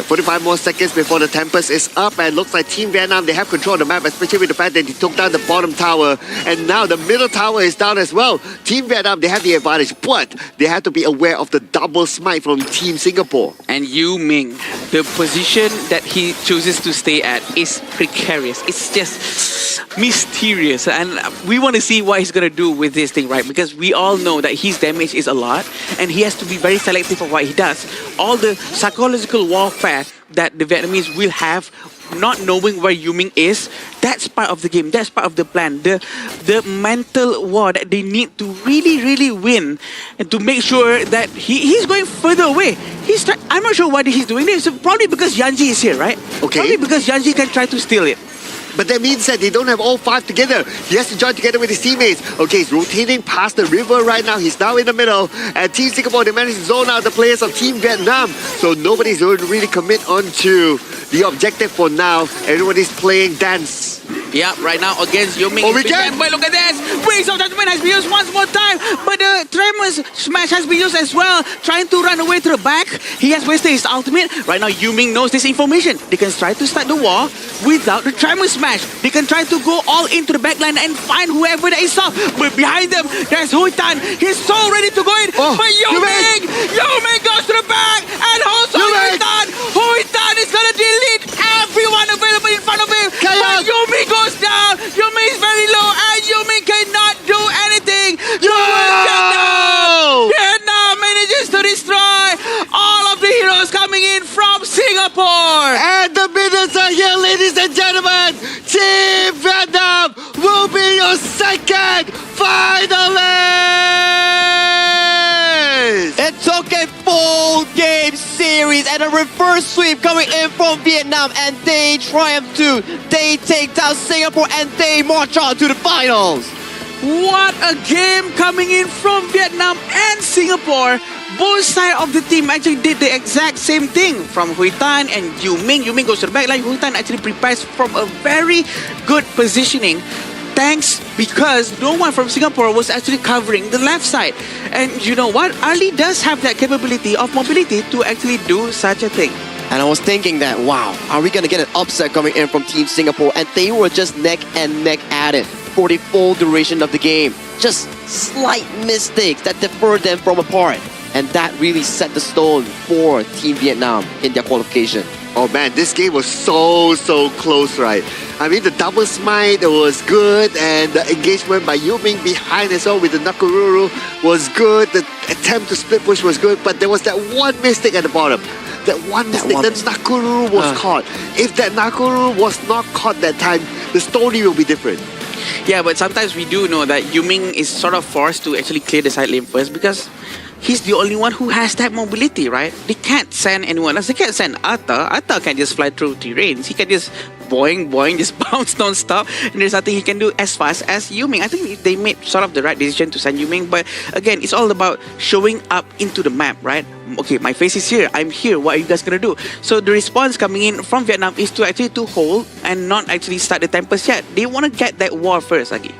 45 more seconds before the Tempest is up, and looks like Team Vietnam, they have control of the map, especially with the fact that they took down the bottom tower, and now the middle tower is down as well. Team Vietnam, they have the advantage, but they have to be aware of the double smite from Team Singapore. And Yu Ming, the position that he chooses to stay at is precarious. It's just mysterious, and we want to see what he's going to do with this thing, right? Because we all know that his damage is a lot, and he has to be very selective of what he does. All the psychological warfare that the Vietnamese will have, not knowing where Yuming is, that's part of the game, that's part of the plan. The mental war that they need to really win, and to make sure that he's going further away. I'm not sure why he's doing this. Probably because Yanji is here, right? Okay. Probably because Yanji can try to steal it. But that means that they don't have all 5 together. He has to join together with his teammates. Okay, he's rotating past the river right now. He's now in the middle. And Team Singapore, they managed to zone out the players of Team Vietnam. So nobody's going to really commit onto the objective for now. Everybody's playing dance. Yeah, right now against Yuming. Oh, we can! But look at this! Wings of Judgment has been used once more time, but the Tremors Smash has been used as well. Trying to run away to the back. He has wasted his ultimate. Right now, Yuming knows this information. They can try to start the war without the Tremor Smash. They can try to go all into the backline and find whoever that is up. But behind them, there's Hui Tan. He's so ready to go in. But Yuming goes to the back and holds on Hui Tan. Hui Tan is going to delete everyone available in front of him. But Yuming goes down. Yuming is very low and Yuming cannot do anything. Vietnam manages to destroy all of the heroes coming in from Singapore. And the minutes are here, ladies and gentlemen. Team Vietnam will be your second finalist. It took a full game series and a reverse sweep coming in from Vietnam, and they triumph too. They take down Singapore and they march on to the finals. What a game coming in from Vietnam and Singapore. Both sides of the team actually did the exact same thing. From Hui Tan and Yuming. Yuming goes to the back line. Hui Tan actually prepares from a very good positioning. Thanks because no one from Singapore was actually covering the left side. And you know what? Ali does have that capability of mobility to actually do such a thing. And I was thinking that, wow, are we going to get an upset coming in from Team Singapore? And they were just neck and neck at it for the full duration of the game. Just slight mistakes that deferred them from apart. And that really set the stone for Team Vietnam in their qualification. Oh man, this game was so close, right? I mean, the double smite was good, and the engagement by Yuming behind as well with the Nakururu was good. The attempt to split push was good, but there was that one mistake at the bottom. That one mistake, the Nakururu was caught. If that Nakururu was not caught that time, the story will be different. Yeah, but sometimes we do know that Yuming is sort of forced to actually clear the side lane first because he's the only one who has that mobility, right? They can't send anyone else. They can't send Atta. Atta can just fly through terrains. He can just boing, just bounce non-stop, and there's nothing he can do as fast as Yuming. I think they made sort of the right decision to send Yuming, but again, it's all about showing up into the map, right? Okay, my face is here, I'm here, what are you guys gonna do? So the response coming in from Vietnam is to actually to hold and not actually start the tempest yet. They want to get that war first, Agi.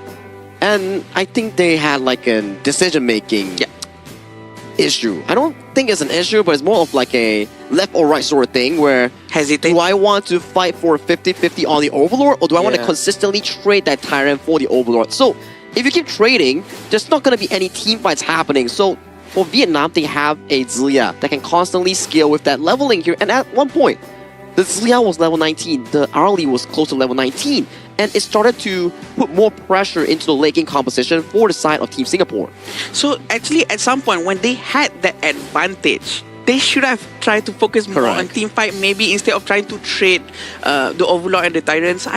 And I think they had like a decision-making issue. I don't think it's an issue, but it's more of like a left or right sort of thing where Hesitate. do I want to fight for 50-50 on the Overlord, or do I want to Yeah. consistently trade that Tyrant for the Overlord? So if you keep trading, there's not going to be any team fights happening. So for Vietnam, they have a Zilia that can constantly scale with that leveling here. And at one point, the Zilia was level 19, the Arlie was close to level 19, and it started to put more pressure into the late game composition for the side of Team Singapore. So actually, at some point when they had that advantage, they should have tried to focus more Correct. on team fight. Maybe instead of trying to trade the Overlord and the Tyrants.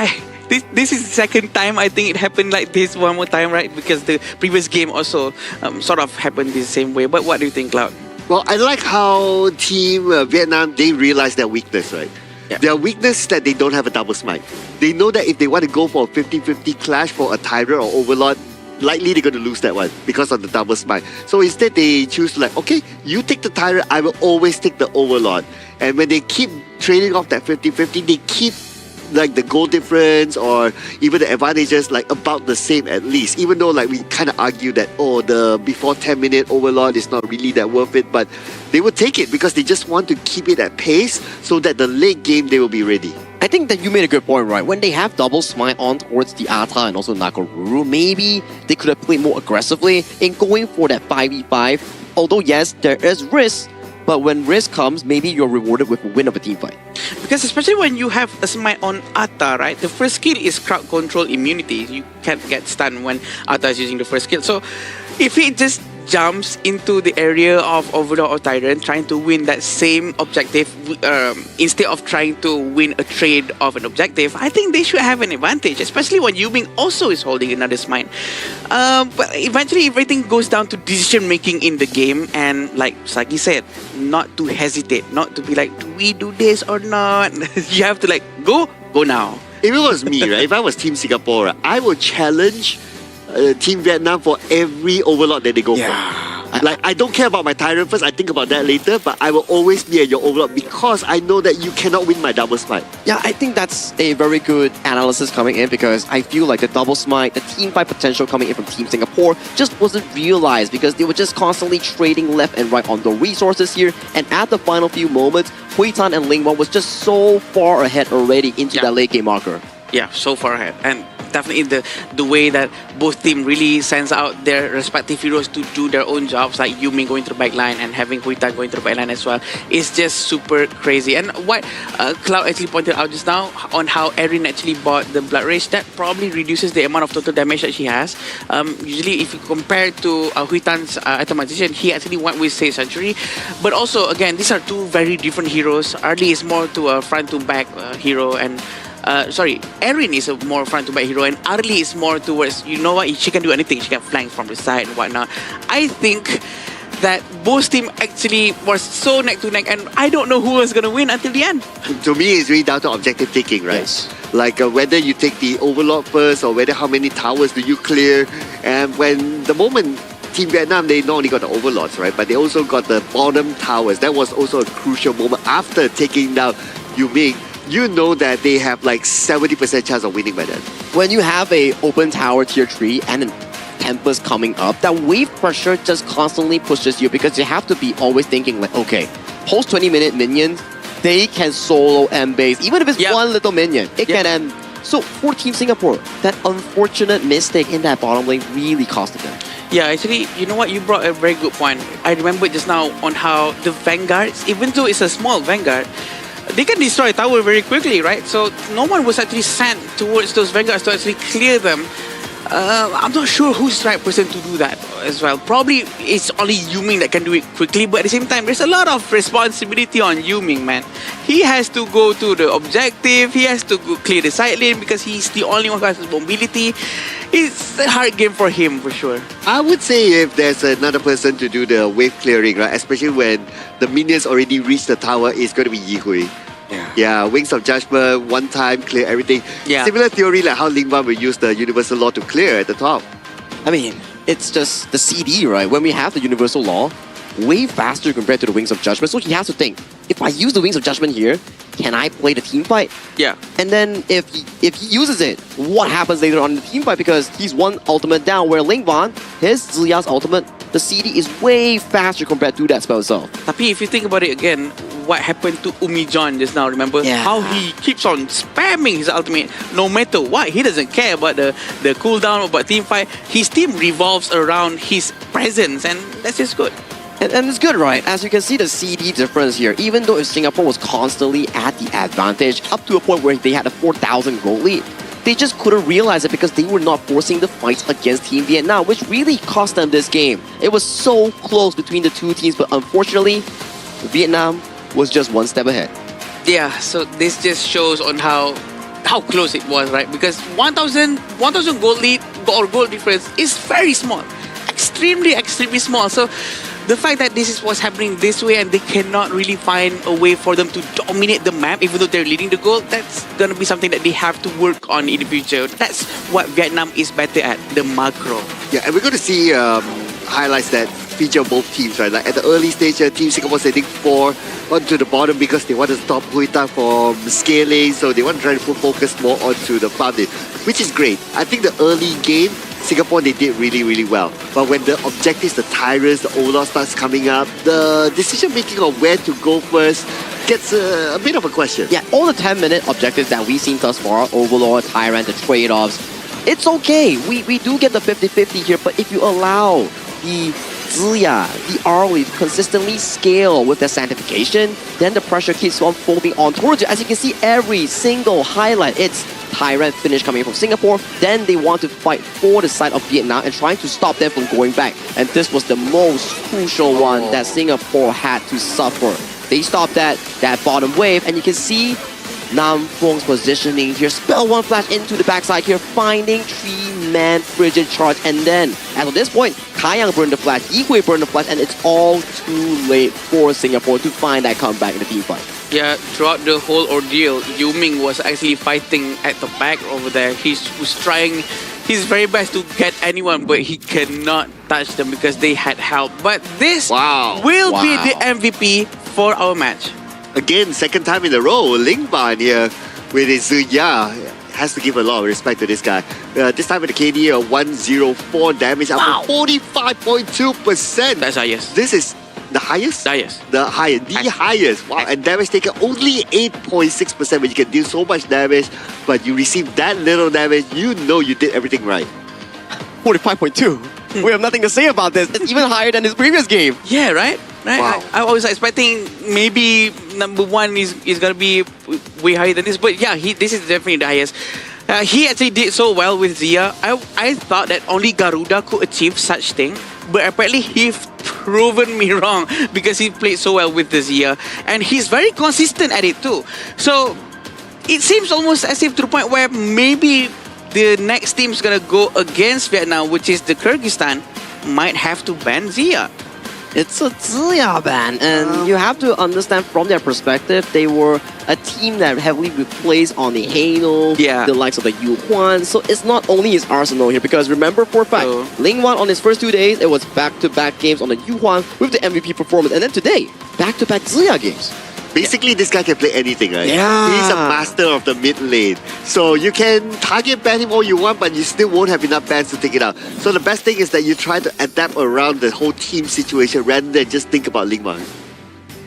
This is the second time I think it happened like this one more time, right? Because the previous game also sort of happened the same way. But what do you think, Cloud? Well, I like how Team Vietnam, they realize their weakness, right? Yeah. Their weakness is that they don't have a double smite. They know that if they want to go for a 50-50 clash for a Tyrant or Overlord, likely they're going to lose that one because of the double smite. So instead they choose to like, okay, you take the Tyrant, I will always take the Overlord. And when they keep trading off that 50-50, they keep like the goal difference or even the advantages like about the same at least, even though like we kind of argue that the before 10-minute Overlord is not really that worth it, but they will take it because they just want to keep it at pace so that the late game they will be ready. I think that you made a good point, right? When they have double smite on towards the Atta and also Nakoruru, maybe they could have played more aggressively in going for that 5v5. Although yes, there is risk, but when risk comes, maybe you're rewarded with a win of a team fight. Because especially when you have a smite on Atta, right? The first skill is crowd control immunity. You can't get stunned when Atta is using the first skill. So if he just jumps into the area of Overlord or Tyrant trying to win that same objective instead of trying to win a trade of an objective, I think they should have an advantage, especially when Yuming also is holding another smite. But eventually everything goes down to decision making in the game, and like Sagi said, not to hesitate, not to be like, do we do this or not? You have to like go now. If it was me, right, if I was Team Singapore, right, I would challenge Team Vietnam for every Overlord that they go for. Like, I don't care about my Tyrant first, I think about that later, but I will always be at your Overlord because I know that you cannot win my double smite. Yeah, I think that's a very good analysis coming in because I feel like the double smite, the team fight potential coming in from Team Singapore just wasn't realized because they were just constantly trading left and right on the resources here, and at the final few moments, Hui Tan and Ling Wan was just so far ahead already into that late game marker. Yeah, so far ahead. And definitely the way that both teams really sends out their respective heroes to do their own jobs, like Yuming going to the back line and having Huita going to the back line as well, is just super crazy. And what Cloud actually pointed out just now on how Erin actually bought the Blood Rage, that probably reduces the amount of total damage that she has. Usually if you compare to Huitan's itemization, he actually went with Sage Century. But also, again, these are two very different heroes. Arlie is more to a front-to-back hero, and Erin is a more front-to-back hero, and Arlie is more towards, you know what, she can do anything. She can flank from the side and whatnot. I think that both teams actually was so neck to neck, and I don't know who was going to win until the end. To me, it's really down to objective taking, right? Yes. Like whether you take the Overlord first or whether how many towers do you clear. And when the moment Team Vietnam, they not only got the Overlords, right, but they also got the bottom towers. That was also a crucial moment after taking down Yuming. You know that they have like 70% chance of winning by then. When you have a open tower tier 3 and then Tempest coming up, that wave pressure just constantly pushes you because you have to be always thinking like, okay, post 20-minute minions, they can solo end base. Even if it's one little minion, it can end. So for Team Singapore, that unfortunate mistake in that bottom lane really costed them. Yeah, actually, you know what? You brought a very good point. I remember just now on how the Vanguards, even though it's a small Vanguard, they can destroy tower very quickly, right? So no one was actually sent towards those Vanguards to actually clear them. I'm not sure who's the right person to do that as well. Probably it's only Yuming that can do it quickly, but at the same time, there's a lot of responsibility on Yuming, man. He has to go to the objective, he has to go clear the side lane because he's the only one who has mobility. It's a hard game for him, for sure. I would say if there's another person to do the wave clearing, right, especially when the minions already reach the tower, it's going to be Yihui. Yeah, Wings of Judgment, one time, clear everything. Yeah. Similar theory like how Lingwan will use the Universal Law to clear at the top. I mean, it's just the CD, right? When we have the Universal Law, way faster compared to the Wings of Judgment. So he has to think, if I use the Wings of Judgment here, can I play the team fight? Yeah. And then if he uses it, what happens later on in the team fight? Because he's one ultimate down, where Lingwan, his Ziya's ultimate, the CD is way faster compared to that spell itself. Tapi if you think about it again, what happened to Umi John just now, remember? Yeah. How he keeps on spamming his ultimate no matter what. He doesn't care about the cooldown, about team fight. His team revolves around his presence, and that's just good. And it's good, right? As you can see the CD difference here, even though if Singapore was constantly at the advantage, up to a point where they had a 4,000 goal lead, they just couldn't realize it because they were not forcing the fights against Team Vietnam, which really cost them this game. It was so close between the two teams, but unfortunately, Vietnam was just one step ahead. Yeah, so this just shows on how close it was, right? Because 1,000 goal lead or goal difference is very small, extremely small. So the fact that this is what's happening this way and they cannot really find a way for them to dominate the map even though they're leading the goal, that's gonna be something that they have to work on in the future. That's what Vietnam is better at, the macro. Yeah, and we're going to see highlights that feature both teams, right? Like at the early stage, Team Singapore setting 4 onto the bottom because they want to stop Huita from scaling, so they want to try to put focus more onto the fountain, which is great. I think the early game, Singapore, they did really well. But when the objectives, the Tyrants, the Ola starts coming up, the decision making of where to go first gets a bit of a question. Yeah, all the 10-minute objectives that we've seen thus far, Overlord, Tyrant, the trade-offs, it's okay. We do get the 50-50 here, but if you allow the Ziya, the Arlie to consistently scale with their sanctification, then the pressure keeps on folding on towards you. As you can see, every single highlight, it's Tyrant finish coming from Singapore, then they want to fight for the side of Vietnam and trying to stop them from going back. And this was the most crucial one that Singapore had to suffer. They stopped that bottom wave, and you can see Nam Phuong's positioning here. Spell one flash into the backside here, finding 3-man frigid charge, and then, as of this point, Kayang burned the flash, Yihui burned the flash, and it's all too late for Singapore to find that comeback in the team fight. Yeah, throughout the whole ordeal, Yuming was actually fighting at the back over there. He was trying his very best to get anyone, but he cannot touch them because they had help. But this will be the MVP for our match. Again, second time in a row, Lingban here with his Ziya has to give a lot of respect to this guy. This time with the KD, 104 damage, up to 45.2%. That's highest. This is the highest? The highest. The highest. Wow, and damage taken only 8.6%, when you can deal so much damage, but you receive that little damage, you know you did everything right. 45.2. We have nothing to say about this. It's even higher than his previous game. Yeah, right? Wow. I was expecting maybe number one is gonna be way higher than this, but yeah, this is definitely the highest. He actually did so well with Ziya. I thought that only Garuda could achieve such thing, but apparently he's proven me wrong because he played so well with the Ziya, and he's very consistent at it too. So it seems almost as if to the point where maybe the next team's gonna go against Vietnam, which is the Kyrgyzstan, might have to ban Ziya. It's a Ziya ban, and you have to understand from their perspective, they were a team that heavily replaced on the Halo, the likes of the Yuhuan, so it's not only his arsenal here, because remember for a fact, Lingwan on his first 2 days, it was back-to-back games on the Yuhuan with the MVP performance, and then today, back-to-back Ziya games. Basically, this guy can play anything, right? Yeah. He's a master of the mid lane. So you can target ban him all you want, but you still won't have enough bans to take it out. So the best thing is that you try to adapt around the whole team situation rather than just think about Lingman.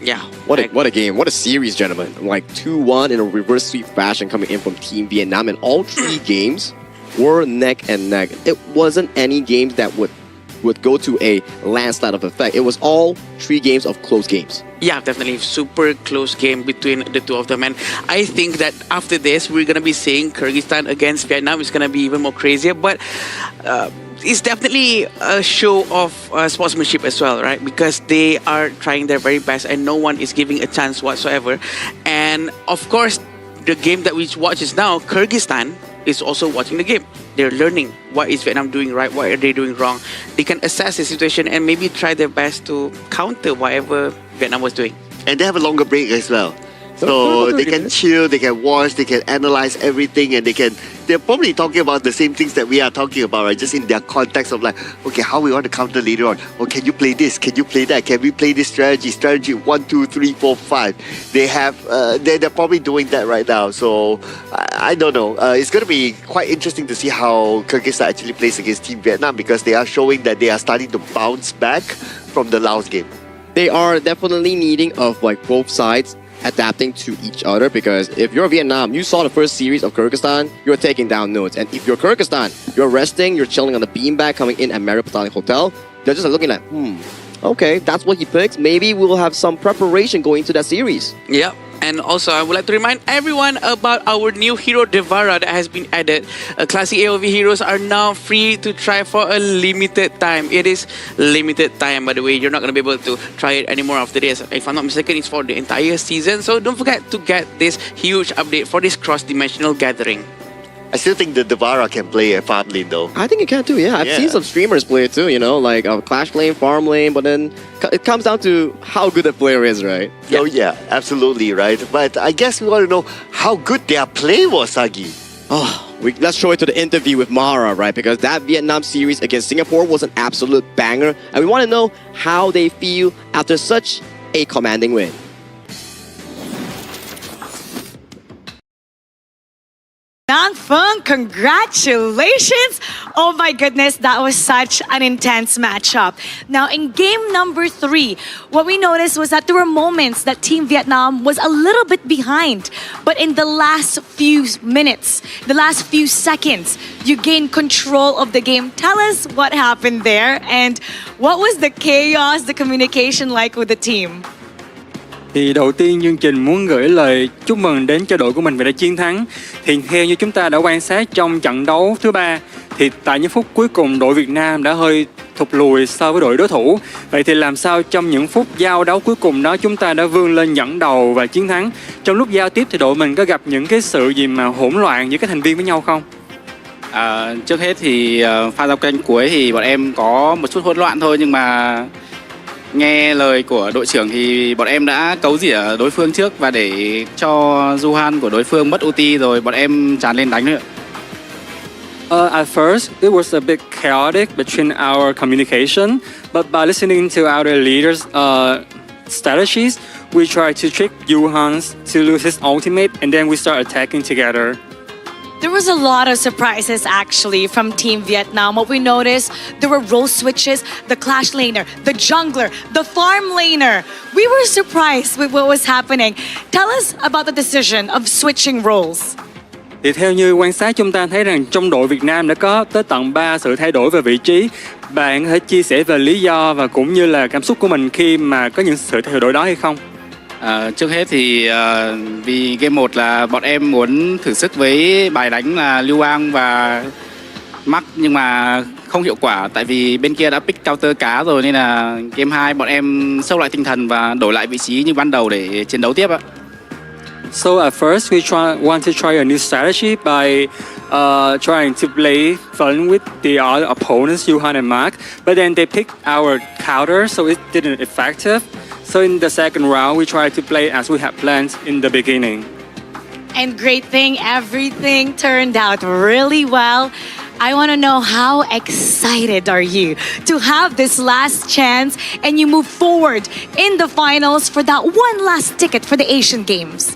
Yeah. What a game. What a series, gentlemen. Like 2-1 in a reverse sweep fashion coming in from Team Vietnam, and all 3 games were neck and neck. It wasn't any games that would would go to a landslide of effect. It was all 3 games of close games. Yeah, definitely. Super close game between the two of them. And I think that after this, we're going to be seeing Kyrgyzstan against Vietnam. It's going to be even more crazier. But it's definitely a show of sportsmanship as well, right? Because they are trying their very best and no one is giving a chance whatsoever. And of course, the game that we watch is now, Kyrgyzstan is also watching the game. They're learning what is Vietnam doing right, what are they doing wrong. They can assess the situation and maybe try their best to counter whatever Vietnam was doing. And they have a longer break as well. So they can chill, they can watch, they can analyze everything, and they're probably talking about the same things that we are talking about, right? Just in their context of like, okay, how we want to counter later on. Oh, can you play this? Can you play that? Can we play this strategy? Strategy 1, 2, 3, 4, 5. They have, they're probably doing that right now. So I don't know. It's going to be quite interesting to see how Kyrgyzstan actually plays against Team Vietnam, because they are showing that they are starting to bounce back from the Laos game. They are definitely needing of like both sides adapting to each other, because if you're Vietnam, you saw the first series of Kyrgyzstan, you're taking down notes. And if you're Kyrgyzstan, you're resting, you're chilling on the beanbag coming in at Marriott Botanic Hotel, they're just looking like, okay, that's what he picks. Maybe we'll have some preparation going into that series. Yep. And also, I would like to remind everyone about our new hero, Devara, that has been added. Classic AOV heroes are now free to try for a limited time. It is limited time, by the way. You're not going to be able to try it anymore after this. If I'm not mistaken, it's for the entire season. So don't forget to get this huge update for this cross-dimensional gathering. I still think the Devara can play a farm lane though. I think it can too, yeah. I've seen some streamers play it too, you know, like Clash lane, farm lane, but then it comes down to how good the player is, right? Yeah. Oh yeah, absolutely, right. But I guess we want to know how good their play was, Sagi. Let's show it to the interview with Mara, right? Because that Vietnam series against Singapore was an absolute banger. And we want to know how they feel after such a commanding win. Fung, congratulations! Oh my goodness, that was such an intense matchup. Now, in game number 3, what we noticed was that there were moments that Team Vietnam was a little bit behind. But in the last few minutes, the last few seconds, you gained control of the game. Tell us what happened there and what was the chaos, the communication like with the team? Thì đầu tiên chương trình muốn gửi lời chúc mừng đến cho đội của mình vì đã chiến thắng. Thì theo như chúng ta đã quan sát trong trận đấu thứ 3, thì tại những phút cuối cùng đội Việt Nam đã hơi thụt lùi so với đội đối thủ. Vậy thì làm sao trong những phút giao đấu cuối cùng đó chúng ta đã vươn lên dẫn đầu và chiến thắng? Trong lúc giao tiếp thì đội mình có gặp những cái sự gì mà hỗn loạn giữa các thành viên với nhau không? Trước hết thì pha giao canh cuối thì bọn em có một chút hỗn loạn thôi, nhưng mà nghe lời của đội trưởng thì bọn em đã cấu rỉa đối phương trước và để cho Duhan của đối phương mất ulti rồi bọn em tràn lên đánh nữa. At first, it was a bit chaotic between our communication, but by listening to our leaders' strategies, we tried to trick Yuhan to lose his ultimate, and then we start attacking together. There was a lot of surprises actually from Team Vietnam. What we noticed, there were role switches, the Clash laner, the jungler, the farm laner. We were surprised with what was happening. Tell us about the decision of switching roles. Thì theo như quan sát chúng ta thấy rằng trong đội Việt Nam đã có tới tận 3 sự thay đổi về vị trí. Bạn có thể chia sẻ về lý do và cũng như là cảm xúc của mình khi mà có những sự thay đổi đó hay không? Trước hết thì vì game 1 là bọn em muốn thử sức với bài đánh là Lưu Ang và Mắc, nhưng mà không hiệu quả tại vì bên kia đã pick counter cá rồi, nên là game 2 bọn em sốc lại tinh thần và đổi lại vị trí như ban đầu để chiến đấu tiếp ạ. So at first we want to try a new strategy by trying to play fun with the other opponents, Yuhan and Mark, but then they picked our counter, so it didn't effective. So in the second round, we tried to play as we had planned in the beginning. And great thing, everything turned out really well. I want to know, how excited are you to have this last chance and you move forward in the finals for that one last ticket for the Asian Games?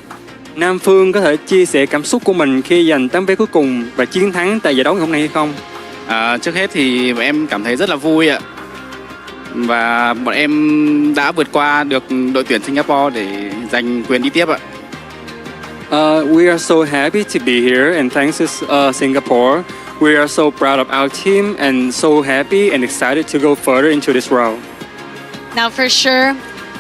Nam Phương có thể chia sẻ cảm xúc của mình khi giành tấm vé cuối cùng và chiến thắng tại giải đấu ngày hôm nay hay không? Trước hết thì bọn em cảm thấy rất là vui ạ. Và bọn em đã vượt qua được đội tuyển Singapore để giành quyền đi tiếp ạ. We are so happy to be here and thanks to Singapore, We are so proud of our team and so happy and excited to go further into this round. Now, for sure,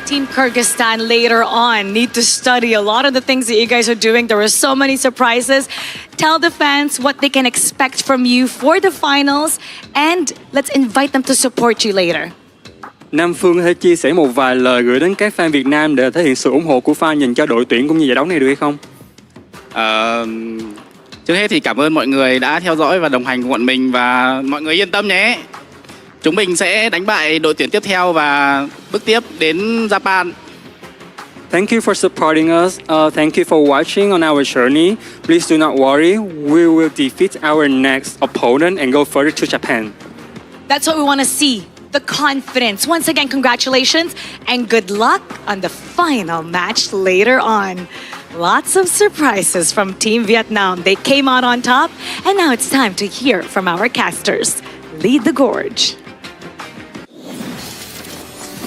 Team Kyrgyzstan later on need to study a lot of the things that you guys are doing. There were so many surprises. Tell the fans what they can expect from you for the finals, and let's invite them to support you later. Nam Phương có thể chia sẻ một vài lời gửi đến các fan Việt Nam để thể hiện sự ủng hộ của fan dành cho đội tuyển cũng như giải đấu này được hay không? Trước hết thì cảm ơn mọi người đã theo dõi và đồng hành cùng bọn mình, và mọi người yên tâm nhé. Chúng mình sẽ đánh bại đội tuyển tiếp theo và bước tiếp đến Japan. Thank you for supporting us. Thank you for watching on our journey. Please do not worry. We will defeat our next opponent and go further to Japan. That's what we want to see. The confidence. Once again, congratulations and good luck on the final match later on. Lots of surprises from Team Vietnam. They came out on top, and now it's time to hear from our casters. Lead the gorge.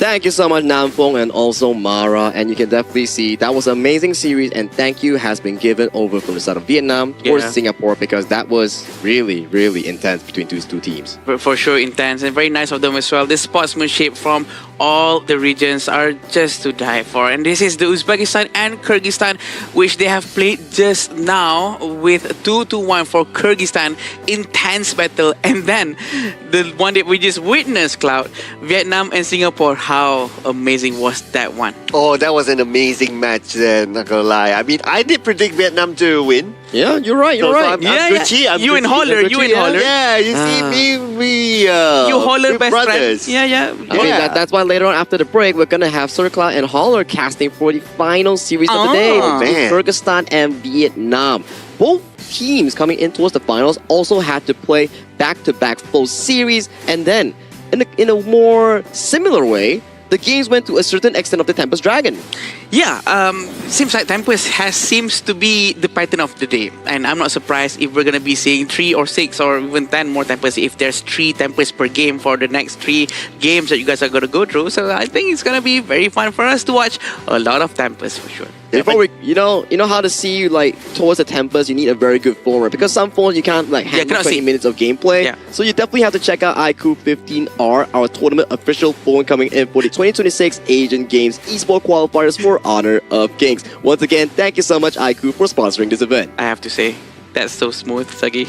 Thank you so much, Namfong, and also Mara. And you can definitely see that was an amazing series. And thank you has been given over from the side of Vietnam or Singapore, because that was really, really intense between these two teams. For sure, intense and very nice of them as well. The sportsmanship from all the regions are just to die for. And this is the Uzbekistan and Kyrgyzstan, which they have played just now with 2-1 for Kyrgyzstan. Intense battle. And then the one that we just witnessed, Cloud, Vietnam and Singapore. How amazing was that one? Oh, that was an amazing match then, not gonna lie. I mean, I did predict Vietnam to win. Yeah, you're right. You're So right. I'm Gucci, I'm You and Gucci. Holler, you and Holler. Yeah, you see, we You Holler we're best brothers. friend. Yeah. I mean, that's why later on after the break, we're going to have Circloud and Holler casting for the final series of the day Oh, between man. Kyrgyzstan and Vietnam. Both teams coming in towards the finals also had to play back-to-back full series, and then in a more similar way, the games went to a certain extent of the Tempest Dragon. Yeah, seems like Tempest seems to be the pattern of the day, and I'm not surprised if we're gonna be seeing 3 or 6 or even 10 more Tempest if there's 3 Tempests per game for the next 3 games that you guys are gonna go through. So I think it's gonna be very fun for us to watch a lot of Tempests for sure. Before we, you know how to see like towards the Tempest, you need a very good phone, right? Because some phones you can't like handle cannot 20 see. minutes of gameplay. Yeah. So you definitely have to check out iQOO 15R, our tournament official phone coming in for the 2026 Asian Games Esports Qualifiers for Honor of Kings. Once again, thank you so much iQOO for sponsoring this event. I have to say, that's so smooth, Sagi.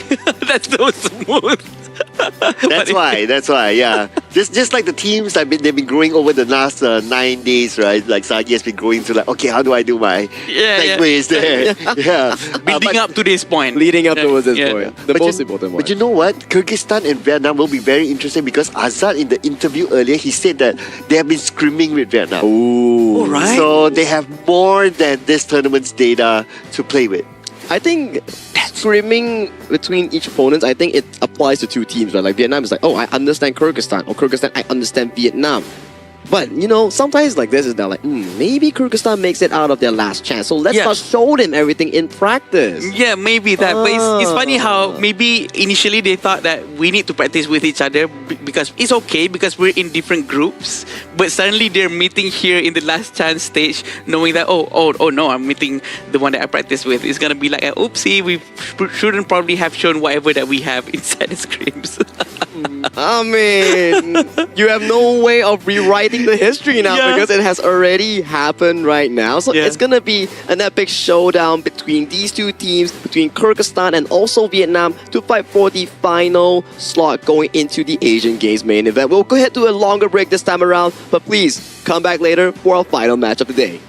That's so smooth. That's why, yeah. Just like the teams, they've been growing over the last 9 days, right? Like Sagi has been growing to like, okay, how do I do my tech quiz there? Yeah. Building up to this point. Leading up towards this Yeah. point, the most important one. But you know what? Kyrgyzstan and Vietnam will be very interesting because Azad in the interview earlier, he said that they have been scrimming with Vietnam. Ooh. All right. So they have more than this tournament's data to play with. I think scrimming between each opponent, I think it applies to two teams, right? Like Vietnam is like, oh, I understand Kyrgyzstan, or Kyrgyzstan, I understand Vietnam. But, you know, sometimes like this is they're like, maybe Kyrgyzstan makes it out of their last chance. So let's not show them everything in practice. Yeah, maybe that. But it's funny how maybe initially they thought that we need to practice with each other because it's okay because we're in different groups. But suddenly they're meeting here in the last chance stage, knowing that, oh no, I'm meeting the one that I practice with. It's going to be like, oopsie, we shouldn't probably have shown whatever that we have inside the scrims. I mean, you have no way of rewriting the history now because it has already happened right now. So it's gonna be an epic showdown between these two teams, between Kyrgyzstan and also Vietnam, to fight for the final slot going into the Asian Games main event. We'll go ahead to a longer break this time around, but please come back later for our final match of the day.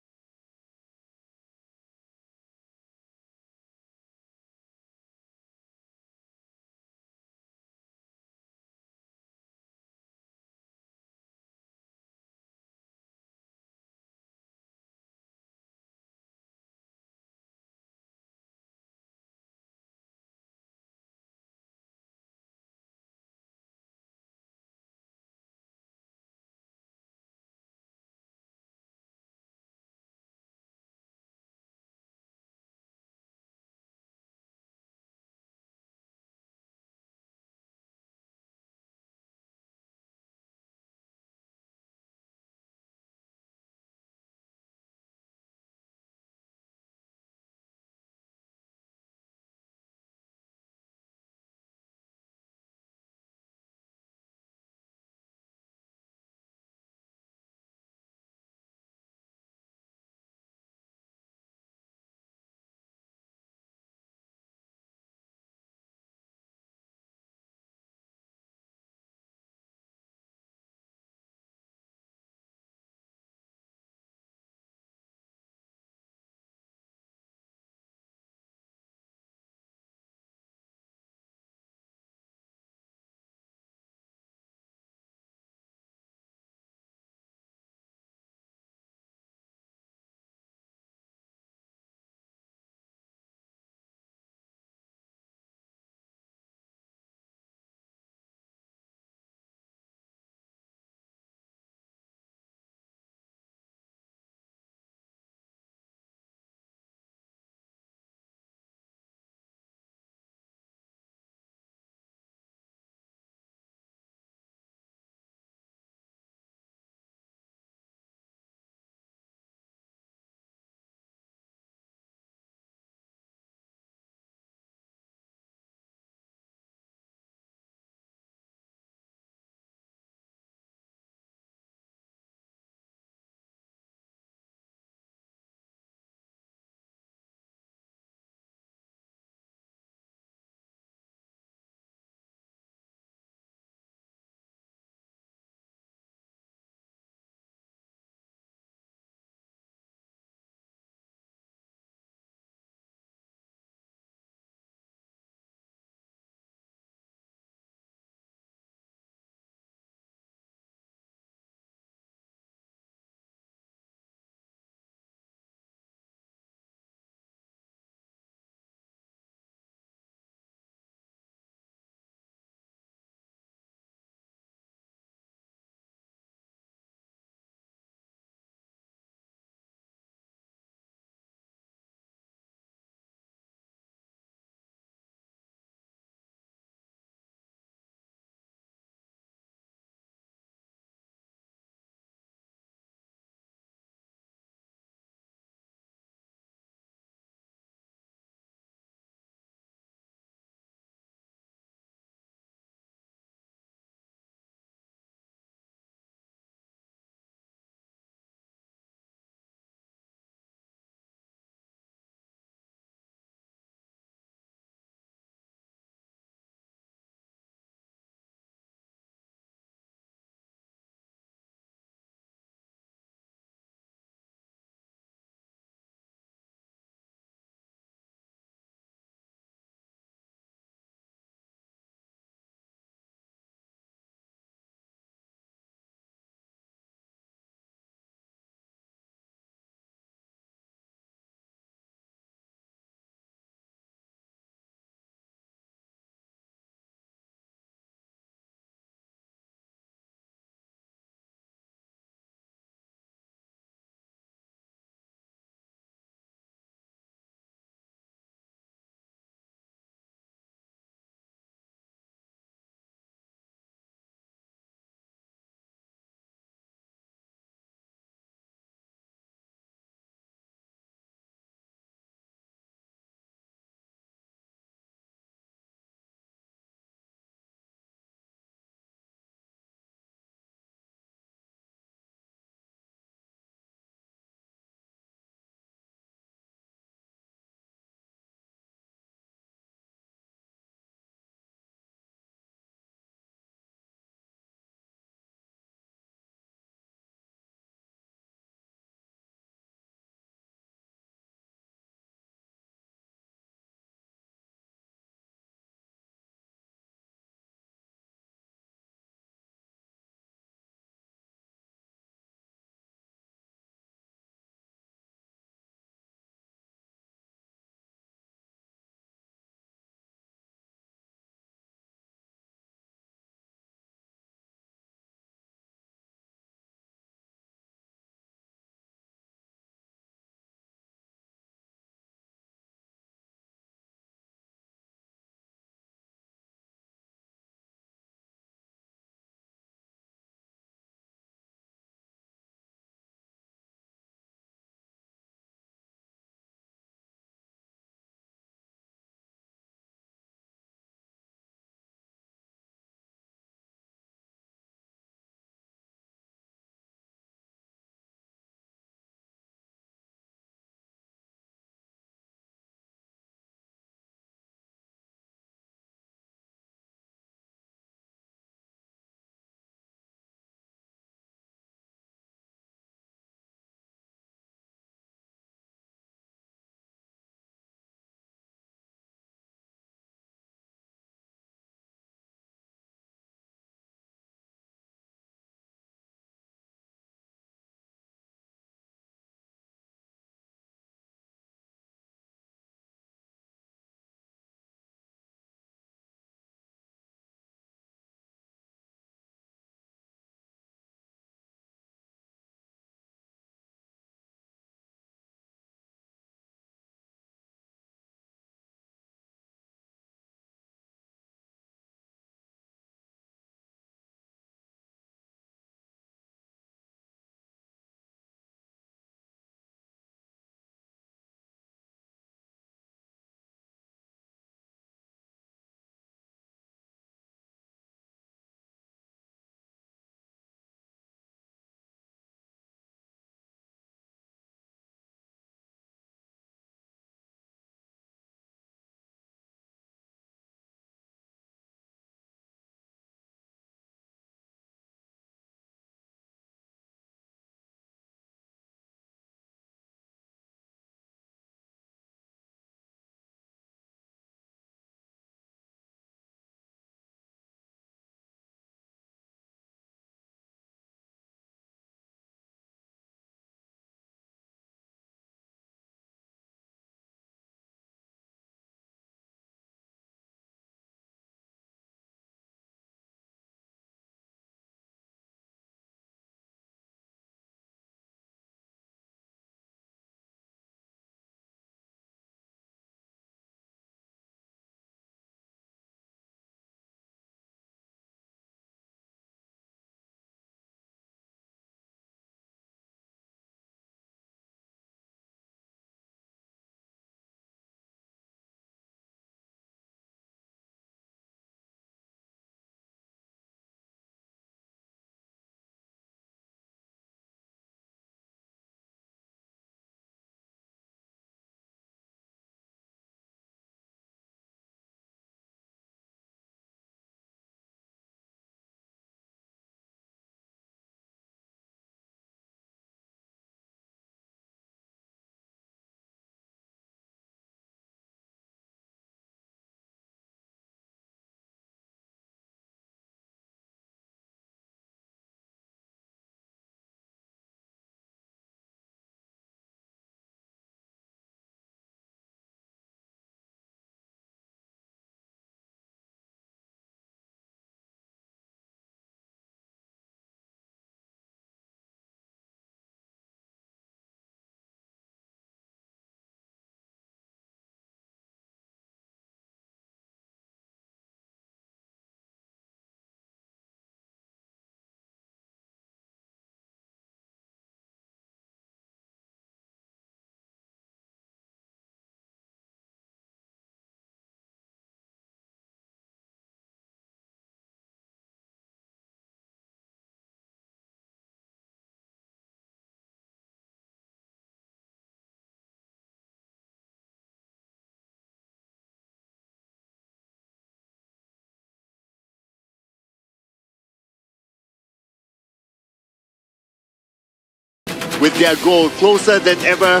with their goal closer than ever.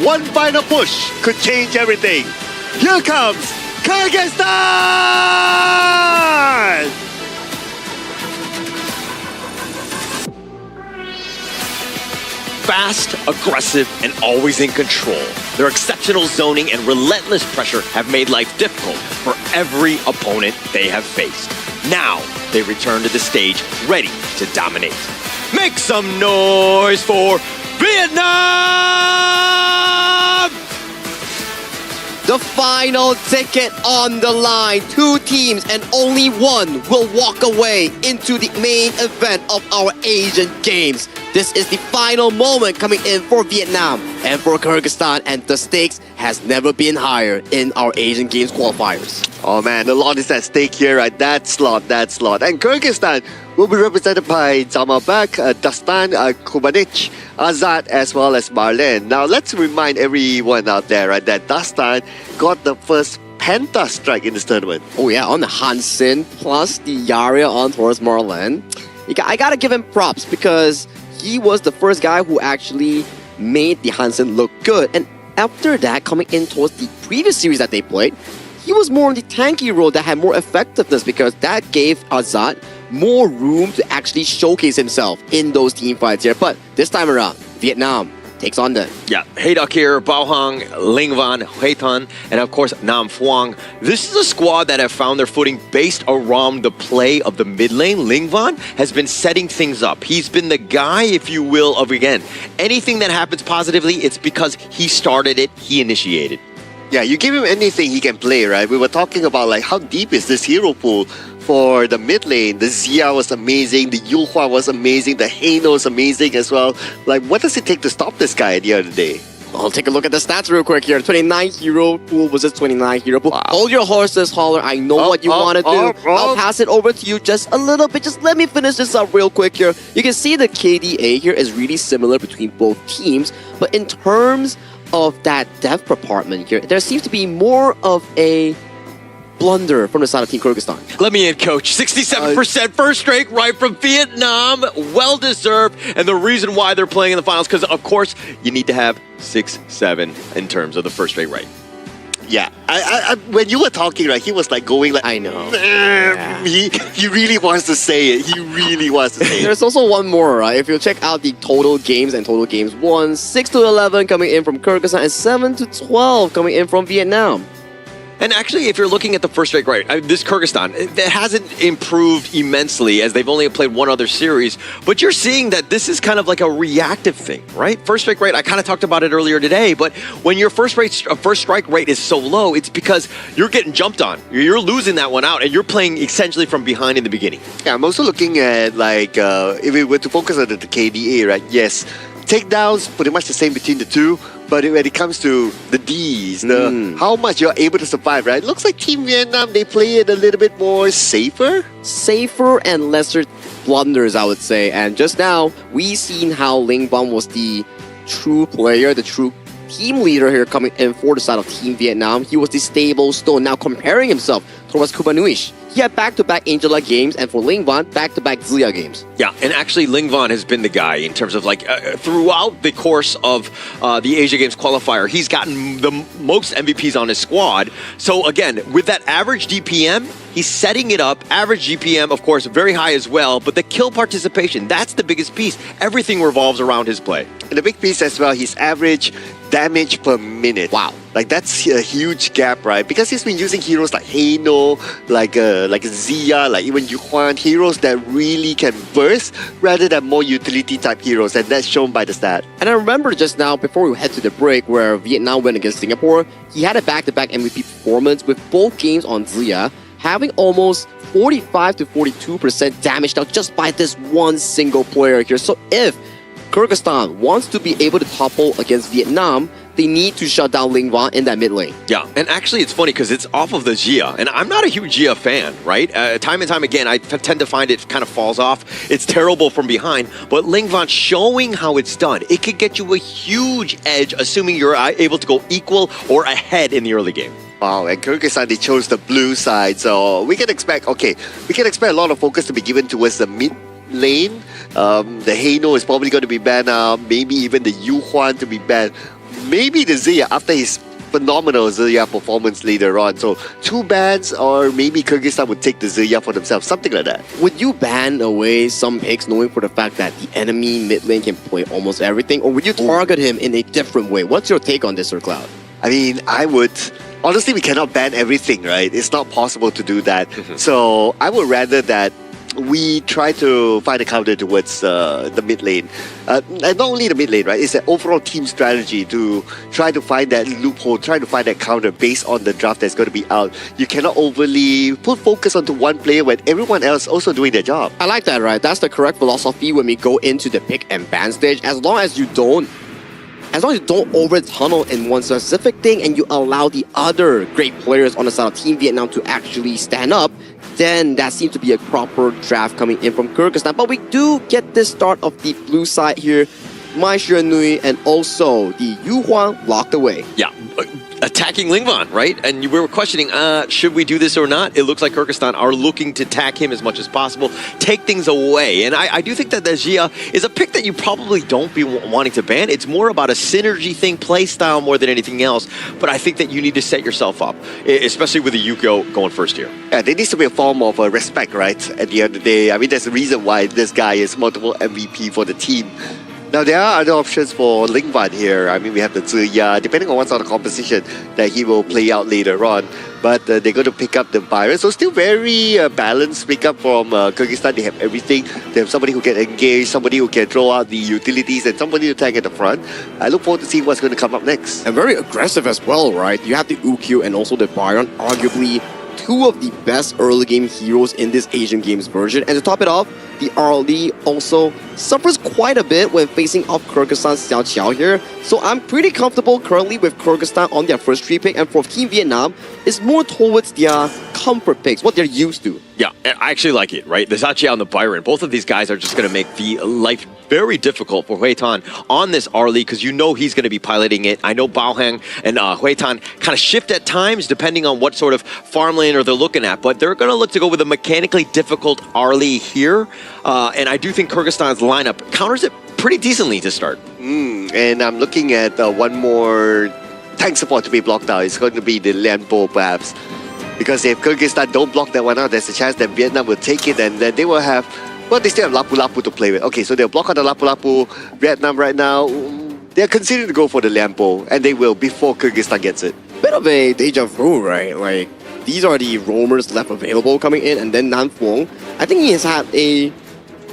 One final push could change everything. Here comes Kyrgyzstan! Fast, aggressive, and always in control. Their exceptional zoning and relentless pressure have made life difficult for every opponent they have faced. Now, they return to the stage ready to dominate. Make some noise for Vietnam! The final ticket on the line. 2 teams and only one will walk away into the main event of our Asian Games. This is the final moment coming in for Vietnam and for Kyrgyzstan, and the stakes has never been higher in our Asian Games qualifiers. Oh man, a lot is at stake here, right? That slot. And Kyrgyzstan will be represented by Zamalbek, Dastan, Kubanic, Azad, as well as Marlen. Now, let's remind everyone out there, right, that Dastan got the first Penta strike in this tournament. Oh yeah, on the Hansen plus the Yaria on towards Marlen. I gotta give him props because he was the first guy who actually made the Hansen look good. And after that, coming in towards the previous series that they played, he was more on the tanky role that had more effectiveness because that gave Azad more room to actually showcase himself in those team fights here. But this time around, Vietnam takes on them. Yeah, Hayduk here, Bao Hang, Ling Van, Hui Tan, and of course Nam Phuong. This is a squad that have found their footing based around the play of the mid lane. Ling Van has been setting things up. He's been the guy, if you will, of again, anything that happens positively, it's because he started it, he initiated. Yeah, you give him anything he can play, right? We were talking about like how deep is this hero pool for the mid lane. The Zia was amazing, the Yulhua was amazing, the Heino was amazing as well. Like, what does it take to stop this guy at the end of the day? I'll take a look at the stats real quick here. 29 hero pool versus 29 hero pool. Wow. Hold your horses, Holler. I know what you want to do. I'll pass it over to you just a little bit. Just let me finish this up real quick here. You can see the KDA here is really similar between both teams. But in terms of that dev compartment here, there seems to be more of a blunder from the side of Team Kyrgyzstan. Let me in, coach. 67% first strike right from Vietnam. Well deserved. And the reason why they're playing in the finals, because of course, you need to have 6-7 in terms of the first strike right. Yeah, I when you were talking, right, he was like going like, I know. He really wants to say it. He really wants to say it. There's also one more, right? If you check out the total games and total games won, 6-11 coming in from Kyrgyzstan and 7-12 coming in from Vietnam. And actually, if you're looking at the first strike right, this Kyrgyzstan, it hasn't improved immensely as they've only played one other series. But you're seeing that this is kind of like a reactive thing, right? First strike rate, I kind of talked about it earlier today, but when your first strike rate is so low, it's because you're getting jumped on. You're losing that one out, and you're playing essentially from behind in the beginning. Yeah, I'm also looking at like, if we were to focus on the KDA, right? Yes, takedowns, pretty much the same between the two. But when it comes to the Ds, how much you're able to survive, right? It looks like Team Vietnam, they play it a little bit more safer. Safer and lesser blunders, I would say. And just now, we seen how Ling Bum was the true player, the true team leader here coming in for the side of Team Vietnam. He was the stable stone, now comparing himself towards Kubanuish. He had back-to-back Angela games, and for Ling Van, back-to-back Zia games. Yeah, and actually Ling Van has been the guy in terms of like throughout the course of the Asia Games qualifier, he's gotten the most MVPs on his squad. So again, with that average DPM, he's setting it up. Average GPM, of course, very high as well, but the kill participation, that's the biggest piece. Everything revolves around his play. And the big piece as well, his average damage per minute. Wow. Like, that's a huge gap, right? Because he's been using heroes like Heino, like Zia, like even Yuhuan, heroes that really can burst rather than more utility type heroes, and that's shown by the stat. And I remember just now, before we head to the break, where Vietnam went against Singapore, he had a back-to-back MVP performance with both games on Zia, having almost 45 to 42% damage now just by this one single player here. So if Kyrgyzstan wants to be able to topple against Vietnam, they need to shut down Ling Van in that mid lane. Yeah, and actually it's funny because it's off of the Jia, and I'm not a huge Jia fan, right? Time and time again, I tend to find it kind of falls off. It's terrible from behind, but Ling Van showing how it's done, it could get you a huge edge, assuming you're able to go equal or ahead in the early game. Wow, and Kyrgyzstan, they chose the blue side, so we can expect a lot of focus to be given towards the mid lane. The Hano is probably going to be banned now. Maybe even the Yuhuan to be banned. Maybe the Zia after his phenomenal Zia performance later on. So 2 bans, or maybe Kyrgyzstan would take the Zia for themselves. Something like that. Would you ban away some picks knowing for the fact that the enemy mid lane can play almost everything? Or would you target him in a different way? What's your take on this, Sir Cloud? I mean, I would. Honestly, we cannot ban everything, right? It's not possible to do that. So I would rather that we try to find a counter towards the mid lane. And not only the mid lane, right? It's an overall team strategy to try to find that loophole, try to find that counter based on the draft that's going to be out. You cannot overly put focus onto one player when everyone else also doing their job. I like that, right? That's the correct philosophy when we go into the pick and ban stage. As long as you don't over tunnel in one specific thing and you allow the other great players on the side of Team Vietnam to actually stand up, then that seems to be a proper draft coming in from Kyrgyzstan. But we do get this start of the blue side here. Mai Nui and also the Yuhuan locked away. Yeah, attacking Lingvan, right? And we were questioning, should we do this or not? It looks like Kyrgyzstan are looking to attack him as much as possible, take things away. And I do think that the Jia is a pick that you probably don't be wanting to ban. It's more about a synergy thing, play style more than anything else. But I think that you need to set yourself up, especially with the Yuko going first here. Yeah, there needs to be a form of respect, right? At the end of the day, I mean, there's a reason why this guy is multiple MVP for the team. Now, there are other options for Lingvan here. I mean, we have the Ziya, depending on what sort of composition that he will play out later on. But they're going to pick up the Byron. So still very balanced pickup from Kyrgyzstan. They have everything. They have somebody who can engage, somebody who can throw out the utilities, and somebody to tank at the front. I look forward to seeing what's going to come up next. And very aggressive as well, right? You have the Ukyu and also the Byron, arguably 2 of the best early game heroes in this Asian Games version. And to top it off, the RLD also suffers quite a bit when facing off Kyrgyzstan's Xiao Qiao here. So I'm pretty comfortable currently with Kyrgyzstan on their first 3 pick, and for Team Vietnam, it's more towards their comfort picks, what they're used to. Yeah, I actually like it, right? The Xiao Qiao and the Byron, both of these guys are just going to make the life very difficult for Hui Tan on this RLE because you know he's going to be piloting it. I know Bao Hang and Hui Tan kind of shift at times depending on what sort of farm laner they're looking at, but they're going to look to go with a mechanically difficult RLE here. And I do think Kyrgyzstan's lineup counters it pretty decently to start. And I'm looking at one more tank support to be blocked out. It's going to be the Lianpo perhaps. Because if Kyrgyzstan don't block that one out, there's a chance that Vietnam will take it, and then they will have, well, they still have Lapu Lapu to play with. Okay, so they'll block out the Lapu Lapu. Vietnam right now, they're considering to go for the Lianpo, and they will before Kyrgyzstan gets it. Bit of a deja vu, right? Like, these are the roamers left available coming in, and then Nan Phuong, I think he has had a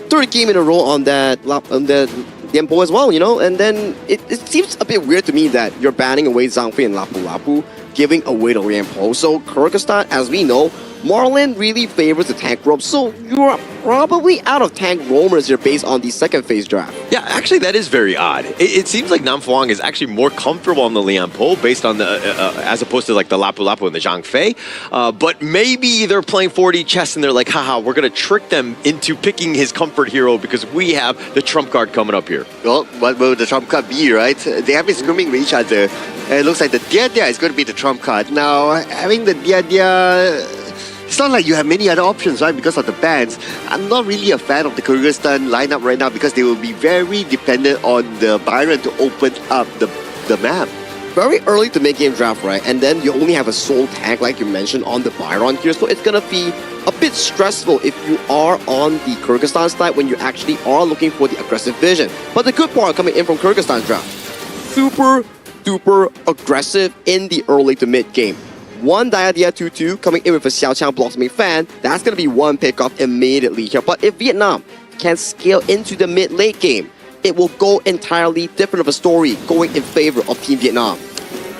3rd game in a row on that Lianpo as well, you know? And then it seems a bit weird to me that you're banning away Zhang Fei and Lapu Lapu, giving away the Lianpo. So Kyrgyzstan, as we know, Marlin really favors the tank roam, so you're probably out of tank roamers here based on the second phase draft. Yeah, actually that is very odd. It seems like Nam Phuong is actually more comfortable on the Lianpo based on the, as opposed to like the Lapu Lapu and the Zhang Fei. But maybe they're playing 4D chess and they're like, haha, we're going to trick them into picking his comfort hero because we have the trump card coming up here. Well, what will the trump card be, right? They have been screaming with each other. And it looks like the Dia Dia is going to be the trump card. Now, having the Dia Dia, it's not like you have many other options, right? Because of the bans. I'm not really a fan of the Kyrgyzstan lineup right now because they will be very dependent on the Byron to open up the map. Very early to make game draft, right? And then you only have a soul tank, like you mentioned, on the Byron here. So it's going to be a bit stressful if you are on the Kyrgyzstan side when you actually are looking for the aggressive vision. But the good part coming in from Kyrgyzstan's draft, super duper aggressive in the early to mid game. 1 Diadia 2-2 coming in with a Xiao Qiao Blossoming Fan. That's going to be 1 pickoff immediately here. But if Vietnam can scale into the mid-late game, it will go entirely different of a story going in favor of Team Vietnam.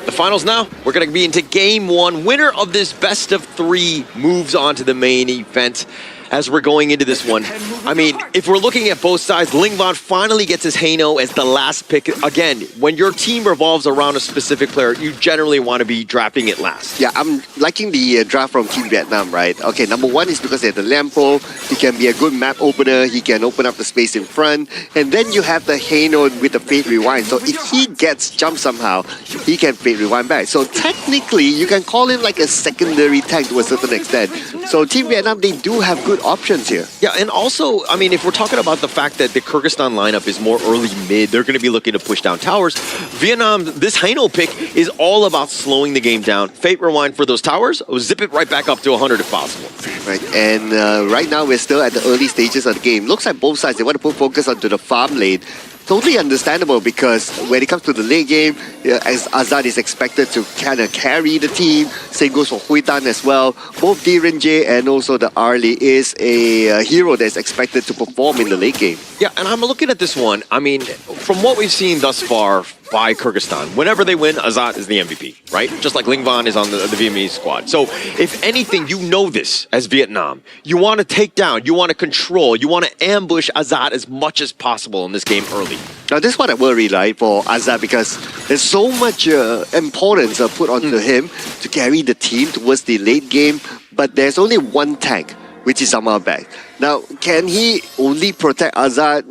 The finals now, we're going to be into game 1. Winner of this best of 3 moves on to the main event. As we're going into this one, I mean, if we're looking at both sides, Lingvan finally gets his Hano as the last pick. Again, when your team revolves around a specific player, you generally want to be drafting it last. Yeah, I'm liking the draft from Team Vietnam, right? Okay, number 1 is because they have the Lianpo. He can be a good map opener. He can open up the space in front. And then you have the Hano with the Fate Rewind. So if he gets jumped somehow, he can Fate Rewind back. So technically, you can call him like a secondary tank to a certain extent. So Team Vietnam, they do have good good options here. Yeah, and also, I mean, if we're talking about the fact that the Kyrgyzstan lineup is more early mid, they're going to be looking to push down towers. Vietnam, this Heino pick is all about slowing the game down. Fate Rewind for those towers, zip it right back up to 100 if possible. Right, and right now we're still at the early stages of the game. Looks like both sides, they want to put focus onto the farm lane. Totally understandable because when it comes to the late game, as Azad is expected to kind of carry the team. Same goes for Hui Tan as well. Both Direnje and also the Arlie is a hero that's expected to perform in the late game. Yeah, and I'm looking at this one. I mean, from what we've seen thus far by Kyrgyzstan, whenever they win, Azad is the MVP, right? Just like Ling Van is on the Vietnamese squad. So if anything, you know this as Vietnam. You want to take down, you want to control, you want to ambush Azad as much as possible in this game early. Now, this is what I worry, right, for Azad, because there's so much importance put onto him to carry the team towards the late game, but there's only one tank, which is Amalbek. Now, can he only protect Azad?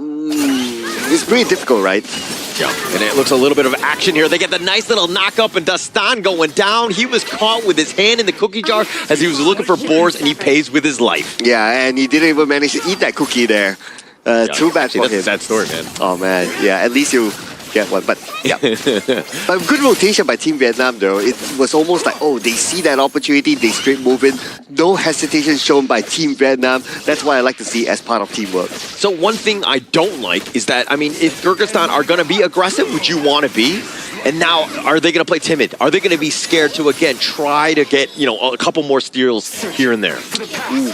It's pretty difficult, right? Yeah, and it looks a little bit of action here. They get the nice little knock up and Dastan going down. He was caught with his hand in the cookie jar as he was looking for boars, and he pays with his life. Yeah, and he didn't even manage to eat that cookie there. Too bad for him. That's a sad story, man. Oh man, yeah. At least you get one, but yeah. But good rotation by Team Vietnam, though. It was almost like, oh, they see that opportunity, they straight move in. No hesitation shown by Team Vietnam. That's what I like to see as part of teamwork. So one thing I don't like is that, I mean, if Kyrgyzstan are going to be aggressive, which you want to be, and now are they going to play timid? Are they going to be scared to again try to get a couple more steals here and there? Ooh.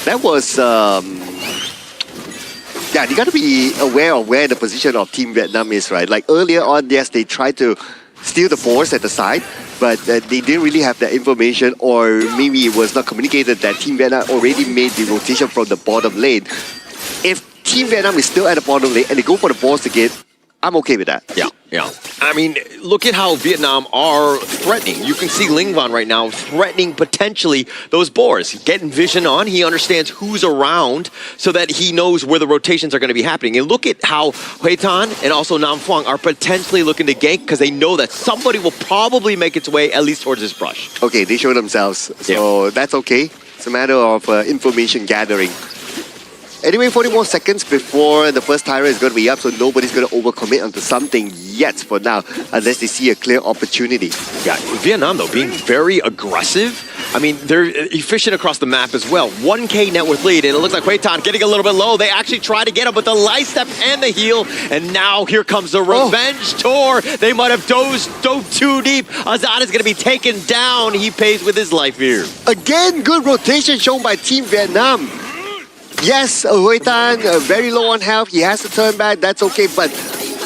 That was. Yeah, you got to be aware of where the position of Team Vietnam is, right? Like earlier on, yes, they tried to steal the force at the side, but they didn't really have that information, or maybe it was not communicated that Team Vietnam already made the rotation from the bottom lane. If Team Vietnam is still at the bottom lane and they go for the balls again, I'm okay with that. Yeah. I mean, look at how Vietnam are threatening. You can see Ling Van right now threatening potentially those boars. Getting vision on, he understands who's around so that he knows where the rotations are going to be happening. And look at how Hui Tan and also Nam Phuong are potentially looking to gank because they know that somebody will probably make its way at least towards this brush. Okay, they show themselves, so that's okay. It's a matter of information gathering. Anyway, 40 more seconds before the first timer is going to be up, so nobody's going to overcommit onto something yet for now, unless they see a clear opportunity. Yeah, Vietnam, though, being very aggressive. I mean, they're efficient across the map as well. 1K net worth lead, and it looks like Hui Tan getting a little bit low. They actually try to get him with the light step and the heal, and now here comes the revenge tour. They might have dove too deep. Azad is going to be taken down. He pays with his life here. Again, good rotation shown by Team Vietnam. Yes, Hui Tan, very low on health. He has to turn back. That's okay. But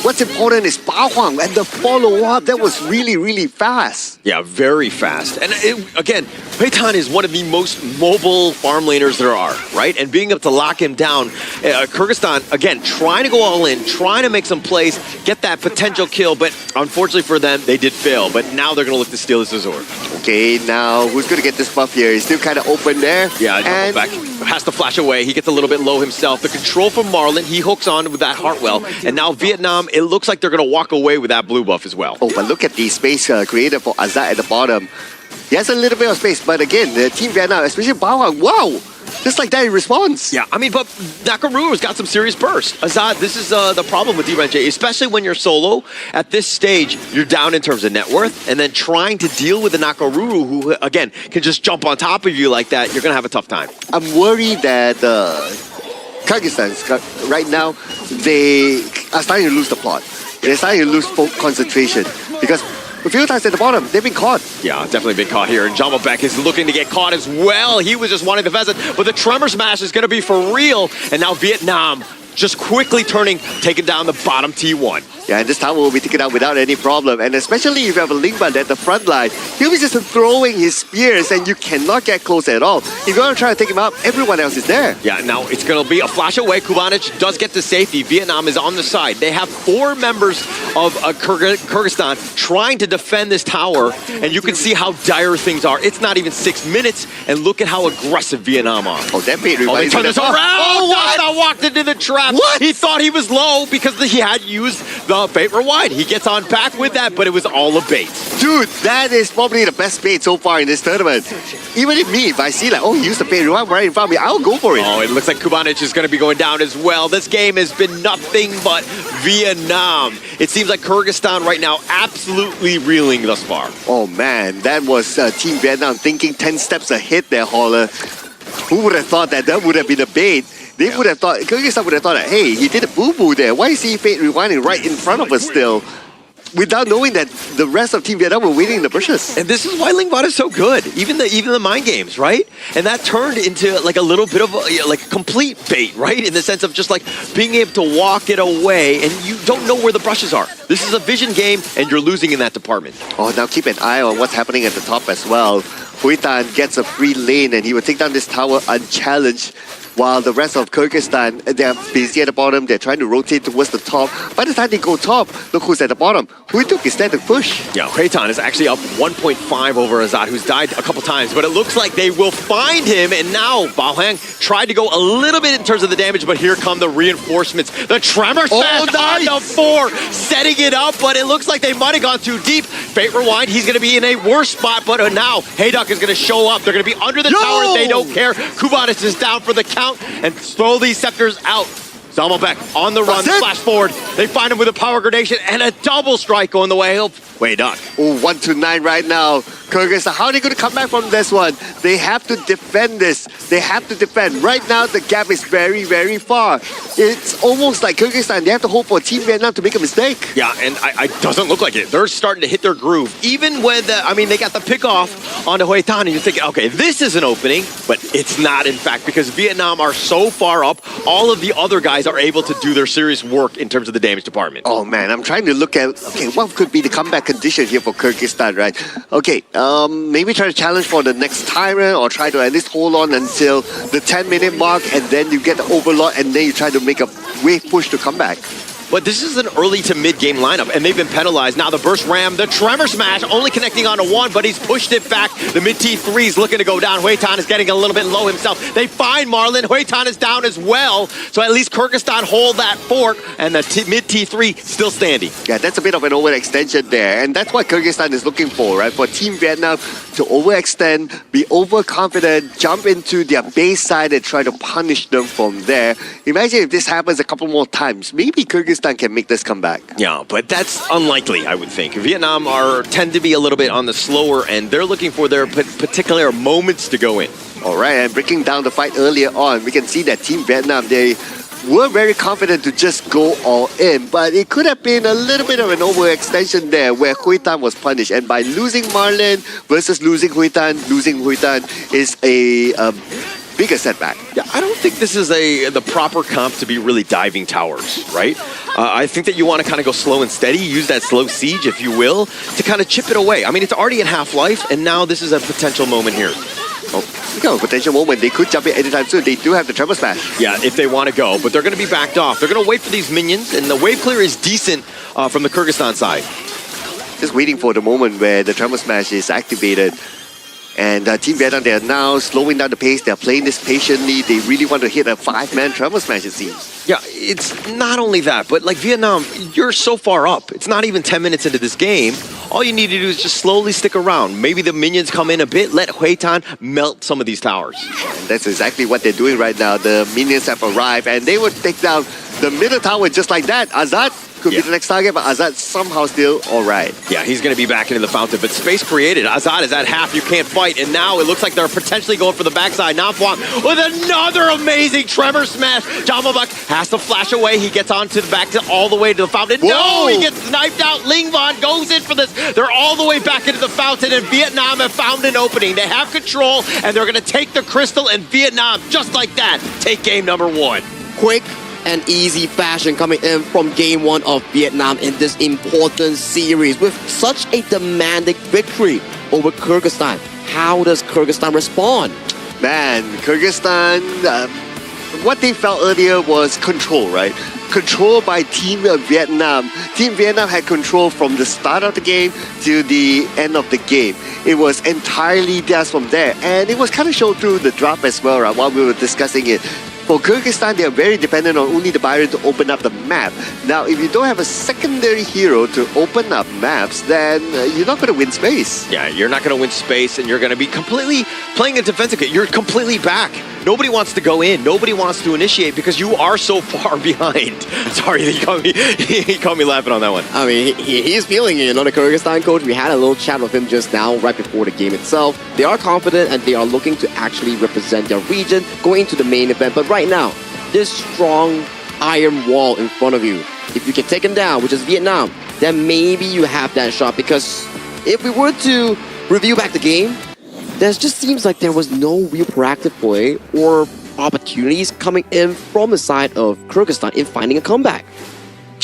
what's important is Bao Huang and the follow-up. That was really, really fast. Yeah, very fast. And again, Hui Tan is one of the most mobile farm laners there are, right? And being able to lock him down, Kyrgyzstan, again, trying to go all in, trying to make some plays, get that potential kill. But unfortunately for them, they did fail. But now they're going to look to steal this resort. Okay, now who's going to get this buff here? He's still kind of open there. Yeah, and back has to flash away. He gets a little bit low himself. The control from Marlon, he hooks on with that Hartwell. And now Vietnam, it looks like they're going to walk away with that blue buff as well. Oh, but look at the space created for Azad at the bottom. He has a little bit of space, but again, the Team Vietnam, especially Bao Huang, wow! Just like that, he responds. Yeah, I mean, but Nakaruru's got some serious burst. Azad, this is the problem with D-Ren-J, especially when you're solo. At this stage, you're down in terms of net worth, and then trying to deal with the Nakaruru, who, again, can just jump on top of you like that, you're going to have a tough time. I'm worried that Kyrgyzstan, right now, they are starting to lose the plot. They're starting to lose concentration, because a few times at the bottom, they've been caught. Yeah, definitely been caught here. And Jamalbek is looking to get caught as well. He was just wanting the pheasant, but the Tremor Smash is going to be for real. And now Vietnam just quickly taking down the bottom T1. Yeah, and this tower will be taken out without any problem. And especially if you have a Lingban at the front line, he'll be just throwing his spears and you cannot get close at all. If you want to try to take him out, everyone else is there. Yeah, now it's going to be a flash away. Kubanic does get to safety. Vietnam is on the side. They have 4 members of Kyrgyzstan trying to defend this tower, and you can see how dire things are. It's not even 6 minutes, and look at how aggressive Vietnam are. Oh, that made they turned this around! Oh, what? Walked into the trap. What? He thought he was low because he had used the Fate Rewind. He gets on back with that, but it was all a bait. Dude, that is probably the best bait so far in this tournament. Even if I see like, oh, he used the bait rewind right in front of me, I'll go for it. Oh, it looks like Kubanic is going to be going down as well. This game has been nothing but Vietnam. It seems like Kyrgyzstan right now absolutely reeling thus far. Oh man, that was Team Vietnam thinking 10 steps ahead there, Holler. Who would have thought that would have been a bait? They would have thought, Kyrgyzstan would have thought that, hey, he did a boo-boo there. Why is he Fate Rewinding right in front of us still? Without knowing that the rest of Team Vietnam were waiting in the bushes. And this is why Lingbot is so good. Even the mind games, right? And that turned into like a little bit of like complete bait, right? In the sense of just like being able to walk it away and you don't know where the brushes are. This is a vision game and you're losing in that department. Oh, now keep an eye on what's happening at the top as well. Hui Tan gets a free lane and he will take down this tower unchallenged. While the rest of Kyrgyzstan, they're busy at the bottom, they're trying to rotate towards the top. By the time they go top, look who's at the bottom. Hui Tuk is there to push. Yeah, Huitan is actually up 1.5 over Azad, who's died a couple times, but it looks like they will find him, and now Bao Hang tried to go a little bit in terms of the damage, but here come the reinforcements. The Tremor Smash on the 4, setting it up, but it looks like they might have gone too deep. Fate Rewind, he's going to be in a worse spot, but now Hayduk is going to show up. They're going to be under the tower, they don't care. Kubanis is down for the count, and throw these scepters out. Zalmabek on the run, flash forward. They find him with a power gradation and a double strike on the way. Wait, Duck. Oh, 1-9 right now. Kyrgyzstan, how are they going to come back from this one? They have to defend this. They have to defend. Right now, the gap is very, very far. It's almost like Kyrgyzstan, they have to hope for Team Vietnam to make a mistake. Yeah, and it doesn't look like it. They're starting to hit their groove. Even when, they got the pick off onto Hue Tan, and you're thinking, okay, this is an opening, but it's not, in fact, because Vietnam are so far up, all of the other guys are able to do their serious work in terms of the damage department. Oh, man, I'm trying to look at, okay, what could be the comeback condition here for Kyrgyzstan, right? Okay, maybe try to challenge for the next Tyrant or try to at least hold on until the 10-minute mark and then you get the Overlord and then you try to make a wave push to come back. But this is an early to mid-game lineup, and they've been penalized. Now the Burst Ram, the Tremor Smash, only connecting onto 1, but he's pushed it back. The mid-T3 is looking to go down. Hue Tan is getting a little bit low himself. They find Marlin. Hue Tan is down as well. So at least Kyrgyzstan hold that fort, and the mid-T3 still standing. Yeah, that's a bit of an overextension there, and that's what Kyrgyzstan is looking for, right? For Team Vietnam to overextend, be overconfident, jump into their base side and try to punish them from there. Imagine if this happens a couple more times. Maybe Kyrgyzstan can make this comeback. Yeah, but that's unlikely, I would think. Vietnam tend to be a little bit on the slower end. They're looking for their particular moments to go in. All right, and breaking down the fight earlier on, we can see that Team Vietnam, they were very confident to just go all in, but it could have been a little bit of an overextension there where Hue Tan was punished. And by losing Marlin versus losing Hue Tan is a bigger setback. Yeah, I don't think this is the proper comp to be really diving towers, right? I think that you want to kind of go slow and steady, use that slow siege, if you will, to kind of chip it away. I mean, it's already in half-life, and now this is a potential moment here. Oh, speaking of potential moment, they could jump in anytime soon. They do have the Tremor Smash. Yeah, if they want to go, but they're going to be backed off. They're going to wait for these minions, and the wave clear is decent from the Kyrgyzstan side. Just waiting for the moment where the Tremor Smash is activated. And Team Vietnam, they are now slowing down the pace. They're playing this patiently. They really want to hit a 5-man Tremor Smash, it seems. Yeah, it's not only that, but like Vietnam, you're so far up. It's not even 10 minutes into this game. All you need to do is just slowly stick around. Maybe the minions come in a bit, let Hue Tan melt some of these towers. And that's exactly what they're doing right now. The minions have arrived and they would take down the middle tower just like that. Azad could be the next target, but Azad somehow still all right. Yeah, he's going to be back into the fountain, but space created. Azad is at half, you can't fight, and now it looks like they're potentially going for the backside. Namfwang with another amazing Tremor Smash. Jamabak has to flash away. He gets onto the back all the way to the fountain. Whoa! No, he gets sniped out. Lingvon goes in for this. They're all the way back into the fountain, and Vietnam have found an opening. They have control, and they're going to take the crystal, and Vietnam, just like that, take game number 1. Quick and easy fashion coming in from game 1 of Vietnam in this important series with such a demanding victory over Kyrgyzstan. How does Kyrgyzstan respond? Man, Kyrgyzstan, what they felt earlier was control, right? Control by Team Vietnam. Team Vietnam had control from the start of the game to the end of the game. It was entirely theirs from there. And it was kind of shown through the drop as well, right, while we were discussing it. For Kyrgyzstan, they are very dependent on only the Byron to open up the map. Now, if you don't have a secondary hero to open up maps, then you're not going to win space. Yeah, you're not going to win space, and you're going to be completely playing a defensive game. You're completely back. Nobody wants to go in. Nobody wants to initiate because you are so far behind. Sorry, he caught me laughing on that one. I mean, he's feeling it, the Kyrgyzstan coach. We had a little chat with him just now, right before the game itself. They are confident and they are looking to actually represent their region going into the main event. But right now, this strong iron wall in front of you, if you can take them down, which is Vietnam, then maybe you have that shot. Because if we were to review back the game, there just seems like there was no real proactive play or opportunities coming in from the side of Kyrgyzstan in finding a comeback.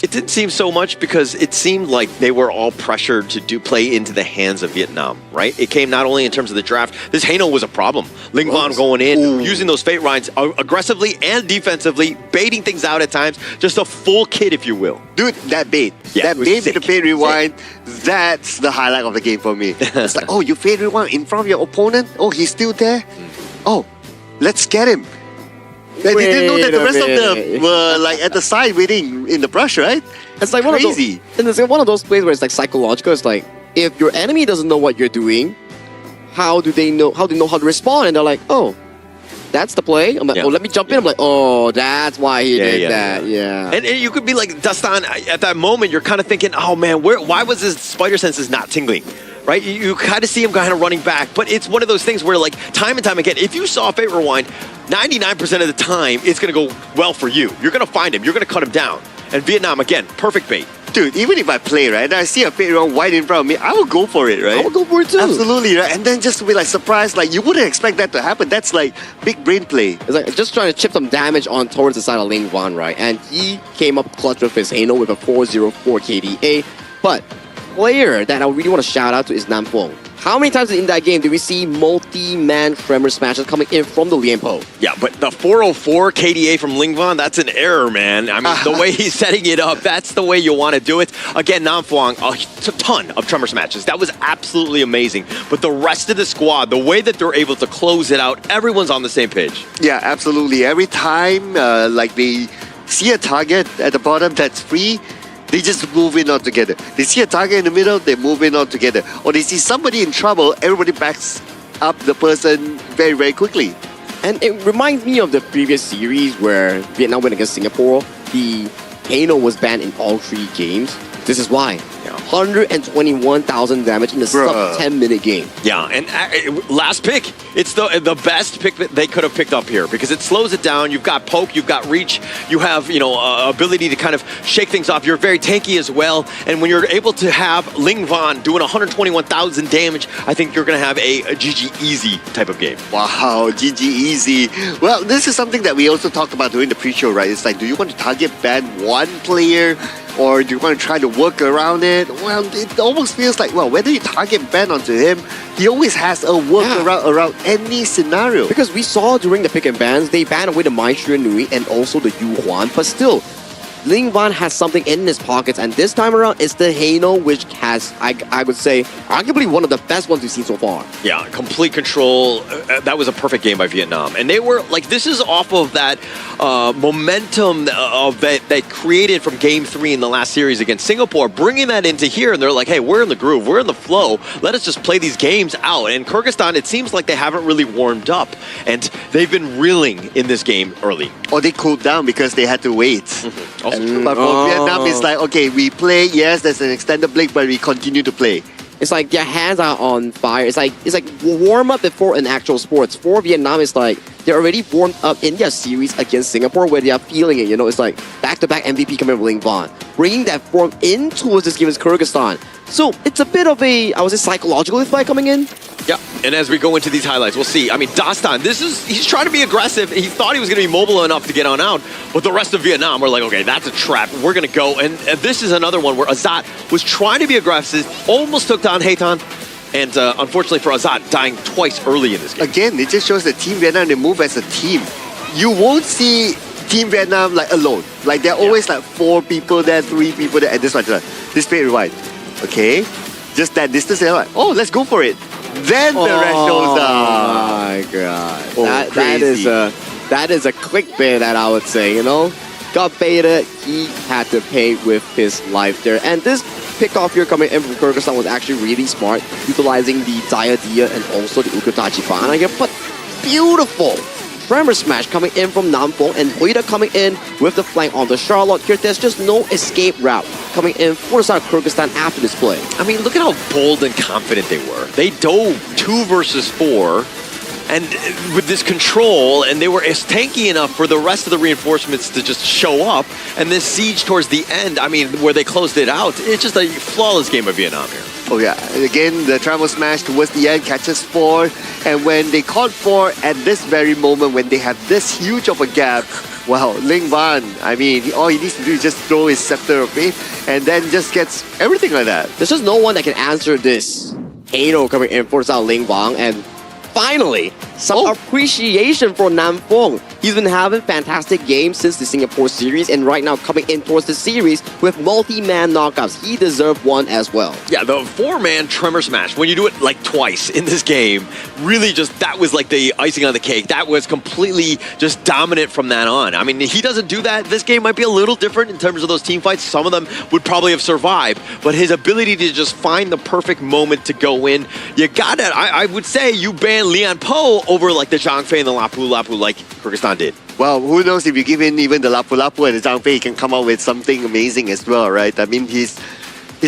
It didn't seem so much because it seemed like they were all pressured to play into the hands of Vietnam, right? It came not only in terms of the draft. This Haino was a problem. Ling Van going in, using those fate rhymes aggressively and defensively, baiting things out at times. Just a full kit, if you will. Dude, that bait. Yeah, that bait with the fade rewind, that's the highlight of the game for me. It's like, oh, you fade rewind in front of your opponent? Oh, he's still there? Oh, let's get him. They didn't know that the rest of them were like at the side waiting in the brush, right? It's like crazy. And it's like one of those plays where it's like psychological. It's like, if your enemy doesn't know what you're doing, how do they know how to respond? And they're like, oh, that's the play. I'm like, oh, let me jump in. I'm like, oh, that's why he did that. Yeah. And you could be like, Dastan, at that moment, you're kind of thinking, oh man, why was his spider senses not tingling? Right? You kind of see him kind of running back, but it's one of those things where, like, time and time again, if you saw a fate rewind, 99% of the time, it's going to go well for you. You're going to find him. You're going to cut him down. And Vietnam, again, perfect bait. Dude, even if I play, right, and I see a fade rewind right in front of me, I will go for it, right? I will go for it too. Absolutely, right? And then just to be like surprised, like you wouldn't expect that to happen. That's like big brain play. It's like just trying to chip some damage on towards the side of Ling Van, right? And he came up clutch with his Haino with a 404 KDA. But player that I really want to shout out to is Nam Phuong. How many times in that game did we see multi-man tremor smashes coming in from the Lien Po? Yeah, but the 404 KDA from Ling Van, that's an error, man. I mean, the way he's setting it up, that's the way you want to do it. Again, Nam Phuong, a ton of tremor smashes. That was absolutely amazing. But the rest of the squad, the way that they're able to close it out, everyone's on the same page. Yeah, absolutely. Every time, like they see a target at the bottom that's free, they just move in all together. They see a target in the middle, they move in all together. Or they see somebody in trouble, everybody backs up the person very, very quickly. And it reminds me of the previous series where Vietnam went against Singapore. The Haino was banned in all 3 games. This is why. 121,000 damage in a sub 10-minute game. Yeah, and last pick. It's the best pick that they could have picked up here because it slows it down. You've got poke, you've got reach, you have ability to kind of shake things off. You're very tanky as well, and when you're able to have Ling Van doing 121,000 damage, I think you're going to have a GG easy type of game. Wow, GG easy. Well, this is something that we also talked about during the pre-show, right? It's like, do you want to target ban one player? Or do you want to try to work around it? Well, it almost feels like, well, whether you target ban onto him, he always has a workaround around any scenario. Because we saw during the pick and bans, they banned away the Maestro Nui and also the Yu Huan, but still, Ling Van has something in his pockets, and this time around, it's the Haino, which has, I would say, arguably one of the best ones we've seen so far. Yeah, complete control. That was a perfect game by Vietnam. And they were, like, this is off of that momentum of that they created from Game 3 in the last series against Singapore, bringing that into here, and they're like, hey, we're in the groove, we're in the flow, let us just play these games out. And Kyrgyzstan, it seems like they haven't really warmed up, and they've been reeling in this game early. Or they cooled down because they had to wait. But for Vietnam, it's like, okay, we play, yes, there's an extended break, but we continue to play. It's like their hands are on fire. It's like warm up before an actual sports. For Vietnam, it's like they're already warmed up in their series against Singapore where they are feeling it. It's like back-to-back MVP coming from Ling Van. Bringing that form in towards this game is Kyrgyzstan. So it's a bit of a, I would say, psychological fight coming in. Yeah, and as we go into these highlights, we'll see. I mean, Dastan, he's trying to be aggressive. He thought he was going to be mobile enough to get on out, but the rest of Vietnam were like, okay, that's a trap. We're going to go. And this is another one where Azat was trying to be aggressive, almost took down Haton, and unfortunately for Azat, dying twice early in this game. Again, it just shows that Team Vietnam, they move as a team. You won't see Team Vietnam like alone. Like there are always like 4 people there, 3 people there, and this one, this play rewind. Okay, just that distance, they're like, oh, let's go for it. Then the rest shows up. Oh my god. Oh, that is That is a clickbait that I would say, you know? Got baited, he had to pay with his life there. And this pickoff here coming in from Kyrgyzstan was actually really smart, utilizing the Dia and also the Ukutachi Fana here. But beautiful Tremor Smash coming in from Namfong, and Huida coming in with the flank on the Charlotte. Here, there's just no escape route coming in for the side of Kyrgyzstan after this play. I mean, look at how bold and confident they were. They dove 2 versus 4, and with this control, and they were tanky enough for the rest of the reinforcements to just show up. And this siege towards the end, I mean, where they closed it out, it's just a flawless game of Vietnam here. Oh yeah, and again, the Tremor Smash towards the end catches 4, and when they caught 4 at this very moment, when they have this huge of a gap, wow, Ling Van, I mean, all he needs to do is just throw his scepter of faith, and then just gets everything like that. There's just no one that can answer this. Hano coming in for Ling Wang, and finally, some appreciation for Namfong. He's been having fantastic games since the Singapore series, and right now coming in towards the series with multi-man knockouts. He deserved one as well. Yeah, the 4-man Tremor Smash, when you do it like twice in this game, really just, that was like the icing on the cake. That was completely just dominant from that on. I mean, he doesn't do that. This game might be a little different in terms of those team fights. Some of them would probably have survived, but his ability to just find the perfect moment to go in, you got it. I would say you ban Lian Po over like the Zhang Fei and the Lapu Lapu like Kyrgyzstan did. Well, who knows, if you give in even the Lapu Lapu and the Zhang Fei, he can come out with something amazing as well, right? I mean, his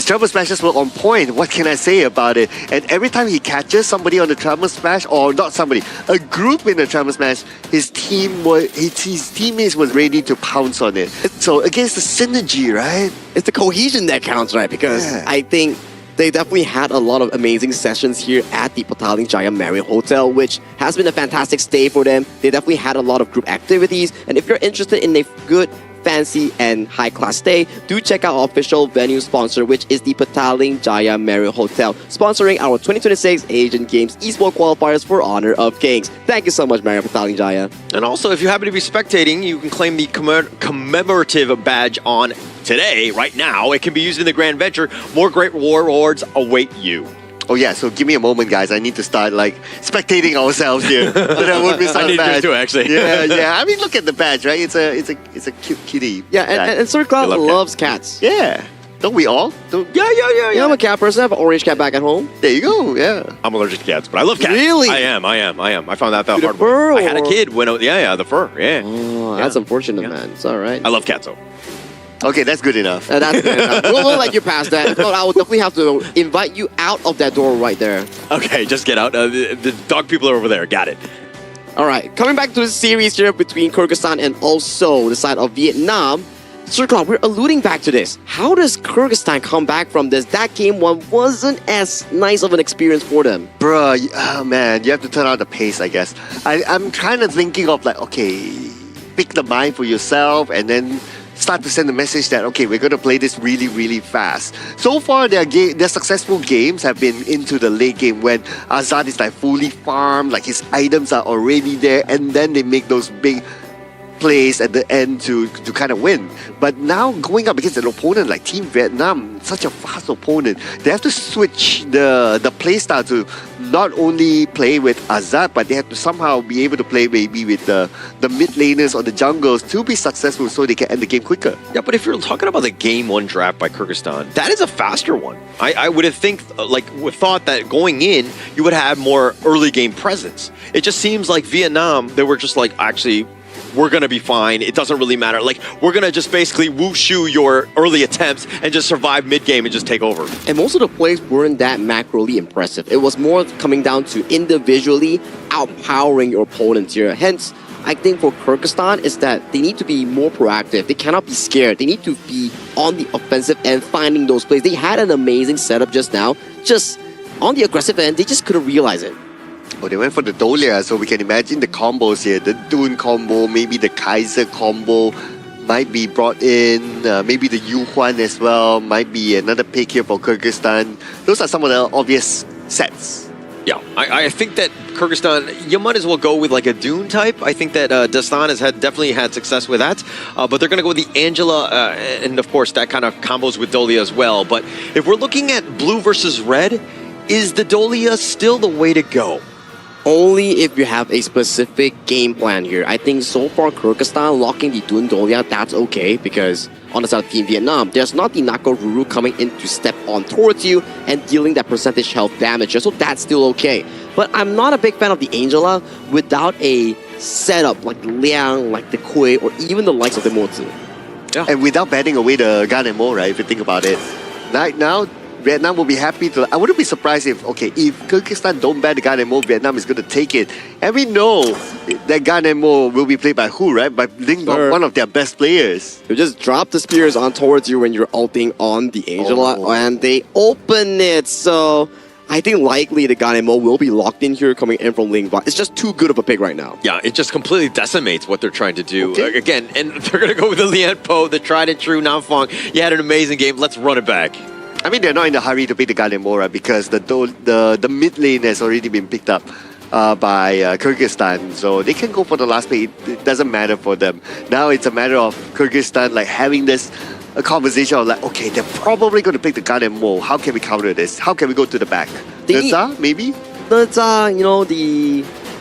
Tremor Smashes were on point. What can I say about it? And every time he catches somebody on the Tremor Smash, or not somebody, a group in the Tremor Smash, his teammates was ready to pounce on it. So again, it's the synergy, right? It's the cohesion that counts, right? Because I think they definitely had a lot of amazing sessions here at the Petaling Jaya Marriott Hotel, which has been a fantastic stay for them. They definitely had a lot of group activities. And if you're interested in a good, fancy, and high-class stay, do check out our official venue sponsor, which is the Petaling Jaya Marriott Hotel, sponsoring our 2026 Asian Games Esports Qualifiers for Honor of Kings. Thank you so much, Marriott Petaling Jaya. And also, if you happen to be spectating, you can claim the commemorative badge on today, right now. It can be used in the Grand Venture. More great rewards await you. Oh yeah, so give me a moment, guys. I need to start like spectating ourselves here. That would miss I out need to do badge. it too, actually. Yeah. I mean, look at the badge, right? It's a cute kitty. Yeah, and Sir Cloud loves cats. Yeah. Don't we all? Yeah, I'm a cat person. I have an orange cat back at home. There you go. Yeah. I'm allergic to cats, but I love cats. Really? I am. I found out that The hard fur, way. I had a or- kid when, the fur, yeah. Oh, that's unfortunate, man. It's all right. I love cats, though. Okay, that's good enough. That's good enough. We'll let you pass that. But I will definitely have to invite you out of that door right there. Okay, just get out. The dog people are over there. Got it. All right, coming back to the series here between Kyrgyzstan and also the side of Vietnam. Sir Cloud, we're alluding back to this. How does Kyrgyzstan come back from this? That game one wasn't as nice of an experience for them. Bruh, oh man, you have to turn out the pace, I guess. I'm kind of thinking of like, okay, pick the mind for yourself and then start to send the message that, okay, we're going to play this really, really fast. So far, their successful games have been into the late game when Azad is like fully farmed, like his items are already there, and then they make those big plays at the end to kind of win. But now going up against an opponent like Team Vietnam, such a fast opponent, they have to switch the play style to not only play with Azad, but they have to somehow be able to play maybe with the mid laners or the jungles to be successful so they can end the game quicker. Yeah, but if you're talking about the game one draft by Kyrgyzstan, that is a faster one. I would have thought that going in, you would have more early game presence. It just seems like Vietnam, they were just like, actually, we're going to be fine. It doesn't really matter. Like, we're going to just basically woo-shoo your early attempts and just survive mid-game and just take over. And most of the plays weren't that macroly impressive. It was more coming down to individually outpowering your opponents here. Hence, I think for Kyrgyzstan is that they need to be more proactive. They cannot be scared. They need to be on the offensive end, finding those plays. They had an amazing setup just now. Just on the aggressive end, they just couldn't realize it. Oh, they went for the Dolia, so we can imagine the combos here. The Dune combo, maybe the Kaiser combo might be brought in. Maybe the Yu Huan as well. Might be another pick here for Kyrgyzstan. Those are some of the obvious sets. Yeah, I think that Kyrgyzstan, you might as well go with like a Dune type. I think that Dastan has definitely had success with that. But they're going to go with the Angela, and of course that kind of combos with Dolia as well. But if we're looking at blue versus red, is the Dolia still the way to go? only if you have a specific game plan here. I think so far Kyrgyzstan locking the Dun Dolia, that's okay, because on the side of Team Vietnam, there's not the Nako Ruru coming in to step on towards you and dealing that percentage health damage, so that's still okay. But I'm not a big fan of the Angela without a setup like the Liang, like the Kui, or even the likes of the Mozi. And without batting away the gun and more, right? If you think about it, right now Vietnam will be happy to. I wouldn't be surprised if Kyrgyzstan don't ban the gun and more, Vietnam is going to take it. And we know that gun and more will be played by who, right? By Ling Bong, one of their best players. You just drop the spears on towards you when you're ulting on the Angela, and they open it. So I think likely the Ganemo will be locked in here coming in from Ling Bong. It's just too good of a pick right now. Yeah, it just completely decimates what they're trying to do. Again, and they're going to go with the Lian Po, the tried and true Nam Fong. You had an amazing game. Let's run it back. I mean, they're not in a hurry to pick the gun and more, right? Because the mid lane has already been picked up by Kyrgyzstan, so they can go for the last pick. It doesn't matter for them. Now it's a matter of Kyrgyzstan like having this a conversation of like, okay, they're probably going to pick the gun and more. How can we counter this? How can we go to the back? Maybe? The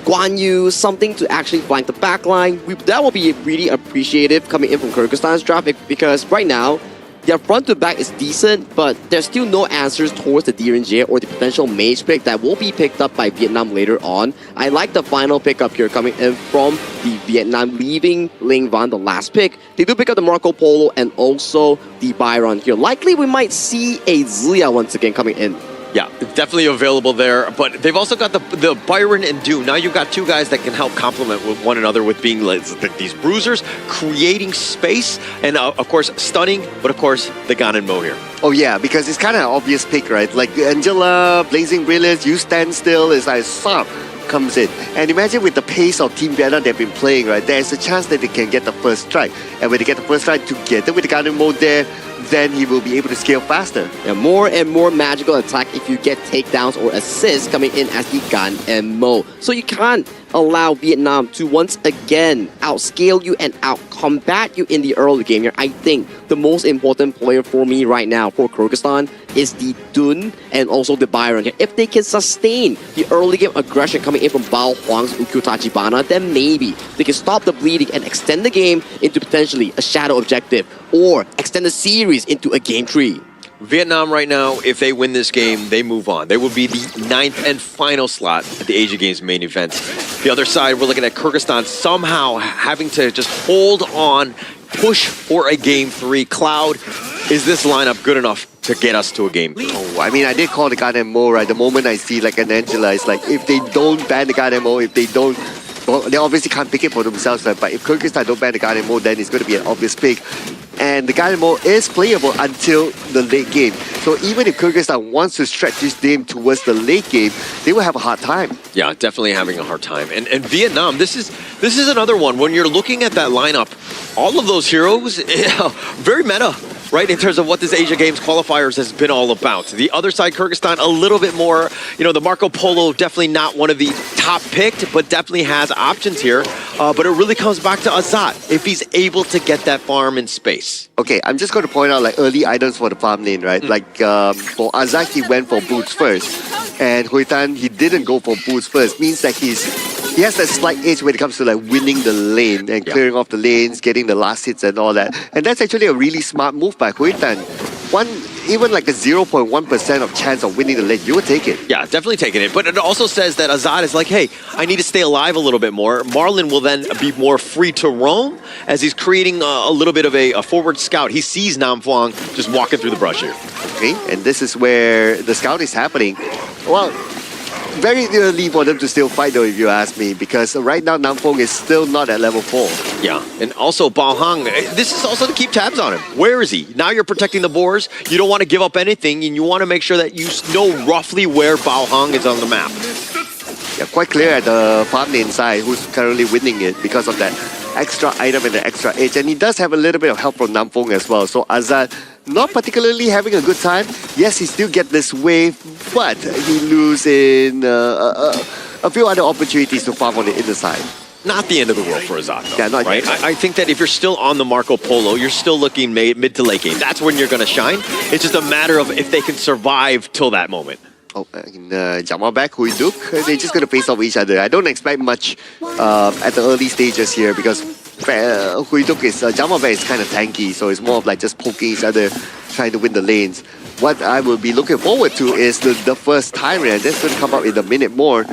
Guan Yu, something to actually flank the back line. That will be really appreciative coming in from Kyrgyzstan's draft, because right now, their front to back is decent, but there's still no answers towards the Direnjie or the potential mage pick that will be picked up by Vietnam later on. I like the final pickup here coming in from the Vietnam, leaving Ling Van the last pick. They do pick up the Marco Polo and also the Byron here. Likely we might see a Zia once again coming in. Yeah, definitely available there, but they've also got the Byron and Doom. Now you've got two guys that can help complement with one another with being like these bruisers, creating space, and of course stunning, but of course the Gan and Mo here. Oh yeah, because it's kind of an obvious pick, right? Like Angela, Blazing Brilliance, you stand still, it's like Sop comes in. And imagine with the pace of Team Vietnam they've been playing, right? There's a chance that they can get the first strike. And when they get the first strike together with the Gan and Mo there, then he will be able to scale faster. Yeah, more and more magical attack if you get takedowns or assists coming in as the Gan and Mo. So you can't allow Vietnam to once again outscale you and outcombat you in the early game here. I think the most important player for me right now for Kyrgyzstan is the Dun and also the Byron here. If they can sustain the early game aggression coming in from Bao Huang's Ukyu Tachibana, then maybe they can stop the bleeding and extend the game into potentially a shadow objective or extend the series into a game 3. Vietnam right now, if they win this game, they move on. They will be the 9th and final slot at the Asia Games main event. The other side, we're looking at Kyrgyzstan somehow having to just hold on, push for a game 3. Cloud, is this lineup good enough to get us to a game 3? Oh, I mean, I did call the Gan and Mo, right? The moment I see like an Angela, it's like if they don't ban the Gan and Mo, if they don't, well, they obviously can't pick it for themselves, right? But if Kyrgyzstan don't ban the Gan and Mo, then it's going to be an obvious pick. And the Gan and Mo is playable until the late game. So even if Kyrgyzstan wants to stretch this game towards the late game, they will have a hard time. Yeah, definitely having a hard time. And Vietnam, this is another one. When you're looking at that lineup, all of those heroes, very meta, right, in terms of what this Asia Games qualifiers has been all about. The other side, Kyrgyzstan, a little bit more, the Marco Polo, definitely not one of the top picked, but definitely has options here. But it really comes back to Azat, if he's able to get that farm in space. Okay, I'm just going to point out like early items for the farm lane, right? Like for Azat, he went for boots first. And Hui Tan, he didn't go for boots first. Means that he has that slight edge when it comes to like winning the lane and clearing off the lanes, getting the last hits and all that. And that's actually a really smart move by Hui Tan. Even like a 0.1% of chance of winning the lane, you would take it. Yeah, definitely taking it. But it also says that Azad is like, hey, I need to stay alive a little bit more. Marlon will then be more free to roam as he's creating a little bit of a forward scout. He sees Nam Phuong just walking through the brush here. Okay, and this is where the scout is happening. Well, very early for them to still fight though, if you ask me, because right now Nam Phuong is still not at level 4. Yeah, and also Bao Hang, this is also to keep tabs on him. Where is he? Now you're protecting the boars. You don't want to give up anything, and you want to make sure that you know roughly where Bao Hang is on the map. Yeah, quite clear at the farm lane side who's currently winning it because of that extra item and the extra edge. And he does have a little bit of help from Nam Phuong as well. So Azad, not particularly having a good time. Yes, he still get this wave, but he loses a few other opportunities to farm on the inner side. Not the end of the world for Azad, though. Yeah, not right? yet. I think that if you're still on the Marco Polo, you're still looking mid to late game. That's when you're going to shine. It's just a matter of if they can survive till that moment. Jamal back, Hui Duk, they're just going to face off each other. I don't expect much at the early stages here because Hui Duk is, Jamal back is kind of tanky, so it's more of like just poking each other, trying to win the lanes. What I will be looking forward to is the first Tyrant. That's going to come up in a minute more.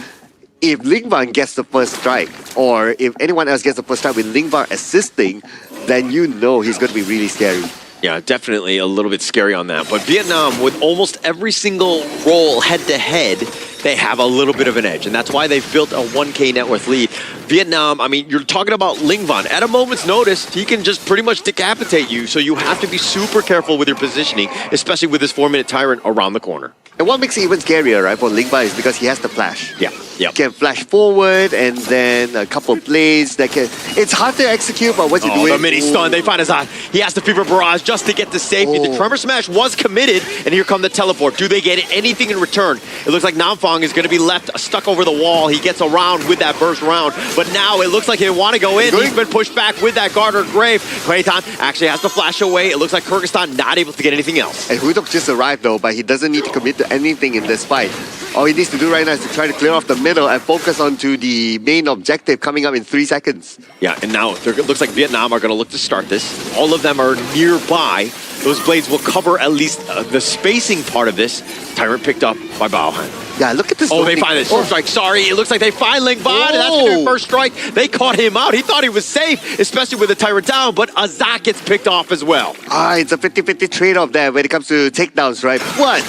If Lingvan gets the first strike, or if anyone else gets the first strike with Lingvan assisting, then you know he's going to be really scary. Yeah, definitely a little bit scary on that. But Vietnam, with almost every single role head-to-head, they have a little bit of an edge. And that's why they've built a 1K net worth lead. Vietnam, I mean, you're talking about Lingvan. At a moment's notice, he can just pretty much decapitate you. So you have to be super careful with your positioning, especially with this 4-minute Tyrant around the corner. And what makes it even scarier, right, for Lingvan is because he has the flash. Yeah. He can flash forward and then a couple of plays that can... It's hard to execute, but once you do it... the mini stun, they find Azad. He has the Fever Barrage just to get the safety. The Tremor Smash was committed, and here come the teleport. Do they get anything in return? It looks like Namfong is going to be left stuck over the wall. He gets around with that burst round, but now it looks like they want to go in. He's been pushed back with that Garter Grave. Huaytan actually has to flash away. It looks like Kyrgyzstan not able to get anything else. And Huidok just arrived though, but he doesnn't need to commit to anything in this fight. All he needs to do right now is to try to clear off the middle and focus onto the main objective coming up in 3 seconds. Yeah, and now it looks like Vietnam are going to look to start this. All of them are nearby. Those blades will cover at least the spacing part of this. Tyrant picked up by Baohan. Yeah, look at this. Oh, they find it. First strike. Sorry, it looks like they find Lingvan, and that's going to be first strike. They caught him out. He thought he was safe, especially with the Tyrant down, but Azak gets picked off as well. It's a 50-50 trade-off there when it comes to takedowns, right? But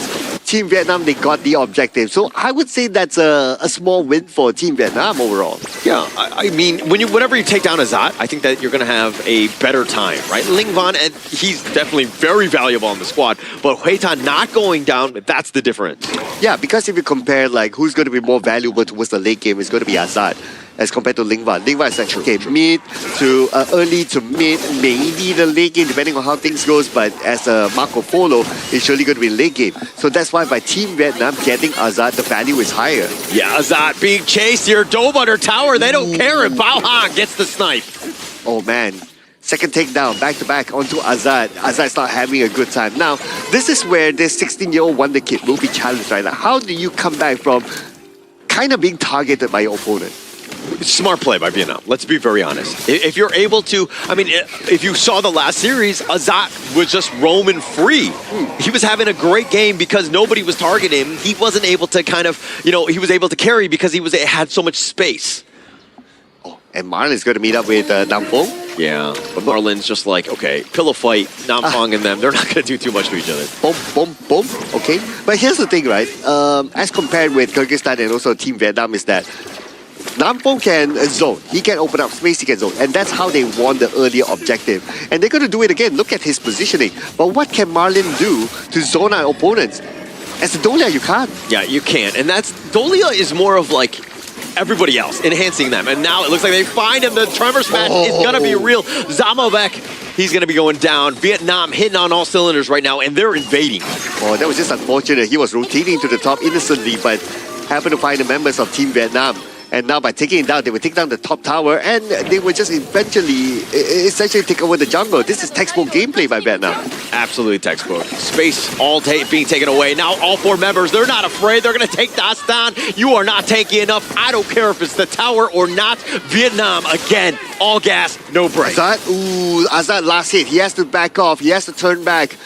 Team Vietnam, they got the objective. So I would say that's a small win for Team Vietnam overall. Yeah, I mean, whenever you take down Azat, I think that you're going to have a better time, right? Lingvan, and he's definitely very valuable on the squad, but Huaytan not going down, that's the difference. Yeah, because if you compare like who's going to be more valuable towards the late game, it's going to be Azad as compared to Lingvan. Lingvan is like, okay, mid to early to mid, maybe the late game, depending on how things goes, but as a Marco Polo, it's surely going to be late game. So that's why by Team Vietnam getting Azad, the value is higher. Yeah, Azad being chased here, dove under tower, they don't care if Bao Han gets the snipe. Oh man. Second takedown, back-to-back onto Azad. Azad's not having a good time. Now, this is where this 16-year-old wonder kid will be challenged right now. How do you come back from kind of being targeted by your opponent? Smart play by Vietnam. Let's be very honest. If you're able to, I mean, if you saw the last series, Azat was just roaming free. He was having a great game because nobody was targeting him. He wasn't able to kind of, he was able to carry because he had so much space. Oh, and Marlon's going to meet up with Namfong. Yeah, but Marlin's just like, okay, pillow fight, Namfong and them, they're not going to do too much to each other. Boom, okay. But here's the thing, right? As compared with Kyrgyzstan and also Team Vietnam is that Namfong can zone. He can open up space, he can zone. And that's how they won the earlier objective. And they're going to do it again. Look at his positioning. But what can Marlin do to zone out opponents? As a Dolia, you can't. Yeah, you can't. And Dolia is more of like everybody else, enhancing them. And now it looks like they find him. The Tremor Smash is going to be real. Zamovek, he's going to be going down. Vietnam hitting on all cylinders right now, and they're invading. Oh, that was just unfortunate. He was rotating to the top innocently, but happened to find the members of Team Vietnam. And now by taking it down, they would take down the top tower and they would just essentially take over the jungle. This is textbook gameplay by Vietnam. Absolutely textbook. Space all being taken away. Now all 4 members, they're not afraid. They're going to take Das down. You are not tanky enough. I don't care if it's the tower or not. Vietnam, again, all gas, no break. Azad last hit. He has to back off. He has to turn back.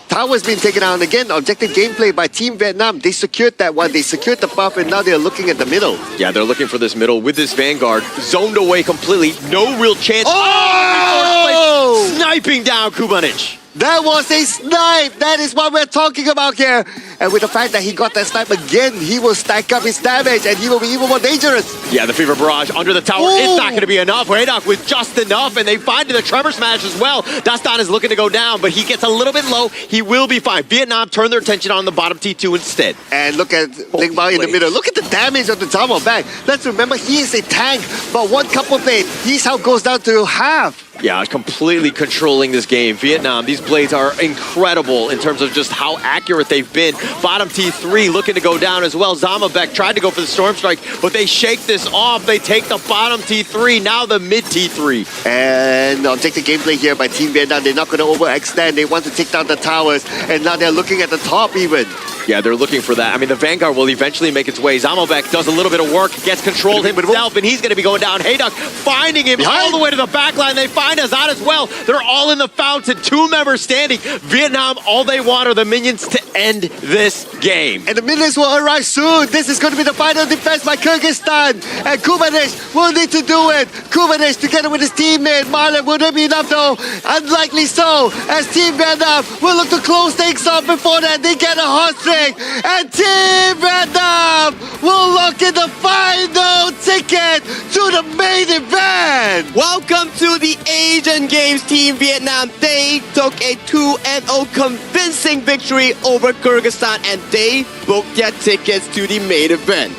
Tower's been taken out. And again, objective gameplay by Team Vietnam. They secured that one. They secured the buff, and now they're looking at the middle. Yeah, they're looking for this middle with this Vanguard. Zoned away completely. No real chance. Oh! Sniping down Kubanic. That was a snipe. That is what we're talking about here. And with the fact that he got that snipe again, he will stack up his damage and he will be even more dangerous. Yeah, the Fever Barrage under the tower. It's not going to be enough. Huaydoc with just enough, and they find the Tremor Smash as well. Dastan is looking to go down, but he gets a little bit low. He will be fine. Vietnam turn their attention on the bottom T2 instead. And look at Ling Bao in the middle. Look at the damage of the tower back. Let's remember, he is a tank, but one couple of things, his health goes down to half. Yeah, completely controlling this game. Vietnam, these blades are incredible in terms of just how accurate they've been. Bottom T3 looking to go down as well. Zamabek tried to go for the Storm Strike, but they shake this off. They take the bottom T3, now the mid T3. And objective gameplay here by Team Vietnam. They're not going to overextend. They want to take down the towers. And now they're looking at the top even. Yeah, they're looking for that. I mean, the Vanguard will eventually make its way. Zamobek does a little bit of work, gets control himself, and he's going to be going down. Hayduk finding him all the way to the back line. They find Azad as well. They're all in the fountain. 2 members standing. Vietnam, all they want are the minions to end this game. And the minions will arrive soon. This is going to be the final defense by Kyrgyzstan. And Kubanich will need to do it. Kubanich together with his teammate Marlon. Will there be enough though? Unlikely so. As Team Vietnam will look to close things off before that. They get a hot streak. And Team Vietnam will lock in the final ticket to the main event. Welcome to the Asian Games, Team Vietnam. They took a 2-0 convincing victory over Kyrgyzstan and they booked their tickets to the main event.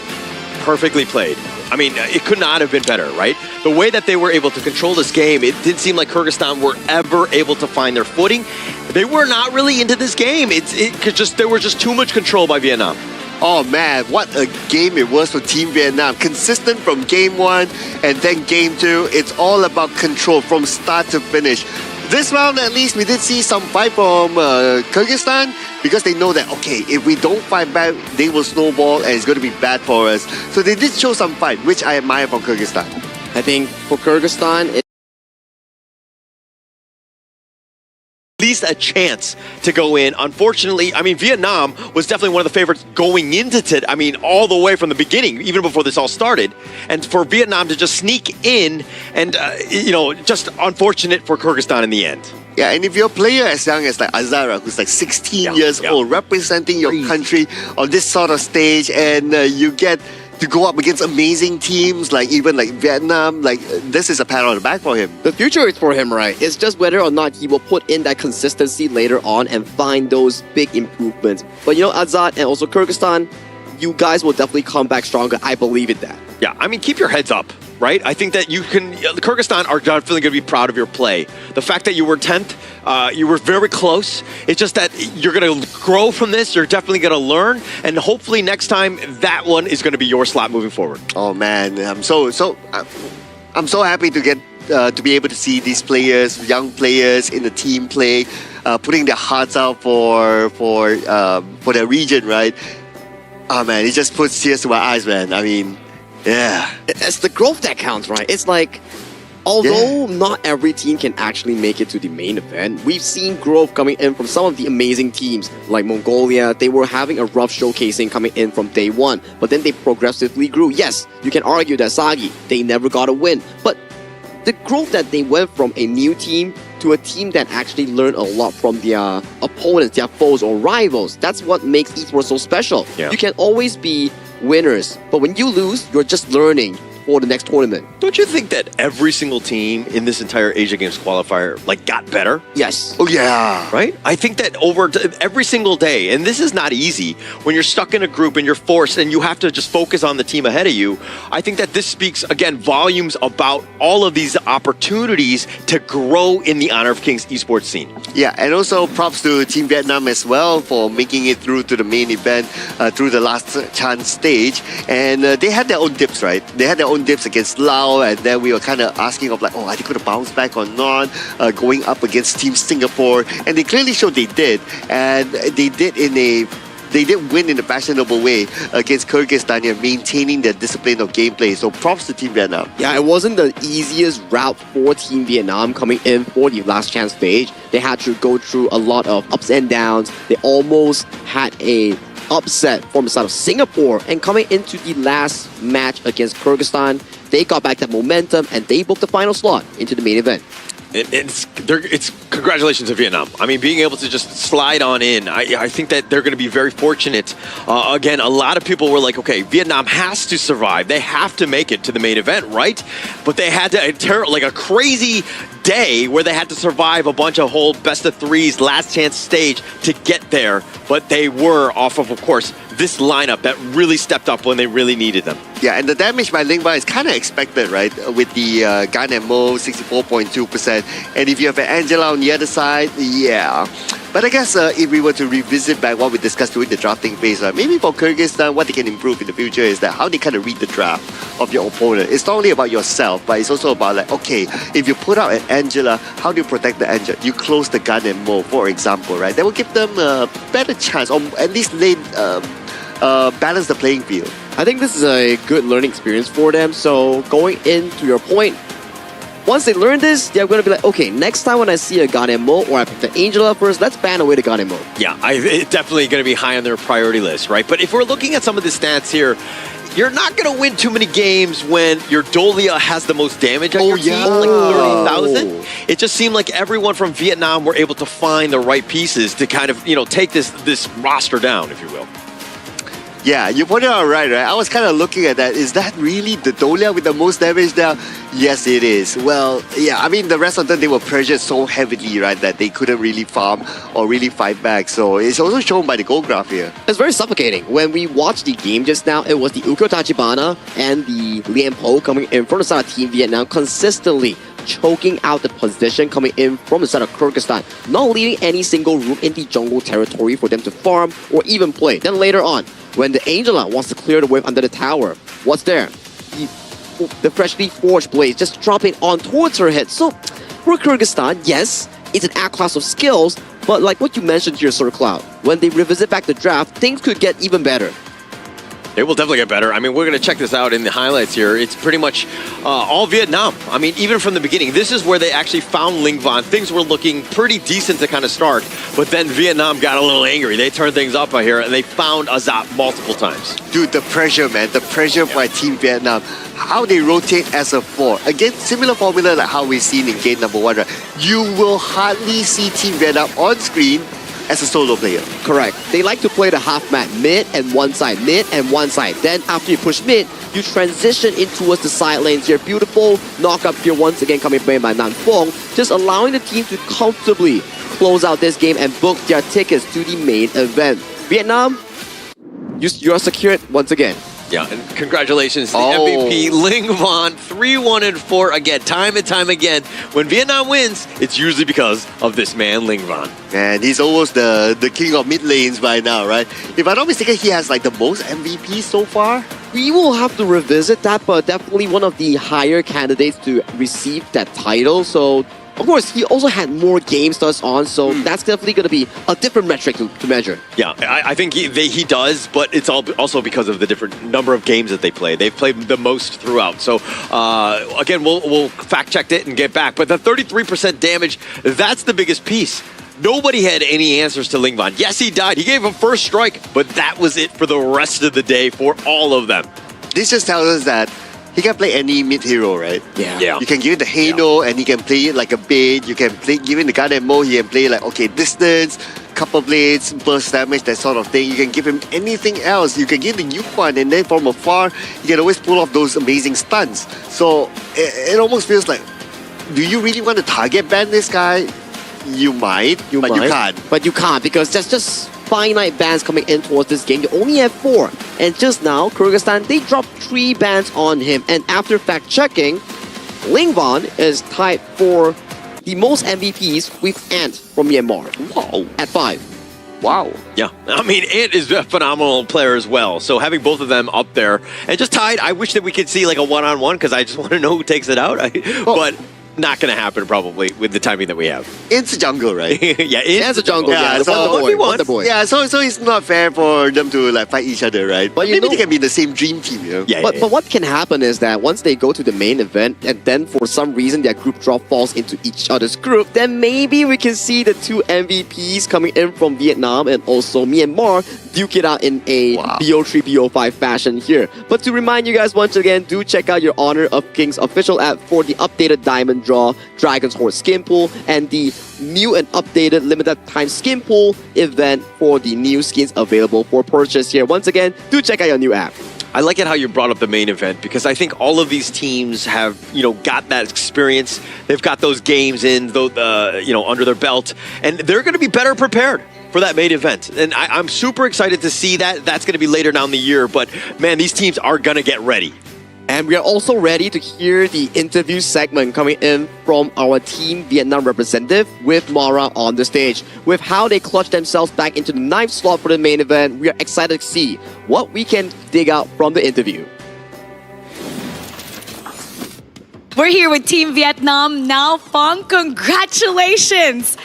Perfectly played. I mean, it could not have been better, right? The way that they were able to control this game, it didn't seem like Kyrgyzstan were ever able to find their footing. They were not really into this game. There was just too much control by Vietnam. Oh man, what a game it was for Team Vietnam. Consistent from game 1 and then game 2. It's all about control from start to finish. This round, at least, we did see some fight from Kyrgyzstan because they know that, okay, if we don't fight back, they will snowball and it's going to be bad for us. So they did show some fight, which I admire from Kyrgyzstan. I think for Kyrgyzstan, At least a chance to go in. Unfortunately, I mean, Vietnam was definitely one of the favorites going into it. I mean, all the way from the beginning, even before this all started. And for Vietnam to just sneak in and, just unfortunate for Kyrgyzstan in the end. Yeah, and if you're a player as young as like Azara, who's like 16 years old, representing your country on this sort of stage, and you get to go up against amazing teams like even like Vietnam, like this is a pat on the back for him. the future is for him, right? It's just whether or not he will put in that consistency later on and find those big improvements. But Azad and also Kyrgyzstan, you guys will definitely come back stronger. I believe in that. Yeah, I mean, keep your heads up, right? I think that Kyrgyzstan are definitely going to be proud of your play. The fact that you were 10th, you were very close. It's just that you're going to grow from this. You're definitely going to learn. And hopefully next time, that one is going to be your slot moving forward. Oh man, I'm so happy to get to be able to see these players, young players in the team play, putting their hearts out for their region, right? Oh man, it just puts tears to my eyes, man. I mean, yeah. It's the growth that counts, right? It's like, although not every team can actually make it to the main event, we've seen growth coming in from some of the amazing teams like Mongolia. They were having a rough showcasing coming in from day 1, but then they progressively grew. Yes, you can argue that Sagi, they never got a win, but the growth that they went from a new team to a team that actually learned a lot from their opponents, their foes or rivals, that's what makes esports so special. Yeah. You can always be winners, but when you lose, you're just learning for the next tournament. Don't you think that every single team in this entire Asia Games qualifier got better? Yes. Oh yeah. Right? I think that every single day, and this is not easy, when you're stuck in a group and you're forced and you have to just focus on the team ahead of you, I think that this speaks, again, volumes about all of these opportunities to grow in the Honor of Kings esports scene. Yeah, and also props to Team Vietnam as well for making it through to the main event, through the last chance stage. And they had their own dips, right? They had their own dips against Laos, and then we were kind of asking of like, oh, are they going to bounce back or not? Going up against Team Singapore, and they clearly showed they did, and they did win in a fashionable way against Kyrgyzstan and maintaining their discipline of gameplay. So props to Team Vietnam. Yeah, it wasn't the easiest route for Team Vietnam coming in for the last chance stage. They had to go through a lot of ups and downs. They almost had a upset from the side of Singapore, and coming into the last match against Kyrgyzstan, they got back that momentum and they booked the final slot into the main event. It's congratulations to Vietnam. I mean, being able to just slide on in, I think that they're going to be very fortunate. Again, a lot of people were like, okay, Vietnam has to survive. They have to make it to the main event, right? But they had to, like a crazy day where they had to survive a bunch of whole best of threes, last chance stage to get there. But they were off of course, this lineup that really stepped up when they really needed them. Yeah, and the damage by Lingvan is kind of expected, right? With the gun and Mo, 64.2%. And if you have an Angela on the other side, yeah. But I guess if we were to revisit back what we discussed during the drafting phase, maybe for Kyrgyzstan, what they can improve in the future is that how they kind of read the draft of your opponent. It's not only about yourself, but it's also about like, okay, if you put out an Angela, how do you protect the Angela? You close the gun and Mo, for example, right? That will give them a better chance, or at least balance the playing field. I think this is a good learning experience for them. So going into your point, once they learn this, they're going to be like, okay, next time when I see a Ganemo or I pick the Angela first, let's ban away the Ganemo. Yeah, it's definitely going to be high on their priority list, right? But if we're looking at some of the stats here, you're not going to win too many games when your Dolia has the most damage on your team, like 30,000. It just seemed like everyone from Vietnam were able to find the right pieces to kind of, take this roster down, if you will. Yeah, you pointed out right? I was kind of looking at that. Is that really the Dolia with the most damage now? Yes, it is. Well, yeah, I mean, the rest of them, they were pressured so heavily, right, that they couldn't really farm or really fight back. So it's also shown by the goal graph here. It's very suffocating. When we watched the game just now, it was the Ukko Tachibana and the Lian Po coming in from the side of Team Vietnam consistently choking out the position coming in from the side of Kyrgyzstan, not leaving any single room in the jungle territory for them to farm or even play. Then later on, when the Angela wants to clear the wave under the tower, what's there? The freshly forged blade just dropping on towards her head. So for Kyrgyzstan, yes, it's an act class of skills, but like what you mentioned here, Sir Cloud, when they revisit back the draft, things could get even better. It will definitely get better. I mean, we're going to check this out in the highlights here. It's pretty much all Vietnam. I mean, even from the beginning, this is where they actually found Lingvan. Things were looking pretty decent to kind of start, but then Vietnam got a little angry. They turned things up out here, and they found Azap multiple times. Dude, the pressure, man. The pressure by Team Vietnam. How they rotate as a 4. Again, similar formula like how we've seen in game number 1, right? You will hardly see Team Vietnam on screen as a solo player. Correct. They like to play the half mat mid and one side, mid and one side. Then after you push mid, you transition in towards the side lanes here. Beautiful knock-up here once again coming played by Nan Phong, just allowing the team to comfortably close out this game and book their tickets to the main event. Vietnam, you are secured once again. Yeah, and congratulations to the MVP, Lingvan, 3-1-4 again, time and time again. When Vietnam wins, it's usually because of this man, Lingvan. And he's almost the king of mid lanes by now, right? If I'm not mistaken, he has like the most MVP so far. We will have to revisit that, but definitely one of the higher candidates to receive that title. So, of course, he also had more games to us on, so that's definitely going to be a different metric to measure. Yeah, I think he does, but it's also because of the different number of games that they play. They've played the most throughout. So, again, we'll fact-check it and get back. But the 33% damage, that's the biggest piece. Nobody had any answers to Lingvan. Yes, he died. He gave him first strike, but that was it for the rest of the day for all of them. This just tells us that he can play any mid hero, right? Yeah. You can give it the Hano and he can play it like a bait. You can play, give him the gun and Mo, he can play like, okay, distance, couple blades, burst damage, that sort of thing. You can give him anything else. You can give the Yukwan and then from afar, you can always pull off those amazing stunts. So it almost feels like, do you really want to target ban this guy? You might, but you can't. But you can't because there's just finite bans coming in towards this game. You only have 4. And just now, Kyrgyzstan, they dropped 3 bans on him. And after fact-checking, Lingvan is tied for the most MVPs with Ant from Myanmar. Wow. At 5. Wow. Yeah, I mean, Ant is a phenomenal player as well. So having both of them up there and just tied, I wish that we could see like a one-on-one because I just want to know who takes it out. But not going to happen probably with the timing that we have. It's a jungle, right? Yeah, It's a jungle. Yeah, so Wonder Boy. Yeah, so it's not fair for them to like fight each other, right? But maybe they can be the same dream team, you know? Yeah, But what can happen is that once they go to the main event and then for some reason their group draw falls into each other's group, then maybe we can see the 2 MVPs coming in from Vietnam and also Myanmar duke it out in a BO3, BO5 fashion here. But to remind you guys once again, do check out your Honor of Kings official app for the updated Diamond Draw, Dragon's Horde skin pool, and the new and updated limited time skin pool event for the new skins available for purchase here. Once again, do check out your new app. I like it how you brought up the main event because I think all of these teams have, got that experience. They've got those games under their belt, and they're going to be better prepared for that main event. And I'm super excited to see that. That's going to be later down the year, but man, these teams are going to get ready. And we are also ready to hear the interview segment coming in from our Team Vietnam representative with Mara on the stage. With how they clutched themselves back into the 9th slot for the main event, we are excited to see what we can dig out from the interview. We're here with Team Vietnam now, Phong. Congratulations!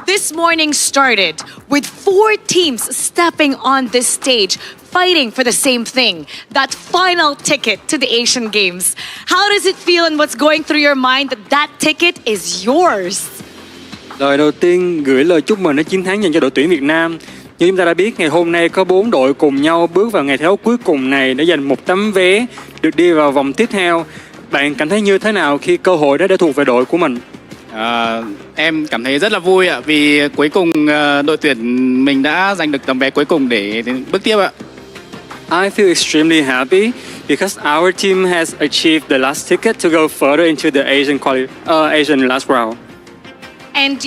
This morning started with 4 teams stepping on this stage, fighting for the same thing, that final ticket to the Asian Games. How does it feel and what's going through your mind that that ticket is yours? Lời đầu tiên gửi lời chúc mừng đến chiến thắng dành cho đội tuyển Việt Nam. Như chúng ta đã biết, ngày hôm nay có 4 đội cùng nhau bước vào ngày thi đấu cuối cùng này để giành một tấm vé được đi vào vòng tiếp theo. Bạn cảm thấy như thế nào khi cơ hội đó đã thuộc về đội của mình? Em cảm thấy rất là vui ạ, vì cuối cùng đội tuyển mình đã giành được tấm vé cuối cùng để bước tiếp ạ. I feel extremely happy because our team has achieved the last ticket to go further into the Asian last round. And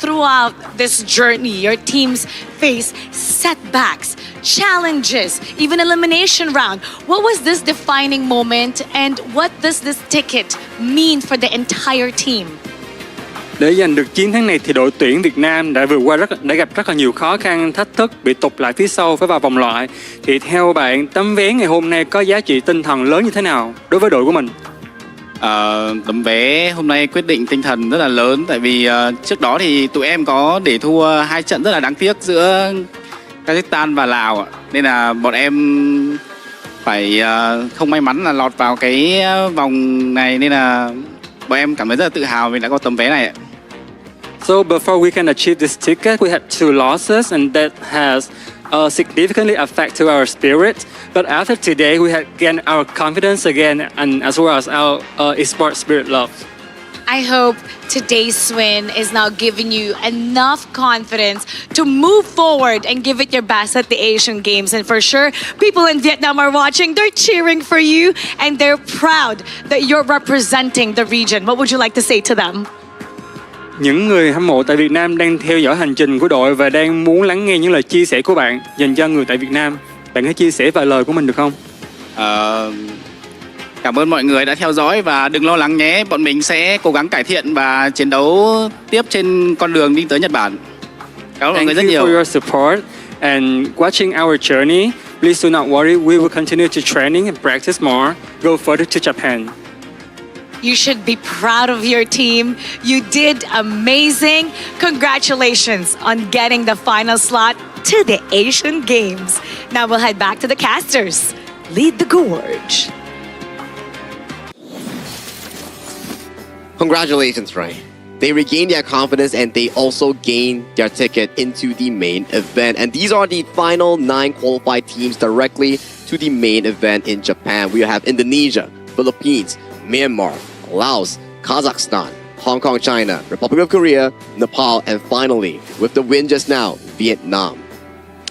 throughout this journey, your teams face setbacks, challenges, even elimination round. What was this defining moment and what does this ticket mean for the entire team? Để giành được chiến thắng này thì đội tuyển Việt Nam đã gặp rất là nhiều khó khăn, thách thức, bị tụt lại phía sau phải vào vòng loại. Thì theo bạn, tấm vé ngày hôm nay có giá trị tinh thần lớn như thế nào đối với đội của mình? Tấm vé hôm nay quyết định tinh thần rất là lớn, tại vì trước đó thì tụi em có để thua 2 trận rất là đáng tiếc giữa Kazakhstan và Lào ạ. Nên là bọn em phải không may mắn là lọt vào cái vòng này, nên là bọn em cảm thấy rất là tự hào vì đã có tấm vé này ạ. So before we can achieve this ticket, we had 2 losses and that has significantly affected our spirit. But after today, we had gained our confidence again and as well as our esports spirit love. I hope today's win is now giving you enough confidence to move forward and give it your best at the Asian Games. And for sure, people in Vietnam are watching. They're cheering for you and they're proud that you're representing the region. What would you like to say to them? Những người hâm mộ tại Việt Nam đang theo dõi hành trình của đội và đang muốn lắng nghe những lời chia sẻ của bạn dành cho người tại Việt Nam. Bạn hãy chia sẻ vài lời của mình được không? Cảm ơn mọi người đã theo dõi và đừng lo lắng nhé. Bọn mình sẽ cố gắng cải thiện và chiến đấu tiếp trên con đường đi tới Nhật Bản. Cảm ơn mọi người rất nhiều. Thank you for your support and watching our journey. Please do not worry. We will continue to training and practice more. Go further to Japan. You should be proud of your team. You did amazing. Congratulations on getting the final slot to the Asian Games. Now we'll head back to the casters. Lead the gorge. Congratulations, right? They regained their confidence and they also gained their ticket into the main event. And these are the final 9 qualified teams directly to the main event in Japan. We have Indonesia, Philippines, Myanmar, Laos, Kazakhstan, Hong Kong, China, Republic of Korea, Nepal, and finally, with the win just now, Vietnam.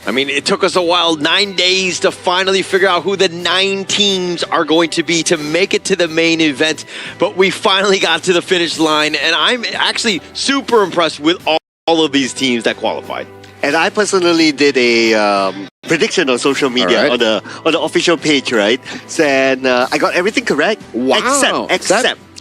I mean, it took us a while, 9 days to finally figure out who the 9 teams are going to be to make it to the main event. But we finally got to the finish line, and I'm actually super impressed with all of these teams that qualified. And I personally did a prediction on social media on the official page, right? And I got everything correct. Wow.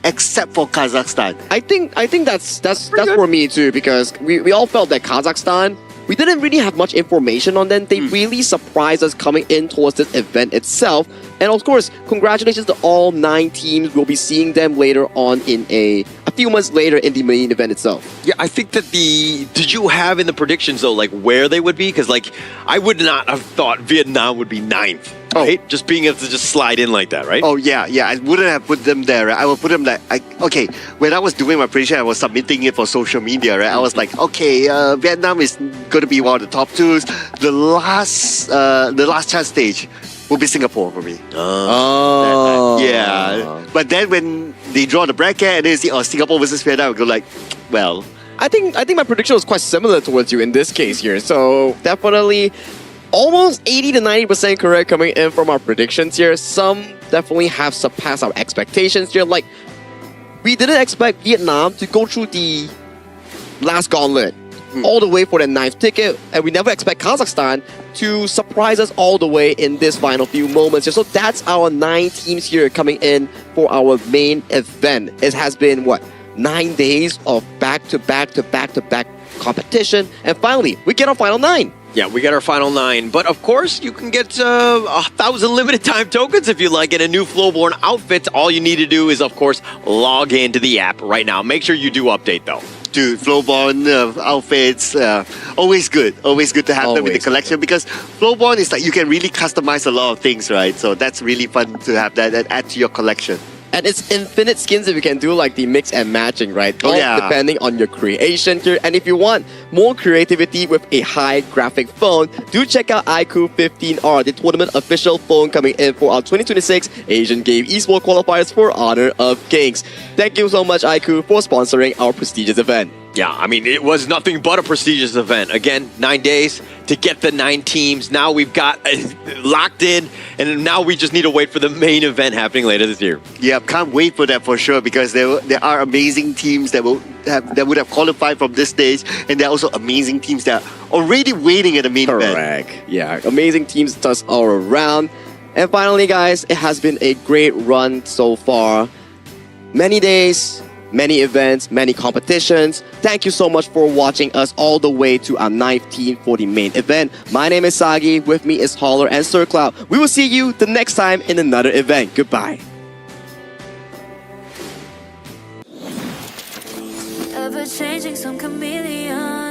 Except for Kazakhstan. I think that's for me too, because we all felt that Kazakhstan, we didn't really have much information on them. They really surprised us coming in towards this event itself. And of course, congratulations to all 9 teams. We'll be seeing them later on in a few months later in the main event itself. Yeah, I think that did you have in the predictions though, like where they would be? Because like, I would not have thought Vietnam would be 9th, right? Just being able to just slide in like that, right? Oh yeah, I wouldn't have put them there, right? I would put them like, okay, when I was doing my prediction, I was submitting it for social media, right? I was like, okay, Vietnam is going to be one of the top 2s. The last chance stage will be Singapore for me. Yeah. But then when they draw the bracket and then you see Singapore versus Vietnam, I go like, well. I think my prediction was quite similar towards you in this case here. So definitely almost 80 to 90% correct coming in from our predictions here. Some definitely have surpassed our expectations here. Like, we didn't expect Vietnam to go through the last gauntlet all the way for the 9th ticket, and we never expect Kazakhstan to surprise us all the way in this final few moments here. So that's our 9 teams here coming in for our main event. It has been, what, 9 days of back-to-back competition, and finally, we get our final 9. Yeah, we got our final 9. But of course, you can get 1,000 limited time tokens if you like in a new Flowborn outfit. All you need to do is, of course, log into the app right now. Make sure you do update, though. Dude, Flowborn outfits, always good to have them in the collection, because Flowborn is like you can really customize a lot of things, right? So that's really fun to have that and add to your collection. And it's infinite skins if you can do like the mix and matching, right? Oh, yeah. Depending on your creation here. And if you want more creativity with a high graphic phone, do check out iQOO 15R, the tournament official phone coming in for our 2026 Asian Game Esports Qualifiers for Honor of Kings. Thank you so much, iQOO, for sponsoring our prestigious event. Yeah, I mean, it was nothing but a prestigious event. Again, 9 days to get the 9 teams. Now we've got locked in, and now we just need to wait for the main event happening later this year. Yeah, can't wait for that for sure, because there are amazing teams that would have qualified from this stage, and there are also amazing teams that are already waiting at the main event. Correct. Yeah, amazing teams just all around. And finally, guys, it has been a great run so far. Many days, many events, many competitions. Thank you so much for watching us all the way to our 9th team for the main event. My name is Sagi. With me is Holler and Sir Cloud. We will see you the next time in another event. Goodbye. Ever changing, some chameleon.